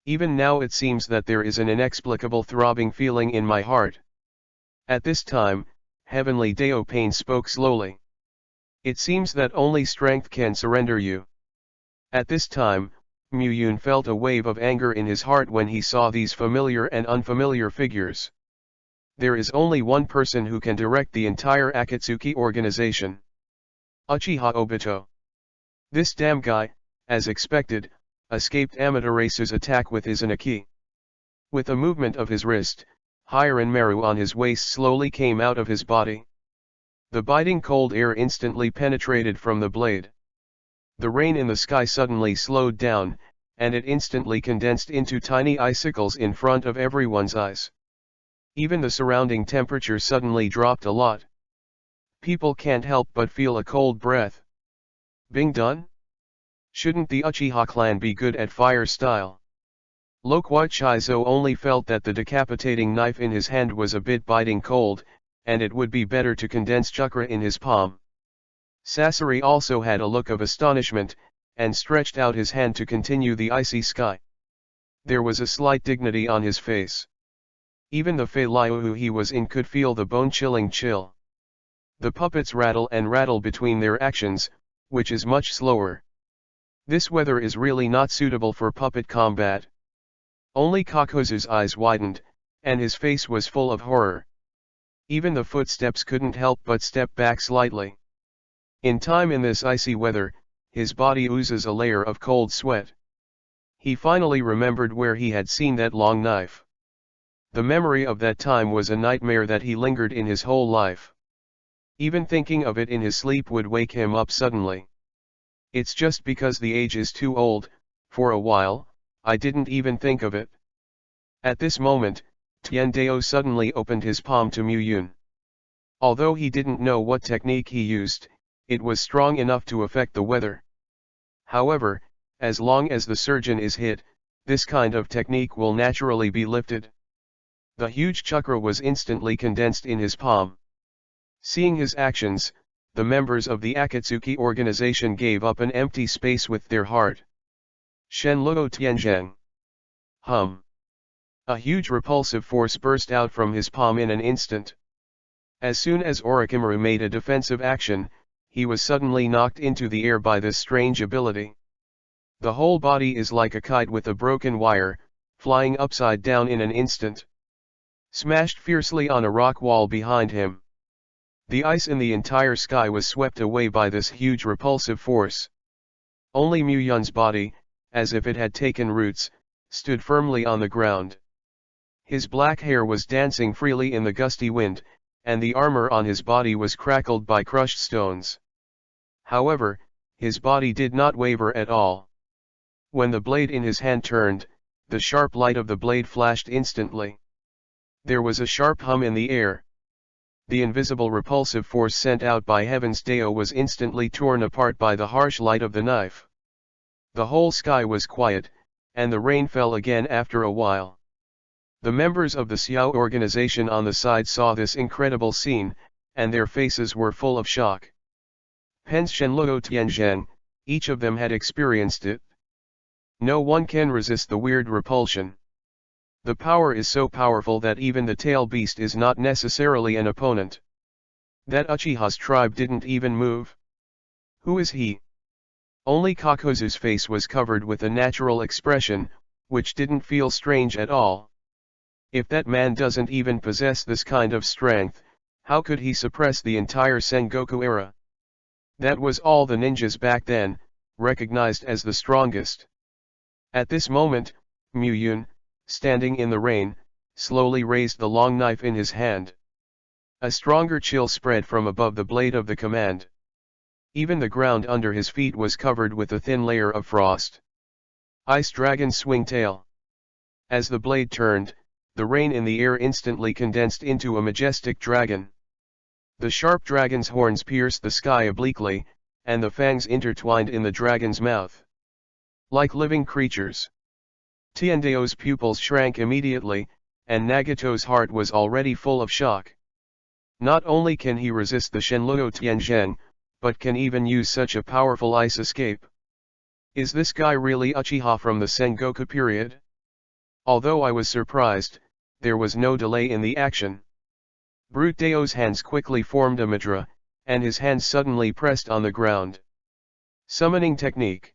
Even now it seems that there is an inexplicable throbbing feeling in my heart. At this time, Heavenly Deo Pain spoke slowly. It seems that only strength can surrender you. At this time, Mu Yun felt a wave of anger in his heart when he saw these familiar and unfamiliar figures. There is only one person who can direct the entire Akatsuki organization. Uchiha Obito. This damn guy, as expected, escaped Amaterasu's attack with Izanagi. With a movement of his wrist, Hiran Maru on his waist slowly came out of his body. The biting cold air instantly penetrated from the blade. The rain in the sky suddenly slowed down, and it instantly condensed into tiny icicles in front of everyone's eyes. Even the surrounding temperature suddenly dropped a lot. People can't help but feel a cold breath. Bing done? Shouldn't the Uchiha clan be good at fire style? Lokwa Chizo only felt that the decapitating knife in his hand was a bit biting cold, and it would be better to condense chakra in his palm. Sasori also had a look of astonishment, and stretched out his hand to continue the icy sky. There was a slight dignity on his face. Even the Fei Liu who he was in could feel the bone-chilling chill. The puppets rattle and rattle between their actions, which is much slower. This weather is really not suitable for puppet combat. Only Kakuzu's eyes widened, and his face was full of horror. Even the footsteps couldn't help but step back slightly. In time in this icy weather, his body oozes a layer of cold sweat. He finally remembered where he had seen that long knife. The memory of that time was a nightmare that he lingered in his whole life. Even thinking of it in his sleep would wake him up suddenly. It's just because the age is too old, for a while, I didn't even think of it. At this moment, Tiandao suddenly opened his palm to Mu Yun. Although he didn't know what technique he used, it was strong enough to affect the weather. However, as long as the surgeon is hit, this kind of technique will naturally be lifted. The huge chakra was instantly condensed in his palm. Seeing his actions, the members of the Akatsuki organization gave up an empty space with their heart. Shenluo Tianzheng. Hum. A huge repulsive force burst out from his palm in an instant. As soon as Orochimaru made a defensive action, he was suddenly knocked into the air by this strange ability. The whole body is like a kite with a broken wire, flying upside down in an instant. Smashed fiercely on a rock wall behind him. The ice in the entire sky was swept away by this huge repulsive force. Only Mu Yun's body, as if it had taken roots, stood firmly on the ground. His black hair was dancing freely in the gusty wind, and the armor on his body was crackled by crushed stones. However, his body did not waver at all. When the blade in his hand turned, the sharp light of the blade flashed instantly. There was a sharp hum in the air. The invisible repulsive force sent out by Heaven's Deo was instantly torn apart by the harsh light of the knife. The whole sky was quiet, and the rain fell again after a while. The members of the Xiao organization on the side saw this incredible scene, and their faces were full of shock. Pens Shenluo Tianzheng, each of them had experienced it. No one can resist the weird repulsion. The power is so powerful that even the tail beast is not necessarily an opponent. That Uchiha's tribe didn't even move. Who is he? Only Kakuzu's face was covered with a natural expression, which didn't feel strange at all. If that man doesn't even possess this kind of strength, How could he suppress the entire Sengoku era? That was all the ninjas back then, recognized as the strongest. At this moment, Mu-yun, standing in the rain, slowly raised the long knife in his hand. A stronger chill spread from above the blade of the command. Even the ground under his feet was covered with a thin layer of frost. Ice Dragon Swing Tail. As the blade turned, the rain in the air instantly condensed into a majestic dragon. The sharp dragon's horns pierced the sky obliquely, and the fangs intertwined in the dragon's mouth. Like living creatures. Tiandao's pupils shrank immediately, and Nagato's heart was already full of shock. Not only can he resist the Shenluo Tianzheng, but can even use such a powerful ice escape. Is this guy really Uchiha from the Sengoku period? Although I was surprised, there was no delay in the action. Brute Dao's hands quickly formed a mudra, and his hands suddenly pressed on the ground. Summoning technique.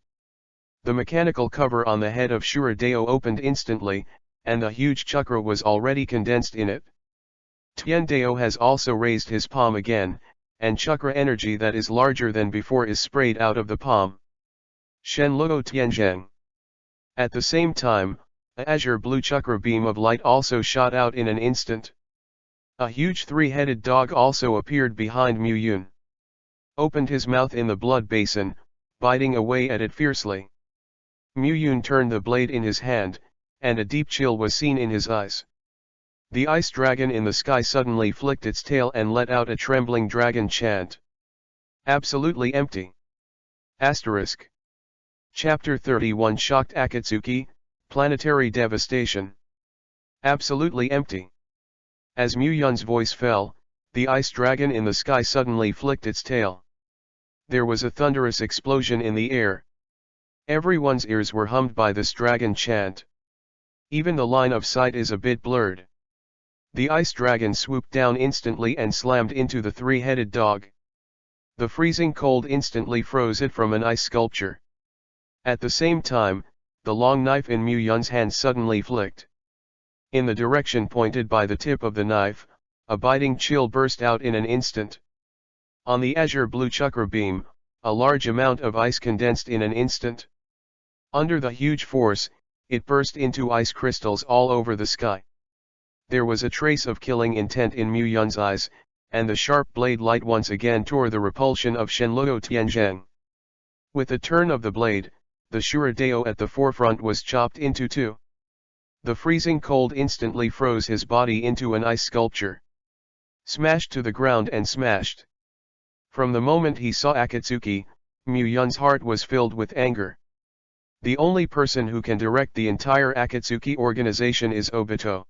The mechanical cover on the head of Shura Dao opened instantly, and the huge chakra was already condensed in it. Tian Dao has also raised his palm again, and chakra energy that is larger than before is sprayed out of the palm. Shenluo Tianzheng. At the same time, a azure blue chakra beam of light also shot out in an instant. A huge three-headed dog also appeared behind Mu-yun. Opened his mouth in the blood basin, biting away at it fiercely. Mu-yun turned the blade in his hand, and a deep chill was seen in his eyes. The ice dragon in the sky suddenly flicked its tail and let out a trembling dragon chant. Absolutely empty. Asterisk. Chapter 31 Shocked Akatsuki, Planetary Devastation. Absolutely empty. As Mu-yun's voice fell, the ice dragon in the sky suddenly flicked its tail. There was a thunderous explosion in the air. Everyone's ears were hummed by this dragon chant. Even the line of sight is a bit blurred. The ice dragon swooped down instantly and slammed into the three-headed dog. The freezing cold instantly froze it from an ice sculpture. At the same time, the long knife in Mu-yun's hand suddenly flicked. In the direction pointed by the tip of the knife, a biting chill burst out in an instant. On the azure blue chakra beam, a large amount of ice condensed in an instant. Under the huge force, it burst into ice crystals all over the sky. There was a trace of killing intent in Mu-yun's eyes, and the sharp blade light once again tore the repulsion of Shenluo Tianzheng. With a turn of the blade, the Shura Dao at the forefront was chopped into two. The freezing cold instantly froze his body into an ice sculpture. Smashed to the ground and smashed. From the moment he saw Akatsuki, Mu-yun's heart was filled with anger. The only person who can direct the entire Akatsuki organization is Obito.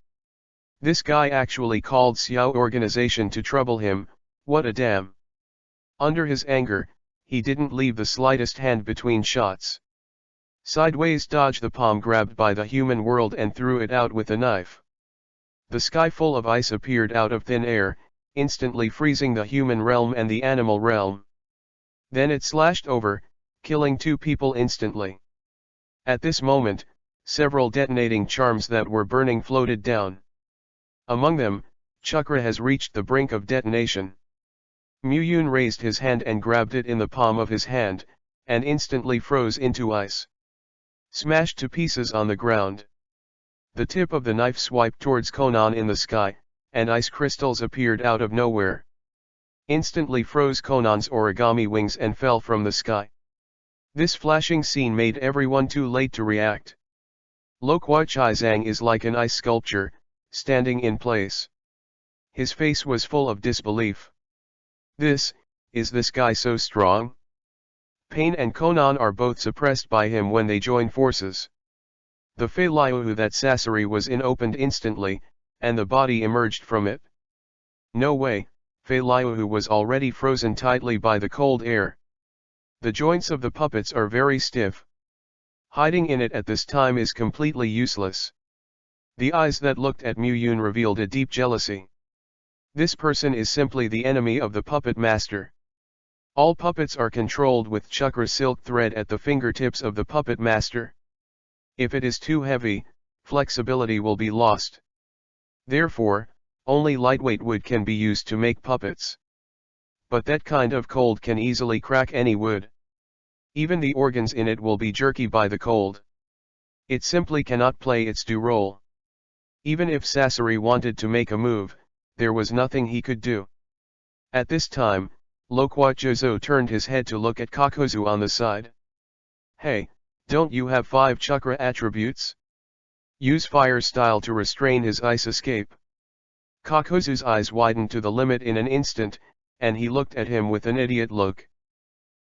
This guy actually called Xiao organization to trouble him, what a damn. Under his anger, he didn't leave the slightest hand between shots. Sideways dodged the palm grabbed by the human world and threw it out with a knife. The sky full of ice appeared out of thin air, instantly freezing the human realm and the animal realm. Then it slashed over, killing two people instantly. At this moment, several detonating charms that were burning floated down. Among them, chakra has reached the brink of detonation. Mu-yun raised his hand and grabbed it in the palm of his hand, and instantly froze into ice. Smashed to pieces on the ground. The tip of the knife swiped towards Konan in the sky, and ice crystals appeared out of nowhere. Instantly froze Konan's origami wings and fell from the sky. This flashing scene made everyone too late to react. Lo Kuai Zhang is like an ice sculpture, standing in place. His face was full of disbelief. Is this guy so strong? Pain and Konan are both suppressed by him when they join forces. The Fei Liu that Sasori was in opened instantly, and the body emerged from it. No way, Fei Liu was already frozen tightly by the cold air. The joints of the puppets are very stiff. Hiding in it at this time is completely useless. The eyes that looked at Mu-yun revealed a deep jealousy. This person is simply the enemy of the puppet master. All puppets are controlled with chakra silk thread at the fingertips of the puppet master. If it is too heavy, flexibility will be lost. Therefore, Only lightweight wood can be used to make puppets. But that kind of cold can easily crack any wood. Even the organs in it will be jerky by the cold. It simply cannot play its due role. Even if Sasori wanted to make a move, there was nothing he could do. At this time, Loquat turned his head to look at Kakozu on the side. Hey, don't you have 5 chakra attributes? Use fire style to restrain his ice escape. Kakozu's eyes widened to the limit in an instant, and he looked at him with an idiot look.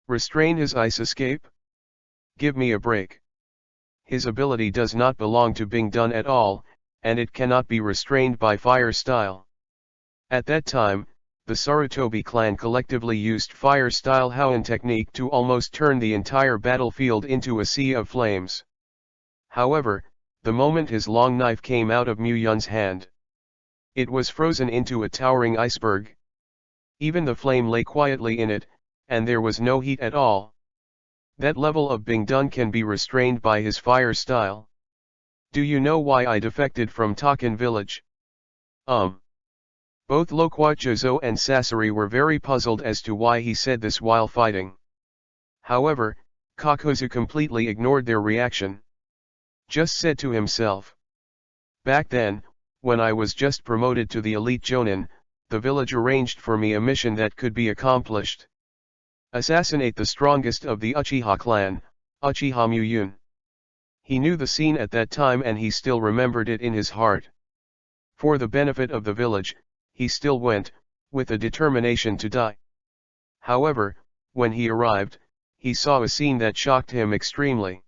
Restrain his ice escape? Give me a break. His ability does not belong to Bingdun at all, and it cannot be restrained by fire style. At that time, the Sarutobi clan collectively used fire style Houin technique to almost turn the entire battlefield into a sea of flames. However, the moment his long knife came out of Muyun's hand, it was frozen into a towering iceberg. Even the flame lay quietly in it, and there was no heat at all. That level of Bingdun can be restrained by his fire style. Do you know why I defected from Taken village? Both Loquat and Sasori were very puzzled as to why he said this while fighting. However, Kakozu completely ignored their reaction. Just said to himself. Back then, when I was just promoted to the elite Jonin, the village arranged for me a mission that could be accomplished. Assassinate the strongest of the Uchiha clan, Uchiha Muyun. He knew the scene at that time and he still remembered it in his heart. For the benefit of the village, he still went, with a determination to die. However, when he arrived, he saw a scene that shocked him extremely.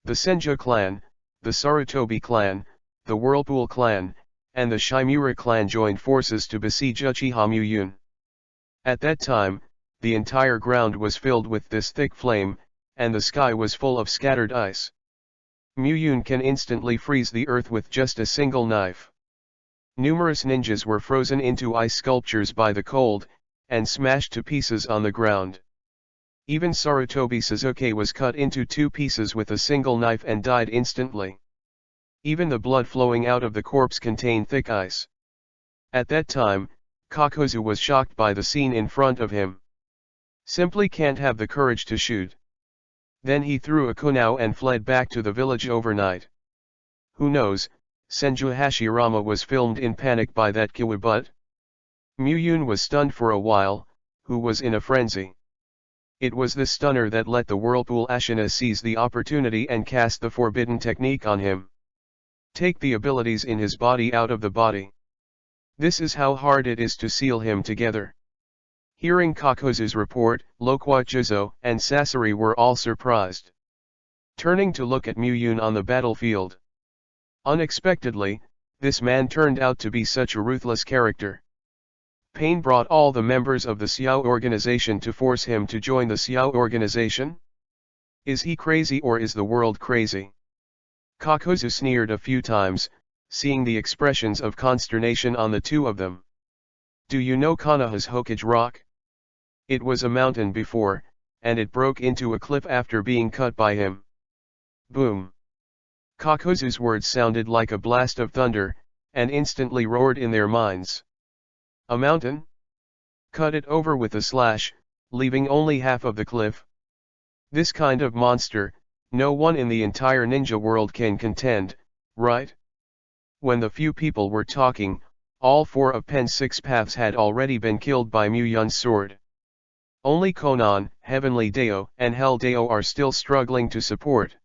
The Senju clan, the Sarutobi clan, the Whirlpool clan, and the Shimura clan joined forces to besiege Uchiha Muyun. At that time, the entire ground was filled with this thick flame, and the sky was full of scattered ice. Muyun can instantly freeze the earth with just a single knife. Numerous ninjas were frozen into ice sculptures by the cold, and smashed to pieces on the ground. Even Sarutobi Suzuki was cut into 2 pieces with a single knife and died instantly. Even the blood flowing out of the corpse contained thick ice. At that time, Kakozu was shocked by the scene in front of him. Simply can't have the courage to shoot. Then he threw a kunao and fled back to the village overnight. Who knows, Senju Hashirama was filmed in panic by that kiwi but Muyun was stunned for a while, who was in a frenzy. It was this stunner that let the Whirlpool Ashina seize the opportunity and cast the forbidden technique on him. Take the abilities in his body out of the body. This is how hard it is to seal him together. Hearing Kakozu's report, Loquat and Sasori were all surprised. Turning to look at Muyun on the battlefield. Unexpectedly, this man turned out to be such a ruthless character. Pain brought all the members of the Xiao organization to force him to join the Xiao organization? Is he crazy or is the world crazy? Kakozu sneered a few times, seeing the expressions of consternation on the two of them. Do you know Konoha's Hokage Rock? It was a mountain before, and it broke into a cliff after being cut by him. Boom. Kakozu's words sounded like a blast of thunder, and instantly roared in their minds. A mountain? Cut it over with a slash, leaving only half of the cliff? This kind of monster, no one in the entire ninja world can contend, right? When the few people were talking, all 4 of Pen's 6 paths had already been killed by Muyun's sword. Only Konan, Heavenly Deo, and Hell Deo are still struggling to support.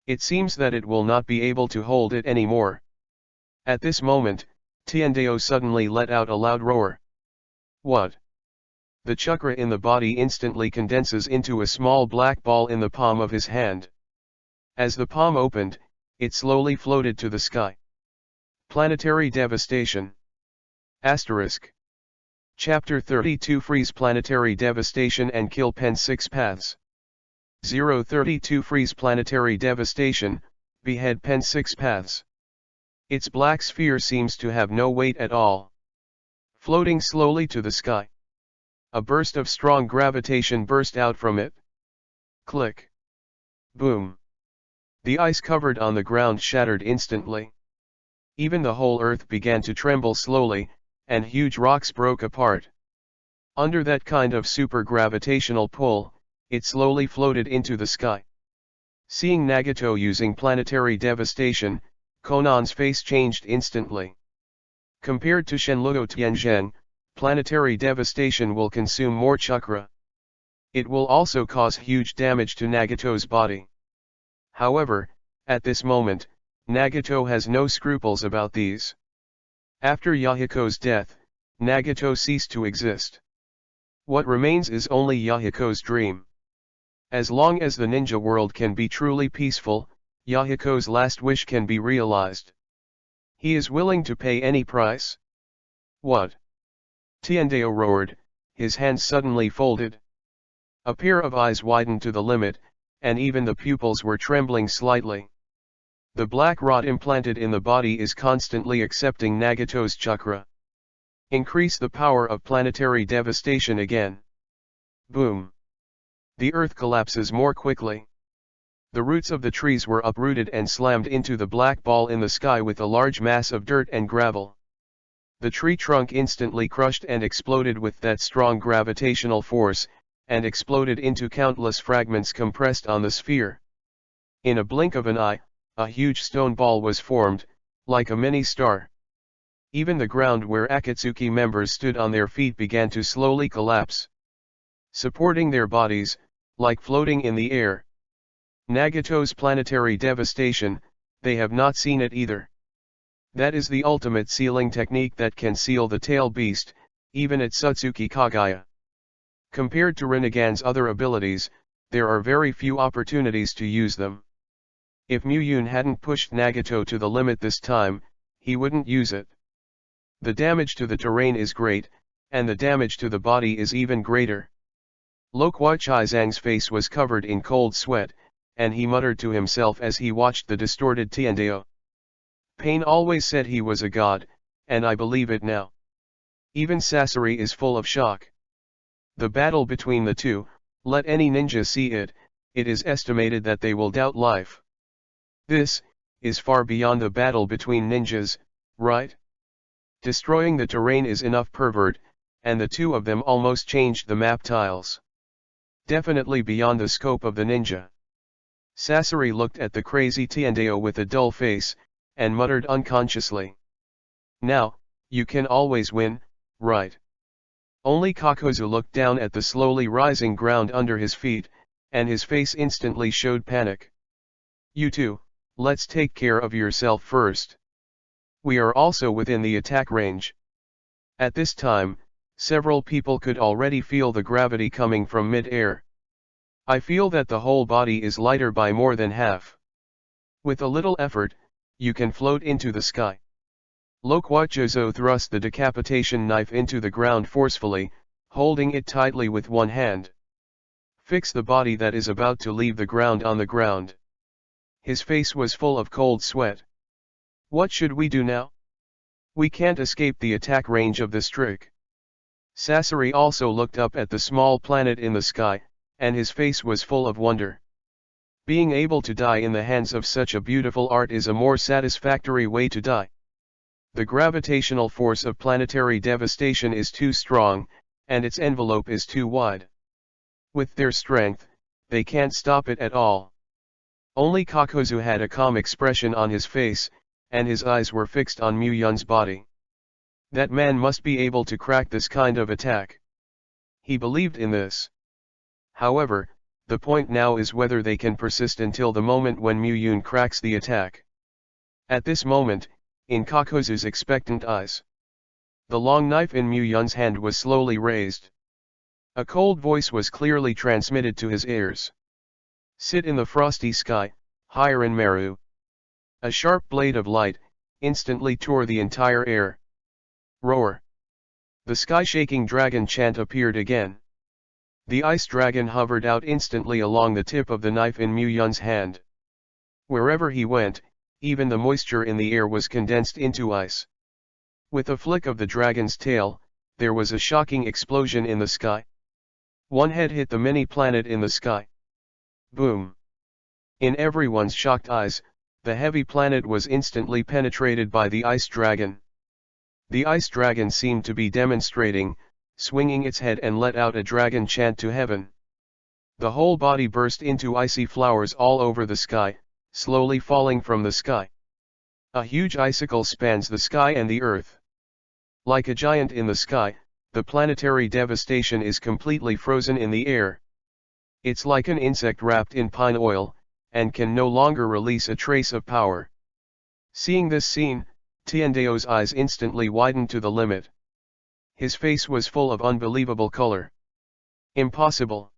It seems that it will not be able to hold it anymore. At this moment, Tiandeo suddenly let out a loud roar. What? The chakra in the body instantly condenses into a small black ball in the palm of his hand. As the palm opened, it slowly floated to the sky. Planetary devastation. Asterisk. Chapter 32 Freeze planetary devastation and kill Pen's 6 paths. 032 Freeze planetary devastation, behead Pen's 6 paths. Its black sphere seems to have no weight at all. Floating slowly to the sky. A burst of strong gravitation burst out from it. Click. Boom. The ice covered on the ground shattered instantly. Even the whole earth began to tremble slowly, and huge rocks broke apart. Under that kind of super-gravitational pull, it slowly floated into the sky. Seeing Nagato using planetary devastation, Conan's face changed instantly. Compared to Shenluo Tianzheng, planetary devastation will consume more chakra. It will also cause huge damage to Nagato's body. However, at this moment, Nagato has no scruples about these. After Yahiko's death, Nagato ceased to exist. What remains is only Yahiko's dream. As long as the ninja world can be truly peaceful, Yahiko's last wish can be realized. He is willing to pay any price. What? Tiandeo roared, his hands suddenly folded. A pair of eyes widened to the limit, and even the pupils were trembling slightly. The black rod implanted in the body is constantly accepting Nagato's chakra. Increase the power of planetary devastation again. Boom. The earth collapses more quickly. The roots of the trees were uprooted and slammed into the black ball in the sky with a large mass of dirt and gravel. The tree trunk instantly crushed and exploded with that strong gravitational force, and exploded into countless fragments compressed on the sphere. In a blink of an eye, a huge stone ball was formed, like a mini star. Even the ground where Akatsuki members stood on their feet began to slowly collapse. Supporting their bodies, like floating in the air. Nagato's planetary devastation, they have not seen it either. That is the ultimate sealing technique that can seal the tail beast, even at Satsuki Kagaya. Compared to Rinnegan's other abilities, there are very few opportunities to use them. If Muyun hadn't pushed Nagato to the limit this time, he wouldn't use it. The damage to the terrain is great, and the damage to the body is even greater. Lokwa Chizang's face was covered in cold sweat, and he muttered to himself as he watched the distorted Tiandeo. Pain always said he was a god, and I believe it now. Even Sasori is full of shock. The battle between the two, let any ninja see it, it is estimated that they will doubt life. This is far beyond the battle between ninjas, right? Destroying the terrain is enough pervert, and the two of them almost changed the map tiles. Definitely beyond the scope of the ninja. Sasori looked at the crazy Tiandeo with a dull face, and muttered unconsciously. Now, you can always win, right? Only Kakozu looked down at the slowly rising ground under his feet, and his face instantly showed panic. You two, let's take care of yourself first. We are also within the attack range. At this time, several people could already feel the gravity coming from mid-air. I feel that the whole body is lighter by more than half. With a little effort, you can float into the sky. Lokwa Jozo thrust the decapitation knife into the ground forcefully, holding it tightly with one hand. Fix the body that is about to leave the ground on the ground. His face was full of cold sweat. What should we do now? We can't escape the attack range of this trick. Sasori also looked up at the small planet in the sky, and his face was full of wonder. Being able to die in the hands of such a beautiful art is a more satisfactory way to die. The gravitational force of planetary devastation is too strong, and its envelope is too wide. With their strength, they can't stop it at all. Only Kakozu had a calm expression on his face, and his eyes were fixed on Muyun's body. That man must be able to crack this kind of attack. He believed in this. However, the point now is whether they can persist until the moment when Muyun cracks the attack. At this moment, in Kakozu's expectant eyes, the long knife in Muyun's hand was slowly raised. A cold voice was clearly transmitted to his ears. Sit in the frosty sky, Hiren Meru. A sharp blade of light instantly tore the entire air. Roar. The sky-shaking dragon chant appeared again. The ice dragon hovered out instantly along the tip of the knife in Muyun's hand. Wherever he went, even the moisture in the air was condensed into ice. With a flick of the dragon's tail, there was a shocking explosion in the sky. One head hit the mini planet in the sky. Boom. In everyone's shocked eyes, the heavy planet was instantly penetrated by the ice dragon. The ice dragon seemed to be demonstrating, swinging its head and let out a dragon chant to heaven. The whole body burst into icy flowers all over the sky, slowly falling from the sky. A huge icicle spans the sky and the earth. Like a giant in the sky, the planetary devastation is completely frozen in the air. It's like an insect wrapped in pine oil, and can no longer release a trace of power. Seeing this scene, Tiandeo's eyes instantly widened to the limit. His face was full of unbelievable color. Impossible.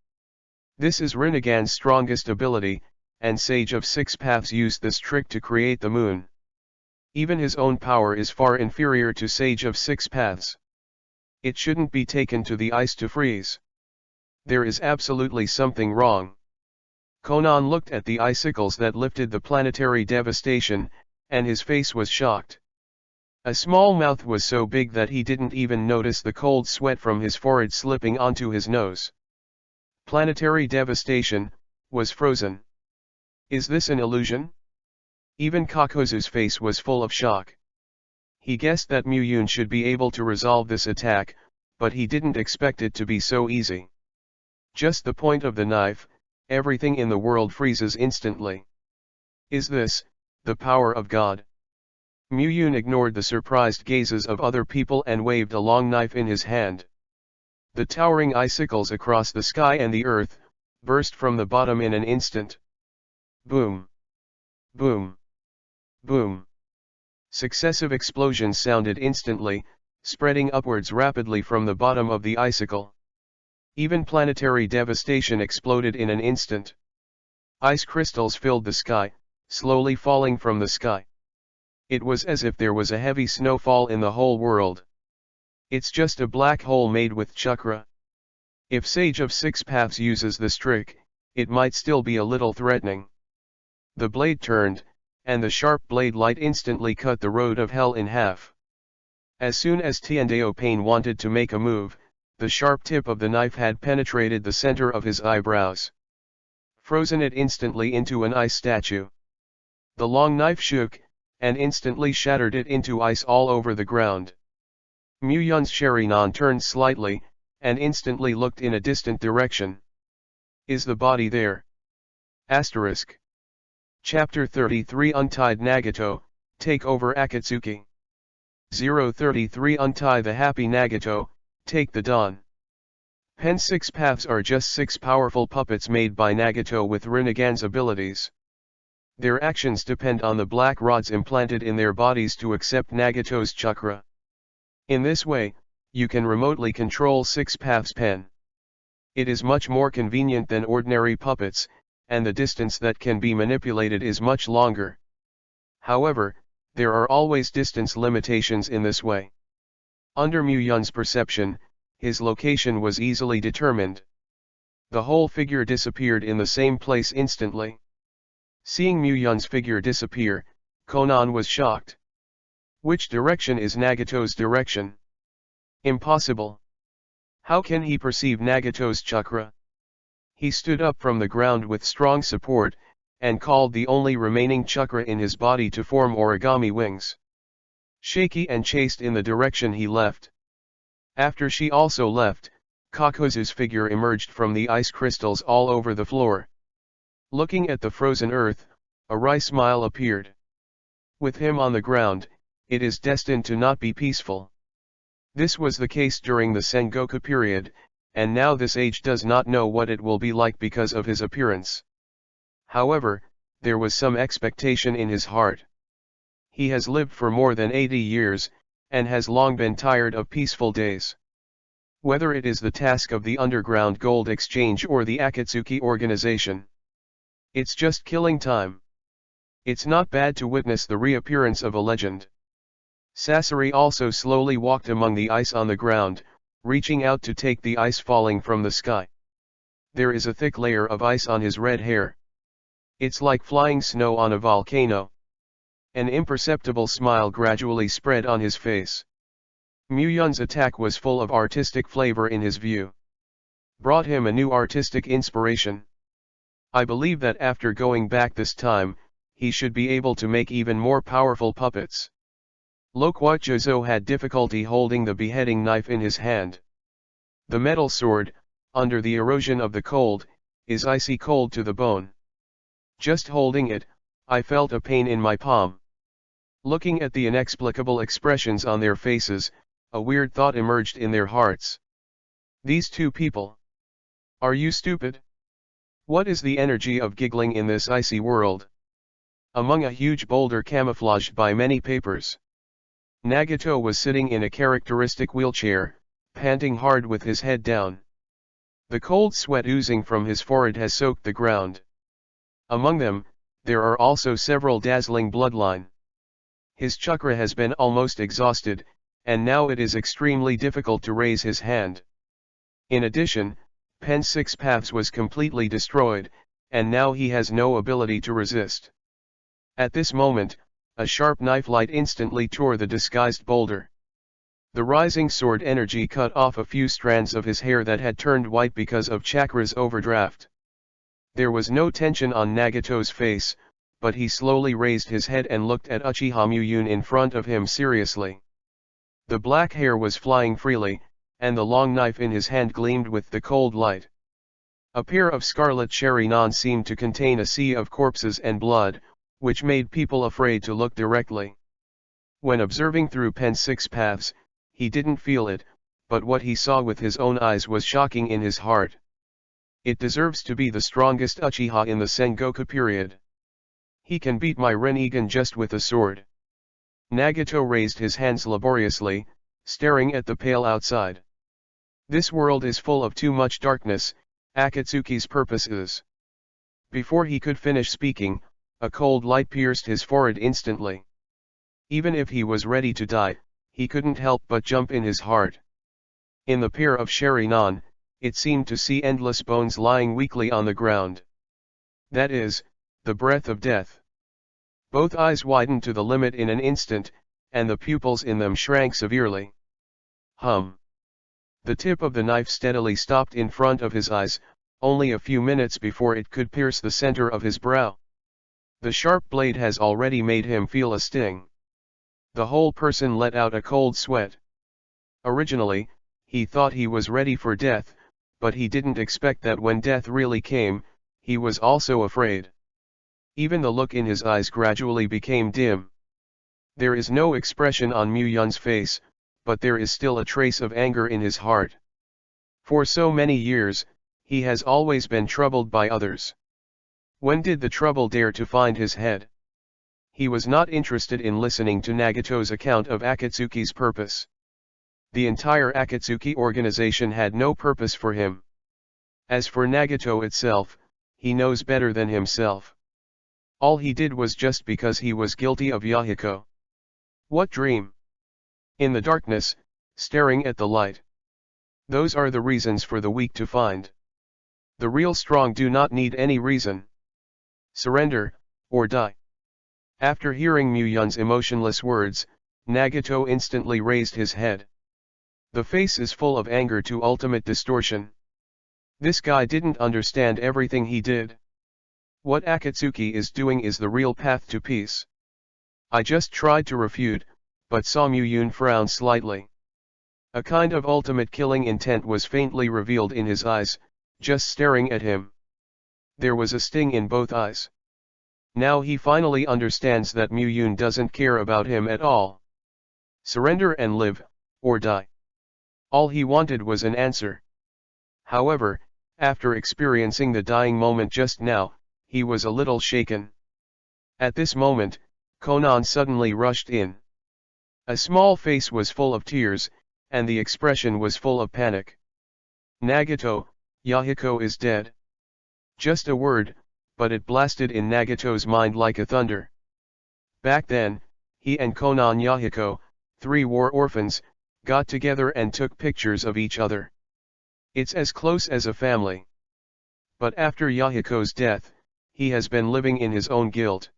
This is Rinnegan's strongest ability, and Sage of Six Paths used this trick to create the moon. Even his own power is far inferior to Sage of Six Paths. It shouldn't be taken to the ice to freeze. There is absolutely something wrong. Conan looked at the icicles that lifted the planetary devastation, and his face was shocked. A small mouth was so big that he didn't even notice the cold sweat from his forehead slipping onto his nose. Planetary devastation was frozen. Is this an illusion? Even Kakozu's face was full of shock. He guessed that Muyun should be able to resolve this attack, but he didn't expect it to be so easy. Just the point of the knife, everything in the world freezes instantly. Is this the power of God? Muyun ignored the surprised gazes of other people and waved a long knife in his hand. The towering icicles across the sky and the earth burst from the bottom in an instant. Boom! Boom! Boom! Successive explosions sounded instantly, spreading upwards rapidly from the bottom of the icicle. Even planetary devastation exploded in an instant. Ice crystals filled the sky, slowly falling from the sky. It was as if there was a heavy snowfall in the whole world. It's just a black hole made with chakra. If Sage of Six Paths uses this trick, it might still be a little threatening. The blade turned, and the sharp blade light instantly cut the road of hell in half. As soon as Tiandeo Pain wanted to make a move, the sharp tip of the knife had penetrated the center of his eyebrows, frozen it instantly into an ice statue. The long knife shook, and instantly shattered it into ice all over the ground. Muyun's Sherinan turned slightly, and instantly looked in a distant direction. Is the body there? Asterisk. Chapter 33 Untied Nagato, Take Over Akatsuki. 033 Untie the happy Nagato, Take the dawn. Pen's six paths are just six powerful puppets made by Nagato with Rinnegan's abilities. Their actions depend on the black rods implanted in their bodies to accept Nagato's chakra. In this way, you can remotely control six paths pen. It is much more convenient than ordinary puppets, and the distance that can be manipulated is much longer. However, there are always distance limitations in this way. Under Muyun's perception, his location was easily determined. The whole figure disappeared in the same place instantly. Seeing Muyun's figure disappear, Conan was shocked. Which direction is Nagato's direction? Impossible. How can he perceive Nagato's chakra? He stood up from the ground with strong support, and called the only remaining chakra in his body to form origami wings. Shaky and chased in the direction he left. After she also left, Kakozu's figure emerged from the ice crystals all over the floor. Looking at the frozen earth, a wry smile appeared. With him on the ground, it is destined to not be peaceful. This was the case during the Sengoku period, and now this age does not know what it will be like because of his appearance. However, there was some expectation in his heart. He has lived for more than 80 years, and has long been tired of peaceful days. Whether it is the task of the underground gold exchange or the Akatsuki organization, it's just killing time. It's not bad to witness the reappearance of a legend. Sasori also slowly walked among the ice on the ground, reaching out to take the ice falling from the sky. There is a thick layer of ice on his red hair. It's like flying snow on a volcano. An imperceptible smile gradually spread on his face. Muyun's attack was full of artistic flavor in his view. Brought him a new artistic inspiration. I believe that after going back this time, he should be able to make even more powerful puppets. Lokwajozo had difficulty holding the beheading knife in his hand. The metal sword, under the erosion of the cold, is icy cold to the bone. Just holding it, I felt a pain in my palm. Looking at the inexplicable expressions on their faces, a weird thought emerged in their hearts. These two people. Are you stupid? What is the energy of giggling in this icy world? Among a huge boulder camouflaged by many papers, Nagato was sitting in a characteristic wheelchair, panting hard with his head down. The cold sweat oozing from his forehead has soaked the ground. Among them, there are also several dazzling bloodline. His chakra has been almost exhausted, and now it is extremely difficult to raise his hand. In addition, Pen 6 Paths was completely destroyed, and now he has no ability to resist. At this moment, a sharp knife light instantly tore the disguised boulder. The rising sword energy cut off a few strands of his hair that had turned white because of chakra's overdraft. There was no tension on Nagato's face, but he slowly raised his head and looked at Uchiha Muyun in front of him seriously. The black hair was flying freely, and the long knife in his hand gleamed with the cold light. A pair of scarlet cherry-non seemed to contain a sea of corpses and blood, which made people afraid to look directly. When observing through Pen 6 Paths, he didn't feel it, but what he saw with his own eyes was shocking in his heart. It deserves to be the strongest Uchiha in the Sengoku period. He can beat my Rinnegan just with a sword. Nagato raised his hands laboriously, staring at the pale outside. This world is full of too much darkness, Akatsuki's purpose is. Before he could finish speaking, a cold light pierced his forehead instantly. Even if he was ready to die, he couldn't help but jump in his heart. In the pair of Sherry-non, it seemed to see endless bones lying weakly on the ground. That is, the breath of death. Both eyes widened to the limit in an instant, and the pupils in them shrank severely. The tip of the knife steadily stopped in front of his eyes, only a few minutes before it could pierce the center of his brow. The sharp blade has already made him feel a sting. The whole person let out a cold sweat. Originally, he thought he was ready for death, but he didn't expect that when death really came, he was also afraid. Even the look in his eyes gradually became dim. There is no expression on Muyun's face, but there is still a trace of anger in his heart. For so many years, he has always been troubled by others. When did the trouble dare to find his head? He was not interested in listening to Nagato's account of Akatsuki's purpose. The entire Akatsuki organization had no purpose for him. As for Nagato itself, he knows better than himself. All he did was just because he was guilty of Yahiko. What dream? In the darkness, staring at the light. Those are the reasons for the weak to find. The real strong do not need any reason. Surrender, or die. After hearing Muyun's emotionless words, Nagato instantly raised his head. The face is full of anger to ultimate distortion. This guy didn't understand everything he did. What Akatsuki is doing is the real path to peace. I just tried to refute, but saw Muyun frown slightly. A kind of ultimate killing intent was faintly revealed in his eyes, just staring at him. There was a sting in both eyes. Now he finally understands that Muyun doesn't care about him at all. Surrender and live, or die. All he wanted was an answer. However, after experiencing the dying moment just now, he was a little shaken. At this moment, Konan suddenly rushed in. A small face was full of tears, and the expression was full of panic. Nagato, Yahiko is dead. Just a word, but it blasted in Nagato's mind like a thunder. Back then, he and Konan Yahiko, 3 war orphans, got together and took pictures of each other. It's as close as a family. But after Yahiko's death, he has been living in his own guilt.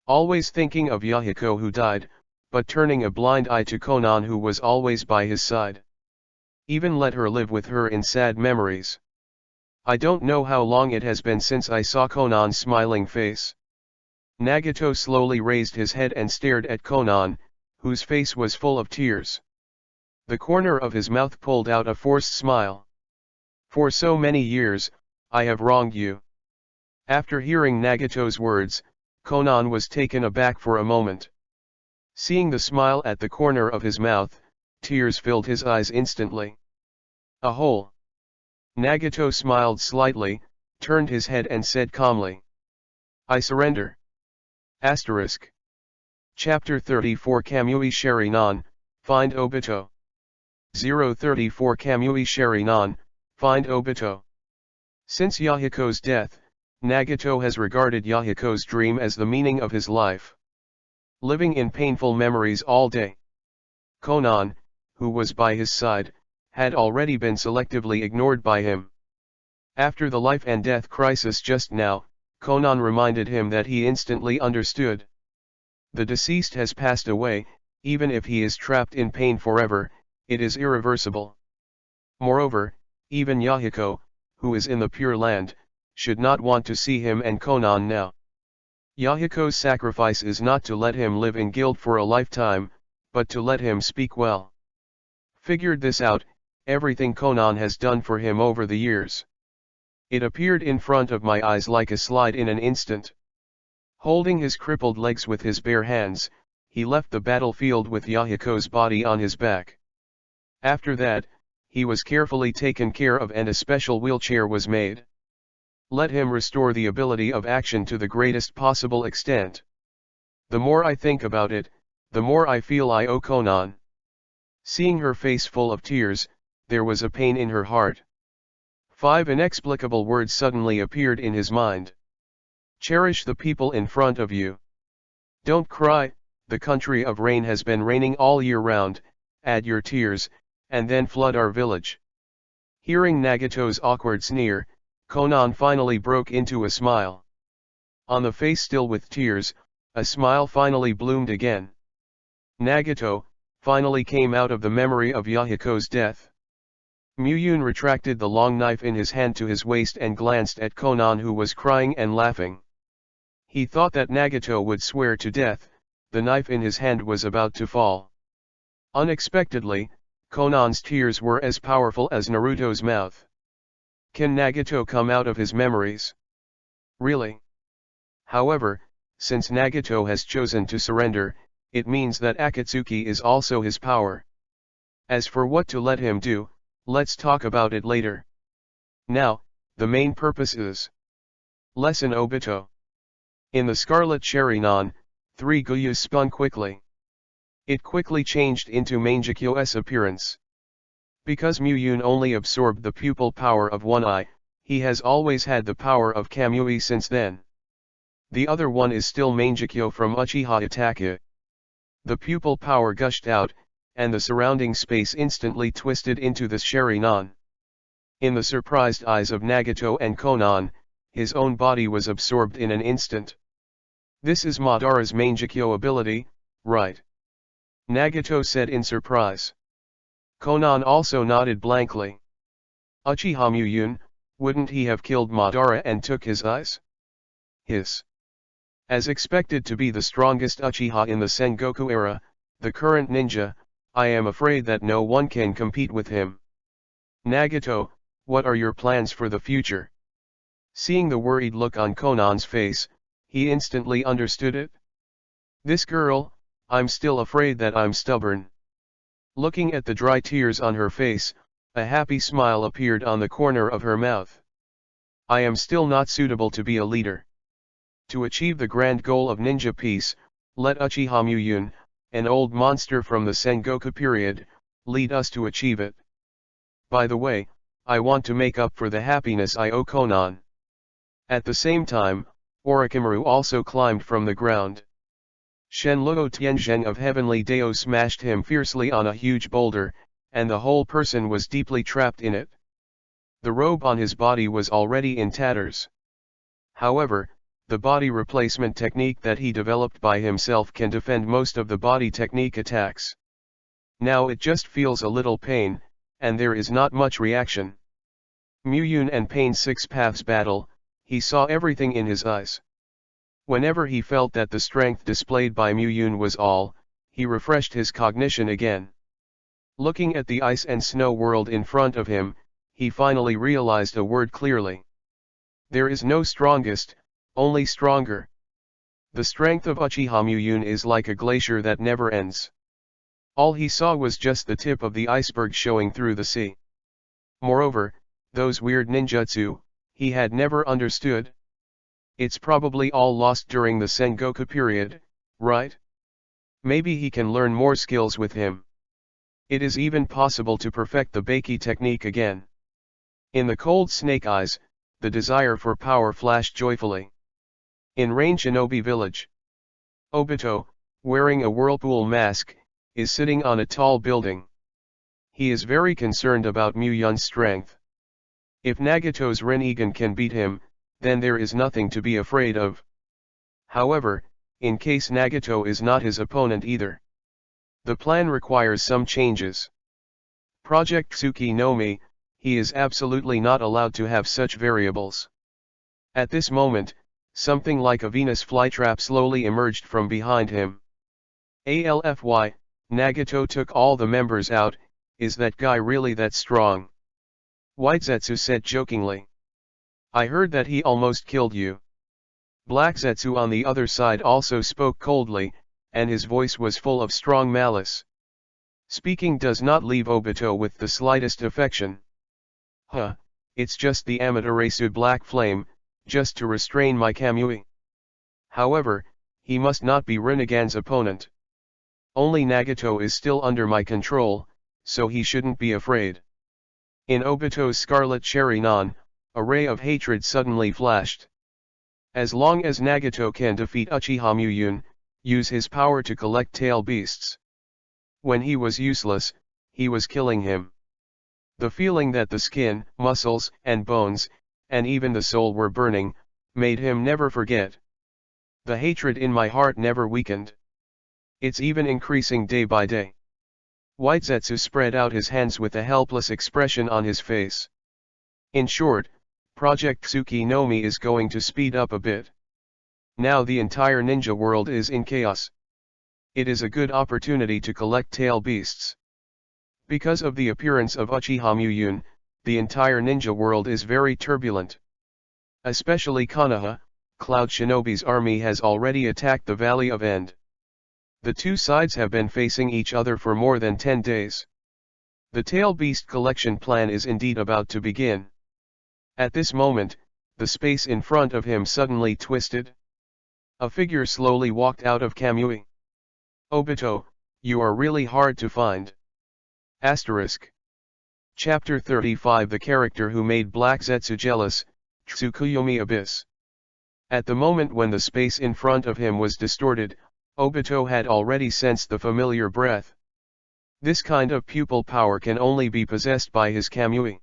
Always thinking of Yahiko who died, but turning a blind eye to Konan who was always by his side. Even let her live with her in sad memories. I don't know how long it has been since I saw Konan's smiling face. Nagato slowly raised his head and stared at Konan, whose face was full of tears. The corner of his mouth pulled out a forced smile. For so many years, I have wronged you. After hearing Nagato's words, Konan was taken aback for a moment. Seeing the smile at the corner of his mouth, tears filled his eyes instantly. A hole. Nagato smiled slightly, turned his head and said calmly, I surrender. Asterisk. Chapter 34 Kamui Sherinan, Find Obito. 034 Kamui Sherinan, Find Obito. Since Yahiko's death, Nagato has regarded Yahiko's dream as the meaning of his life. Living in painful memories all day. Konan, who was by his side, had already been selectively ignored by him. After the life and death crisis just now, Konan reminded him that he instantly understood. The deceased has passed away, even if he is trapped in pain forever, it is irreversible. Moreover, even Yahiko, who is in the Pure Land, should not want to see him and Konan now. Yahiko's sacrifice is not to let him live in guilt for a lifetime, but to let him speak well. Figured this out, everything Konan has done for him over the years. It appeared in front of my eyes like a slide in an instant. Holding his crippled legs with his bare hands, he left the battlefield with Yahiko's body on his back. After that, he was carefully taken care of and a special wheelchair was made. Let him restore the ability of action to the greatest possible extent. The more I think about it, the more I feel I owe Konan. Seeing her face full of tears, there was a pain in her heart. 5 inexplicable words suddenly appeared in his mind. Cherish the people in front of you. Don't cry, the country of rain has been raining all year round, add your tears, and then flood our village. Hearing Nagato's awkward sneer, Konan finally broke into a smile. On the face still with tears, a smile finally bloomed again. Nagato, finally came out of the memory of Yahiko's death. Muyun retracted the long knife in his hand to his waist and glanced at Konan who was crying and laughing. He thought that Nagato would swear to death, the knife in his hand was about to fall. Unexpectedly, Konan's tears were as powerful as Naruto's mouth. Can Nagato come out of his memories? Really? However, since Nagato has chosen to surrender, it means that Akatsuki is also his power. As for what to let him do, let's talk about it later. Now, the main purpose is Lesson Obito. In the Scarlet Sherinan, 3 Guyus spun quickly. It quickly changed into Mangekyo's appearance. Because Muyun only absorbed the pupil power of one eye, he has always had the power of Kamui since then. The other one is still Mangekyo from Uchiha Itachi. The pupil power gushed out, and the surrounding space instantly twisted into the Sherinan. In the surprised eyes of Nagato and Konan, his own body was absorbed in an instant. This is Madara's Mangekyo ability, right? Nagato said in surprise. Konan also nodded blankly. Uchiha Muyun, wouldn't he have killed Madara and took his eyes? As expected to be the strongest Uchiha in the Sengoku era, the current ninja, I am afraid that no one can compete with him. Nagato, what are your plans for the future? Seeing the worried look on Konan's face, he instantly understood it. This girl, I'm still afraid that I'm stubborn. Looking at the dry tears on her face, a happy smile appeared on the corner of her mouth. I am still not suitable to be a leader. To achieve the grand goal of ninja peace, let Uchiha Muyun, an old monster from the Sengoku period, lead us to achieve it. By the way, I want to make up for the happiness I owe Konan. At the same time, Orochimaru also climbed from the ground. Shenluo Tianzheng of Heavenly Dao smashed him fiercely on a huge boulder, and the whole person was deeply trapped in it. The robe on his body was already in tatters. However, the body replacement technique that he developed by himself can defend most of the body technique attacks. Now it just feels a little pain, and there is not much reaction. Muyun and Pain 6 Paths battle, he saw everything in his eyes. Whenever he felt that the strength displayed by Muyun was all, he refreshed his cognition again. Looking at the ice and snow world in front of him, he finally realized a word clearly. There is no strongest, only stronger. The strength of Uchiha Muyun is like a glacier that never ends. All he saw was just the tip of the iceberg showing through the sea. Moreover, those weird ninjutsu, he had never understood. It's probably all lost during the Sengoku period, right? Maybe he can learn more skills with him. It is even possible to perfect the Baki technique again. In the cold snake eyes, the desire for power flashed joyfully. In Rain Shinobi Village, Obito, wearing a whirlpool mask, is sitting on a tall building. He is very concerned about Muyun's strength. If Nagato's Rinnegan can beat him, then there is nothing to be afraid of. However, in case Nagato is not his opponent either, the plan requires some changes. Project Tsuki no Mi, he is absolutely not allowed to have such variables. At this moment, something like a Venus flytrap slowly emerged from behind him. ALFY, Nagato took all the members out. Is that guy really that strong? Whitezetsu said jokingly. I heard that he almost killed you. Blackzetsu on the other side also spoke coldly, and his voice was full of strong malice. Speaking does not leave Obito with the slightest affection. Huh, it's just the Amaterasu Black Flame, just to restrain my Kamui. However, he must not be Rinnegan's opponent. Only Nagato is still under my control, so he shouldn't be afraid. In Obito's Scarlet Sharingan, a ray of hatred suddenly flashed. As long as Nagato can defeat Uchiha Muyun, use his power to collect tail beasts. When he was useless, he was killing him. The feeling that the skin, muscles, and bones, and even the soul were burning, made him never forget. The hatred in my heart never weakened. It's even increasing day by day. Whitezetsu spread out his hands with a helpless expression on his face. In short, Project Tsuki no Mi is going to speed up a bit. Now the entire ninja world is in chaos. It is a good opportunity to collect tail beasts. Because of the appearance of Uchiha Muyun, the entire ninja world is very turbulent. Especially Konoha, Cloud Shinobi's army has already attacked the Valley of End. The two sides have been facing each other for more than 10 days. The tail beast collection plan is indeed about to begin. At this moment, the space in front of him suddenly twisted. A figure slowly walked out of Kamui. Obito, you are really hard to find. Asterisk. Chapter 35 The character who made Blackzetsu jealous, Tsukuyomi Abyss. At the moment when the space in front of him was distorted, Obito had already sensed the familiar breath. This kind of pupil power can only be possessed by his Kamui.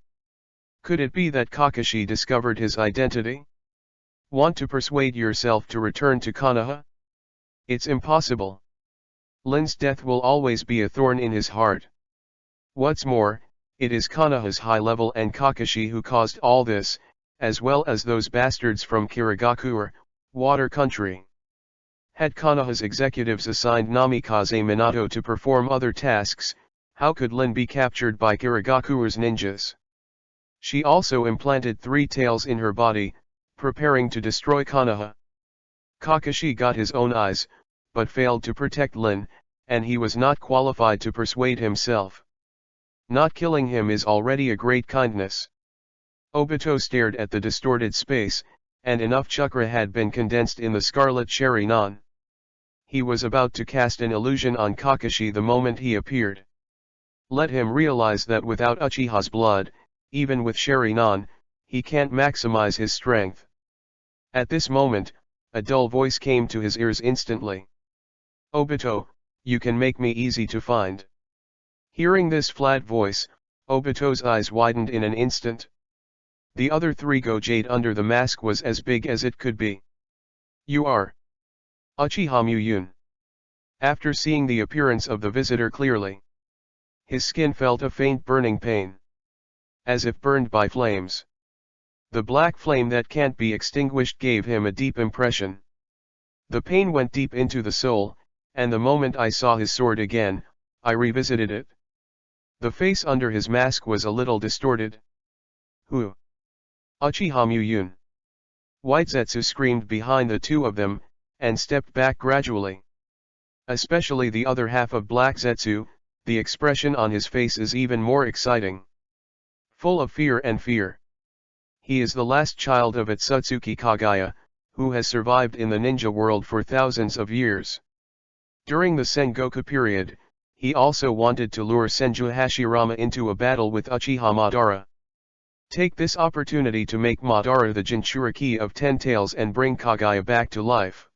Could it be that Kakashi discovered his identity? Want to persuade yourself to return to Konoha? It's impossible. Lin's death will always be a thorn in his heart. What's more, it is Konoha's high level and Kakashi who caused all this, as well as those bastards from Kirigakure, Water Country. Had Konoha's executives assigned Namikaze Minato to perform other tasks, how could Lin be captured by Kirigakure's ninjas? She also implanted 3 tails in her body, preparing to destroy Konoha. Kakashi got his own eyes, but failed to protect Lin, and he was not qualified to persuade himself. Not killing him is already a great kindness. Obito stared at the distorted space, and enough chakra had been condensed in the Scarlet Sharingan. He was about to cast an illusion on Kakashi the moment he appeared. Let him realize that without Uchiha's blood, even with Sharingan, he can't maximize his strength. At this moment, a dull voice came to his ears instantly. Obito, you can make me easy to find. Hearing this flat voice, Obito's eyes widened in an instant. The other 3 Gojade under the mask was as big as it could be. You are Uchiha Muyun. After seeing the appearance of the visitor clearly, his skin felt a faint burning pain. As if burned by flames. The black flame that can't be extinguished gave him a deep impression. The pain went deep into the soul, and the moment I saw his sword again, I revisited it. The face under his mask was a little distorted. Who? Uchiha Muyun. Whitezetsu screamed behind the two of them, and stepped back gradually. Especially the other half of Black Zetsu, the expression on his face is even more exciting. Full of fear and fear. He is the last child of Otsutsuki Kagaya, who has survived in the ninja world for thousands of years. During the Sengoku period, he also wanted to lure Senju Hashirama into a battle with Uchiha Madara. Take this opportunity to make Madara the Jinchuriki of 10 Tails and bring Kagaya back to life.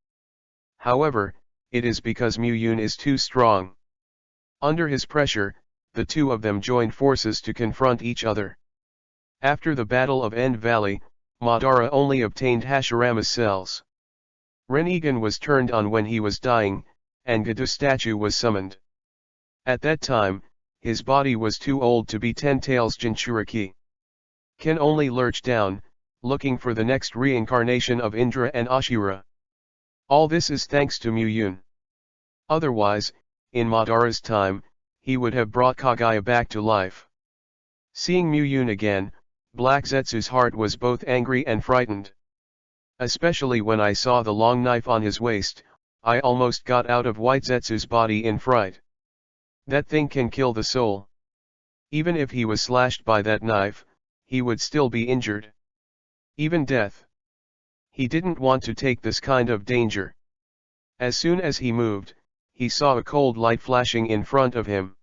However, it is because Muyun is too strong. Under his pressure, the two of them joined forces to confront each other. After the Battle of End Valley, Madara only obtained Hashirama's cells. Rinnegan was turned on when he was dying, and Gedo statue was summoned. At that time, his body was too old to be 10 Tails Jinchuriki. Can only lurch down, looking for the next reincarnation of Indra and Ashura. All this is thanks to Muyun. Otherwise, in Madara's time, he would have brought Kagaya back to life. Seeing Muyun again, Black Zetsu's heart was both angry and frightened. Especially when I saw the long knife on his waist, I almost got out of White Zetsu's body in fright. That thing can kill the soul. Even if he was slashed by that knife, he would still be injured. Even death. He didn't want to take this kind of danger. As soon as he moved, he saw a cold light flashing in front of him.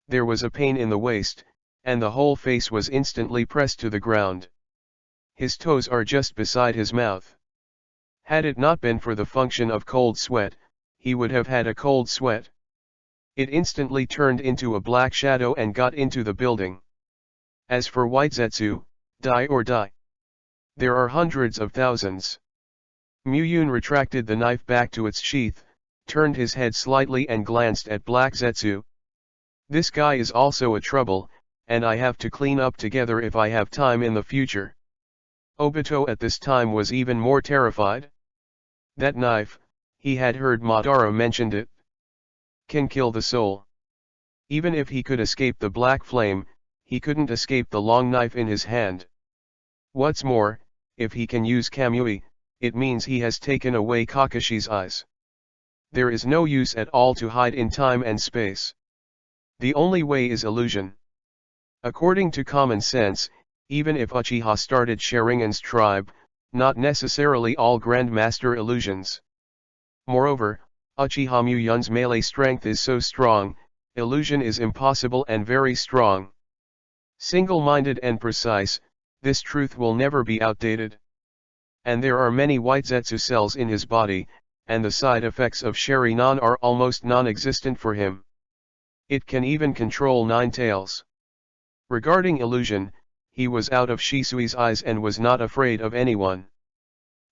There was a pain in the waist, and the whole face was instantly pressed to the ground. His toes are just beside his mouth. Had it not been for the function of cold sweat, he would have had a cold sweat. It instantly turned into a black shadow and got into the building. As for White Zetsu, die or die. There are hundreds of thousands. Muyun retracted the knife back to its sheath, turned his head slightly and glanced at Black Zetsu. This guy is also a trouble, and I have to clean up together if I have time in the future. Obito at this time was even more terrified. That knife, he had heard Madara mentioned it, can kill the soul. Even if he could escape the black flame, he couldn't escape the long knife in his hand. What's more, if he can use Kamui, it means he has taken away Kakashi's eyes. There is no use at all to hide in time and space. The only way is illusion. According to common sense, even if Uchiha started Sharingan's tribe, not necessarily all Grandmaster illusions. Moreover, Uchiha Muyun's melee strength is so strong, illusion is impossible and very strong. Single-minded and precise, this truth will never be outdated. And there are many White Zetsu cells in his body, and the side effects of Sharingan are almost non-existent for him. It can even control 9 tails. Regarding illusion, he was out of Shisui's eyes and was not afraid of anyone.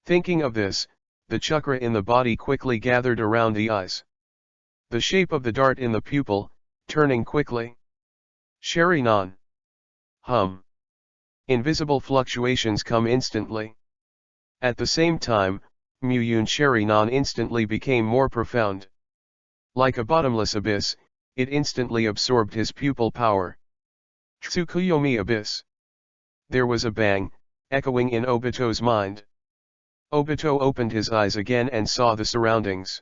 Thinking of this, the chakra in the body quickly gathered around the eyes. The shape of the dart in the pupil, turning quickly. Sharingan. Hum. Invisible fluctuations come instantly. At the same time, Muyun Sharingan instantly became more profound. Like a bottomless abyss, it instantly absorbed his pupil power. Tsukuyomi Abyss. There was a bang, echoing in Obito's mind. Obito opened his eyes again and saw the surroundings.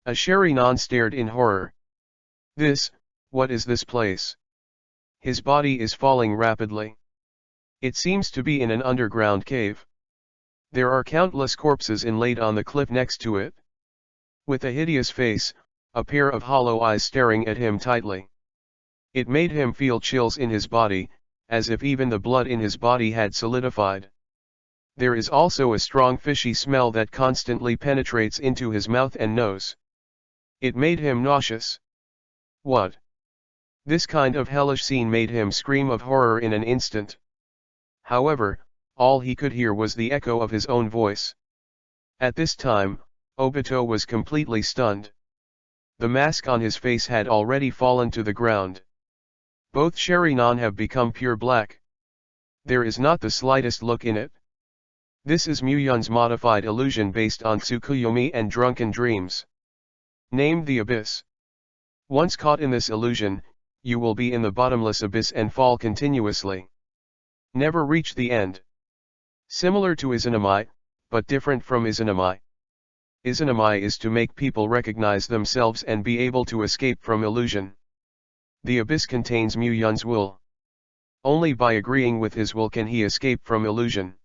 A Sharingan stared in horror. What is this place? His body is falling rapidly. It seems to be in an underground cave. There are countless corpses inlaid on the cliff next to it. With a hideous face, a pair of hollow eyes staring at him tightly. It made him feel chills in his body, as if even the blood in his body had solidified. There is also a strong fishy smell that constantly penetrates into his mouth and nose. It made him nauseous. What? This kind of hellish scene made him scream of horror in an instant. However, all he could hear was the echo of his own voice. At this time, Obito was completely stunned. The mask on his face had already fallen to the ground. Both Sharingan have become pure black. There is not the slightest look in it. This is Muyun's modified illusion based on Tsukuyomi and drunken dreams. Named the Abyss. Once caught in this illusion, you will be in the bottomless abyss and fall continuously. Never reach the end. Similar to Izanami, but different from Izanami. Izanami is to make people recognize themselves and be able to escape from illusion. The abyss contains Muyun's will. Only by agreeing with his will can he escape from illusion.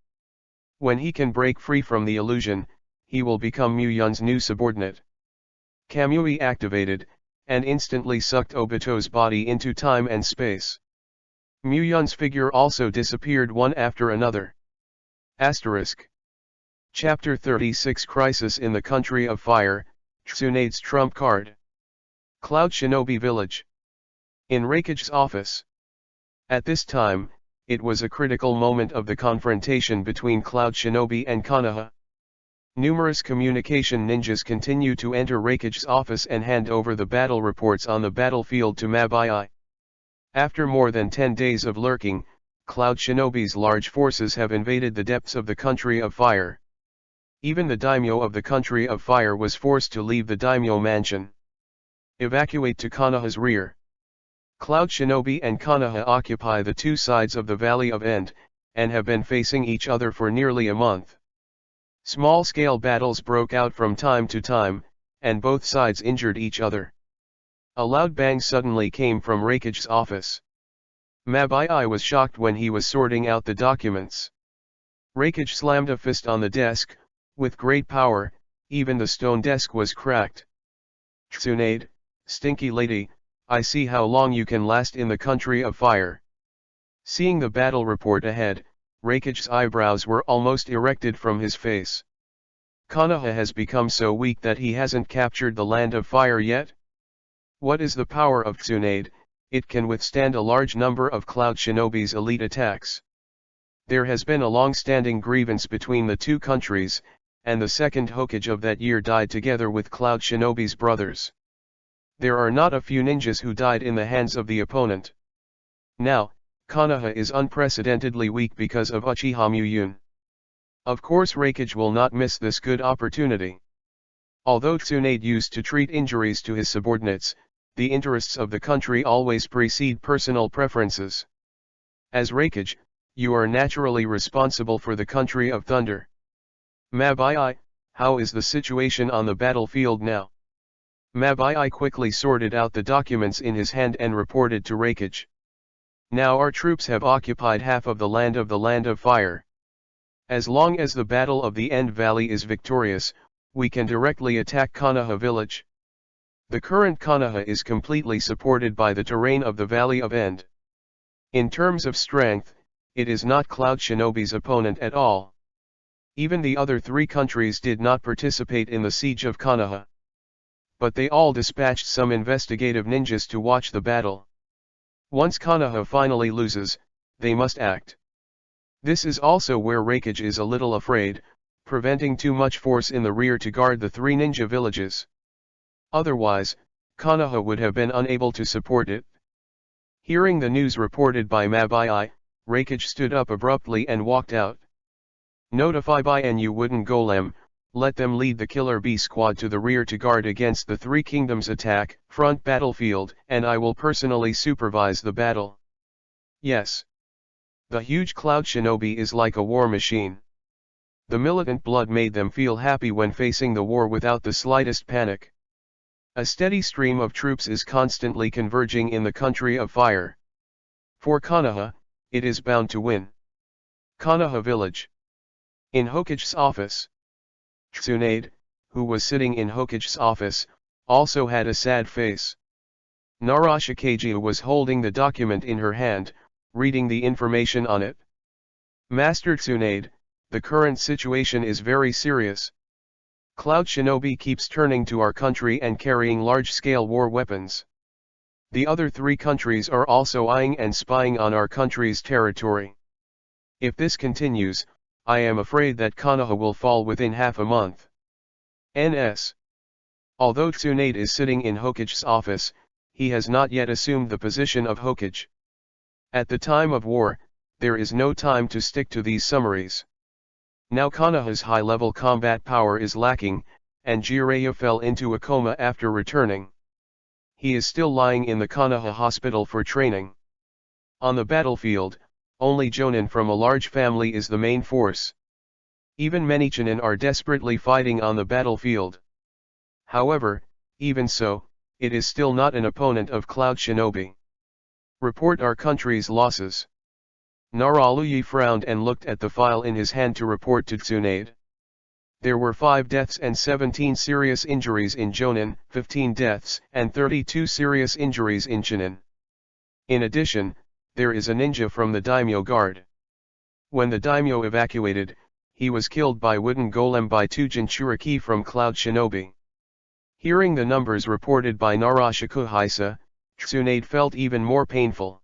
When he can break free from the illusion, he will become Muyun's new subordinate. Kamui activated, and instantly sucked Obito's body into time and space. Muyun's figure also disappeared one after another. Asterisk. Chapter 36 Crisis in the Country of Fire, Tsunade's Trump Card. Cloud Shinobi Village. In Reikage's office. At this time, it was a critical moment of the confrontation between Cloud Shinobi and Konoha. Numerous communication ninjas continue to enter Reikage's office and hand over the battle reports on the battlefield to Mabai. After more than 10 days of lurking, Cloud Shinobi's large forces have invaded the depths of the Country of Fire. Even the daimyo of the Country of Fire was forced to leave the daimyo mansion. Evacuate to Konoha's rear. Cloud Shinobi and Konoha occupy the two sides of the Valley of End, and have been facing each other for nearly a month. Small-scale battles broke out from time to time, and both sides injured each other. A loud bang suddenly came from Reikage's office. Mabai was shocked when he was sorting out the documents. Reikage slammed a fist on the desk. With great power, even the stone desk was cracked. Tsunade, stinky lady, I see how long you can last in the Country of Fire. Seeing the battle report ahead, Reikage's eyebrows were almost erected from his face. Konoha has become so weak that he hasn't captured the Land of Fire yet? What is the power of Tsunade? It can withstand a large number of Cloud Shinobi's elite attacks. There has been a long-standing grievance between the two countries, and the second Hokage of that year died together with Cloud Shinobi's brothers. There are not a few ninjas who died in the hands of the opponent. Now, Konoha is unprecedentedly weak because of Uchiha Muyun. Of course Reikage will not miss this good opportunity. Although Tsunade used to treat injuries to his subordinates, the interests of the country always precede personal preferences. As Reikage, you are naturally responsible for the Country of Thunder. Mabai, how is the situation on the battlefield now? Mabai quickly sorted out the documents in his hand and reported to Reikage. Now our troops have occupied half of the Land of Fire. As long as the Battle of the End Valley is victorious, we can directly attack Konoha village. The current Konoha is completely supported by the terrain of the Valley of End. In terms of strength, it is not Cloud Shinobi's opponent at all. Even the other three countries did not participate in the siege of Konoha. But they all dispatched some investigative ninjas to watch the battle. Once Konoha finally loses, they must act. This is also where Reikage is a little afraid, preventing too much force in the rear to guard the three ninja villages. Otherwise, Konoha would have been unable to support it. Hearing the news reported by Mabai, Reikage stood up abruptly and walked out. Notify Bai and you wooden golem, let them lead the Killer Bee squad to the rear to guard against the Three Kingdoms attack, front battlefield, and I will personally supervise the battle. Yes. The huge Cloud Shinobi is like a war machine. The militant blood made them feel happy when facing the war without the slightest panic. A steady stream of troops is constantly converging in the Country of Fire. For Konoha, it is bound to win. Konoha village. In Hokage's office. Tsunade, who was sitting in Hokage's office, also had a sad face. Narashikaji was holding the document in her hand, reading the information on it. Master Tsunade, the current situation is very serious. Cloud Shinobi keeps turning to our country and carrying large-scale war weapons. The other three countries are also eyeing and spying on our country's territory. If this continues, I am afraid that Konoha will fall within half a month. NS. Although Tsunade is sitting in Hokage's office, he has not yet assumed the position of Hokage. At the time of war, there is no time to stick to these summaries. Now Konoha's high-level combat power is lacking, and Jiraiya fell into a coma after returning. He is still lying in the Konoha hospital for training. On the battlefield, only Jonin from a large family is the main force. Even many Chunin are desperately fighting on the battlefield. However, even so, it is still not an opponent of Cloud Shinobi. Report our country's losses. Naraluyi frowned and looked at the file in his hand to report to Tsunade. There were 5 deaths and 17 serious injuries in Jonin, 15 deaths and 32 serious injuries in Chunin. In addition, there is a ninja from the daimyo guard. When the daimyo evacuated, he was killed by wooden golem by 2 Jinchuriki from Cloud Shinobi. Hearing the numbers reported by Narashikuhaisa, Tsunade felt even more painful.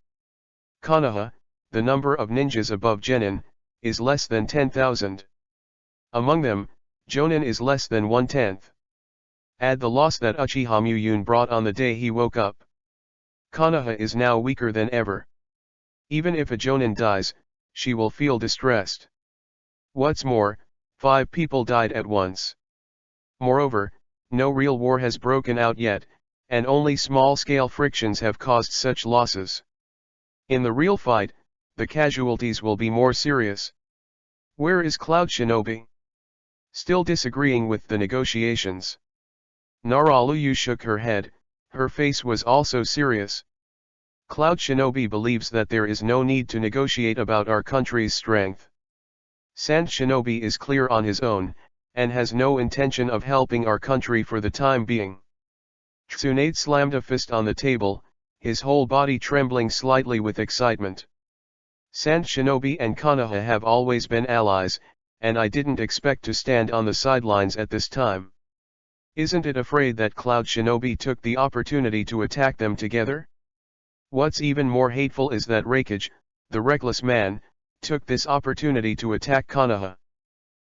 Konoha, the number of ninjas above Genin, is less than 10,000. Among them, Jonin is less than 1/10. Add the loss that Uchiha Muyun brought on the day he woke up. Konoha is now weaker than ever. Even if a Jonin dies, she will feel distressed. What's more, 5 people died at once. Moreover, no real war has broken out yet, and only small-scale frictions have caused such losses. In the real fight, the casualties will be more serious. Where is Cloud Shinobi? Still disagreeing with the negotiations. Naraluyu shook her head, her face was also serious. Cloud Shinobi believes that there is no need to negotiate about our country's strength. Sand Shinobi is clear on his own, and has no intention of helping our country for the time being. Tsunade slammed a fist on the table, his whole body trembling slightly with excitement. Sand Shinobi and Konoha have always been allies, and I didn't expect to stand on the sidelines at this time. Isn't it afraid that Cloud Shinobi took the opportunity to attack them together? What's even more hateful is that Raikage, the reckless man, took this opportunity to attack Konoha.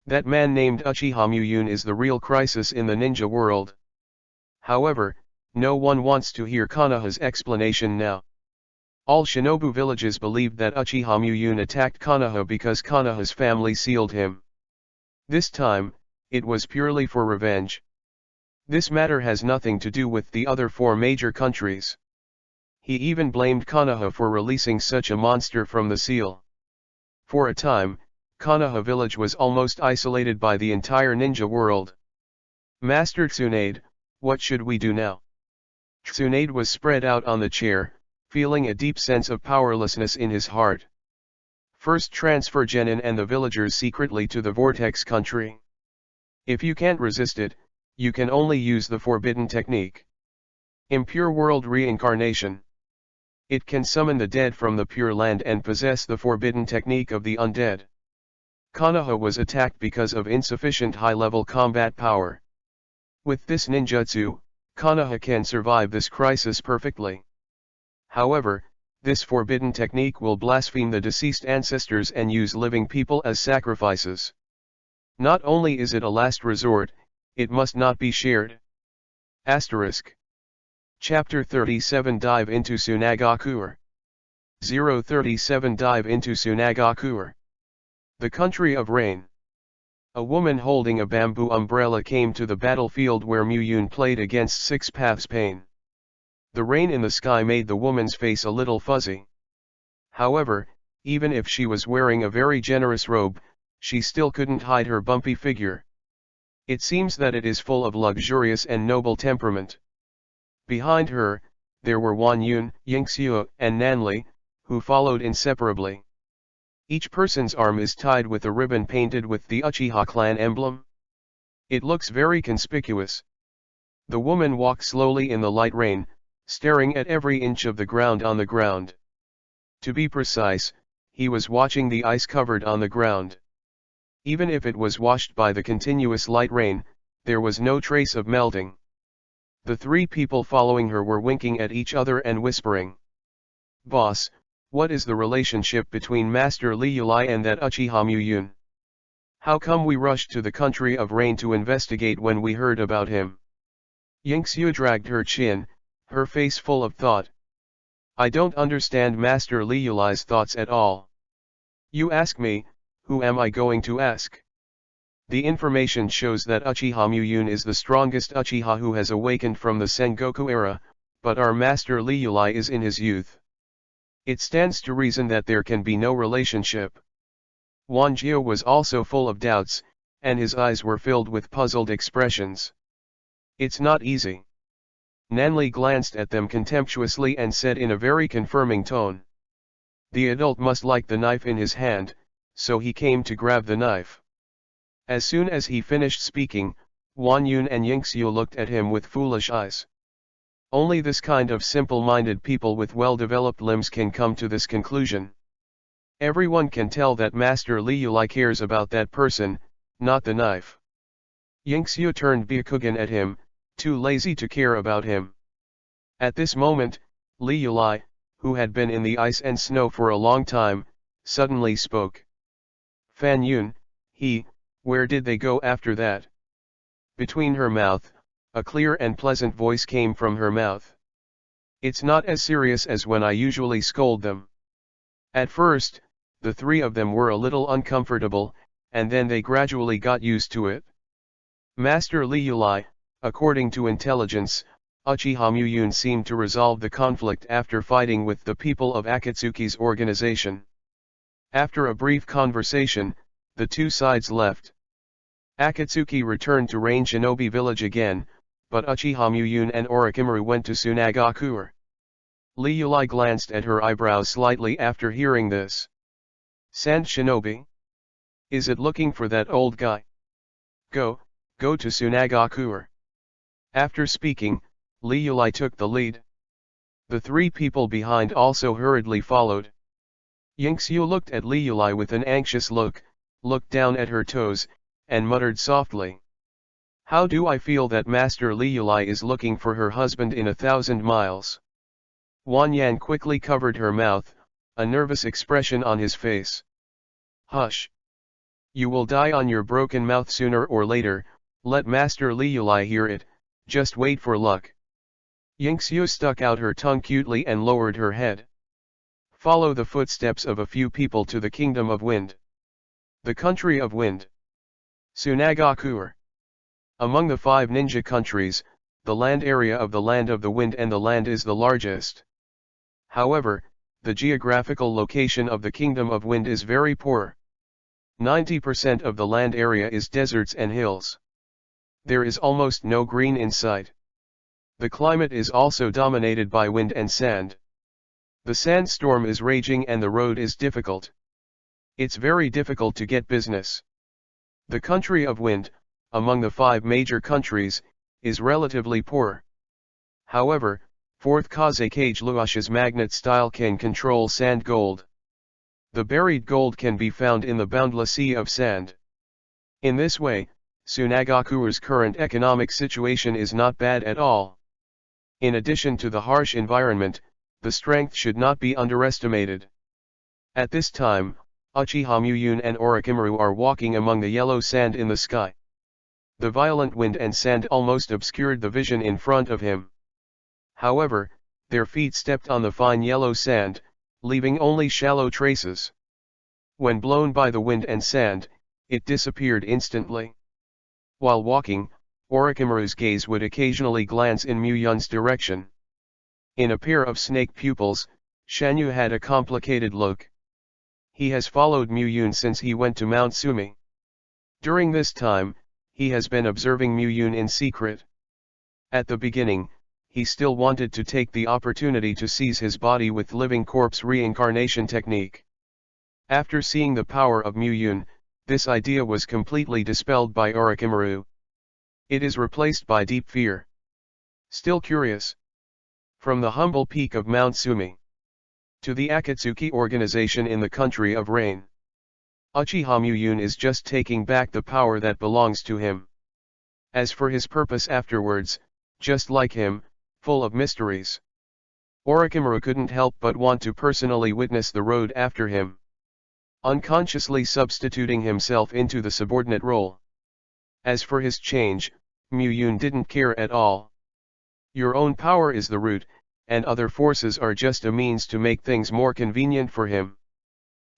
That man named Uchiha Muyun is the real crisis in the ninja world. However, no one wants to hear Konoha's explanation now. All Shinobu villages believed that Uchiha Muyun attacked Konoha because Konoha's family sealed him. This time, it was purely for revenge. This matter has nothing to do with the other 4 major countries. He even blamed Konoha for releasing such a monster from the seal. For a time, Konoha village was almost isolated by the entire ninja world. Master Tsunade, what should we do now? Tsunade was spread out on the chair, feeling a deep sense of powerlessness in his heart. First, transfer Genin and the villagers secretly to the Vortex country. If you can't resist it, you can only use the forbidden technique. Impure world reincarnation. It can summon the dead from the Pure Land and possess the forbidden technique of the undead. Konoha was attacked because of insufficient high-level combat power. With this ninjutsu, Konoha can survive this crisis perfectly. However, this forbidden technique will blaspheme the deceased ancestors and use living people as sacrifices. Not only is it a last resort, it must not be shared. Asterisk. Chapter 37 Dive into Tsunagakuer. 037 Dive into Tsunagakuer. The Country of Rain. A woman holding a bamboo umbrella came to the battlefield where Muyun played against Six Paths Pain. The rain in the sky made the woman's face a little fuzzy. However, even if she was wearing a very generous robe, she still couldn't hide her bumpy figure. It seems that it is full of luxurious and noble temperament. Behind her, there were Wan Yun, Yingxiu, and Nanli, who followed inseparably. Each person's arm is tied with a ribbon painted with the Uchiha clan emblem. It looks very conspicuous. The woman walked slowly in the light rain, staring at every inch of the ground on the ground. To be precise, he was watching the ice covered on the ground. Even if it was washed by the continuous light rain, there was no trace of melting. The 3 people following her were winking at each other and whispering. "Boss, what is the relationship between Master Li Yulai and that Uchiha Muyun? How come we rushed to the Country of Rain to investigate when we heard about him?" Yingxiu dragged her chin, her face full of thought. "I don't understand Master Li Yulai's thoughts at all. You ask me, who am I going to ask?" The information shows that Uchiha Muyun is the strongest Uchiha who has awakened from the Sengoku era, but our master Liuli is in his youth. It stands to reason that there can be no relationship. Wanjio was also full of doubts, and his eyes were filled with puzzled expressions. It's not easy. Nanli glanced at them contemptuously and said in a very confirming tone. The adult must like the knife in his hand, so he came to grab the knife. As soon as he finished speaking, Wan Yun and Yingxiu looked at him with foolish eyes. Only this kind of simple-minded people with well-developed limbs can come to this conclusion. Everyone can tell that Master Liuli cares about that person, not the knife. Yingxiu turned Byakugan at him, too lazy to care about him. At this moment, Liuli, who had been in the ice and snow for a long time, suddenly spoke. Fan Yun, where did they go after that? Between her mouth, a clear and pleasant voice came from her mouth. It's not as serious as when I usually scold them. At first, the three of them were a little uncomfortable, and then they gradually got used to it. Master Liuli, according to intelligence, Uchiha Muyun seemed to resolve the conflict after fighting with the people of Akatsuki's organization. After a brief conversation, the two sides left. Akatsuki returned to Rain Shinobi village again, but Uchiha Muyun and Orochimaru went to Tsunagakuer. Liuli glanced at her eyebrows slightly after hearing this. Sand Shinobi? Is it looking for that old guy? Go to Tsunagakuer. After speaking, Liuli took the lead. The three people behind also hurriedly followed. Yingxiu looked at Liuli with an anxious look, looked down at her toes, and muttered softly. How do I feel that Master Liuli is looking for her husband in 1,000 miles? Wan Yan quickly covered her mouth, a nervous expression on his face. Hush! You will die on your broken mouth sooner or later, let Master Liuli hear it, just wait for luck. Yingxiu stuck out her tongue cutely and lowered her head. Follow the footsteps of a few people to the Kingdom of Wind. The Country of Wind. Tsunagakuer. Among the 5 ninja countries, the land area of the Land of the Wind and the Land is the largest. However, the geographical location of the Kingdom of Wind is very poor. 90% of the land area is deserts and hills. There is almost no green in sight. The climate is also dominated by wind and sand. The sandstorm is raging and the road is difficult. It's very difficult to get business. The Country of Wind, among the 5 major countries, is relatively poor. However, 4th Kazekage Luasha's magnet style can control sand gold. The buried gold can be found in the boundless sea of sand. In this way, Tsunagakuer's current economic situation is not bad at all. In addition to the harsh environment, the strength should not be underestimated. At this time, Uchiha Muyun and Orochimaru are walking among the yellow sand in the sky. The violent wind and sand almost obscured the vision in front of him. However, their feet stepped on the fine yellow sand, leaving only shallow traces. When blown by the wind and sand, it disappeared instantly. While walking, Orochimaru's gaze would occasionally glance in Muyun's direction. In a pair of snake pupils, Shanyu had a complicated look. He has followed Muyun since he went to Mount Sumi. During this time, he has been observing Muyun in secret. At the beginning, he still wanted to take the opportunity to seize his body with living corpse reincarnation technique. After seeing the power of Muyun, this idea was completely dispelled by Orochimaru. It is replaced by deep fear. Still curious. From the humble peak of Mount Sumi to the Akatsuki organization in the Country of Rain, Uchiha Muyun is just taking back the power that belongs to him. As for his purpose afterwards, just like him, full of mysteries. Orochimaru couldn't help but want to personally witness the road after him, unconsciously substituting himself into the subordinate role. As for his change, Muyun didn't care at all. Your own power is the root, and other forces are just a means to make things more convenient for him.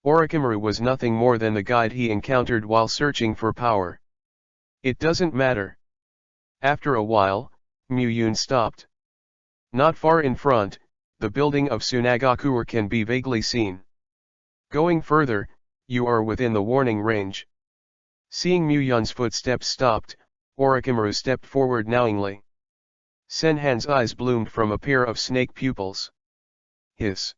Orochimaru was nothing more than the guide he encountered while searching for power. It doesn't matter. After a while, Muyun stopped. Not far in front, the building of Tsunagakure can be vaguely seen. Going further, you are within the warning range. Seeing Muyun's footsteps stopped, Orochimaru stepped forward knowingly. Senhan's eyes bloomed from a pair of snake pupils. Hiss.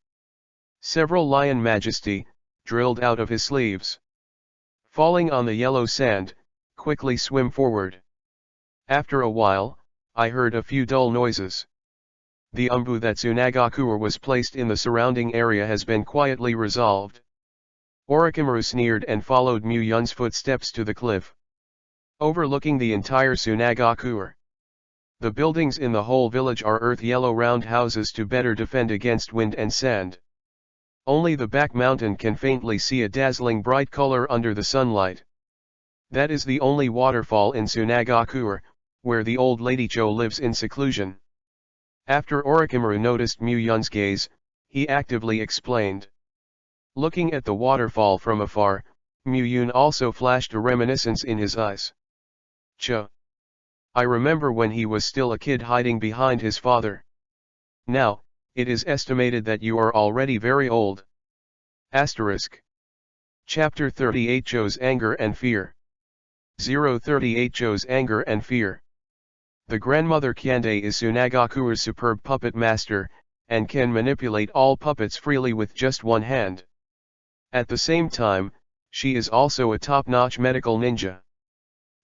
Several lion majesty, drilled out of his sleeves. Falling on the yellow sand, quickly swim forward. After a while, I heard a few dull noises. The umbu that Tsunagakure was placed in the surrounding area has been quietly resolved. Orochimaru sneered and followed Muyun's footsteps to the cliff, overlooking the entire Tsunagakure. The buildings in the whole village are earth-yellow round houses to better defend against wind and sand. Only the back mountain can faintly see a dazzling bright color under the sunlight. That is the only waterfall in Tsunagakure, where the old lady Cho lives in seclusion. After Orochimaru noticed Muyun's gaze, he actively explained. Looking at the waterfall from afar, Muyun also flashed a reminiscence in his eyes. Cho. I remember when he was still a kid hiding behind his father. Now, it is estimated that you are already very old. Asterisk. Chapter 38 Cho's Anger and Fear. 038 Cho's Anger and Fear. The grandmother Kyande is Tsunagakure's superb puppet master, and can manipulate all puppets freely with just one hand. At the same time, she is also a top-notch medical ninja.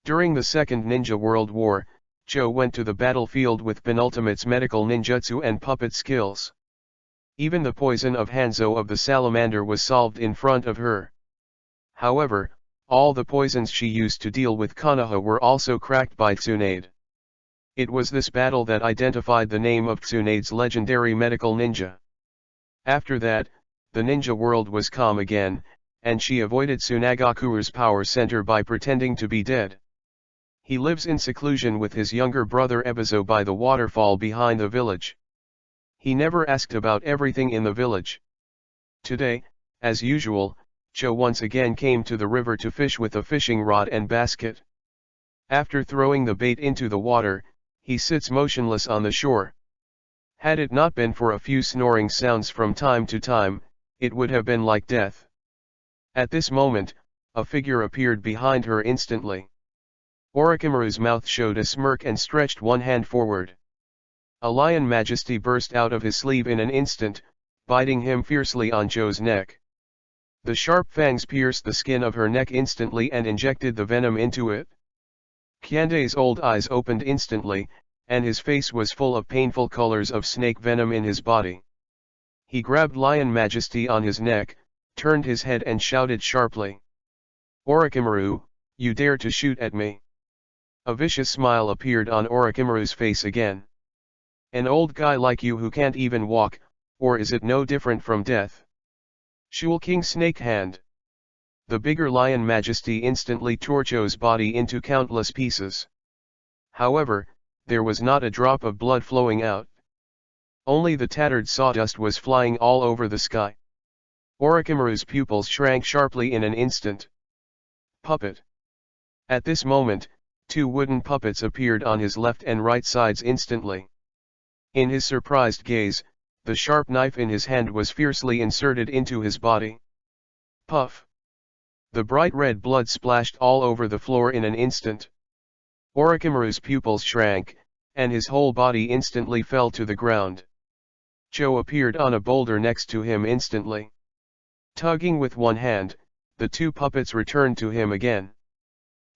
During the Second Ninja World War, Cho went to the battlefield with penultimate's medical ninjutsu and puppet skills. Even the poison of Hanzo of the salamander was solved in front of her. However, all the poisons she used to deal with Konoha were also cracked by Tsunade. It was this battle that identified the name of Tsunade's legendary medical ninja. After that, the ninja world was calm again, and she avoided Tsunagakure's power center by pretending to be dead. He lives in seclusion with his younger brother Ebizo by the waterfall behind the village. He never asked about everything in the village. Today, as usual, Cho once again came to the river to fish with a fishing rod and basket. After throwing the bait into the water, he sits motionless on the shore. Had it not been for a few snoring sounds from time to time, it would have been like death. At this moment, a figure appeared behind her instantly. Orochimaru's mouth showed a smirk and stretched one hand forward. A lion majesty burst out of his sleeve in an instant, biting him fiercely on Cho's neck. The sharp fangs pierced the skin of her neck instantly and injected the venom into it. Kyande's old eyes opened instantly, and his face was full of painful colors of snake venom in his body. He grabbed Lion Majesty on his neck, turned his head and shouted sharply. Orochimaru, you dare to shoot at me? A vicious smile appeared on Orochimaru's face again. An old guy like you who can't even walk, or is it no different from death? Shul King Snake Hand. The bigger Lion Majesty instantly tore Cho's body into countless pieces. However, there was not a drop of blood flowing out. Only the tattered sawdust was flying all over the sky. Orochimaru's pupils shrank sharply in an instant. Puppet. At this moment, two wooden puppets appeared on his left and right sides instantly. In his surprised gaze, the sharp knife in his hand was fiercely inserted into his body. Puff. The bright red blood splashed all over the floor in an instant. Orochimaru's pupils shrank, and his whole body instantly fell to the ground. Cho appeared on a boulder next to him instantly. Tugging with one hand, the two puppets returned to him again.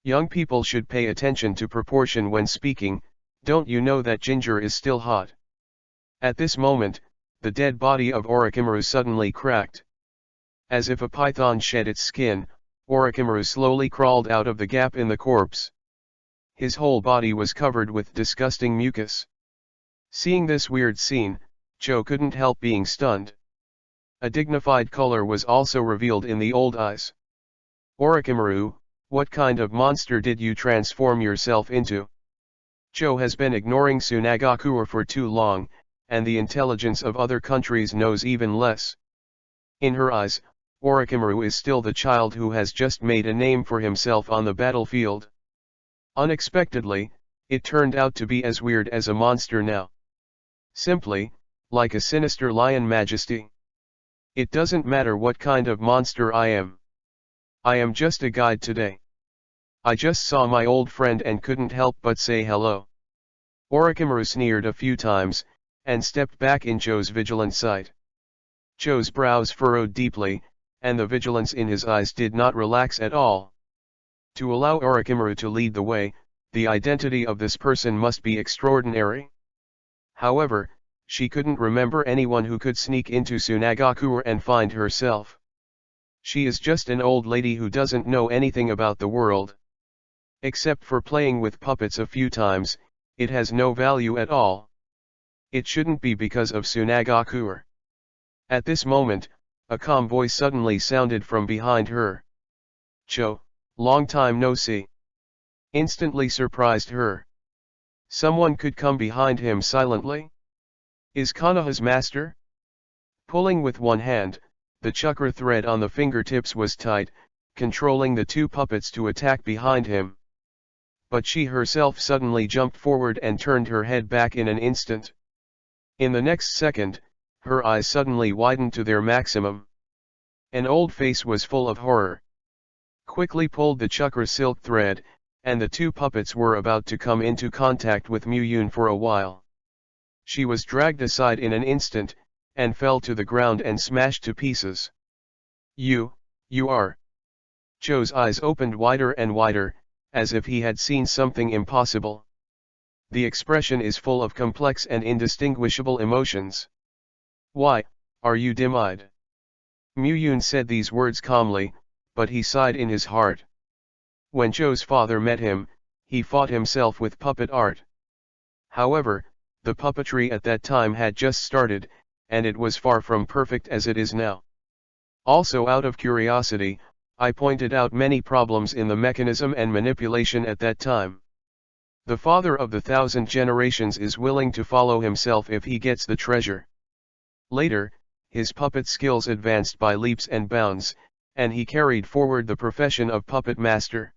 Young people should pay attention to proportion when speaking, don't you know that ginger is still hot? At this moment, the dead body of Orochimaru suddenly cracked. As if a python shed its skin, Orochimaru slowly crawled out of the gap in the corpse. His whole body was covered with disgusting mucus. Seeing this weird scene, Cho couldn't help being stunned. A dignified color was also revealed in the old eyes. Orochimaru, what kind of monster did you transform yourself into? Cho has been ignoring Tsunagakure for too long, and the intelligence of other countries knows even less. In her eyes, Orochimaru is still the child who has just made a name for himself on the battlefield. Unexpectedly, it turned out to be as weird as a monster now. Simply, like a sinister lion majesty. It doesn't matter what kind of monster I am. I am just a guide today. I just saw my old friend and couldn't help but say hello. Orochimaru sneered a few times, and stepped back in Joe's vigilant sight. Joe's brows furrowed deeply, and the vigilance in his eyes did not relax at all. To allow Orochimaru to lead the way, the identity of this person must be extraordinary. However, she couldn't remember anyone who could sneak into Tsunagakuer and find herself. She is just an old lady who doesn't know anything about the world. Except for playing with puppets a few times, it has no value at all. It shouldn't be because of Tsunagakuer. At this moment, a calm voice suddenly sounded from behind her. "Cho, long time no see." Instantly surprised her. Someone could come behind him silently? Is Konoha's master? Pulling with one hand, the chakra thread on the fingertips was tight, controlling the two puppets to attack behind him. But she herself suddenly jumped forward and turned her head back in an instant. In the next second, her eyes suddenly widened to their maximum. An old face was full of horror. Quickly pulled the chakra silk thread, and the two puppets were about to come into contact with Muyun for a while. She was dragged aside in an instant, and fell to the ground and smashed to pieces. You are. Joe's eyes opened wider and wider, as if he had seen something impossible. The expression is full of complex and indistinguishable emotions. Why, are you dim-eyed? Muyun said these words calmly, but he sighed in his heart. When Joe's father met him, he fought himself with puppet art. However, the puppetry at that time had just started, and it was far from perfect as it is now. Also, out of curiosity, I pointed out many problems in the mechanism and manipulation at that time. The father of the 1,000 generations is willing to follow himself if he gets the treasure. Later, his puppet skills advanced by leaps and bounds, and he carried forward the profession of puppet master.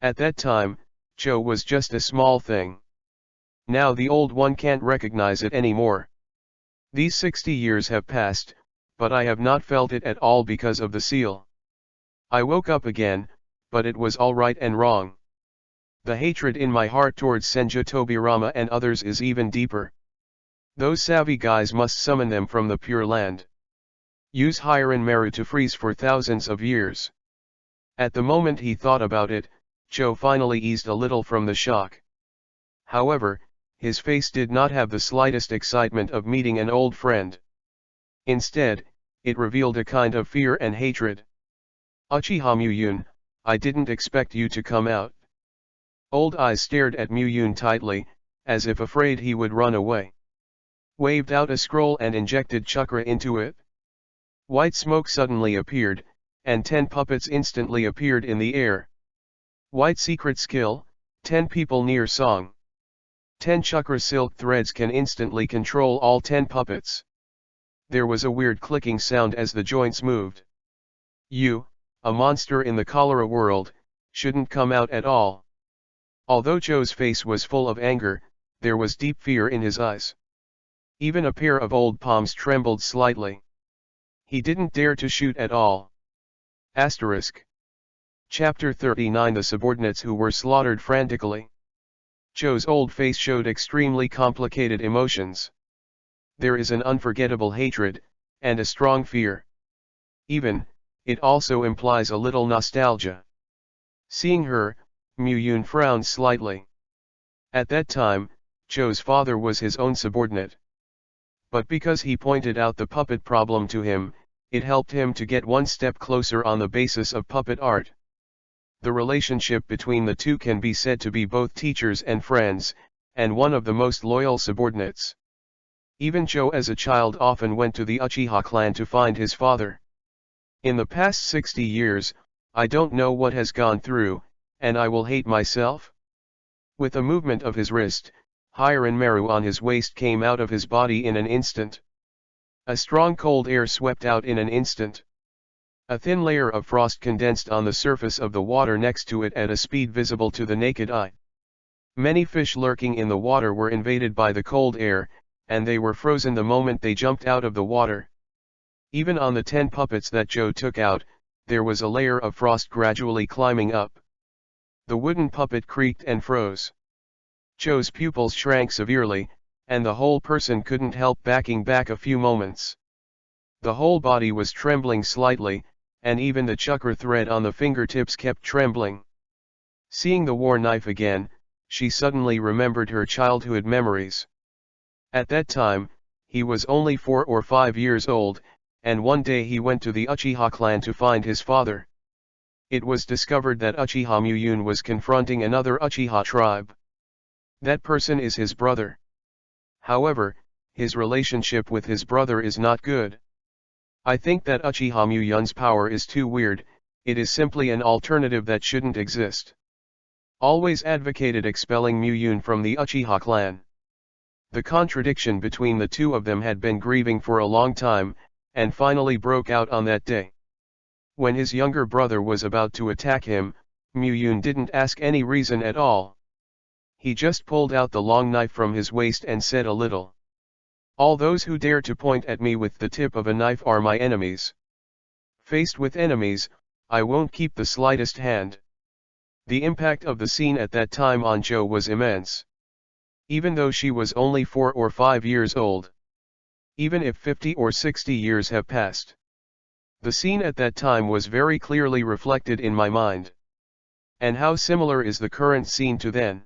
At that time, Joe was just a small thing. Now the old one can't recognize it anymore. These 60 years have passed, but I have not felt it at all because of the seal. I woke up again, but it was all right and wrong. The hatred in my heart towards Senju Tobirama and others is even deeper. Those savvy guys must summon them from the Pure Land. Use Hiren Meru to freeze for thousands of years. At the moment he thought about it, Joe finally eased a little from the shock. However, his face did not have the slightest excitement of meeting an old friend. Instead, it revealed a kind of fear and hatred. Uchiha Muyun, I didn't expect you to come out. Old eyes stared at Muyun tightly, as if afraid he would run away. Waved out a scroll and injected chakra into it. White smoke suddenly appeared, and 10 puppets instantly appeared in the air. White secret skill, 10 people near song. 10 chakra silk threads can instantly control all 10 puppets. There was a weird clicking sound as the joints moved. You, a monster in the cholera world, shouldn't come out at all. Although Joe's face was full of anger, there was deep fear in his eyes. Even a pair of old palms trembled slightly. He didn't dare to shoot at all. Asterisk. Chapter 39 The subordinates who were slaughtered frantically. Joe's old face showed extremely complicated emotions. There is an unforgettable hatred, and a strong fear. Even, it also implies a little nostalgia. Seeing her, Muyun frowned slightly. At that time, Joe's father was his own subordinate. But because he pointed out the puppet problem to him, it helped him to get one step closer on the basis of puppet art. The relationship between the two can be said to be both teachers and friends, and one of the most loyal subordinates. Even Joe as a child often went to the Uchiha clan to find his father. In the past 60 years, I don't know what has gone through, and I will hate myself. With a movement of his wrist, Hiren Meru on his waist came out of his body in an instant. A strong cold air swept out in an instant. A thin layer of frost condensed on the surface of the water next to it at a speed visible to the naked eye. Many fish lurking in the water were invaded by the cold air, and they were frozen the moment they jumped out of the water. Even on the 10 puppets that Joe took out, there was a layer of frost gradually climbing up. The wooden puppet creaked and froze. Joe's pupils shrank severely, and the whole person couldn't help backing back a few moments. The whole body was trembling slightly, and even the chukar thread on the fingertips kept trembling. Seeing the war knife again, she suddenly remembered her childhood memories. At that time, he was only 4 or 5 years old, and one day he went to the Uchiha clan to find his father. It was discovered that Uchiha Muyun was confronting another Uchiha tribe. That person is his brother. However, his relationship with his brother is not good. I think that Uchiha Muyun's power is too weird, it is simply an alternative that shouldn't exist. Always advocated expelling Muyun from the Uchiha clan. The contradiction between the two of them had been grieving for a long time, and finally broke out on that day. When his younger brother was about to attack him, Muyun didn't ask any reason at all. He just pulled out the long knife from his waist and said a little. All those who dare to point at me with the tip of a knife are my enemies. Faced with enemies, I won't keep the slightest hand. The impact of the scene at that time on Joe was immense. Even though she was only 4 or 5 years old. Even if 50 or 60 years have passed. The scene at that time was very clearly reflected in my mind. And how similar is the current scene to then?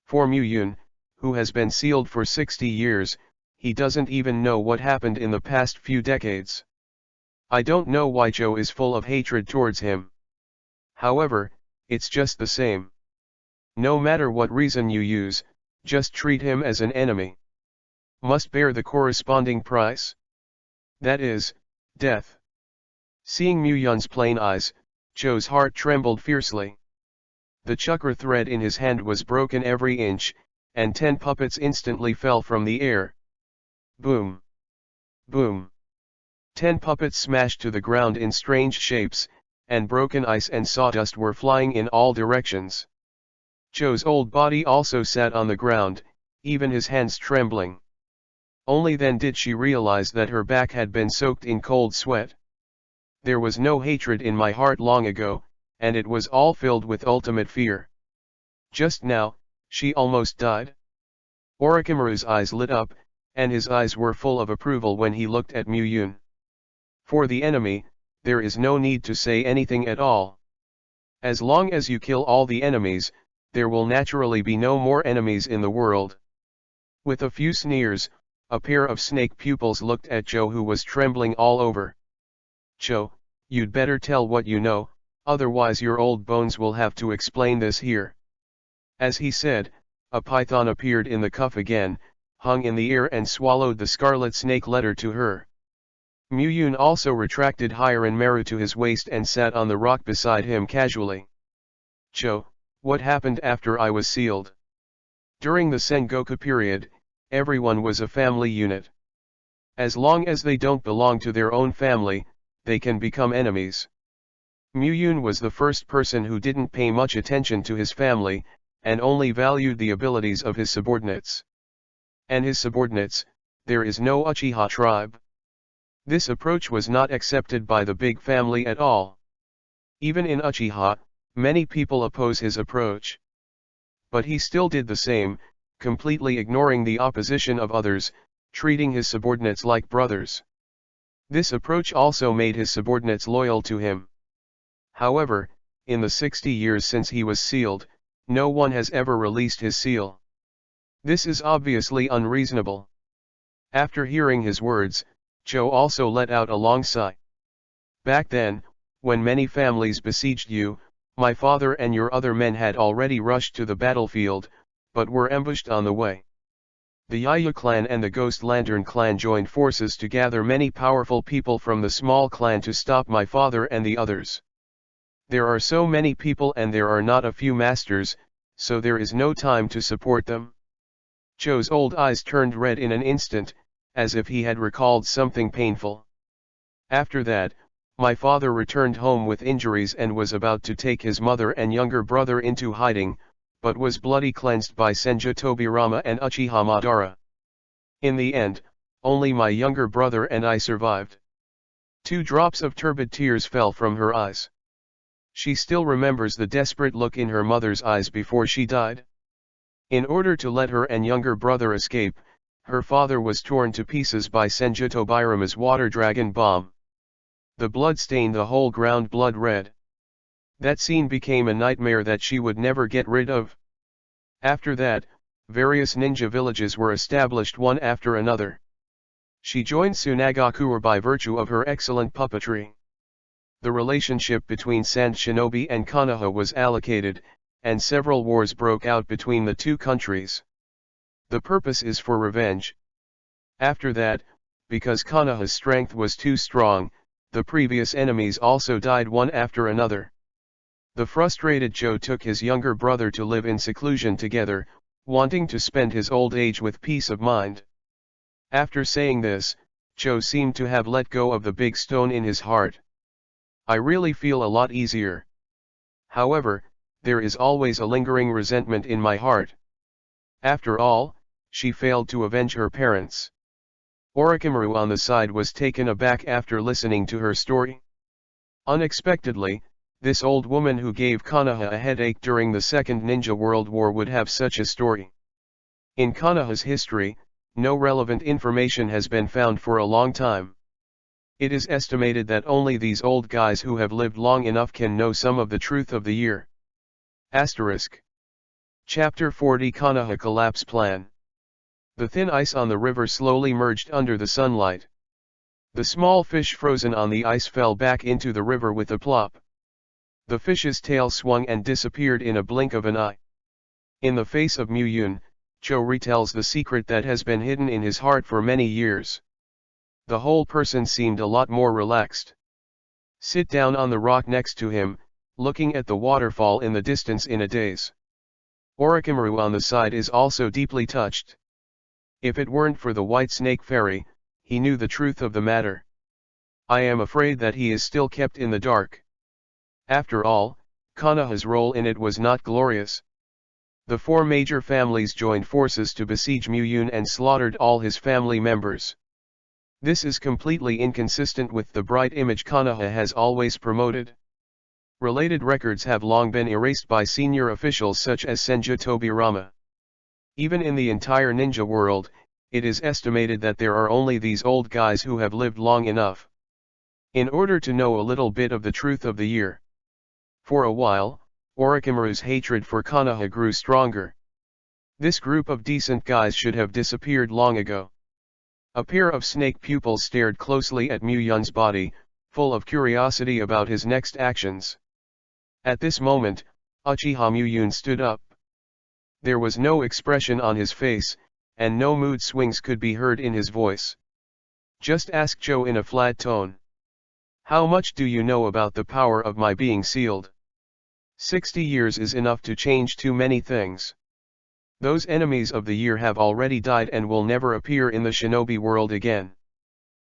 For Muyun, who has been sealed for 60 years, he doesn't even know what happened in the past few decades. I don't know why Joe is full of hatred towards him. However, it's just the same. No matter what reason you use, just treat him as an enemy. Must bear the corresponding price. That is, death. Seeing Muyun's plain eyes, Joe's heart trembled fiercely. The chukar thread in his hand was broken every inch, and 10 puppets instantly fell from the air. Boom! Boom! 10 puppets smashed to the ground in strange shapes, and broken ice and sawdust were flying in all directions. Joe's old body also sat on the ground, even his hands trembling. Only then did she realize that her back had been soaked in cold sweat. There was no hatred in my heart long ago, and it was all filled with ultimate fear. Just now, she almost died. Orochimaru's eyes lit up, and his eyes were full of approval when he looked at Muyun. For the enemy, there is no need to say anything at all. As long as you kill all the enemies, there will naturally be no more enemies in the world. With a few sneers, a pair of snake pupils looked at Joe, who was trembling all over. Joe, you'd better tell what you know, otherwise your old bones will have to explain this here. As he said, a python appeared in the cuff again, hung in the air and swallowed the scarlet snake letter to her. Muyun also retracted Hiran Meru to his waist and sat on the rock beside him casually. Joe, what happened after I was sealed? During the Sengoku period, everyone was a family unit. As long as they don't belong to their own family, they can become enemies. Muyun was the first person who didn't pay much attention to his family, and only valued the abilities of his subordinates. And his subordinates, there is no Uchiha tribe. This approach was not accepted by the big family at all. Even in Uchiha, many people oppose his approach. But he still did the same, completely ignoring the opposition of others, treating his subordinates like brothers. This approach also made his subordinates loyal to him. However, in the 60 years since he was sealed, no one has ever released his seal. This is obviously unreasonable. After hearing his words, Joe also let out a long sigh. Back then, when many families besieged you, my father and your other men had already rushed to the battlefield, but were ambushed on the way. The Yaya clan and the Ghost Lantern clan joined forces to gather many powerful people from the small clan to stop my father and the others. There are so many people and there are not a few masters, so there is no time to support them. Joe's old eyes turned red in an instant, as if he had recalled something painful. After that, My father returned home with injuries and was about to take his mother and younger brother into hiding, but was bloody cleansed by Senju Tobirama and Uchiha Madara. In the end, only my younger brother and I survived. 2 drops of turbid tears fell from her eyes. She still remembers the desperate look in her mother's eyes before she died. In order to let her and younger brother escape, her father was torn to pieces by Senju Tobirama's water dragon bomb. The blood stained the whole ground blood red. That scene became a nightmare that she would never get rid of. After that, various ninja villages were established one after another. She joined Tsunagakure by virtue of her excellent puppetry. The relationship between Sand Shinobi and Konoha was allocated, and several wars broke out between the 2 countries. The purpose is for revenge. After that, because Konoha's strength was too strong, the previous enemies also died one after another. The frustrated Joe took his younger brother to live in seclusion together, wanting to spend his old age with peace of mind. After saying this, Joe seemed to have let go of the big stone in his heart. I really feel a lot easier. However, there is always a lingering resentment in my heart. After all, she failed to avenge her parents. Orochimaru on the side was taken aback after listening to her story. Unexpectedly, this old woman who gave Konoha a headache during the Second Ninja World War would have such a story. In Konoha's history, no relevant information has been found for a long time. It is estimated that only these old guys who have lived long enough can know some of the truth of the year. Asterisk. Chapter 40 Konoha Collapse Plan. The thin ice on the river slowly merged under the sunlight. The small fish frozen on the ice fell back into the river with a plop. The fish's tail swung and disappeared in a blink of an eye. In the face of Mu-Yun, Joe retells the secret that has been hidden in his heart for many years. The whole person seemed a lot more relaxed. Sit down on the rock next to him, looking at the waterfall in the distance in a daze. Orochimaru on the side is also deeply touched. If it weren't for the White Snake Fairy, he knew the truth of the matter. I am afraid that he is still kept in the dark. After all, Konoha's role in it was not glorious. The 4 major families joined forces to besiege Mu-Yun and slaughtered all his family members. This is completely inconsistent with the bright image Konoha has always promoted. Related records have long been erased by senior officials such as Senju Tobirama. Even in the entire ninja world, it is estimated that there are only these old guys who have lived long enough. In order to know a little bit of the truth of the year. For a while, Orochimaru's hatred for Konoha grew stronger. This group of decent guys should have disappeared long ago. A pair of snake pupils stared closely at Mu-Yun's body, full of curiosity about his next actions. At this moment, Uchiha Mu-Yun stood up. There was no expression on his face, and no mood swings could be heard in his voice. Just asked Joe in a flat tone. How much do you know about the power of my being sealed? 60 years is enough to change too many things. Those enemies of the year have already died and will never appear in the shinobi world again.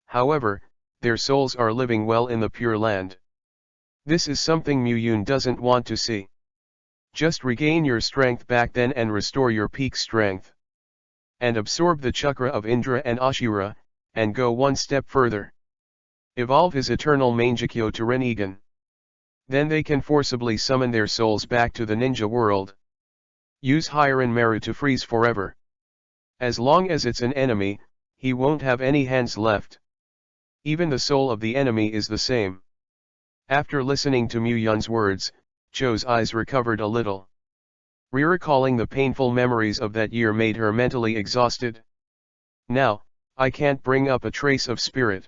However, their souls are living well in the Pure Land. This is something Mu-Yun doesn't want to see. Just regain your strength back then and restore your peak strength. And absorb the chakra of Indra and Ashura, and go one step further. Evolve his eternal Mangekyo to Rinnegan. Then they can forcibly summon their souls back to the ninja world. Use Hiren Meru to freeze forever. As long as it's an enemy, he won't have any hands left. Even the soul of the enemy is the same. After listening to Mu-Yun's words, Joe's eyes recovered a little. Recalling the painful memories of that year made her mentally exhausted. Now, I can't bring up a trace of spirit.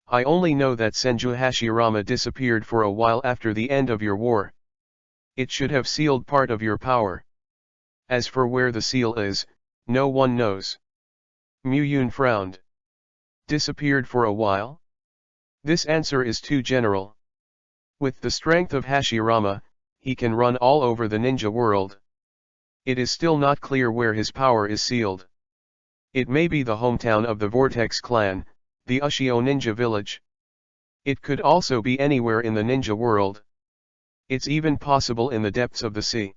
I only know that Senju Hashirama disappeared for a while after the end of your war. It should have sealed part of your power. As for where the seal is, no one knows. Mu-Yun frowned. Disappeared for a while? This answer is too general. With the strength of Hashirama, he can run all over the ninja world. It is still not clear where his power is sealed. It may be the hometown of the Vortex clan, the Ushio ninja village. It could also be anywhere in the ninja world. It's even possible in the depths of the sea.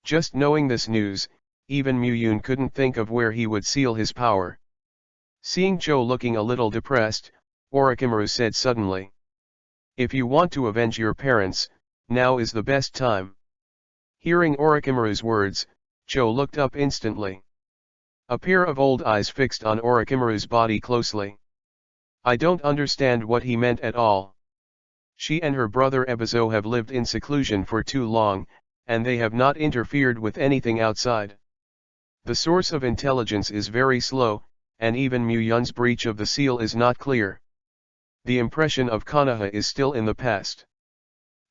Just knowing this news, even Muyun couldn't think of where he would seal his power. Seeing Cho looking a little depressed, Orochimaru said suddenly. If you want to avenge your parents, now is the best time. Hearing Orochimaru's words, Cho looked up instantly. A pair of old eyes fixed on Orochimaru's body closely. I don't understand what he meant at all. She and her brother Ebizo have lived in seclusion for too long, and they have not interfered with anything outside. The source of intelligence is very slow, and even Muyun's breach of the seal is not clear. The impression of Konoha is still in the past.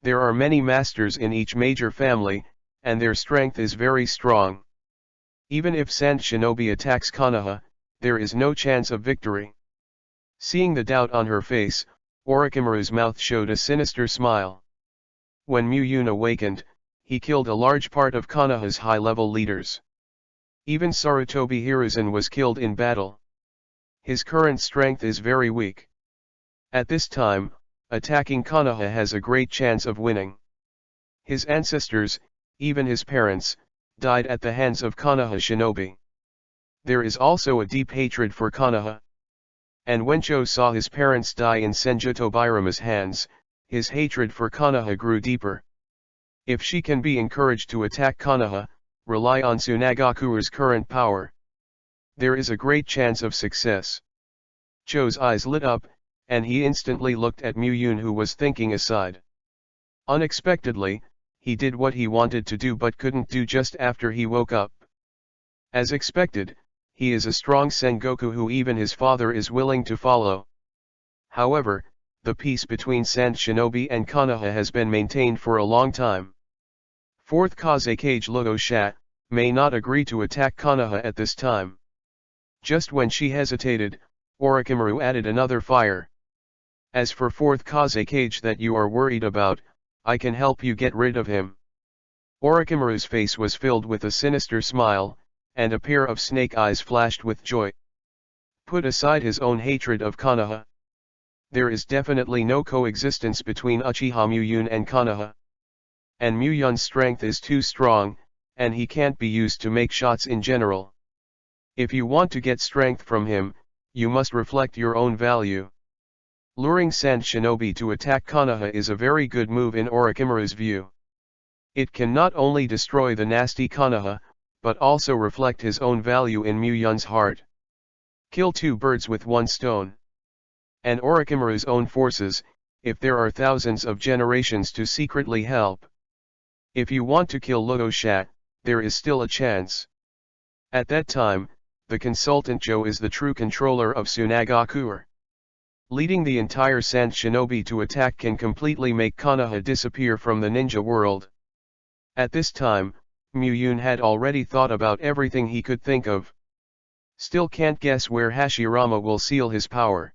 There are many masters in each major family, and their strength is very strong. Even if Sand Shinobi attacks Konoha, there is no chance of victory. Seeing the doubt on her face, Orochimaru's mouth showed a sinister smile. When Muyun awakened, he killed a large part of Konoha's high-level leaders. Even Sarutobi Hiruzen was killed in battle. His current strength is very weak. At this time, attacking Konoha has a great chance of winning. His ancestors, even his parents, died at the hands of Konoha shinobi. There is also a deep hatred for Konoha. And when Cho saw his parents die in Senju Tobirama's hands, his hatred for Konoha grew deeper. If she can be encouraged to attack Konoha, rely on Tsunagakuru's current power. There is a great chance of success. Cho's eyes lit up, and he instantly looked at Muyun, who was thinking aside. Unexpectedly, he did what he wanted to do but couldn't do just after he woke up. As expected, he is a strong Sengoku who even his father is willing to follow. However, the peace between Sand Shinobi and Konoha has been maintained for a long time. 4th Kazekage Lugosha may not agree to attack Konoha at this time. Just when she hesitated, Orochimaru added another fire. As for 4th Kazekage that you are worried about, I can help you get rid of him. Orochimaru's face was filled with a sinister smile, and a pair of snake eyes flashed with joy. Put aside his own hatred of Konoha. There is definitely no coexistence between Uchiha Muyun and Konoha. And Muyun's strength is too strong, and he can't be used to make shots in general. If you want to get strength from him, you must reflect your own value. Luring Sand Shinobi to attack Konoha is a very good move in Orochimaru's view. It can not only destroy the nasty Konoha, but also reflect his own value in Muyun's heart. Kill two birds with one stone. And Orochimaru's own forces, if there are thousands of generations to secretly help. If you want to kill Lugosha, there is still a chance. At that time, the consultant Joe is the true controller of Tsunagaku. Leading the entire Sand Shinobi to attack can completely make Konoha disappear from the ninja world. At this time, Muyun had already thought about everything he could think of. Still can't guess where Hashirama will seal his power.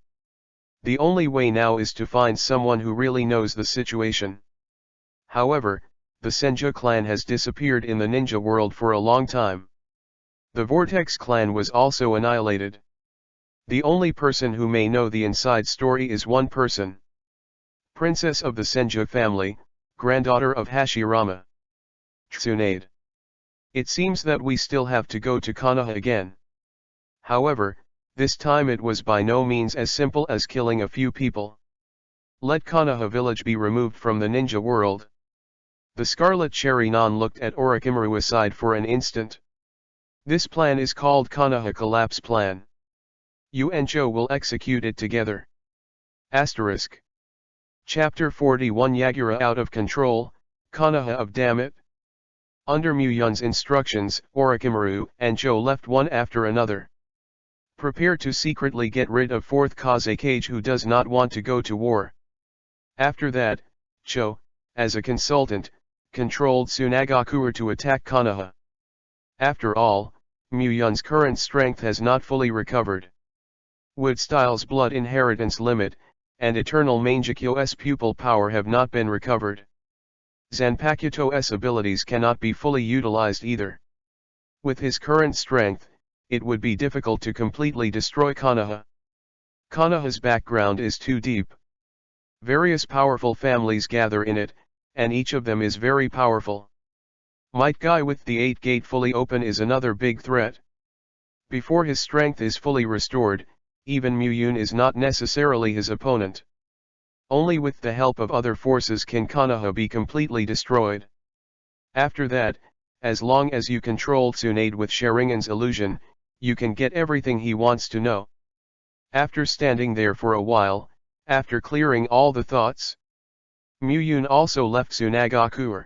The only way now is to find someone who really knows the situation. However, the Senju clan has disappeared in the ninja world for a long time. The Vortex clan was also annihilated. The only person who may know the inside story is one person. Princess of the Senju family, granddaughter of Hashirama. Tsunade. It seems that we still have to go to Konoha again. However, this time it was by no means as simple as killing a few people. Let Konoha village be removed from the ninja world. The Scarlet Cherry Non looked at Orochimaru aside for an instant. This plan is called Konoha Collapse Plan. You and Joe will execute it together. Asterisk. Chapter 41 Yagura out of control, Konoha of Dammit. Under Muyun's instructions, Orochimaru and Joe left one after another. Prepare to secretly get rid of 4th Kazekage who does not want to go to war. After that, Joe, as a consultant, controlled Tsunagaku to attack Konoha. After all, Muyun's current strength has not fully recovered. Woodstyle's blood inheritance limit, and Eternal Mangekyo's pupil power have not been recovered. Zanpakuto's abilities cannot be fully utilized either. With his current strength, it would be difficult to completely destroy Konoha. Konoha's background is too deep. Various powerful families gather in it, and each of them is very powerful. Might Guy with the 8th gate fully open is another big threat. Before his strength is fully restored, even Muyun is not necessarily his opponent. Only with the help of other forces can Konoha be completely destroyed. After that, as long as you control Tsunade with Sharingan's illusion, you can get everything he wants to know. After standing there for a while, after clearing all the thoughts, Muyun also left Tsunagakuer.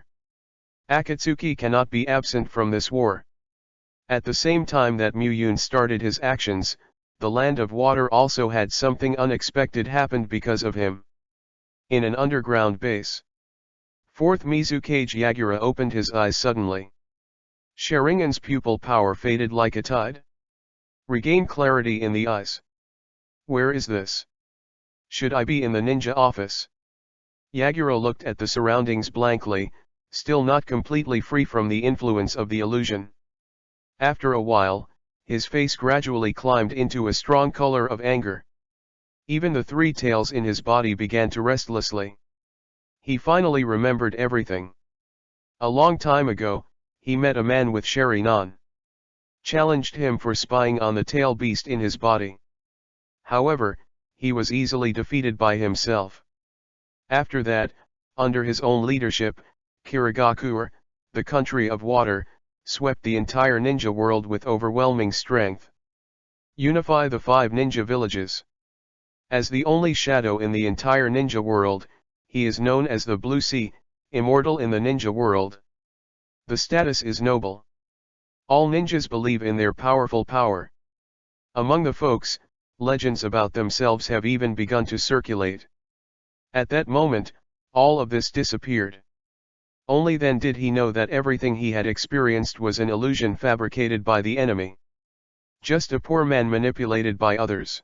Akatsuki cannot be absent from this war. At the same time that Muyun started his actions, the Land of Water also had something unexpected happened because of him. In an underground base, 4th Mizukage Yagura opened his eyes suddenly. Sharingan's pupil power faded like a tide. Regain clarity in the eyes. Where is this? Should I be in the ninja office? Yagura looked at the surroundings blankly, still not completely free from the influence of the illusion. After a while, his face gradually climbed into a strong color of anger. Even the 3 tails in his body began to restlessly. He finally remembered everything. A long time ago, he met a man with Sharingan. Challenged him for spying on the tail beast in his body. However, he was easily defeated by himself. After that, under his own leadership, Kirigakuer, the country of water, swept the entire ninja world with overwhelming strength. Unify the 5 ninja villages. As the only shadow in the entire ninja world, he is known as the Blue Sea, immortal in the ninja world. The status is noble. All ninjas believe in their powerful power. Among the folks, legends about themselves have even begun to circulate. At that moment, all of this disappeared. Only then did he know that everything he had experienced was an illusion fabricated by the enemy. Just a poor man manipulated by others.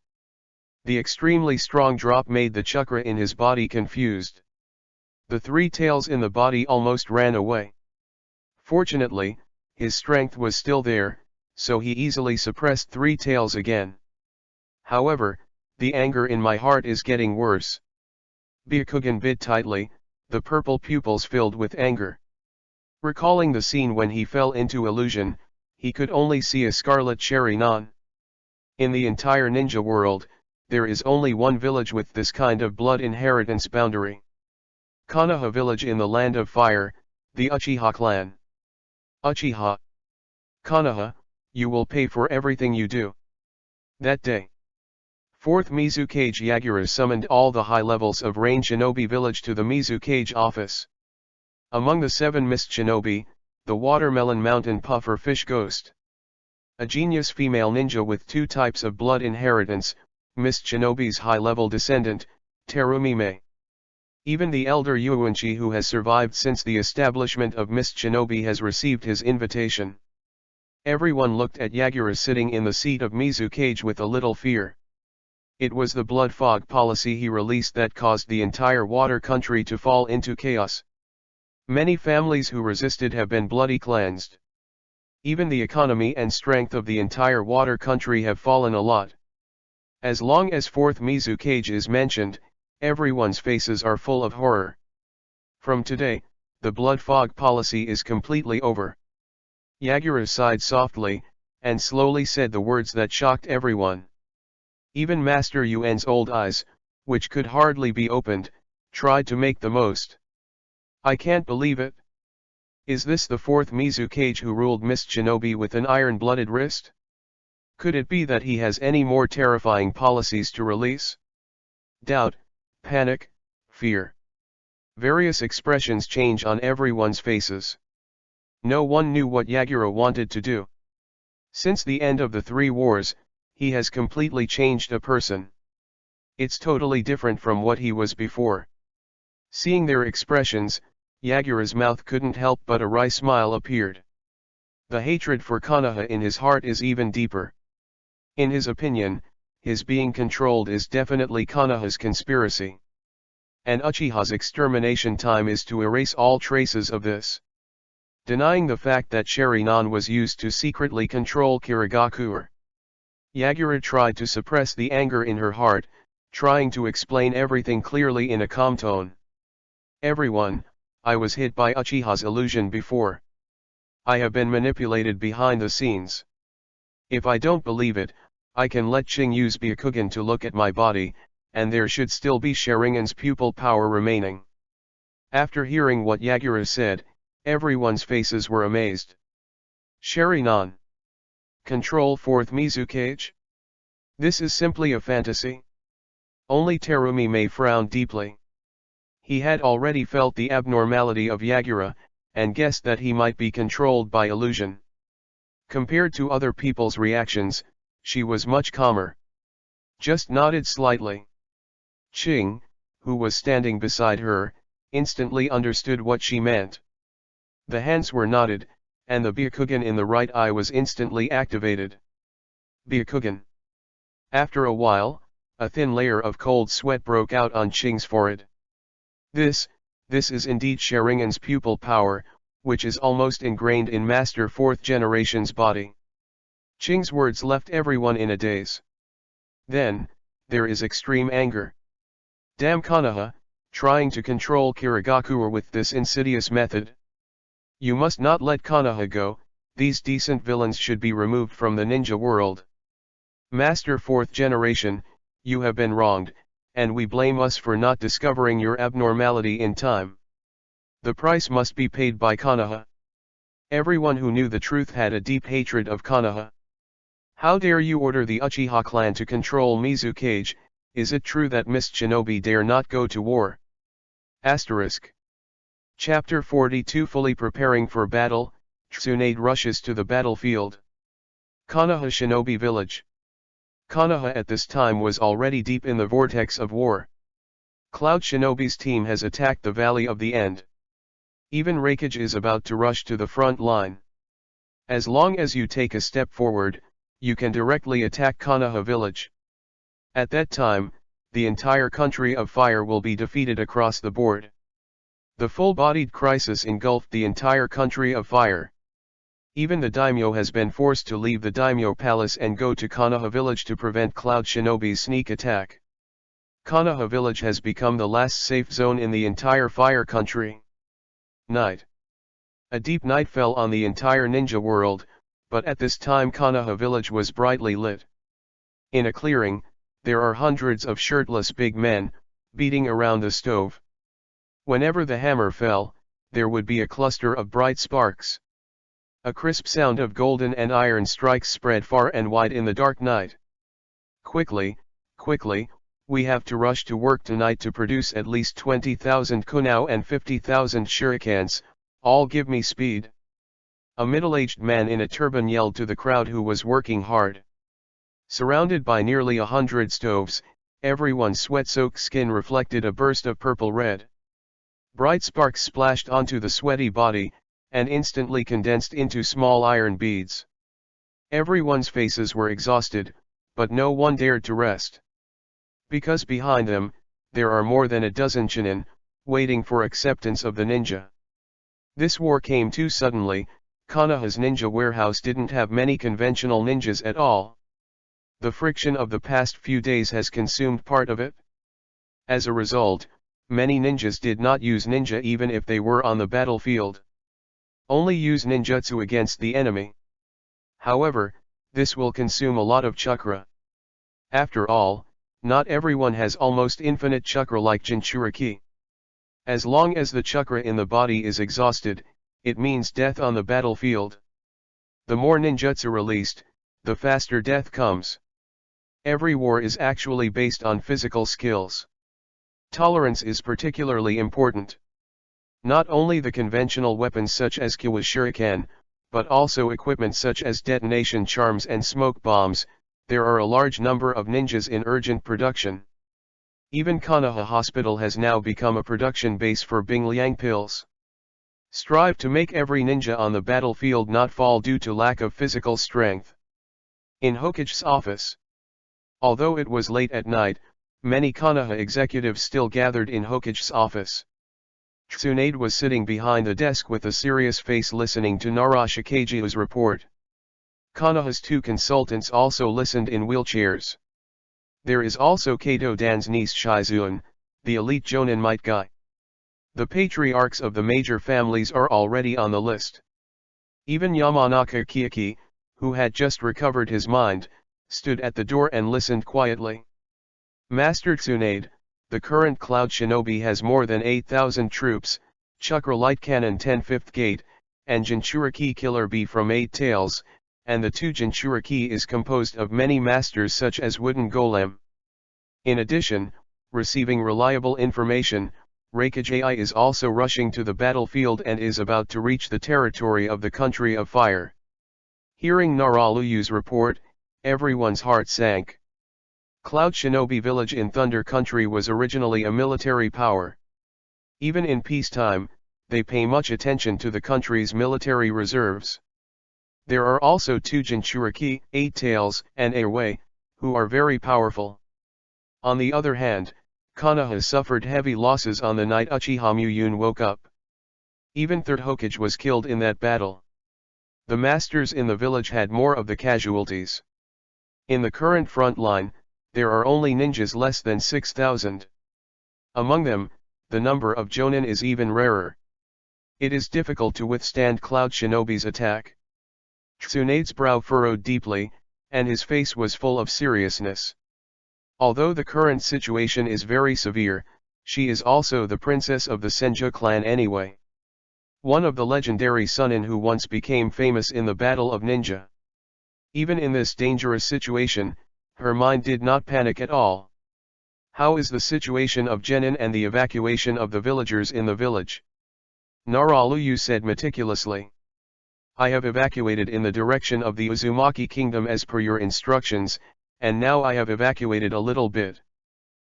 The extremely strong drop made the chakra in his body confused. The 3 tails in the body almost ran away. Fortunately, his strength was still there, so he easily suppressed 3 tails again. However, the anger in my heart is getting worse. Byakugan bit tightly, the purple pupils filled with anger. Recalling the scene when he fell into illusion, he could only see a scarlet Sharingan. In the entire ninja world, there is only one village with this kind of blood inheritance boundary. Konoha village in the Land of Fire, the Uchiha clan. Uchiha. Konoha, you will pay for everything you do. That day, 4th Mizukage Yagura summoned all the high levels of Rain Shinobi village to the Mizukage office. Among the 7 Mist Shinobi, the Watermelon Mountain Puffer Fish Ghost. A genius female ninja with 2 types of blood inheritance, Mist Shinobi's high-level descendant, Terumime. Even the elder Yuanchi who has survived since the establishment of Mist Shinobi has received his invitation. Everyone looked at Yagura sitting in the seat of Mizukage with a little fear. It was the blood fog policy he released that caused the entire water country to fall into chaos. Many families who resisted have been bloody cleansed. Even the economy and strength of the entire water country have fallen a lot. As long as 4th Mizukage is mentioned, everyone's faces are full of horror. From today, the blood fog policy is completely over. Yagura sighed softly, and slowly said the words that shocked everyone. Even Master Yuan's old eyes, which could hardly be opened, tried to make the most. I can't believe it. Is this the 4th Mizukage who ruled Mist Shinobi with an iron-blooded wrist? Could it be that he has any more terrifying policies to release? Doubt, panic, fear. Various expressions change on everyone's faces. No one knew what Yagura wanted to do. Since the end of the 3 wars, he has completely changed a person. It's totally different from what he was before. Seeing their expressions, Yagura's mouth couldn't help but a wry smile appeared. The hatred for Konoha in his heart is even deeper. In his opinion, his being controlled is definitely Konoha's conspiracy. And Uchiha's extermination time is to erase all traces of this. Denying the fact that Sharingan was used to secretly control Kirigakuer. Yagura tried to suppress the anger in her heart, trying to explain everything clearly in a calm tone. Everyone, I was hit by Uchiha's illusion before. I have been manipulated behind the scenes. If I don't believe it, I can let Ching use Byakugan to look at my body, and there should still be Sharingan's pupil power remaining. After hearing what Yagura said, everyone's faces were amazed. Sharingan. Control 4th Mizukage? This is simply a fantasy. Only Terumi may frown deeply. He had already felt the abnormality of Yagura, and guessed that he might be controlled by illusion. Compared to other people's reactions, she was much calmer. Just nodded slightly. Ching, who was standing beside her, instantly understood what she meant. The hands were knotted, and the Byakugan in the right eye was instantly activated. Byakugan. After a while, a thin layer of cold sweat broke out on Ching's forehead. This is indeed Sharingan's pupil power, which is almost ingrained in Master 4th Generation's body. Ching's words left everyone in a daze. Then, there is extreme anger. Damn Konoha, trying to control Kirigakura with this insidious method. You must not let Konoha go, these decent villains should be removed from the ninja world. Master 4th Generation, you have been wronged, and we blame us for not discovering your abnormality in time. The price must be paid by Konoha. Everyone who knew the truth had a deep hatred of Konoha. How dare you order the Uchiha clan to control Mizukage? Is it true that Miss Shinobi dare not go to war? Asterisk. Chapter 42 Fully preparing for battle, Tsunade rushes to the battlefield. Konoha Shinobi Village. Konoha at this time was already deep in the vortex of war. Cloud Shinobi's team has attacked the Valley of the End. Even Raikage is about to rush to the front line. As long as you take a step forward, you can directly attack Konoha village. At that time, the entire country of fire will be defeated across the board. The full-bodied crisis engulfed the entire country of fire. Even the daimyo has been forced to leave the daimyo palace and go to Konoha village to prevent Cloud Shinobi's sneak attack. Konoha village has become the last safe zone in the entire fire country. Night. A deep night fell on the entire ninja world, but at this time Konoha village was brightly lit. In a clearing, there are hundreds of shirtless big men, beating around the stove. Whenever the hammer fell, there would be a cluster of bright sparks. A crisp sound of golden and iron strikes spread far and wide in the dark night. Quickly, we have to rush to work tonight to produce at least 20,000 kunao and 50,000 shurikens, all give me speed. A middle-aged man in a turban yelled to the crowd who was working hard. Surrounded by nearly 100 stoves, everyone's sweat-soaked skin reflected a burst of purple-red. Bright sparks splashed onto the sweaty body, and instantly condensed into small iron beads. Everyone's faces were exhausted, but no one dared to rest. Because behind them, there are more than a dozen Chunin, waiting for acceptance of the ninja. This war came too suddenly. Konoha's ninja warehouse didn't have many conventional ninjas at all. The friction of the past few days has consumed part of it. As a result, many ninjas did not use ninja even if they were on the battlefield. Only use ninjutsu against the enemy. However, this will consume a lot of chakra. After all, not everyone has almost infinite chakra like Jinchuriki. As long as the chakra in the body is exhausted, it means death on the battlefield. The more ninjutsu released, the faster death comes. Every war is actually based on physical skills. Tolerance is particularly important. Not only the conventional weapons such as Kiwa Shuriken, but also equipment such as detonation charms and smoke bombs. There are a large number of ninjas in urgent production. Even Konoha Hospital has now become a production base for Bingliang pills. Strive to make every ninja on the battlefield not fall due to lack of physical strength. In Hokage's office. Although it was late at night, many Konoha executives still gathered in Hokage's office. Tsunade was sitting behind the desk with a serious face listening to Narashikage's report. Konoha's two consultants also listened in wheelchairs. There is also Kato Dan's niece Shizuan, the elite Jonin might guy. The patriarchs of the major families are already on the list. Even Yamanaka Kiyaki, who had just recovered his mind, stood at the door and listened quietly. Master Tsunade, the current Cloud Shinobi, has more than 8,000 troops, Chakra Light Cannon 10th Gate, and Jinchuriki Killer Bee from 8 Tails, and the 2 Jinchuriki is composed of many masters such as Wooden Golem. In addition, receiving reliable information, Reikajai is also rushing to the battlefield and is about to reach the territory of the Country of Fire. Hearing Naraluyu's report, everyone's heart sank. Cloud Shinobi Village in Thunder Country was originally a military power. Even in peacetime, they pay much attention to the country's military reserves. There are also 2 Jinchuriki, 8 Tails, and Airway, who are very powerful. On the other hand, Konoha suffered heavy losses on the night Uchiha Muyun woke up. Even 3rd Hokage was killed in that battle. The masters in the village had more of the casualties. In the current front line, there are only ninjas less than 6,000. Among them, the number of Jonin is even rarer. It is difficult to withstand Cloud Shinobi's attack. Tsunade's brow furrowed deeply, and his face was full of seriousness. Although the current situation is very severe, she is also the princess of the Senju clan anyway. One of the legendary Sunin who once became famous in the Battle of Ninja. Even in this dangerous situation, her mind did not panic at all. How is the situation of Genin and the evacuation of the villagers in the village? Naraluyu said meticulously. I have evacuated in the direction of the Uzumaki kingdom as per your instructions, and now I have evacuated a little bit.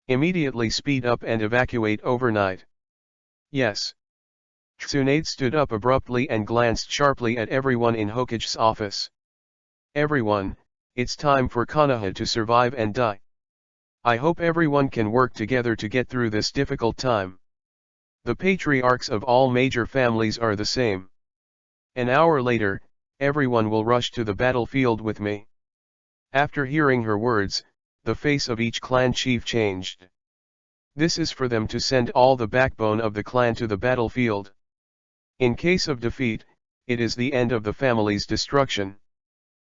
Immediately speed up and evacuate overnight. Yes. Tsunade stood up abruptly and glanced sharply at everyone in Hokage's office. Everyone, it's time for Konoha to survive and die. I hope everyone can work together to get through this difficult time. The patriarchs of all major families are the same. An hour later, everyone will rush to the battlefield with me. After hearing her words, the face of each clan chief changed. This is for them to send all the backbone of the clan to the battlefield. In case of defeat, it is the end of the family's destruction.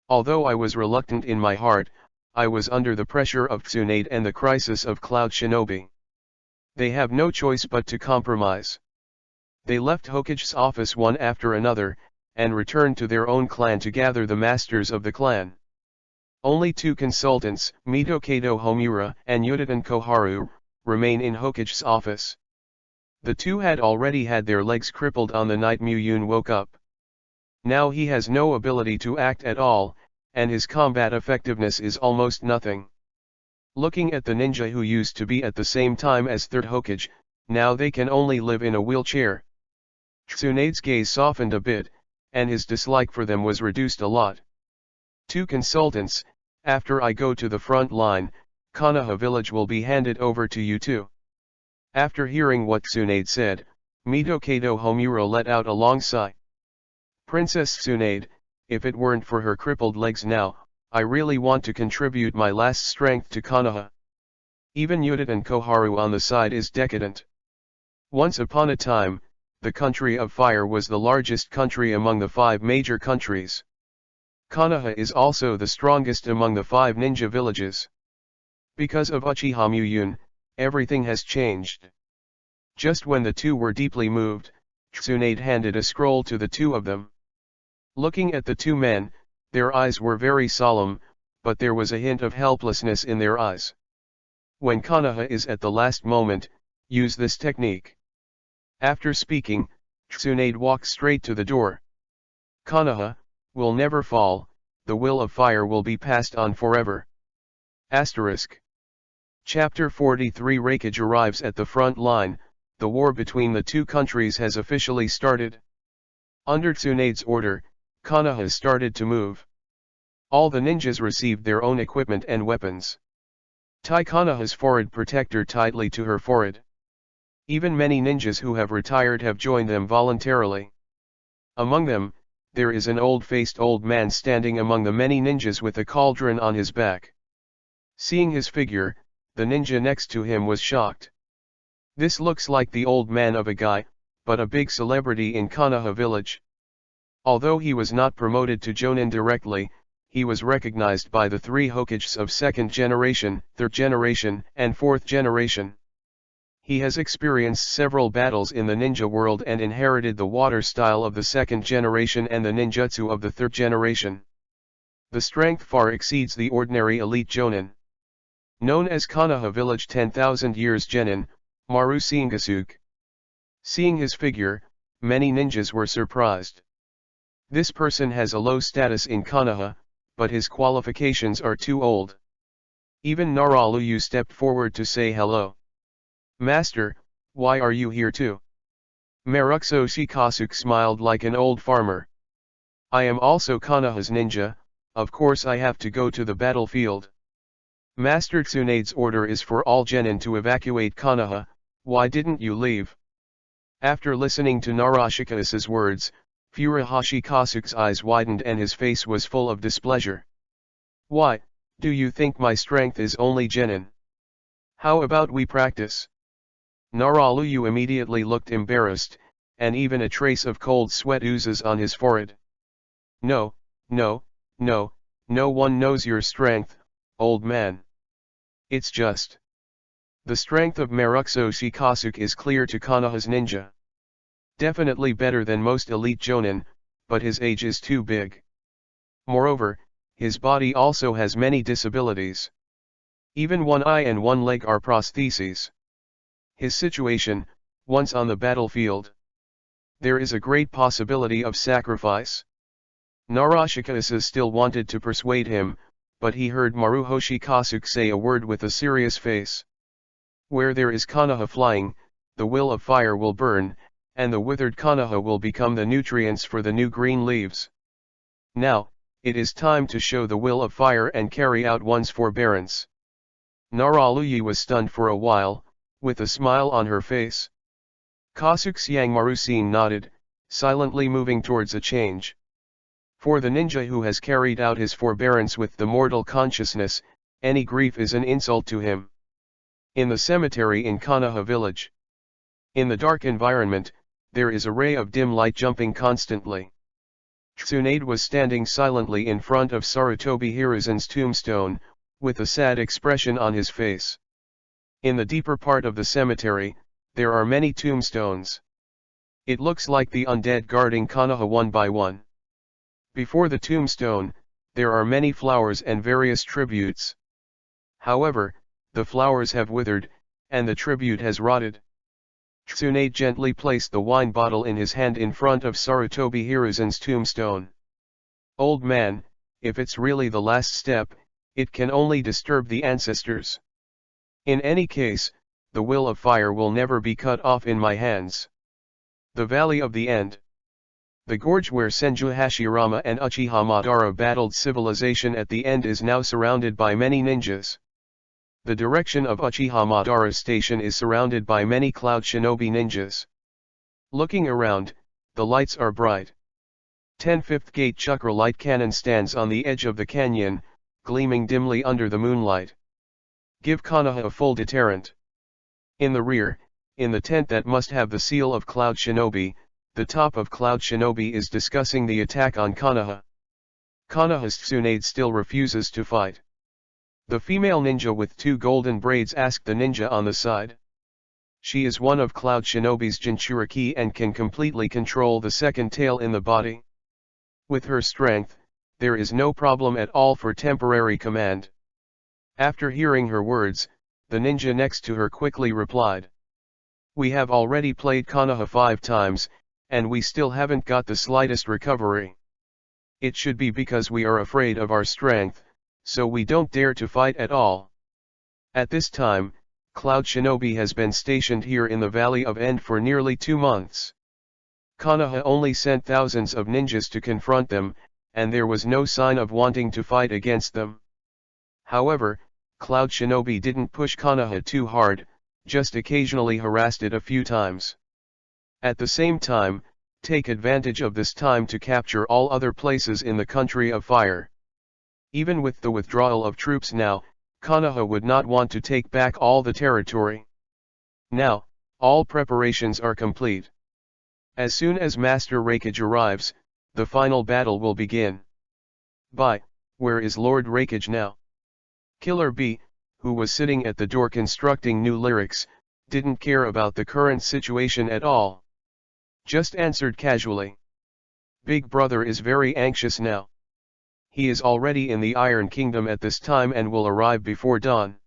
Although I was reluctant in my heart, I was under the pressure of Tsunade and the crisis of Cloud Shinobi. They have no choice but to compromise. They left Hokage's office one after another, and returned to their own clan to gather the masters of the clan. Only 2 consultants, Mito Kato Homura and Yudatan Koharu, remain in Hokage's office. The 2 had already had their legs crippled on the night Muyun woke up. Now he has no ability to act at all, and his combat effectiveness is almost nothing. Looking at the ninja who used to be at the same time as 3rd Hokage, now they can only live in a wheelchair. Tsunade's gaze softened a bit, and his dislike for them was reduced a lot. 2 consultants, after I go to the front line, Konoha village will be handed over to you too. After hearing what Tsunade said, Mito Kato Homura let out a long sigh. Princess Tsunade, if it weren't for her crippled legs now, I really want to contribute my last strength to Konoha. Even Yudatan Koharu on the side is decadent. Once upon a time, the Country of Fire was the largest country among the 5 major countries. Konoha is also the strongest among the 5 ninja villages. Because of Uchiha Muyun, everything has changed. Just when the 2 were deeply moved, Tsunade handed a scroll to the 2 of them. Looking at the 2 men, their eyes were very solemn, but there was a hint of helplessness in their eyes. When Konoha is at the last moment, use this technique. After speaking, Tsunade walked straight to the door. Konoha will never fall, the will of fire will be passed on forever. Asterisk. Chapter 43 Reikage arrives at the front line, the war between the 2 countries has officially started. Under Tsunade's order, Konoha started to move. All the ninjas received their own equipment and weapons. Tie Konoha's forehead protector tightly to her forehead. Even many ninjas who have retired have joined them voluntarily. Among them, there is an old-faced old man standing among the many ninjas with a cauldron on his back. Seeing his figure, the ninja next to him was shocked. This looks like the old man of a guy, but a big celebrity in Konoha village. Although he was not promoted to Jonin directly, he was recognized by the three Hokages of 2nd generation, 3rd generation, and 4th generation. He has experienced several battles in the ninja world and inherited the water style of the 2nd generation and the ninjutsu of the 3rd generation. The strength far exceeds the ordinary elite Jonin. Known as Konoha Village 10,000 Years Genin, Maru Singasuk. Seeing his figure, many ninjas were surprised. This person has a low status in Konoha, but his qualifications are too old. Even Naraluyu stepped forward to say hello. Master, why are you here too? Maruxo Shikasuk smiled like an old farmer. I am also Konoha's ninja, of course I have to go to the battlefield. Master Tsunade's order is for all genin to evacuate Konoha, why didn't you leave? After listening to Narashikasa's words, Furuhashi Kasuk's eyes widened and his face was full of displeasure. Why, do you think my strength is only genin? How about we practice? Naraluyu immediately looked embarrassed, and even a trace of cold sweat oozes on his forehead. No, no, no, no one knows your strength, old man. It's just. The strength of Maruxo Shikasuk is clear to Konoha's ninja. Definitely better than most elite jonin, but his age is too big. Moreover, his body also has many disabilities. Even one eye and one leg are prostheses. His situation, once on the battlefield. There is a great possibility of sacrifice. Narashikasa still wanted to persuade him, but he heard Maruhoshi Kasuk say a word with a serious face. Where there is Konoha flying, the will of fire will burn, and the withered Konoha will become the nutrients for the new green leaves. Now, it is time to show the will of fire and carry out one's forbearance. Naraluyi was stunned for a while, with a smile on her face. Kasuk's Yang Marusin nodded, silently moving towards a change. For the ninja who has carried out his forbearance with the mortal consciousness, any grief is an insult to him. In the cemetery in Konoha village. In the dark environment, there is a ray of dim light jumping constantly. Tsunade was standing silently in front of Sarutobi Hiruzen's tombstone, with a sad expression on his face. In the deeper part of the cemetery, there are many tombstones. It looks like the undead guarding Konoha one by one. Before the tombstone, there are many flowers and various tributes. However, the flowers have withered, and the tribute has rotted. Tsunade gently placed the wine bottle in his hand in front of Sarutobi Hiruzen's tombstone. Old man, if it's really the last step, it can only disturb the ancestors. In any case, the will of fire will never be cut off in my hands. The Valley of the End. The gorge where Senju Hashirama and Uchiha Madara battled civilization at the end is now surrounded by many ninjas. The direction of Uchiha Madara's station is surrounded by many cloud shinobi ninjas. Looking around, the lights are bright. 10th Gate Chakra light cannon stands on the edge of the canyon, gleaming dimly under the moonlight. Give Konoha a full deterrent. In the rear, in the tent that must have the seal of Cloud Shinobi, the top of Cloud Shinobi is discussing the attack on Konoha. Konoha's Tsunade still refuses to fight. The female ninja with 2 golden braids asked the ninja on the side. She is one of Cloud Shinobi's Jinchuriki and can completely control the second tail in the body. With her strength, there is no problem at all for temporary command. After hearing her words, the ninja next to her quickly replied. We have already played Konoha 5 times, and we still haven't got the slightest recovery. It should be because we are afraid of our strength, so we don't dare to fight at all. At this time, Cloud Shinobi has been stationed here in the Valley of End for nearly 2 months. Konoha only sent thousands of ninjas to confront them, and there was no sign of wanting to fight against them. However, Cloud Shinobi didn't push Konoha too hard, just occasionally harassed it a few times. At the same time, take advantage of this time to capture all other places in the Country of Fire. Even with the withdrawal of troops now, Konoha would not want to take back all the territory. Now, all preparations are complete. As soon as Master Raikage arrives, the final battle will begin. Where is Lord Raikage now? Killer B, who was sitting at the door constructing new lyrics, didn't care about the current situation at all. Just answered casually. Big brother is very anxious now. He is already in the Iron Kingdom at this time and will arrive before dawn.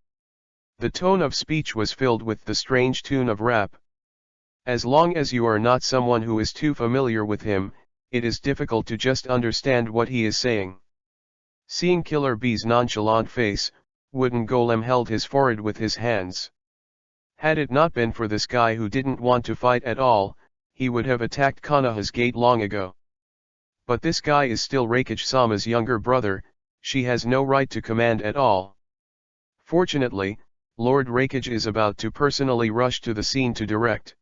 The tone of speech was filled with the strange tune of rap. As long as you are not someone who is too familiar with him, it is difficult to just understand what he is saying. Seeing Killer B's nonchalant face, Wooden Golem held his forehead with his hands. Had it not been for this guy who didn't want to fight at all, he would have attacked Konoha's gate long ago. But this guy is still Raikage-sama's younger brother, she has no right to command at all. Fortunately, Lord Raikage is about to personally rush to the scene to direct.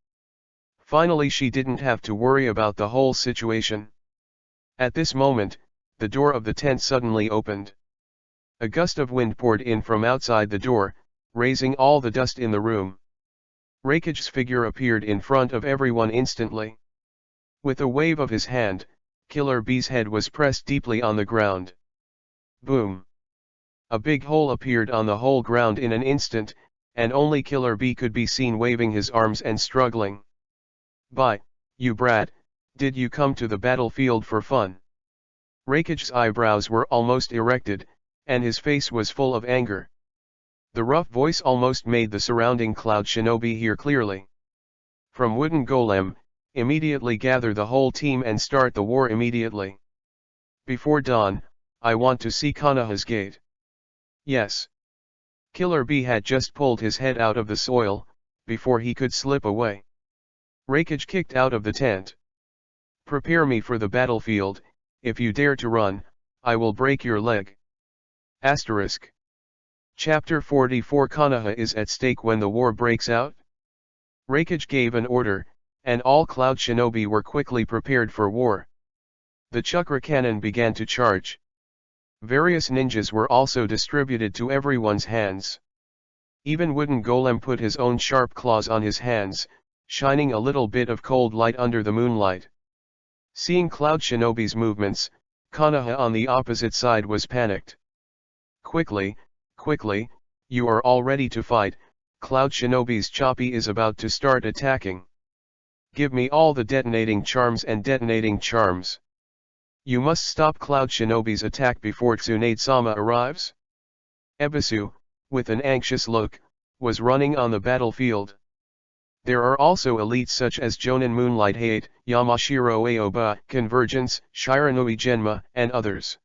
Finally, she didn't have to worry about the whole situation. At this moment, the door of the tent suddenly opened. A gust of wind poured in from outside the door, raising all the dust in the room. Raikage's figure appeared in front of everyone instantly. With a wave of his hand, Killer B's head was pressed deeply on the ground. Boom! A big hole appeared on the whole ground in an instant, and only Killer B could be seen waving his arms and struggling. You brat, did you come to the battlefield for fun? Raikage's eyebrows were almost erected, and his face was full of anger. The rough voice almost made the surrounding cloud shinobi hear clearly. From Wooden Golem, immediately gather the whole team and start the war immediately. Before dawn, I want to see Konoha's gate. Yes. Killer B had just pulled his head out of the soil, before he could slip away. Raikage kicked out of the tent. Prepare me for the battlefield, if you dare to run, I will break your leg. Asterisk. Chapter 44 Konoha is at stake when the war breaks out? Raikage gave an order, and all cloud shinobi were quickly prepared for war. The chakra cannon began to charge. Various ninjas were also distributed to everyone's hands. Even Wooden Golem put his own sharp claws on his hands, shining a little bit of cold light under the moonlight. Seeing Cloud Shinobi's movements, Konoha on the opposite side was panicked. Quickly, you are all ready to fight, Cloud Shinobi's Choppy is about to start attacking. Give me all the detonating charms and detonating charms. You must stop Cloud Shinobi's attack before Tsunade-sama arrives. Ebisu, with an anxious look, was running on the battlefield. There are also elites such as Jonin Moonlight Hate, Yamashiro Aoba, Convergence, Shiranui Genma, and others.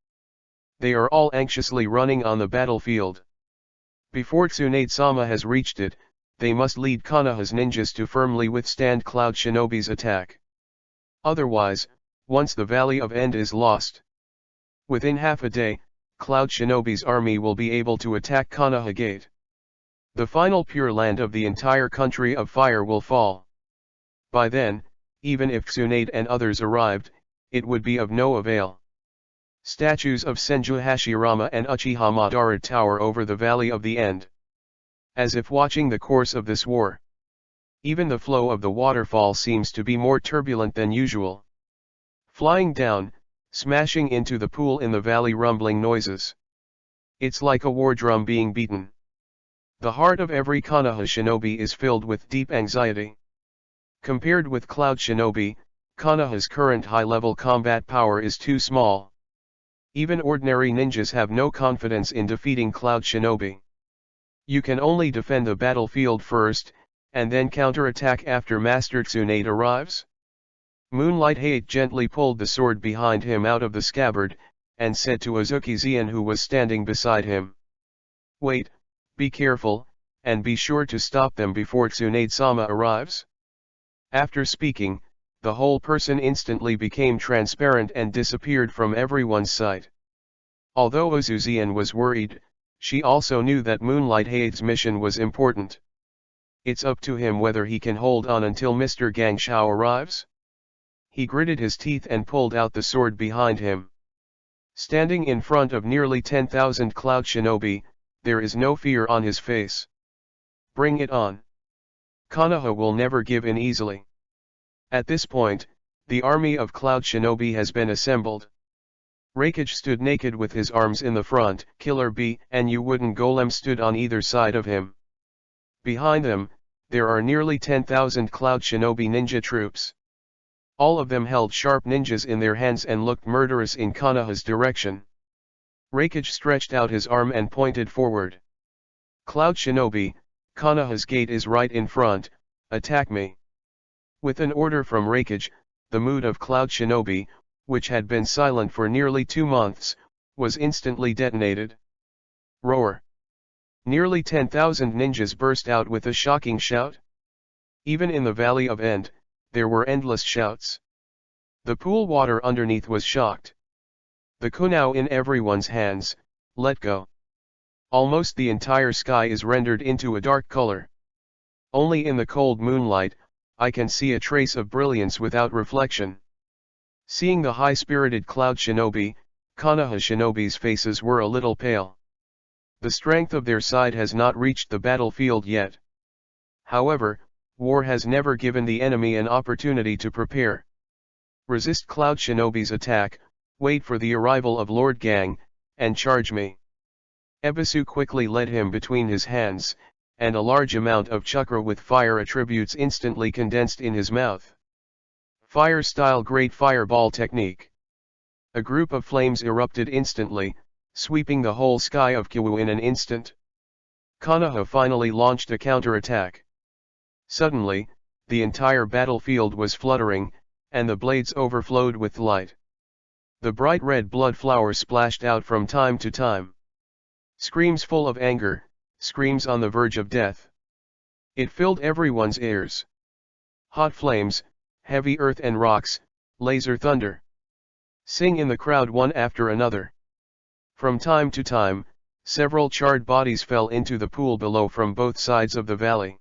They are all anxiously running on the battlefield. Before Tsunade-sama has reached it, they must lead Konoha's ninjas to firmly withstand Cloud Shinobi's attack. Otherwise, once the Valley of End is lost, within half a day, Cloud Shinobi's army will be able to attack Konoha Gate. The final Pure Land of the entire country of fire will fall. By then, even if Tsunade and others arrived, it would be of no avail. Statues of Senju Hashirama and Uchiha Madara tower over the Valley of the End, as if watching the course of this war. Even the flow of the waterfall seems to be more turbulent than usual. Flying down, smashing into the pool in the valley, rumbling noises. It's like a war drum being beaten. The heart of every Konoha shinobi is filled with deep anxiety. Compared with Cloud Shinobi, Konoha's current high-level combat power is too small. Even ordinary ninjas have no confidence in defeating Cloud Shinobi. You can only defend the battlefield first, and then counterattack after Master Tsunade arrives. Moonlight Hate gently pulled the sword behind him out of the scabbard, and said to Azuki Zien, who was standing beside him, "Wait, be careful, and be sure to stop them before Tsunade-sama arrives." After speaking, the whole person instantly became transparent and disappeared from everyone's sight. Although Azuki was worried, she also knew that Moonlight Hate's mission was important. It's up to him whether he can hold on until Mr. Gangshao arrives. He gritted his teeth and pulled out the sword behind him. Standing in front of nearly 10,000 Cloud Shinobi, there is no fear on his face. Bring it on. Konoha will never give in easily. At this point, the army of Cloud Shinobi has been assembled. Reikage stood naked with his arms in the front, Killer Bee and Wooden Golem stood on either side of him. Behind them, there are nearly 10,000 Cloud Shinobi ninja troops. All of them held sharp ninjas in their hands and looked murderous in Konoha's direction. Reikage stretched out his arm and pointed forward. Cloud Shinobi, Konoha's gate is right in front, attack me. With an order from Reikage, the mood of Cloud Shinobi, which had been silent for nearly 2 months, was instantly detonated. Roar! Nearly 10,000 ninjas burst out with a shocking shout. Even in the Valley of End, there were endless shouts. The pool water underneath was shocked. The kunao in everyone's hands, let go. Almost the entire sky is rendered into a dark color. Only in the cold moonlight, I can see a trace of brilliance without reflection. Seeing the high-spirited Cloud Shinobi, Konoha Shinobi's faces were a little pale. The strength of their side has not reached the battlefield yet. However, war has never given the enemy an opportunity to prepare. Resist Cloud Shinobi's attack, wait for the arrival of Lord Gang, and charge me. Ebisu quickly led him between his hands, and a large amount of chakra with fire attributes instantly condensed in his mouth. Fire-style Great Fireball Technique. A group of flames erupted instantly, sweeping the whole sky of Kyowu in an instant. Konoha finally launched a counter-attack. Suddenly, the entire battlefield was fluttering, and the blades overflowed with light. The bright red blood flowers splashed out from time to time. Screams full of anger, screams on the verge of death. It filled everyone's ears. Hot flames, heavy earth and rocks, laser thunder. Sing in the crowd one after another. From time to time, several charred bodies fell into the pool below from both sides of the valley.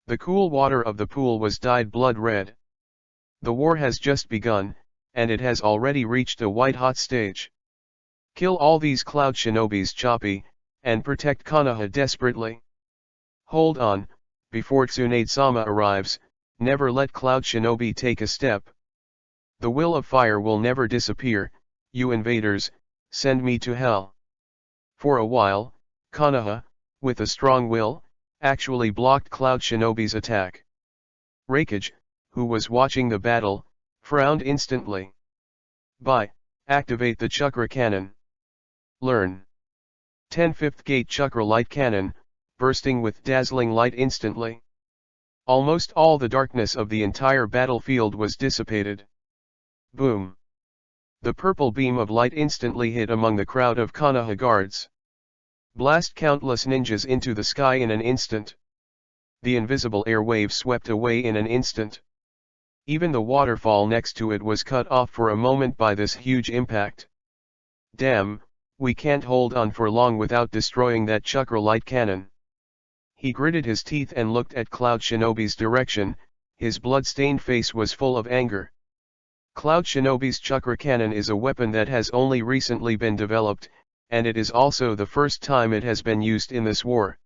The cool water of the pool was dyed blood red. The war has just begun, and it has already reached a white-hot stage. Kill all these Cloud Shinobis, Choppy, and protect Konoha desperately. Hold on, before Tsunade-sama arrives, never let Cloud Shinobi take a step. The will of fire will never disappear, you invaders, send me to hell. For a while, Konoha, with a strong will, actually blocked Cloud Shinobi's attack. Reikage, who was watching the battle, frowned instantly. Activate the Chakra Cannon. Learn. 10 5th Gate Chakra Light Cannon, bursting with dazzling light instantly. Almost all the darkness of the entire battlefield was dissipated. Boom! The purple beam of light instantly hit among the crowd of Konoha guards. Blast countless ninjas into the sky in an instant. The invisible air wave swept away in an instant. Even the waterfall next to it was cut off for a moment by this huge impact. Damn, we can't hold on for long without destroying that Chakra Light Cannon. He gritted his teeth and looked at Cloud Shinobi's direction, his blood-stained face was full of anger. Cloud Shinobi's Chakra Cannon is a weapon that has only recently been developed, and it is also the first time it has been used in this war.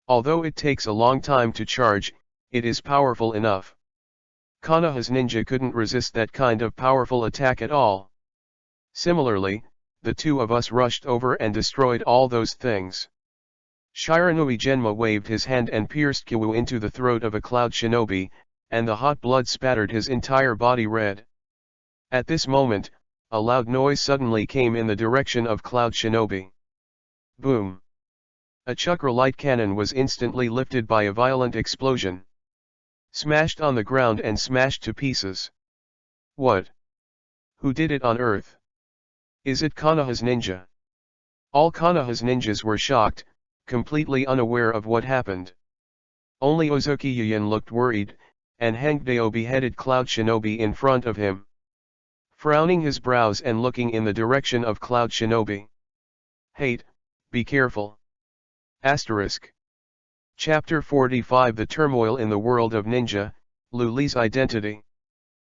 Although it takes a long time to charge, it is powerful enough. Konoha's ninja couldn't resist that kind of powerful attack at all. Similarly, the two of us rushed over and destroyed all those things. Shiranui Genma waved his hand and pierced Kyowu into the throat of a Cloud Shinobi, and the hot blood spattered his entire body red. At this moment, a loud noise suddenly came in the direction of Cloud Shinobi. Boom! A Chakra Light Cannon was instantly lifted by a violent explosion. Smashed on the ground and smashed to pieces. What? Who did it on Earth? Is it Konoha's ninja? All Konoha's ninjas were shocked, completely unaware of what happened. Only Ozuki Yuyin looked worried, and Hangdao beheaded Cloud Shinobi in front of him. Frowning his brows and looking in the direction of Cloud Shinobi. Hate, be careful. Asterisk. Chapter 45 The Turmoil in the World of Ninja, Luli's Identity.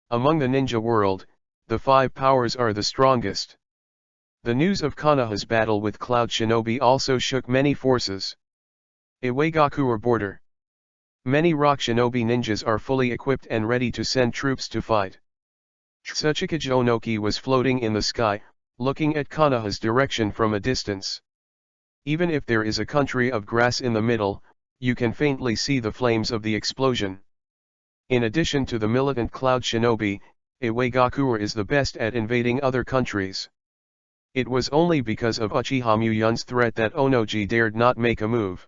Among the ninja world, the 5 powers are the strongest. The news of Konoha's battle with Cloud Shinobi also shook many forces. Iwagaku border. Many rock shinobi ninjas are fully equipped and ready to send troops to fight. Tsuchika Jonoki was floating in the sky, looking at Konoha's direction from a distance. Even if there is a country of grass in the middle, you can faintly see the flames of the explosion. In addition to the militant Cloud Shinobi, Iwagaku is the best at invading other countries. It was only because of Uchiha Muyun's threat that Onoji dared not make a move.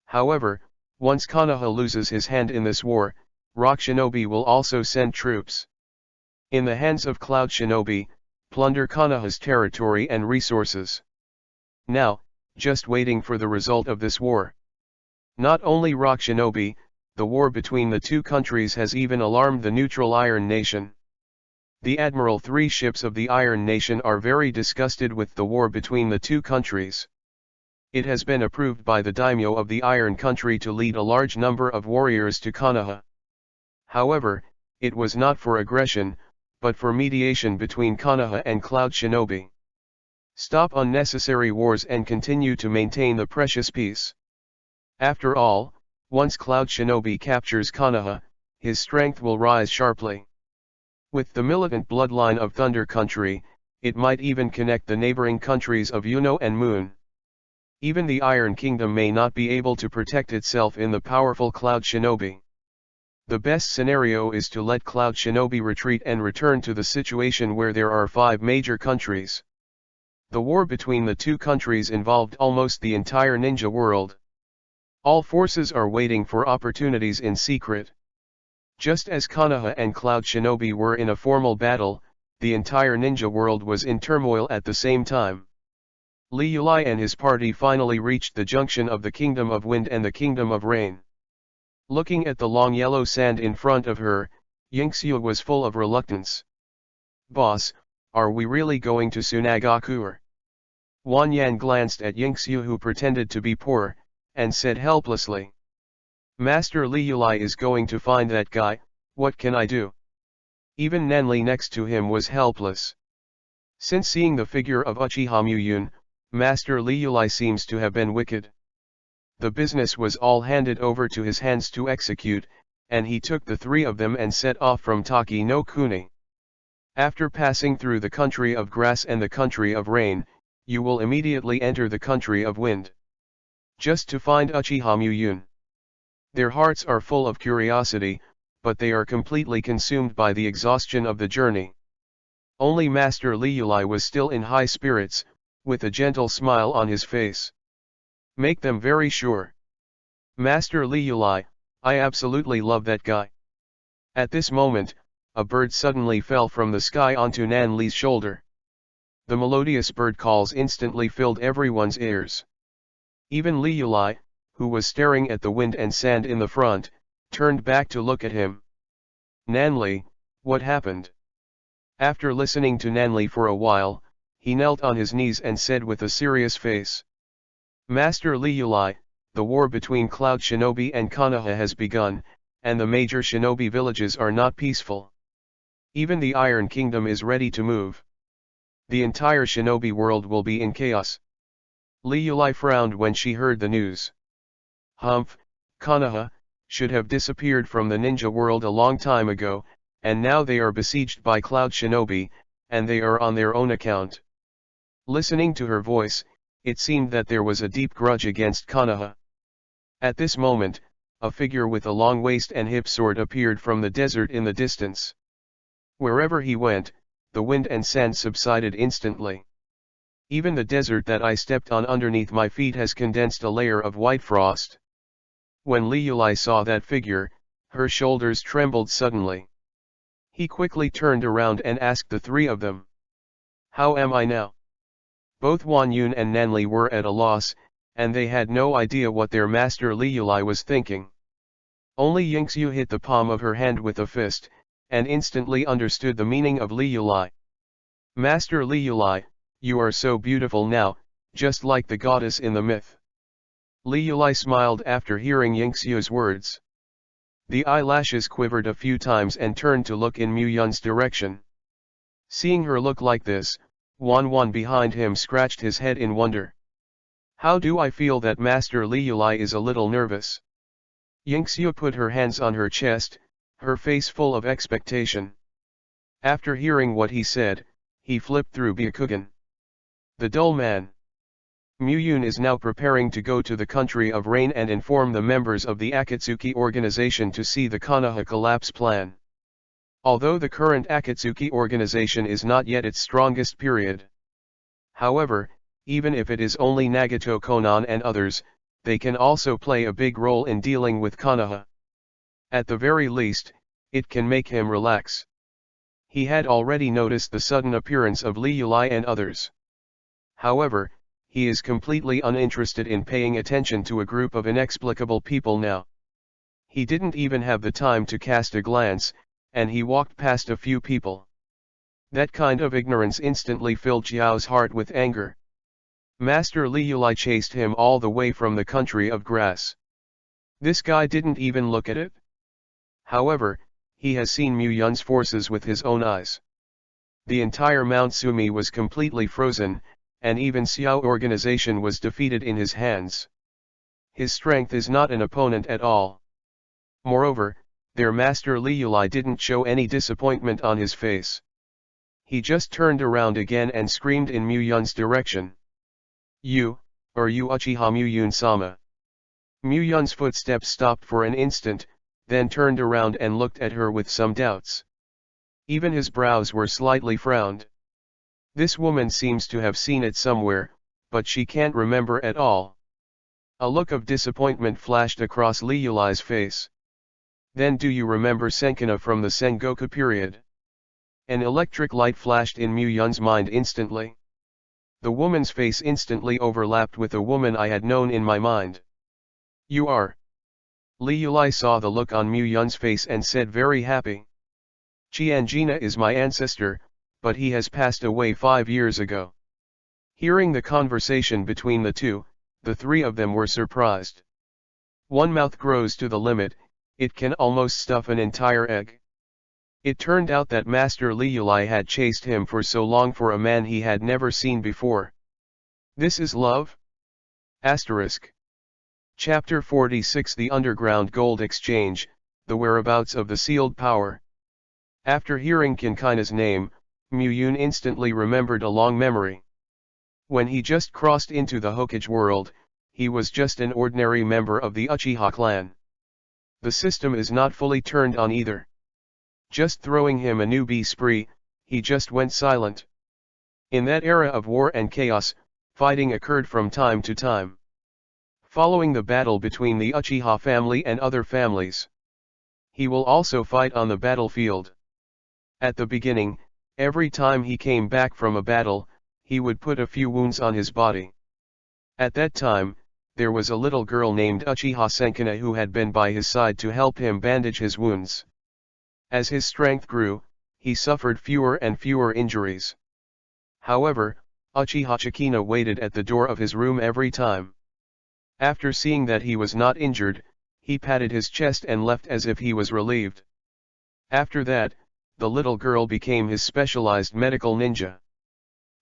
However, once Konoha loses his hand in this war, Rock Shinobi will also send troops. In the hands of Cloud Shinobi, plunder Konoha's territory and resources. Now, just waiting for the result of this war. Not only Rock Shinobi, the war between the two countries has even alarmed the neutral Iron Nation. The Admiral 3 ships of the Iron Nation are very disgusted with the war between the two countries. It has been approved by the daimyo of the Iron Country to lead a large number of warriors to Konoha. However, it was not for aggression, but for mediation between Konoha and Cloud Shinobi. Stop unnecessary wars and continue to maintain the precious peace. After all, once Cloud Shinobi captures Konoha, his strength will rise sharply. With the militant bloodline of Thunder Country, it might even connect the neighboring countries of Yuno and Moon. Even the Iron Kingdom may not be able to protect itself in the powerful Cloud Shinobi. The best scenario is to let Cloud Shinobi retreat and return to the situation where there are 5 major countries. The war between the two countries involved almost the entire ninja world. All forces are waiting for opportunities in secret. Just as Konoha and Cloud Shinobi were in a formal battle, the entire ninja world was in turmoil at the same time. Liulai and his party finally reached the junction of the Kingdom of Wind and the Kingdom of Rain. Looking at the long yellow sand in front of her, Yingxiu was full of reluctance. "Boss, are we really going to Tsunagaku?" Wan Yan glanced at Yingxiu, who pretended to be poor, and said helplessly. "Master Liulai is going to find that guy, what can I do?" Even Nanli next to him was helpless. Since seeing the figure of Uchiha Muyun, Master Liulai seems to have been wicked. The business was all handed over to his hands to execute, and he took the 3 of them and set off from Taki no Kuni. After passing through the country of grass and the country of rain, you will immediately enter the country of wind. Just to find Uchiha Muyun. Their hearts are full of curiosity, but they are completely consumed by the exhaustion of the journey. Only Master Liulai was still in high spirits, with a gentle smile on his face. "Make them very sure. Master Liulai, I absolutely love that guy." At this moment, a bird suddenly fell from the sky onto Nanli's shoulder. The melodious bird calls instantly filled everyone's ears. Even Liulai, who was staring at the wind and sand in the front, turned back to look at him. "Nanli, what happened?" After listening to Nanli for a while, he knelt on his knees and said with a serious face. "Master Liulai, the war between Cloud Shinobi and Konoha has begun, and the major shinobi villages are not peaceful. Even the Iron Kingdom is ready to move. The entire shinobi world will be in chaos." Liulai frowned when she heard the news. "Humph, Konoha should have disappeared from the ninja world a long time ago, and now they are besieged by Cloud Shinobi, and they are on their own account." Listening to her voice, it seemed that there was a deep grudge against Konoha. At this moment, a figure with a long waist and hip sword appeared from the desert in the distance. Wherever he went, the wind and sand subsided instantly. Even the desert that I stepped on underneath my feet has condensed a layer of white frost. When Liulai saw that figure, her shoulders trembled suddenly. He quickly turned around and asked the 3 of them. "How am I now?" Both Wan Yun and Nanli were at a loss, and they had no idea what their master Liulai was thinking. Only Yingxiu hit the palm of her hand with a fist, and instantly understood the meaning of Liulai. "Master Liulai, you are so beautiful now, just like the goddess in the myth." Liulai smiled after hearing Yingxiu's words. The eyelashes quivered a few times and turned to look in Muyun's direction. Seeing her look like this, Wan behind him scratched his head in wonder. How do I feel that Master Liulai is a little nervous? Yingxiu put her hands on her chest, her face full of expectation. After hearing what he said, he flipped through Byakugan. The dull man. Muyun is now preparing to go to the country of rain and inform the members of the Akatsuki organization to see the Konoha collapse plan. Although the current Akatsuki organization is not yet its strongest period. However, even if it is only Nagato Konan and others, they can also play a big role in dealing with Konoha. At the very least, it can make him relax. He had already noticed the sudden appearance of Liulai and others. However, he is completely uninterested in paying attention to a group of inexplicable people now. He didn't even have the time to cast a glance, and he walked past a few people. That kind of ignorance instantly filled Xiao's heart with anger. Master Liulai chased him all the way from the country of grass. This guy didn't even look at it? However, he has seen Muyun's forces with his own eyes. The entire Mount Sumi was completely frozen, and even Xiao organization was defeated in his hands. His strength is not an opponent at all. Moreover, their master Liulai didn't show any disappointment on his face. He just turned around again and screamed in Muyun's direction. Are you Uchiha Muyun-sama? Muyun's footsteps stopped for an instant, then turned around and looked at her with some doubts. Even his brows were slightly frowned. This woman seems to have seen it somewhere, but she can't remember at all. A look of disappointment flashed across Liulai's face. Then do you remember Senkana from the Sengoku period? An electric light flashed in Muyun's mind instantly. The woman's face instantly overlapped with a woman I had known in my mind. You are. Liulai saw the look on Muyun's face and said very happy. Qianjina is my ancestor, but he has passed away 5 years ago. Hearing the conversation between the two, the three of them were surprised. One mouth grows to the limit, it can almost stuff an entire egg. It turned out that Master Liulai had chased him for so long for a man he had never seen before. This is love? Asterisk. Chapter 46 The Underground Gold Exchange, The Whereabouts of the Sealed Power. After hearing Kinkina's name, Muyun instantly remembered a long memory. When he just crossed into the Hokage world, he was just an ordinary member of the Uchiha clan. The system is not fully turned on either. Just throwing him a newbie spree, he just went silent. In that era of war and chaos, fighting occurred from time to time. Following the battle between the Uchiha family and other families, he will also fight on the battlefield. At the beginning, every time he came back from a battle, he would put a few wounds on his body. At that time, there was a little girl named Uchiha Senkana who had been by his side to help him bandage his wounds. As his strength grew, he suffered fewer and fewer injuries. However, Uchiha Chikina waited at the door of his room every time. After seeing that he was not injured, he patted his chest and left as if he was relieved. After that, the little girl became his specialized medical ninja.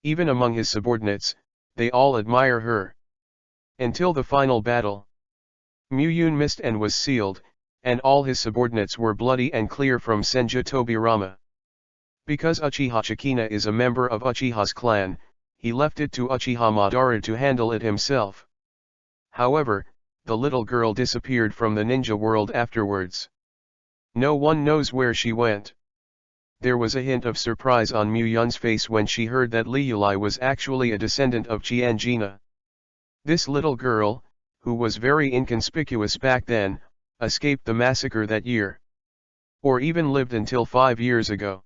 Even among his subordinates, they all admire her. Until the final battle. Muyun missed and was sealed, and all his subordinates were bloody and clear from Senju Tobirama. Because Uchiha Chikina is a member of Uchiha's clan, he left it to Uchiha Madara to handle it himself. However, the little girl disappeared from the ninja world afterwards. No one knows where she went. There was a hint of surprise on Muyun's face when she heard that Liulai was actually a descendant of Qianjina. This little girl, who was very inconspicuous back then, escaped the massacre that year. Or even lived until 5 years ago.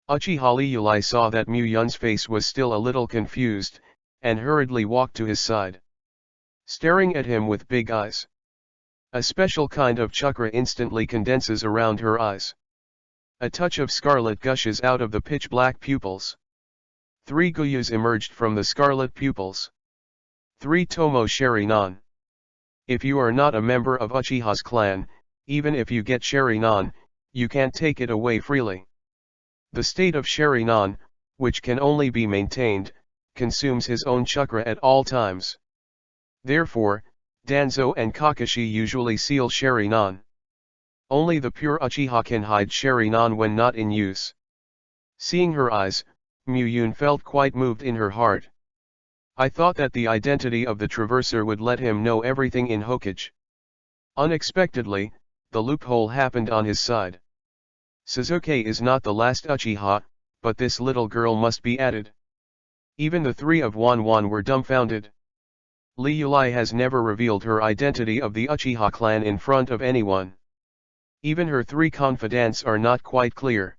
Uchiha Liulai saw that Muyun's face was still a little confused, and hurriedly walked to his side. Staring at him with big eyes. A special kind of chakra instantly condenses around her eyes. A touch of scarlet gushes out of the pitch-black pupils. 3 guyus emerged from the scarlet pupils. 3 tomo sherinan. If you are not a member of Uchiha's clan, even if you get sherinan, you can't take it away freely. The state of sherinan, which can only be maintained, consumes his own chakra at all times. Therefore, Danzo and Kakashi usually seal Sharingan. Only the pure Uchiha can hide Sharingan when not in use. Seeing her eyes, Muyun felt quite moved in her heart. I thought that the identity of the Traverser would let him know everything in Hokage. Unexpectedly, the loophole happened on his side. Sasuke is not the last Uchiha, but this little girl must be added. Even the three of Wanwan were dumbfounded. Liuli has never revealed her identity of the Uchiha clan in front of anyone. Even her three confidants are not quite clear.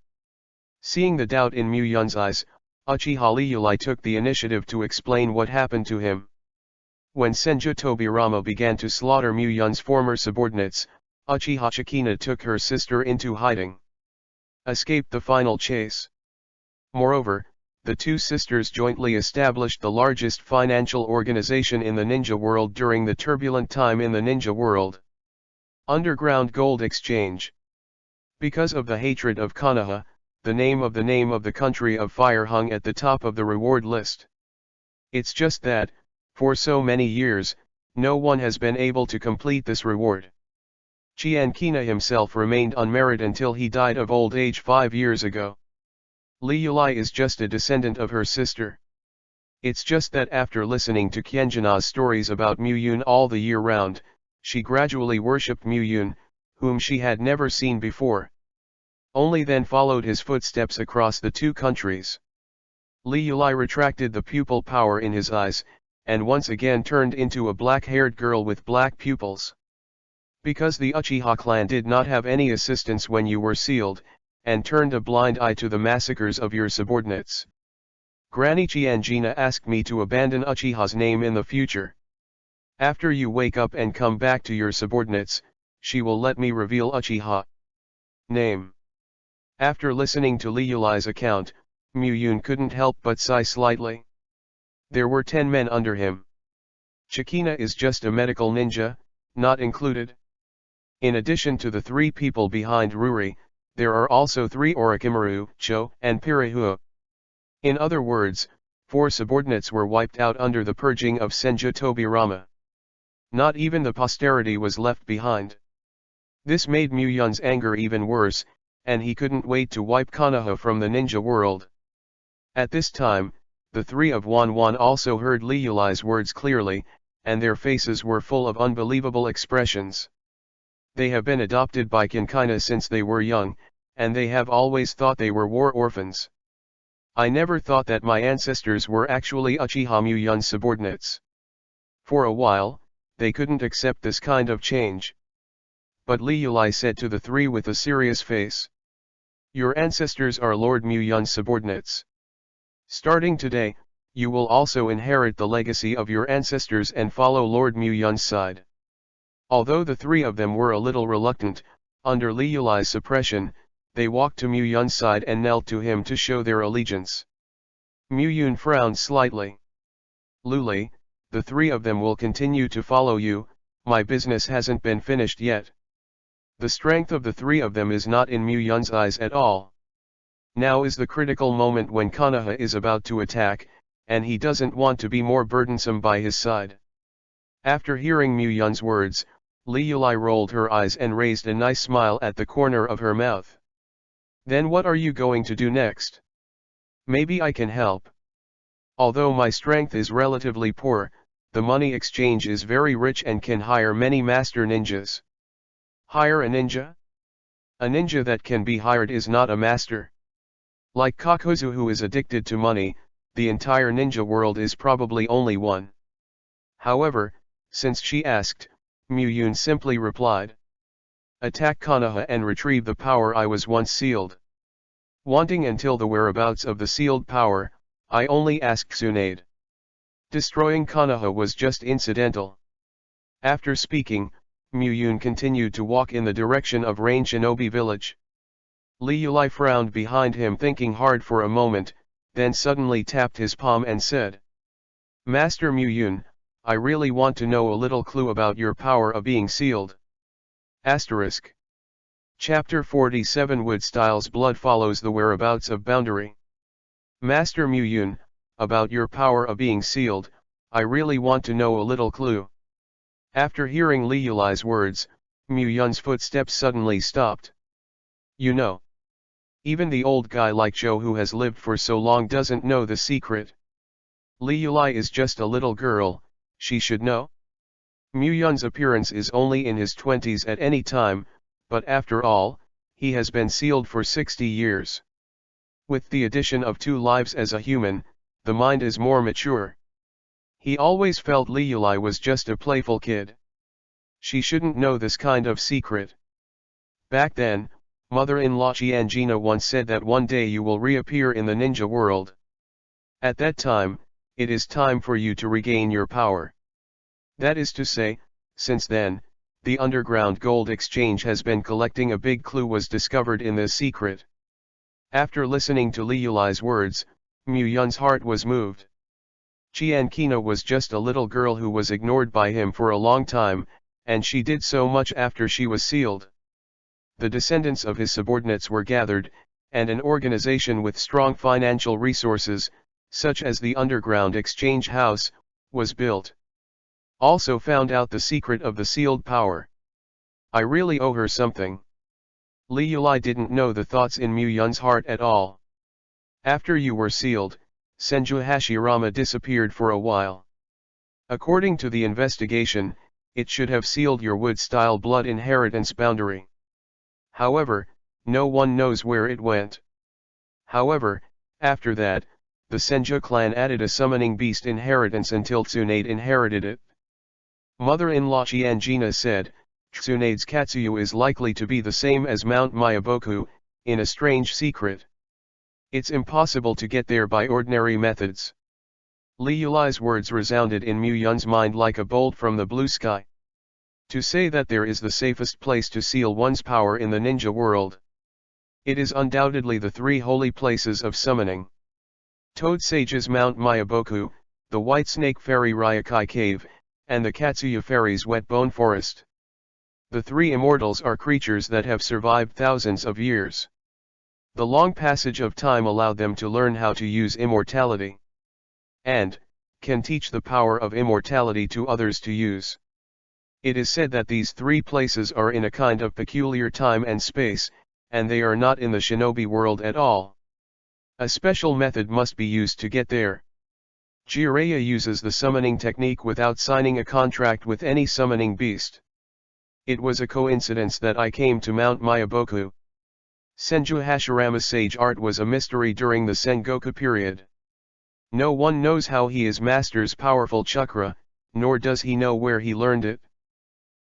Seeing the doubt in Muyun's eyes, Uchiha Liuli took the initiative to explain what happened to him. When Senju Tobirama began to slaughter Muyun's former subordinates, Uchiha Chikina took her sister into hiding. Escaped the final chase. Moreover, the two sisters jointly established the largest financial organization in the ninja world during the turbulent time in the ninja world. Underground Gold Exchange. Because of the hatred of Konoha, the name of the country of fire hung at the top of the reward list. It's just that, for so many years, no one has been able to complete this reward. Chiankina himself remained unmarried until he died of old age 5 years ago. Liuli is just a descendant of her sister. It's just that after listening to Kyenjina's stories about Muyun all the year round, she gradually worshipped Muyun, whom she had never seen before. Only then followed his footsteps across the two countries. Liuli retracted the pupil power in his eyes, and once again turned into a black-haired girl with black pupils. Because the Uchiha clan did not have any assistance when you were sealed, and turned a blind eye to the massacres of your subordinates. Granny Chianjina asked me to abandon Uchiha's name in the future. After you wake up and come back to your subordinates, she will let me reveal Uchiha name. After listening to Liuli's account, Muyun couldn't help but sigh slightly. There were 10 men under him. Chikina is just a medical ninja, not included. In addition to the 3 people behind Ruri, there are also 3 Orochimaru, Cho, and Pirihu. In other words, 4 subordinates were wiped out under the purging of Senju Tobirama. Not even the posterity was left behind. This made Muyun's anger even worse, and he couldn't wait to wipe Konoha from the ninja world. At this time, the 3 of Wanwan also heard Liuli's words clearly, and their faces were full of unbelievable expressions. They have been adopted by Kinkina since they were young, and they have always thought they were war orphans. I never thought that my ancestors were actually Uchiha Muyun's subordinates. For a while, they couldn't accept this kind of change. But Liuli said to the 3 with a serious face. Your ancestors are Lord Muyun's subordinates. Starting today, you will also inherit the legacy of your ancestors and follow Lord Muyun's side. Although the 3 of them were a little reluctant, under Liuli's suppression, they walked to Muyun's side and knelt to him to show their allegiance. Muyun frowned slightly. Luli, the 3 of them will continue to follow you, my business hasn't been finished yet. The strength of the 3 of them is not in Muyun's eyes at all. Now is the critical moment when Konoha is about to attack, and he doesn't want to be more burdensome by his side. After hearing Muyun's words, Liuli rolled her eyes and raised a nice smile at the corner of her mouth. Then what are you going to do next? Maybe I can help. Although my strength is relatively poor, the money exchange is very rich and can hire many master ninjas. Hire a ninja? A ninja that can be hired is not a master. Like Kakuzu, who is addicted to money, the entire ninja world is probably only one. However, since she asked, Muyun simply replied. Attack Konoha and retrieve the power I was once sealed. Wanting until the whereabouts of the sealed power, I only asked Tsunade. Destroying Konoha was just incidental. After speaking, Muyun continued to walk in the direction of Rain Shinobi village. Liuli frowned behind him, thinking hard for a moment, then suddenly tapped his palm and said. Master Muyun, I really want to know a little clue about your power of being sealed. Asterisk. Chapter 47 Wood Styles Blood follows the whereabouts of Boundary. Master Muyun, about your power of being sealed, I really want to know a little clue. After hearing Li Yulai's words, Muyun's footsteps suddenly stopped. You know. Even the old guy like Joe who has lived for so long doesn't know the secret. Li Yulai is just a little girl, she should know. Muyun's appearance is only in his 20s at any time, but after all, he has been sealed for 60 years. With the addition of 2 lives as a human, the mind is more mature. He always felt Li Yulai was just a playful kid. She shouldn't know this kind of secret. Back then, mother-in-law Qianjina once said that one day you will reappear in the ninja world. At that time, it is time for you to regain your power. That is to say, since then, the underground gold exchange has been collecting a big clue was discovered in this secret. After listening to Li Yulai's words, Muyun's heart was moved. Qianjina was just a little girl who was ignored by him for a long time, and she did so much after she was sealed. The descendants of his subordinates were gathered, and an organization with strong financial resources, such as the Underground Exchange House, was built. Also found out the secret of the sealed power. I really owe her something. Li Yulai didn't know the thoughts in Muyun's heart at all. After you were sealed, Senju Hashirama disappeared for a while. According to the investigation, it should have sealed your wood-style blood inheritance boundary. However, no one knows where it went. However, after that, the Senju clan added a summoning beast inheritance until Tsunade inherited it. Mother-in-law Qianjina said, Tsunade's Katsuyu is likely to be the same as Mount Myaboku, in a strange secret. It's impossible to get there by ordinary methods. Li Yulai's words resounded in Muyun's mind like a bolt from the blue sky. To say that there is the safest place to seal one's power in the ninja world. It is undoubtedly the 3 holy places of summoning. Toad Sage's Mount Myaboku, the White Snake Fairy Ryokai Cave, and the Katsuya Fairy's Wet Bone Forest. The 3 immortals are creatures that have survived thousands of years. The long passage of time allowed them to learn how to use immortality. And, can teach the power of immortality to others to use. It is said that these 3 places are in a kind of peculiar time and space, and they are not in the shinobi world at all. A special method must be used to get there. Jiraiya uses the summoning technique without signing a contract with any summoning beast. It was a coincidence that I came to Mount Myaboku. Senju Hashirama's sage art was a mystery during the Sengoku period. No one knows how he masters powerful chakra, nor does he know where he learned it.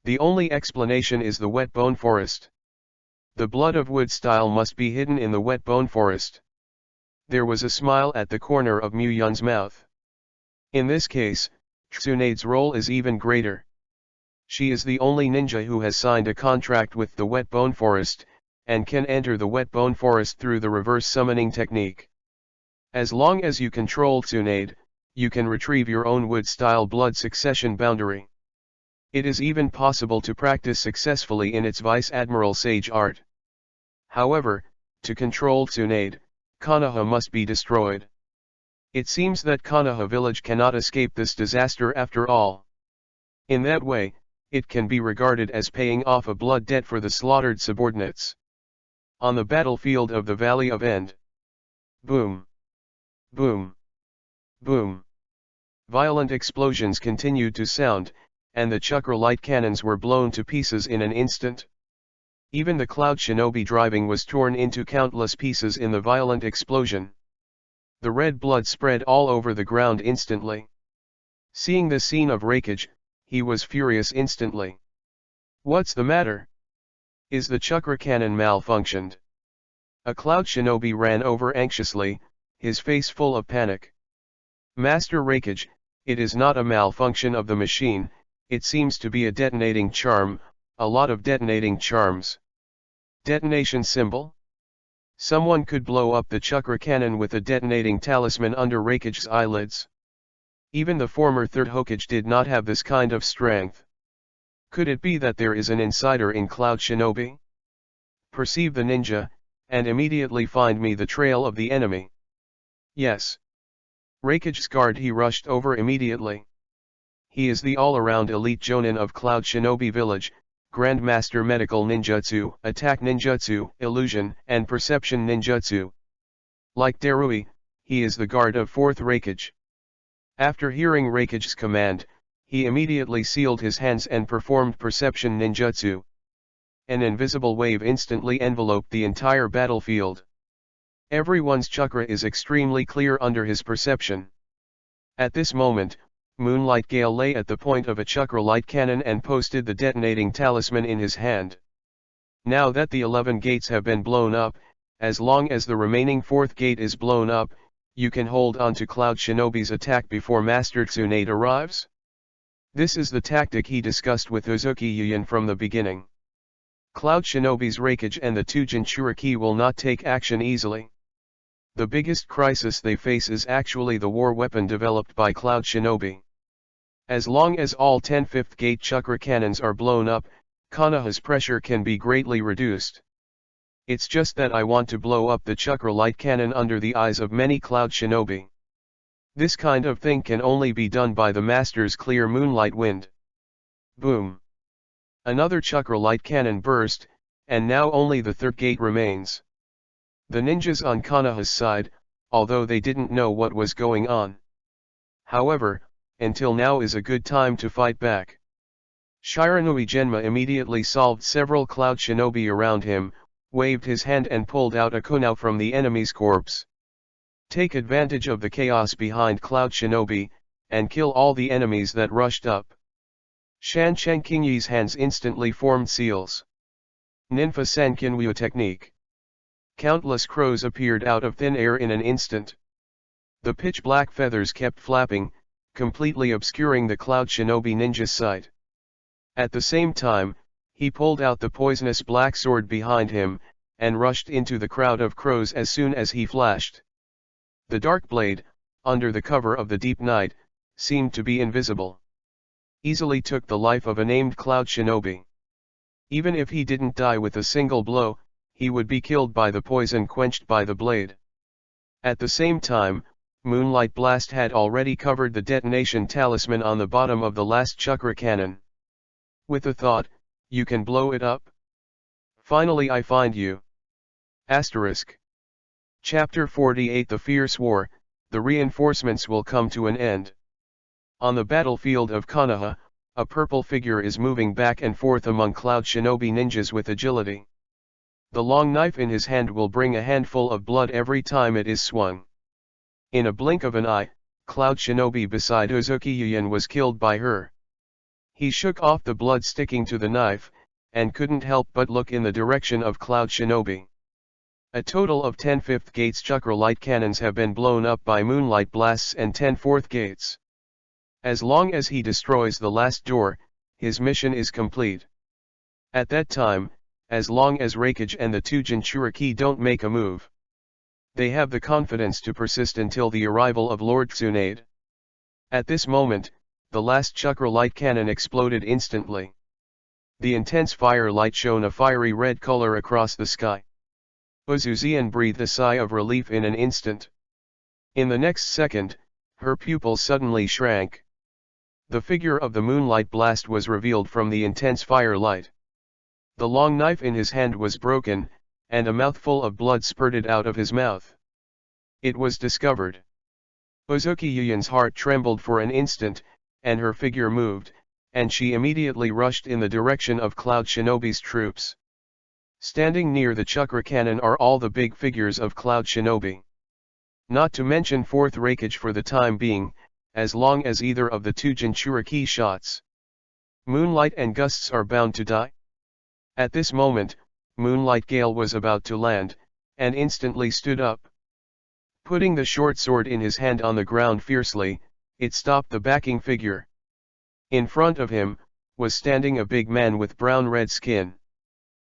The only explanation is the wet bone forest. The blood of wood style must be hidden in the wet bone forest. There was a smile at the corner of Muyun's mouth. In this case, Tsunade's role is even greater. She is the only ninja who has signed a contract with the wet bone forest, and can enter the wet bone forest through the reverse summoning technique. As long as you control Tsunade, you can retrieve your own wood-style blood succession boundary. It is even possible to practice successfully in its Vice Admiral Sage art. However, to control Tsunade, Konoha must be destroyed. It seems that Konoha village cannot escape this disaster after all. In that way, it can be regarded as paying off a blood debt for the slaughtered subordinates. On the battlefield of the Valley of End. Boom. Boom. Boom. Violent explosions continued to sound, and the chakra light cannons were blown to pieces in an instant. Even the cloud shinobi driving was torn into countless pieces in the violent explosion. The red blood spread all over the ground instantly. Seeing the scene of wreckage, he was furious instantly. What's the matter? Is the chakra cannon malfunctioned? A cloud shinobi ran over anxiously, his face full of panic. Master Reikage, it is not a malfunction of the machine, it seems to be a detonating charm, a lot of detonating charms. Detonation symbol? Someone could blow up the chakra cannon with a detonating talisman under Reikage's eyelids. Even the former third Hokage did not have this kind of strength. Could it be that there is an insider in Cloud Shinobi? Perceive the ninja, and immediately find me the trail of the enemy. Yes. Raikage's guard he rushed over immediately. He is the all-around elite jonin of Cloud Shinobi Village, Grandmaster Medical Ninjutsu, Attack Ninjutsu, Illusion, and Perception Ninjutsu. Like Darui, he is the guard of 4th Raikage. After hearing Raikage's command, he immediately sealed his hands and performed Perception Ninjutsu. An invisible wave instantly enveloped the entire battlefield. Everyone's chakra is extremely clear under his perception. At this moment, Moonlight Gale lay at the point of a chakra light cannon and posted the detonating talisman in his hand. Now that the 11 gates have been blown up, as long as the remaining 4th gate is blown up, you can hold on to Cloud Shinobi's attack before Master Tsunade arrives. This is the tactic he discussed with Uzuki Yuyan from the beginning. Cloud Shinobi's Raikage and the 2 Jinchuriki will not take action easily. The biggest crisis they face is actually the war weapon developed by Cloud Shinobi. As long as all 10 5th gate chakra cannons are blown up, Konoha's pressure can be greatly reduced. It's just that I want to blow up the chakra light cannon under the eyes of many Cloud Shinobi. This kind of thing can only be done by the Master's clear moonlight wind. Boom! Another chakra light cannon burst, and now only the 3rd gate remains. The ninjas on Konoha's side, although they didn't know what was going on. However, until now is a good time to fight back. Shiranui Genma immediately solved several Cloud Shinobi around him, waved his hand and pulled out a kunao from the enemy's corpse. Take advantage of the chaos behind Cloud Shinobi, and kill all the enemies that rushed up. Shan Chenqingyi's hands instantly formed seals. Ninfa Sankinryu technique. Countless crows appeared out of thin air in an instant. The pitch-black feathers kept flapping, completely obscuring the Cloud Shinobi ninja's sight. At the same time, he pulled out the poisonous black sword behind him, and rushed into the crowd of crows as soon as he flashed. The dark blade, under the cover of the deep night, seemed to be invisible. Easily took the life of a named Cloud Shinobi. Even if he didn't die with a single blow, he would be killed by the poison quenched by the blade. At the same time, Moonlight Blast had already covered the detonation talisman on the bottom of the last chakra cannon. With a thought, you can blow it up? Finally I find you. Asterisk. Chapter 48 The Fierce War, the reinforcements will come to an end. On the battlefield of Konoha, a purple figure is moving back and forth among Cloud Shinobi ninjas with agility. The long knife in his hand will bring a handful of blood every time it is swung. In a blink of an eye, Cloud Shinobi beside Uzuki Yuyan was killed by her. He shook off the blood sticking to the knife, and couldn't help but look in the direction of Cloud Shinobi. A total of 10 5th gates chakra light cannons have been blown up by moonlight blasts and 10 4th gates. As long as he destroys the last door, his mission is complete. At that time, as long as Raikage and the 2 Jinchuriki don't make a move, they have the confidence to persist until the arrival of Lord Tsunade. At this moment, the last chakra light cannon exploded instantly. The intense fire light shone a fiery red color across the sky. Uzuzian breathed a sigh of relief in an instant. In the next second, her pupils suddenly shrank. The figure of the moonlight blast was revealed from the intense firelight. The long knife in his hand was broken, and a mouthful of blood spurted out of his mouth. It was discovered. Uzuki Yuyan's heart trembled for an instant, and her figure moved, and she immediately rushed in the direction of Cloud Shinobi's troops. Standing near the chakra cannon are all the big figures of Cloud Shinobi. Not to mention 4th Raikage for the time being, as long as either of the 2 Jinchuriki shots. Moonlight and Gusts are bound to die. At this moment, Moonlight Gale was about to land, and instantly stood up. Putting the short sword in his hand on the ground fiercely, it stopped the backing figure. In front of him, was standing a big man with brown-red skin.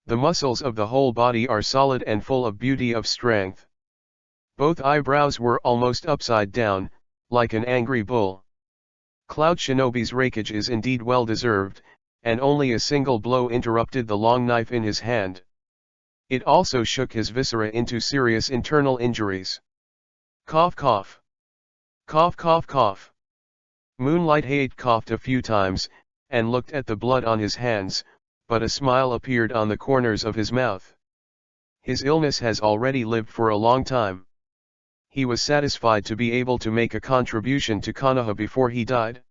The muscles of the whole body are solid and full of beauty of strength. Both eyebrows were almost upside down, like an angry bull. Cloud Shinobi's Raikage is indeed well deserved, and only a single blow interrupted the long knife in his hand. It also shook his viscera into serious internal injuries. Cough cough. Cough cough cough. Moonlight Hayate coughed a few times, and looked at the blood on his hands, but a smile appeared on the corners of his mouth. His illness has already lived for a long time. He was satisfied to be able to make a contribution to Konoha before he died.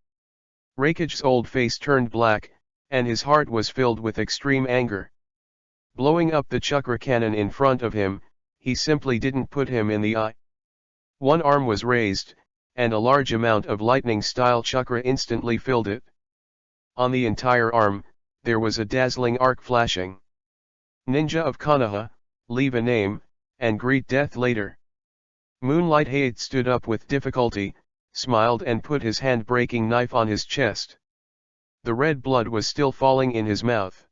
Reikage's old face turned black, and his heart was filled with extreme anger. Blowing up the chakra cannon in front of him, he simply didn't put him in the eye. One arm was raised, and a large amount of lightning-style chakra instantly filled it. On the entire arm, there was a dazzling arc flashing. Ninja of Konoha, leave a name, and greet death later. Moonlight Hayate stood up with difficulty, smiled and put his hand-breaking knife on his chest. The red blood was still falling in his mouth.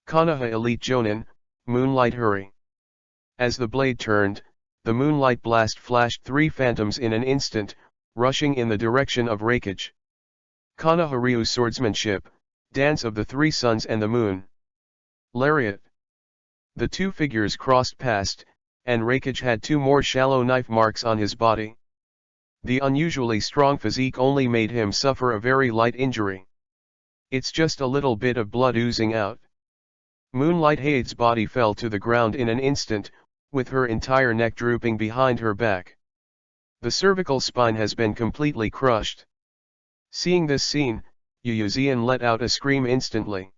Konoha Elite Jonin, Moonlight Hurry. As the blade turned, the moonlight blast flashed 3 phantoms in an instant, rushing in the direction of Reikage. Konoha Ryu Swordsmanship, Dance of the 3 Suns and the Moon. Lariat. The 2 figures crossed past, and Reikage had 2 more shallow knife marks on his body. The unusually strong physique only made him suffer a very light injury. It's just a little bit of blood oozing out. Moonlight Hayate's body fell to the ground in an instant, with her entire neck drooping behind her back. The cervical spine has been completely crushed. Seeing this scene, Yuuzhan let out a scream instantly.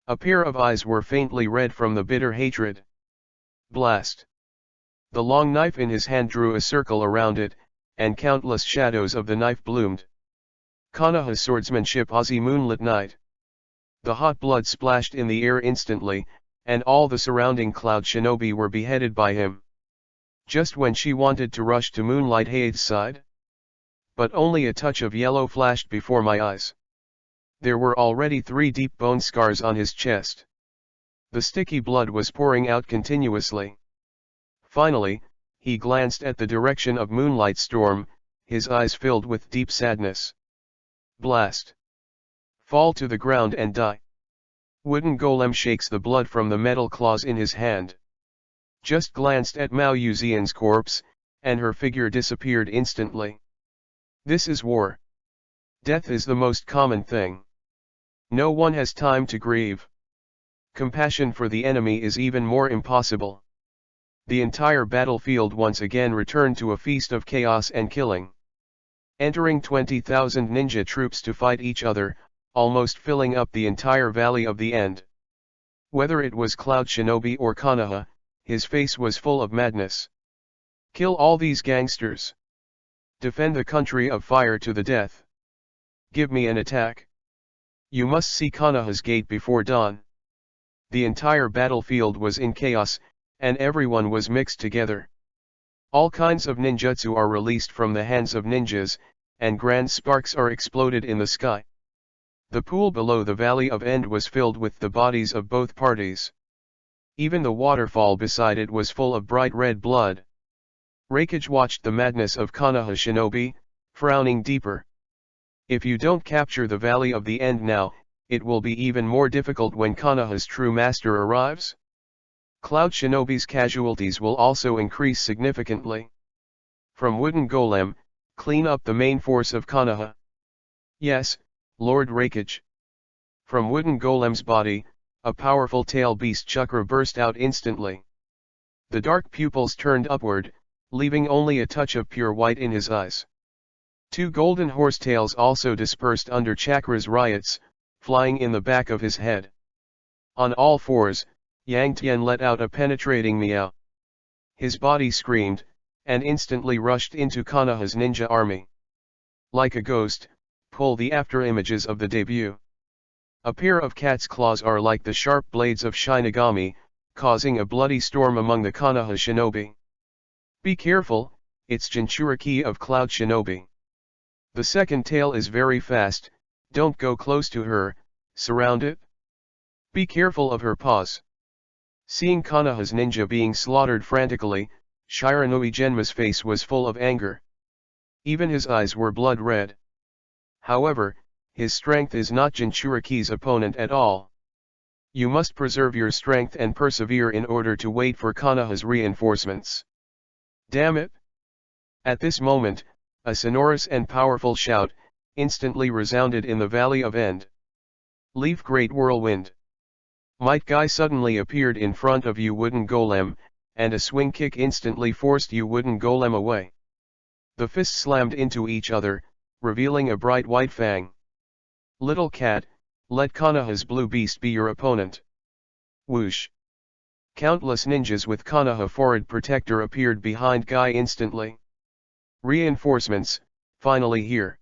A pair of eyes were faintly red from the bitter hatred. Blast! The long knife in his hand drew a circle around it, and countless shadows of the knife bloomed. Konoha's swordsmanship Aussie Moonlit Night. The hot blood splashed in the air instantly, and all the surrounding cloud shinobi were beheaded by him. Just when she wanted to rush to Moonlight Hayate's side. But only a touch of yellow flashed before my eyes. There were already 3 deep bone scars on his chest. The sticky blood was pouring out continuously. Finally, he glanced at the direction of Moonlight Storm, his eyes filled with deep sadness. Blast! Fall to the ground and die. Wooden golem shakes the blood from the metal claws in his hand. Just glanced at Mao Yuuzhan's corpse, and her figure disappeared instantly. This is war. Death is the most common thing. No one has time to grieve. Compassion for the enemy is even more impossible. The entire battlefield once again returned to a feast of chaos and killing. Entering 20,000 ninja troops to fight each other, almost filling up the entire Valley of the End. Whether it was Cloud Shinobi or Konoha, his face was full of madness. Kill all these gangsters. Defend the country of fire to the death. Give me an attack. You must see Konoha's gate before dawn. The entire battlefield was in chaos, and everyone was mixed together. All kinds of ninjutsu are released from the hands of ninjas, and grand sparks are exploded in the sky. The pool below the Valley of End was filled with the bodies of both parties. Even the waterfall beside it was full of bright red blood. Reikage watched the madness of Konoha shinobi, frowning deeper. If you don't capture the Valley of the End now, it will be even more difficult when Konoha's true master arrives. Cloud shinobi's casualties will also increase significantly. From Wooden Golem, clean up the main force of Konoha. Yes, Lord Reikage. From Wooden Golem's body, a powerful tail beast chakra burst out instantly. The dark pupils turned upward, leaving only a touch of pure white in his eyes. 2 golden horsetails also dispersed under chakra's riots, flying in the back of his head. On all fours, Yang Tian let out a penetrating meow. His body screamed, and instantly rushed into Konoha's ninja army. Like a ghost, pull the afterimages of the debut. A pair of cat's claws are like the sharp blades of Shinigami, causing a bloody storm among the Konoha shinobi. Be careful, it's Jinchuriki of Cloud Shinobi. The second tail is very fast, don't go close to her, surround it. Be careful of her paws. Seeing Konoha's ninja being slaughtered frantically, Shiranui Genma's face was full of anger. Even his eyes were blood red. However, his strength is not Jinchuriki's opponent at all. You must preserve your strength and persevere in order to wait for Konoha's reinforcements. Damn it! At this moment, a sonorous and powerful shout instantly resounded in the Valley of End. "Leave, great whirlwind!" Might Guy suddenly appeared in front of you wooden golem, and a swing kick instantly forced you wooden golem away. The fists slammed into each other, revealing a bright white fang. "Little cat, let Konoha's blue beast be your opponent." Whoosh! Countless ninjas with Konoha Forward Protector appeared behind Guy instantly. Reinforcements, finally here.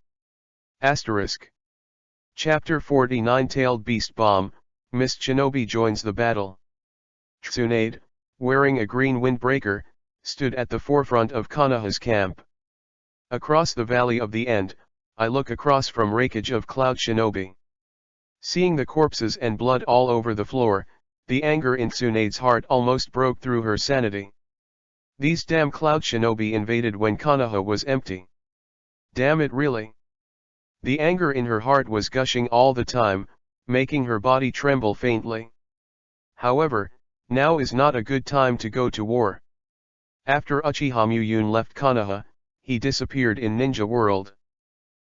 Asterisk. Chapter 49 Tailed Beast Bomb, Mist Shinobi joins the battle. Tsunade, wearing a green windbreaker, stood at the forefront of Konoha's camp. Across the Valley of the End, I look across from wreckage of Cloud Shinobi. Seeing the corpses and blood all over the floor, the anger in Tsunade's heart almost broke through her sanity. These damn Cloud Shinobi invaded when Konoha was empty. Damn it, really. The anger in her heart was gushing all the time, making her body tremble faintly. However, now is not a good time to go to war. After Uchiha Muyun left Konoha, he disappeared in Ninja World.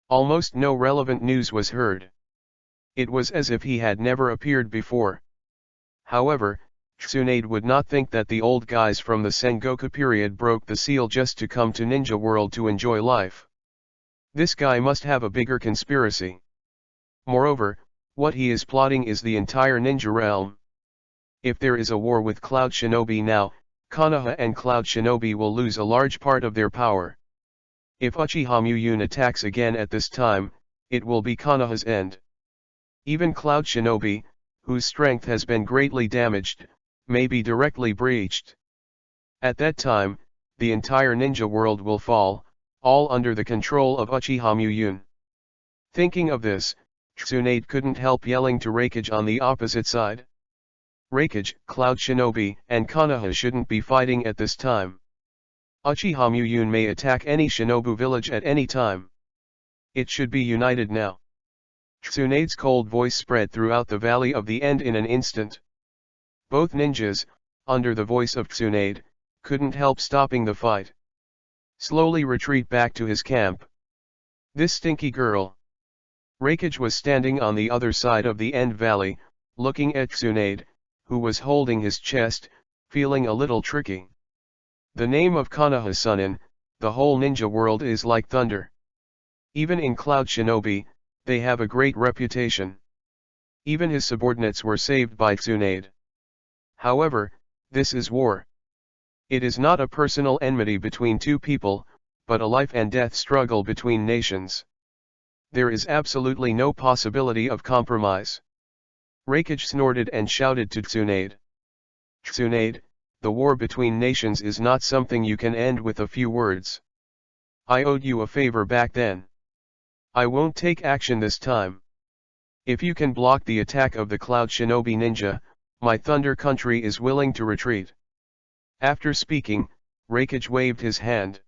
Almost no relevant news was heard. It was as if he had never appeared before. However, Tsunade would not think that the old guys from the Sengoku period broke the seal just to come to Ninja World to enjoy life. This guy must have a bigger conspiracy. Moreover, what he is plotting is the entire ninja realm. If there is a war with Cloud Shinobi now, Konoha and Cloud Shinobi will lose a large part of their power. If Uchiha Muyun attacks again at this time, it will be Konoha's end. Even Cloud Shinobi, whose strength has been greatly damaged, may be directly breached. At that time, the entire ninja world will fall, all under the control of Uchiha Muyun. Thinking of this, Tsunade couldn't help yelling to Reikage on the opposite side. Reikage, Cloud Shinobi, and Konoha shouldn't be fighting at this time. Uchiha Muyun may attack any Shinobu village at any time. It should be united now. Tsunade's cold voice spread throughout the Valley of the End in an instant. Both ninjas, under the voice of Tsunade, couldn't help stopping the fight. Slowly retreat back to his camp. This stinky girl. Reikage was standing on the other side of the End Valley, looking at Tsunade, who was holding his chest, feeling a little tricky. The name of Konoha Sun in the whole ninja world is like thunder. Even in Cloud Shinobi, they have a great reputation. Even his subordinates were saved by Tsunade. However, this is war. It is not a personal enmity between two people, but a life and death struggle between nations. There is absolutely no possibility of compromise. Reikage snorted and shouted to Tsunade. Tsunade, the war between nations is not something you can end with a few words. I owed you a favor back then. I won't take action this time. If you can block the attack of the Cloud Shinobi ninja, my Thunder Country is willing to retreat. After speaking, Reikage waved his hand.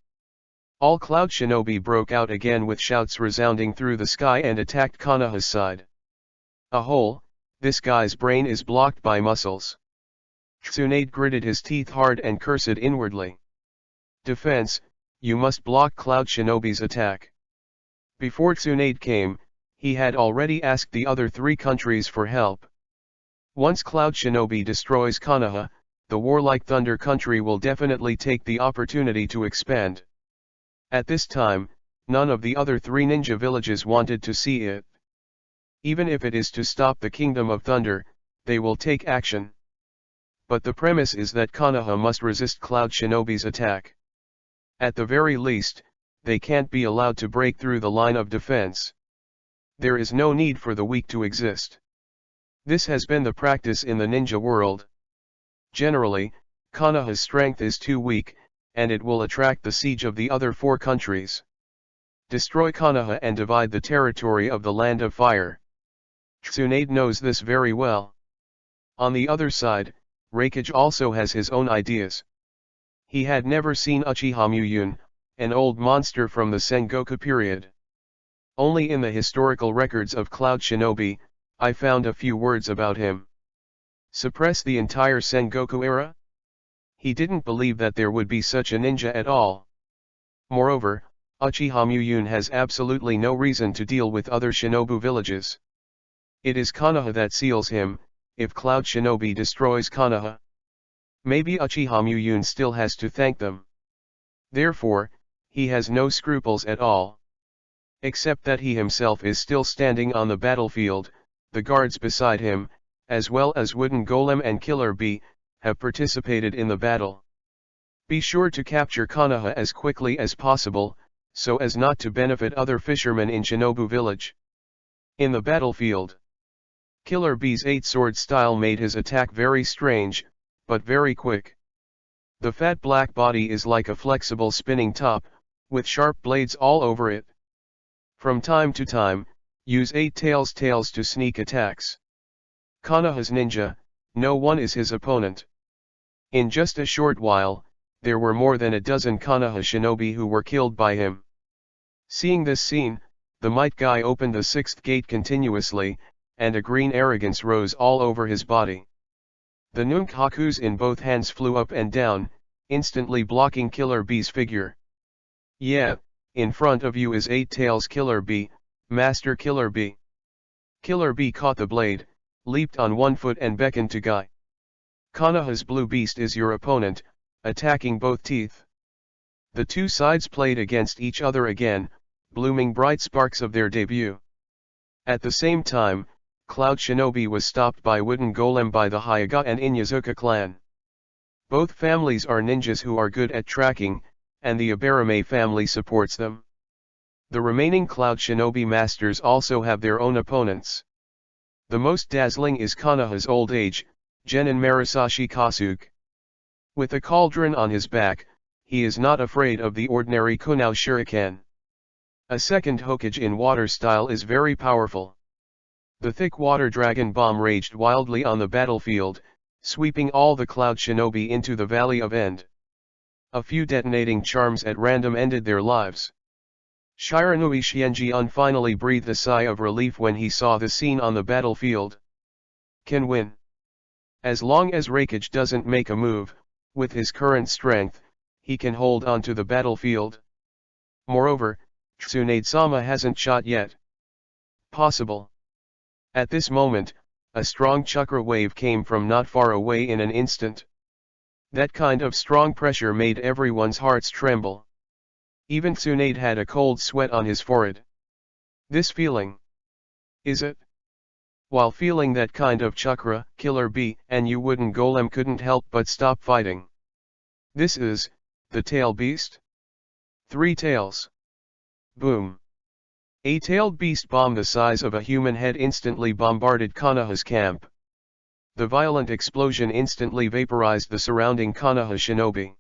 All Cloud Shinobi broke out again with shouts resounding through the sky and attacked Konoha's side. A hole, this guy's brain is blocked by muscles. Tsunade gritted his teeth hard and cursed inwardly. Defense, you must block Cloud Shinobi's attack. Before Tsunade came, he had already asked the other three countries for help. Once Cloud Shinobi destroys Konoha, the warlike Thunder Country will definitely take the opportunity to expand. At this time, none of the other three ninja villages wanted to see it. Even if it is to stop the Kingdom of Thunder, they will take action. But the premise is that Konoha must resist Cloud Shinobi's attack. At the very least, they can't be allowed to break through the line of defense. There is no need for the weak to exist. This has been the practice in the ninja world. Generally, Konoha's strength is too weak, and it will attract the siege of the other four countries. Destroy Konoha and divide the territory of the Land of Fire. Tsunade knows this very well. On the other side, Reikage also has his own ideas. He had never seen Uchiha Muyun, an old monster from the Sengoku period. Only in the historical records of Cloud Shinobi, I found a few words about him. Suppress the entire Sengoku era? He didn't believe that there would be such a ninja at all. Moreover, Uchiha Muyun has absolutely no reason to deal with other shinobu villages. It is Konoha that seals him. If Cloud Shinobi destroys Konoha, maybe Uchiha Muyun still has to thank them. Therefore, he has no scruples at all. Except that he himself is still standing on the battlefield, the guards beside him, as well as Wooden Golem and Killer Bee, have participated in the battle. Be sure to capture Konoha as quickly as possible, so as not to benefit other fishermen in Shinobu village. In the battlefield, Killer Bee's 8-sword style made his attack very strange, but very quick. The fat black body is like a flexible spinning top, with sharp blades all over it. From time to time, use 8 tails to sneak attacks. Konoha's ninja, no one is his opponent. In just a short while, there were more than a dozen Konoha shinobi who were killed by him. Seeing this scene, the Might Guy opened the 6th gate continuously, and a green arrogance rose all over his body. The nunchakus in both hands flew up and down, instantly blocking Killer Bee's figure. Yeah, in front of you is 8 tails Killer Bee, Master Killer Bee. Killer Bee caught the blade, leaped on one foot and beckoned to Guy. Konoha's blue beast is your opponent, attacking both teeth. The two sides played against each other again, blooming bright sparks of their debut. At the same time, Cloud Shinobi was stopped by Wooden Golem by the Hyuga and Inyazuka clan. Both families are ninjas who are good at tracking, and the Abarame family supports them. The remaining Cloud Shinobi masters also have their own opponents. The most dazzling is Konoha's old age, Genin Marisashi Kasuke. With a cauldron on his back, he is not afraid of the ordinary Kunao shuriken. A second Hokage in water style is very powerful. The thick water dragon bomb raged wildly on the battlefield, sweeping all the Cloud Shinobi into the Valley of End. A few detonating charms at random ended their lives. Shiranui Xianjian finally breathed a sigh of relief when he saw the scene on the battlefield. Can win. As long as Reikage doesn't make a move, with his current strength, he can hold on to the battlefield. Moreover, Tsunade-sama hasn't shot yet. Possible. At this moment, a strong chakra wave came from not far away in an instant. That kind of strong pressure made everyone's hearts tremble. Even Tsunade had a cold sweat on his forehead. This feeling. Is it? While feeling that kind of chakra, Killer Bee and you Wooden Golem couldn't help but stop fighting. This is, the tail beast? 3 tails. Boom. A tailed beast bomb the size of a human head instantly bombarded Konoha's camp. The violent explosion instantly vaporized the surrounding Konoha shinobi.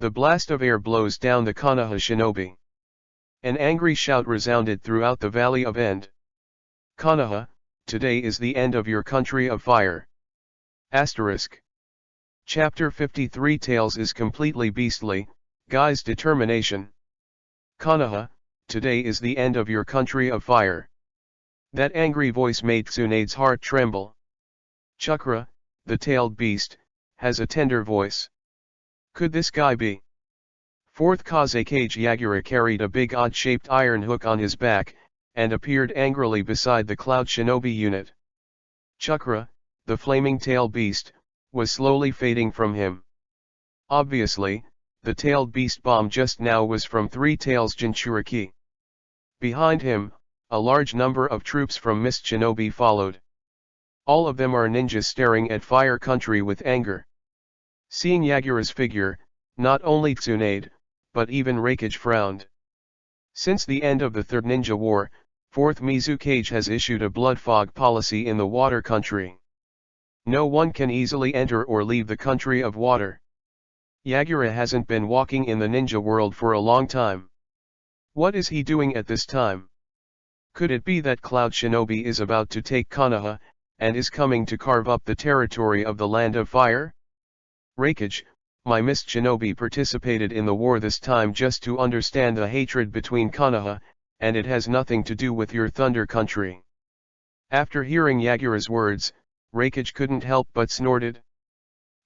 The blast of air blows down the Konoha shinobi. An angry shout resounded throughout the Valley of End. Konoha, today is the end of your country of fire. Asterisk. Chapter 53 Tales is completely beastly, Guy's determination. Konoha, today is the end of your country of fire. That angry voice made Tsunade's heart tremble. Chakra, the tailed beast, has a tender voice. Could this guy be? 4th Kazekage Yagura carried a big odd-shaped iron hook on his back, and appeared angrily beside the Cloud Shinobi unit. Chakra, the flaming tail beast, was slowly fading from him. Obviously, the tailed beast bomb just now was from 3 Tails Jinchuriki. Behind him, a large number of troops from Mist Shinobi followed. All of them are ninjas staring at Fire Country with anger. Seeing Yagura's figure, not only Tsunade, but even Reikage frowned. Since the end of the Third Ninja War, 4th Mizukage has issued a blood fog policy in the water country. No one can easily enter or leave the country of water. Yagura hasn't been walking in the ninja world for a long time. What is he doing at this time? Could it be that Cloud Shinobi is about to take Konoha, and is coming to carve up the territory of the Land of Fire? Reikage, my Mist Shinobi participated in the war this time just to understand the hatred between Konoha, and it has nothing to do with your Thunder Country. After hearing Yagura's words, Reikage couldn't help but snorted.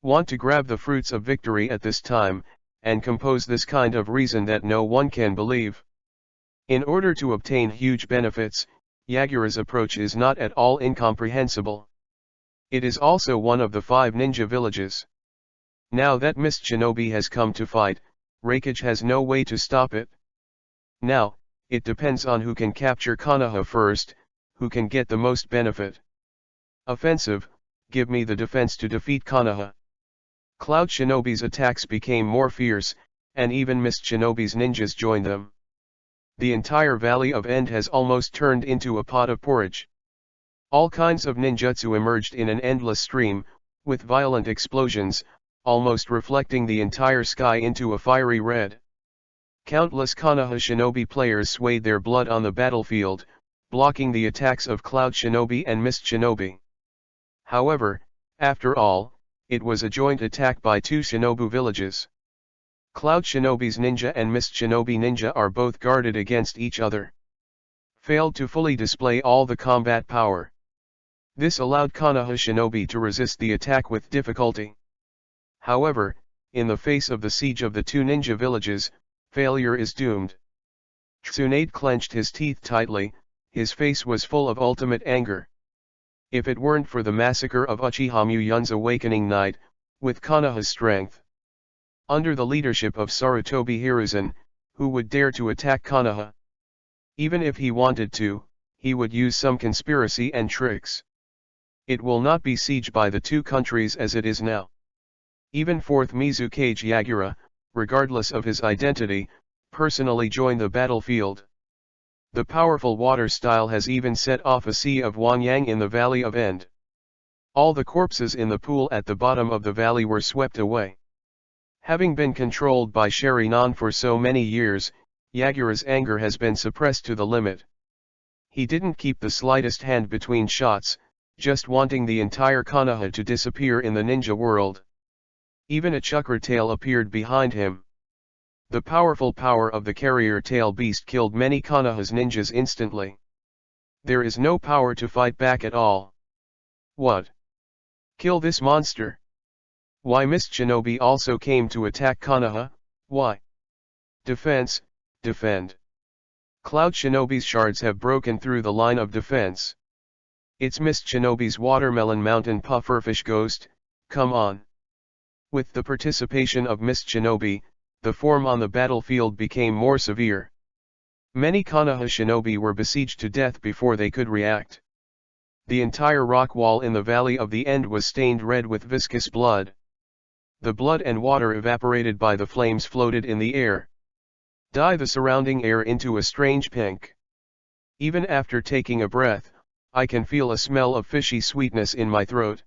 Want to grab the fruits of victory at this time, and compose this kind of reason that no one can believe. In order to obtain huge benefits, Yagura's approach is not at all incomprehensible. It is also one of the 5 ninja villages. Now that Mist Shinobi has come to fight, Raikage has no way to stop it. Now, it depends on who can capture Konoha first, who can get the most benefit. Offensive, give me the defense to defeat Konoha. Cloud Shinobi's attacks became more fierce, and even Mist Shinobi's ninjas joined them. The entire Valley of End has almost turned into a pot of porridge. All kinds of ninjutsu emerged in an endless stream, with violent explosions, almost reflecting the entire sky into a fiery red. Countless Konoha Shinobi players swayed their blood on the battlefield, blocking the attacks of Cloud Shinobi and Mist Shinobi. However, after all, it was a joint attack by 2 Shinobu villages. Cloud Shinobi's ninja and Mist Shinobi ninja are both guarded against each other. Failed to fully display all the combat power. This allowed Konoha Shinobi to resist the attack with difficulty. However, in the face of the siege of the 2 ninja villages, failure is doomed. Tsunade clenched his teeth tightly, his face was full of ultimate anger. If it weren't for the massacre of Uchiha Muyun's awakening night, with Konoha's strength, under the leadership of Sarutobi Hiruzen, who would dare to attack Konoha? Even if he wanted to, he would use some conspiracy and tricks. It will not be sieged by the 2 countries as it is now. Even 4th Mizukage Yagura, regardless of his identity, personally joined the battlefield. The powerful water style has even set off a sea of Wangyang in the Valley of End. All the corpses in the pool at the bottom of the valley were swept away. Having been controlled by Sharinan for so many years, Yagura's anger has been suppressed to the limit. He didn't keep the slightest hand between shots, just wanting the entire Konoha to disappear in the ninja world. Even a chakra tail appeared behind him. The powerful power of the carrier tail beast killed many Konoha's ninjas instantly. There is no power to fight back at all. What? Kill this monster? Why Mist Shinobi also came to attack Konoha? Why? Defense, defend. Cloud Shinobi's shards have broken through the line of defense. It's Mist Shinobi's Watermelon Mountain Pufferfish Ghost, come on. With the participation of Mist Shinobi, the form on the battlefield became more severe. Many Konoha Shinobi were besieged to death before they could react. The entire rock wall in the Valley of the End was stained red with viscous blood. The blood and water evaporated by the flames floated in the air. Dye the surrounding air into a strange pink. Even after taking a breath, I can feel a smell of fishy sweetness in my throat.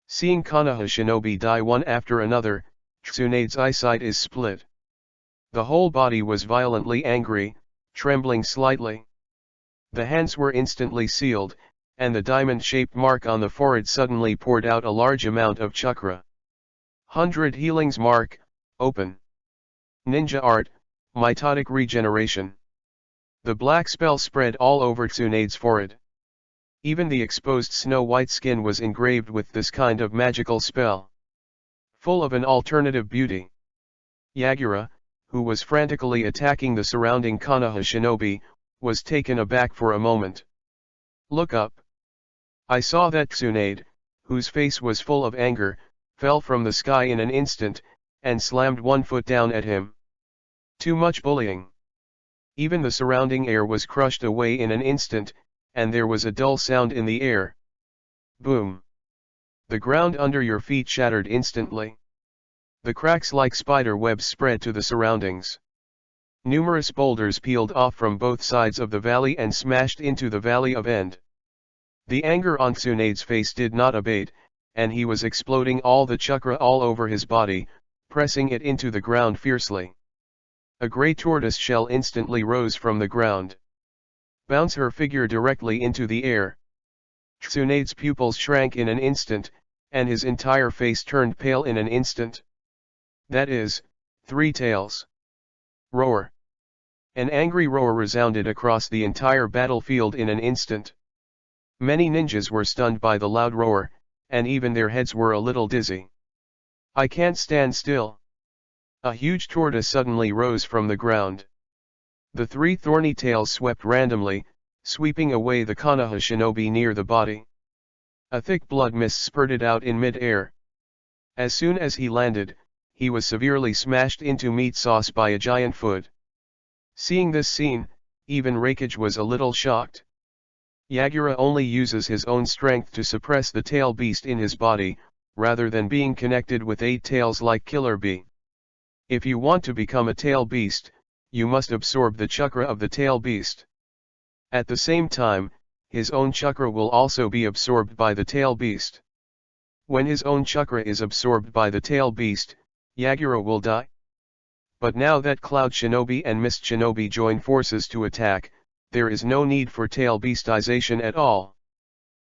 Seeing Konoha Shinobi die one after another, Tsunade's eyesight is split. The whole body was violently angry, trembling slightly. The hands were instantly sealed, and the diamond-shaped mark on the forehead suddenly poured out a large amount of chakra. 100 healings mark, open. Ninja art, mitotic regeneration. The black spell spread all over Tsunade's forehead. Even the exposed snow-white skin was engraved with this kind of magical spell. Full of an alternative beauty. Yagura, who was frantically attacking the surrounding Konoha Shinobi, was taken aback for a moment. Look up. I saw that Tsunade, whose face was full of anger, fell from the sky in an instant, and slammed one foot down at him. Too much bullying. Even the surrounding air was crushed away in an instant, and there was a dull sound in the air. Boom. The ground under your feet shattered instantly. The cracks like spider webs spread to the surroundings. Numerous boulders peeled off from both sides of the valley and smashed into the Valley of End. The anger on Tsunade's face did not abate, and he was exploding all the chakra all over his body, pressing it into the ground fiercely. A grey tortoise shell instantly rose from the ground. Bounce her figure directly into the air. Tsunade's pupils shrank in an instant, and his entire face turned pale in an instant. That is, 3 tails. Roar. An angry roar resounded across the entire battlefield in an instant. Many ninjas were stunned by the loud roar, and even their heads were a little dizzy. I can't stand still. A huge tortoise suddenly rose from the ground. The three thorny tails swept randomly, sweeping away the Konoha shinobi near the body. A thick blood mist spurted out in mid-air. As soon as he landed, he was severely smashed into meat sauce by a giant foot. Seeing this scene, even Reikage was a little shocked. Yagura only uses his own strength to suppress the tail beast in his body, rather than being connected with 8 tails like Killer Bee. If you want to become a tail beast, you must absorb the chakra of the tail beast. At the same time, his own chakra will also be absorbed by the tail beast. When his own chakra is absorbed by the tail beast, Yagura will die. But now that Cloud Shinobi and Mist Shinobi join forces to attack, there is no need for tail beastization at all.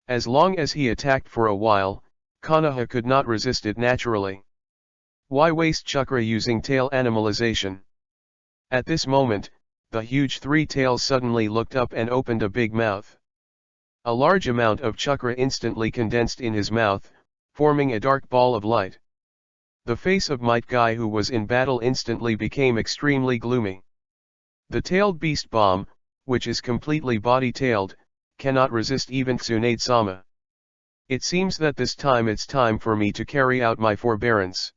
As long as he attacked for a while, Konoha could not resist it naturally. Why waste chakra using tail animalization? At this moment, the huge 3 tails suddenly looked up and opened a big mouth. A large amount of chakra instantly condensed in his mouth, forming a dark ball of light. The face of Might Guy, who was in battle, instantly became extremely gloomy. The tailed beast bomb, which is completely body-tailed, cannot resist even Tsunade-sama. It seems that this time it's time for me to carry out my forbearance.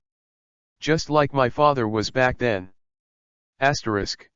Just like my father was back then. Asterisk.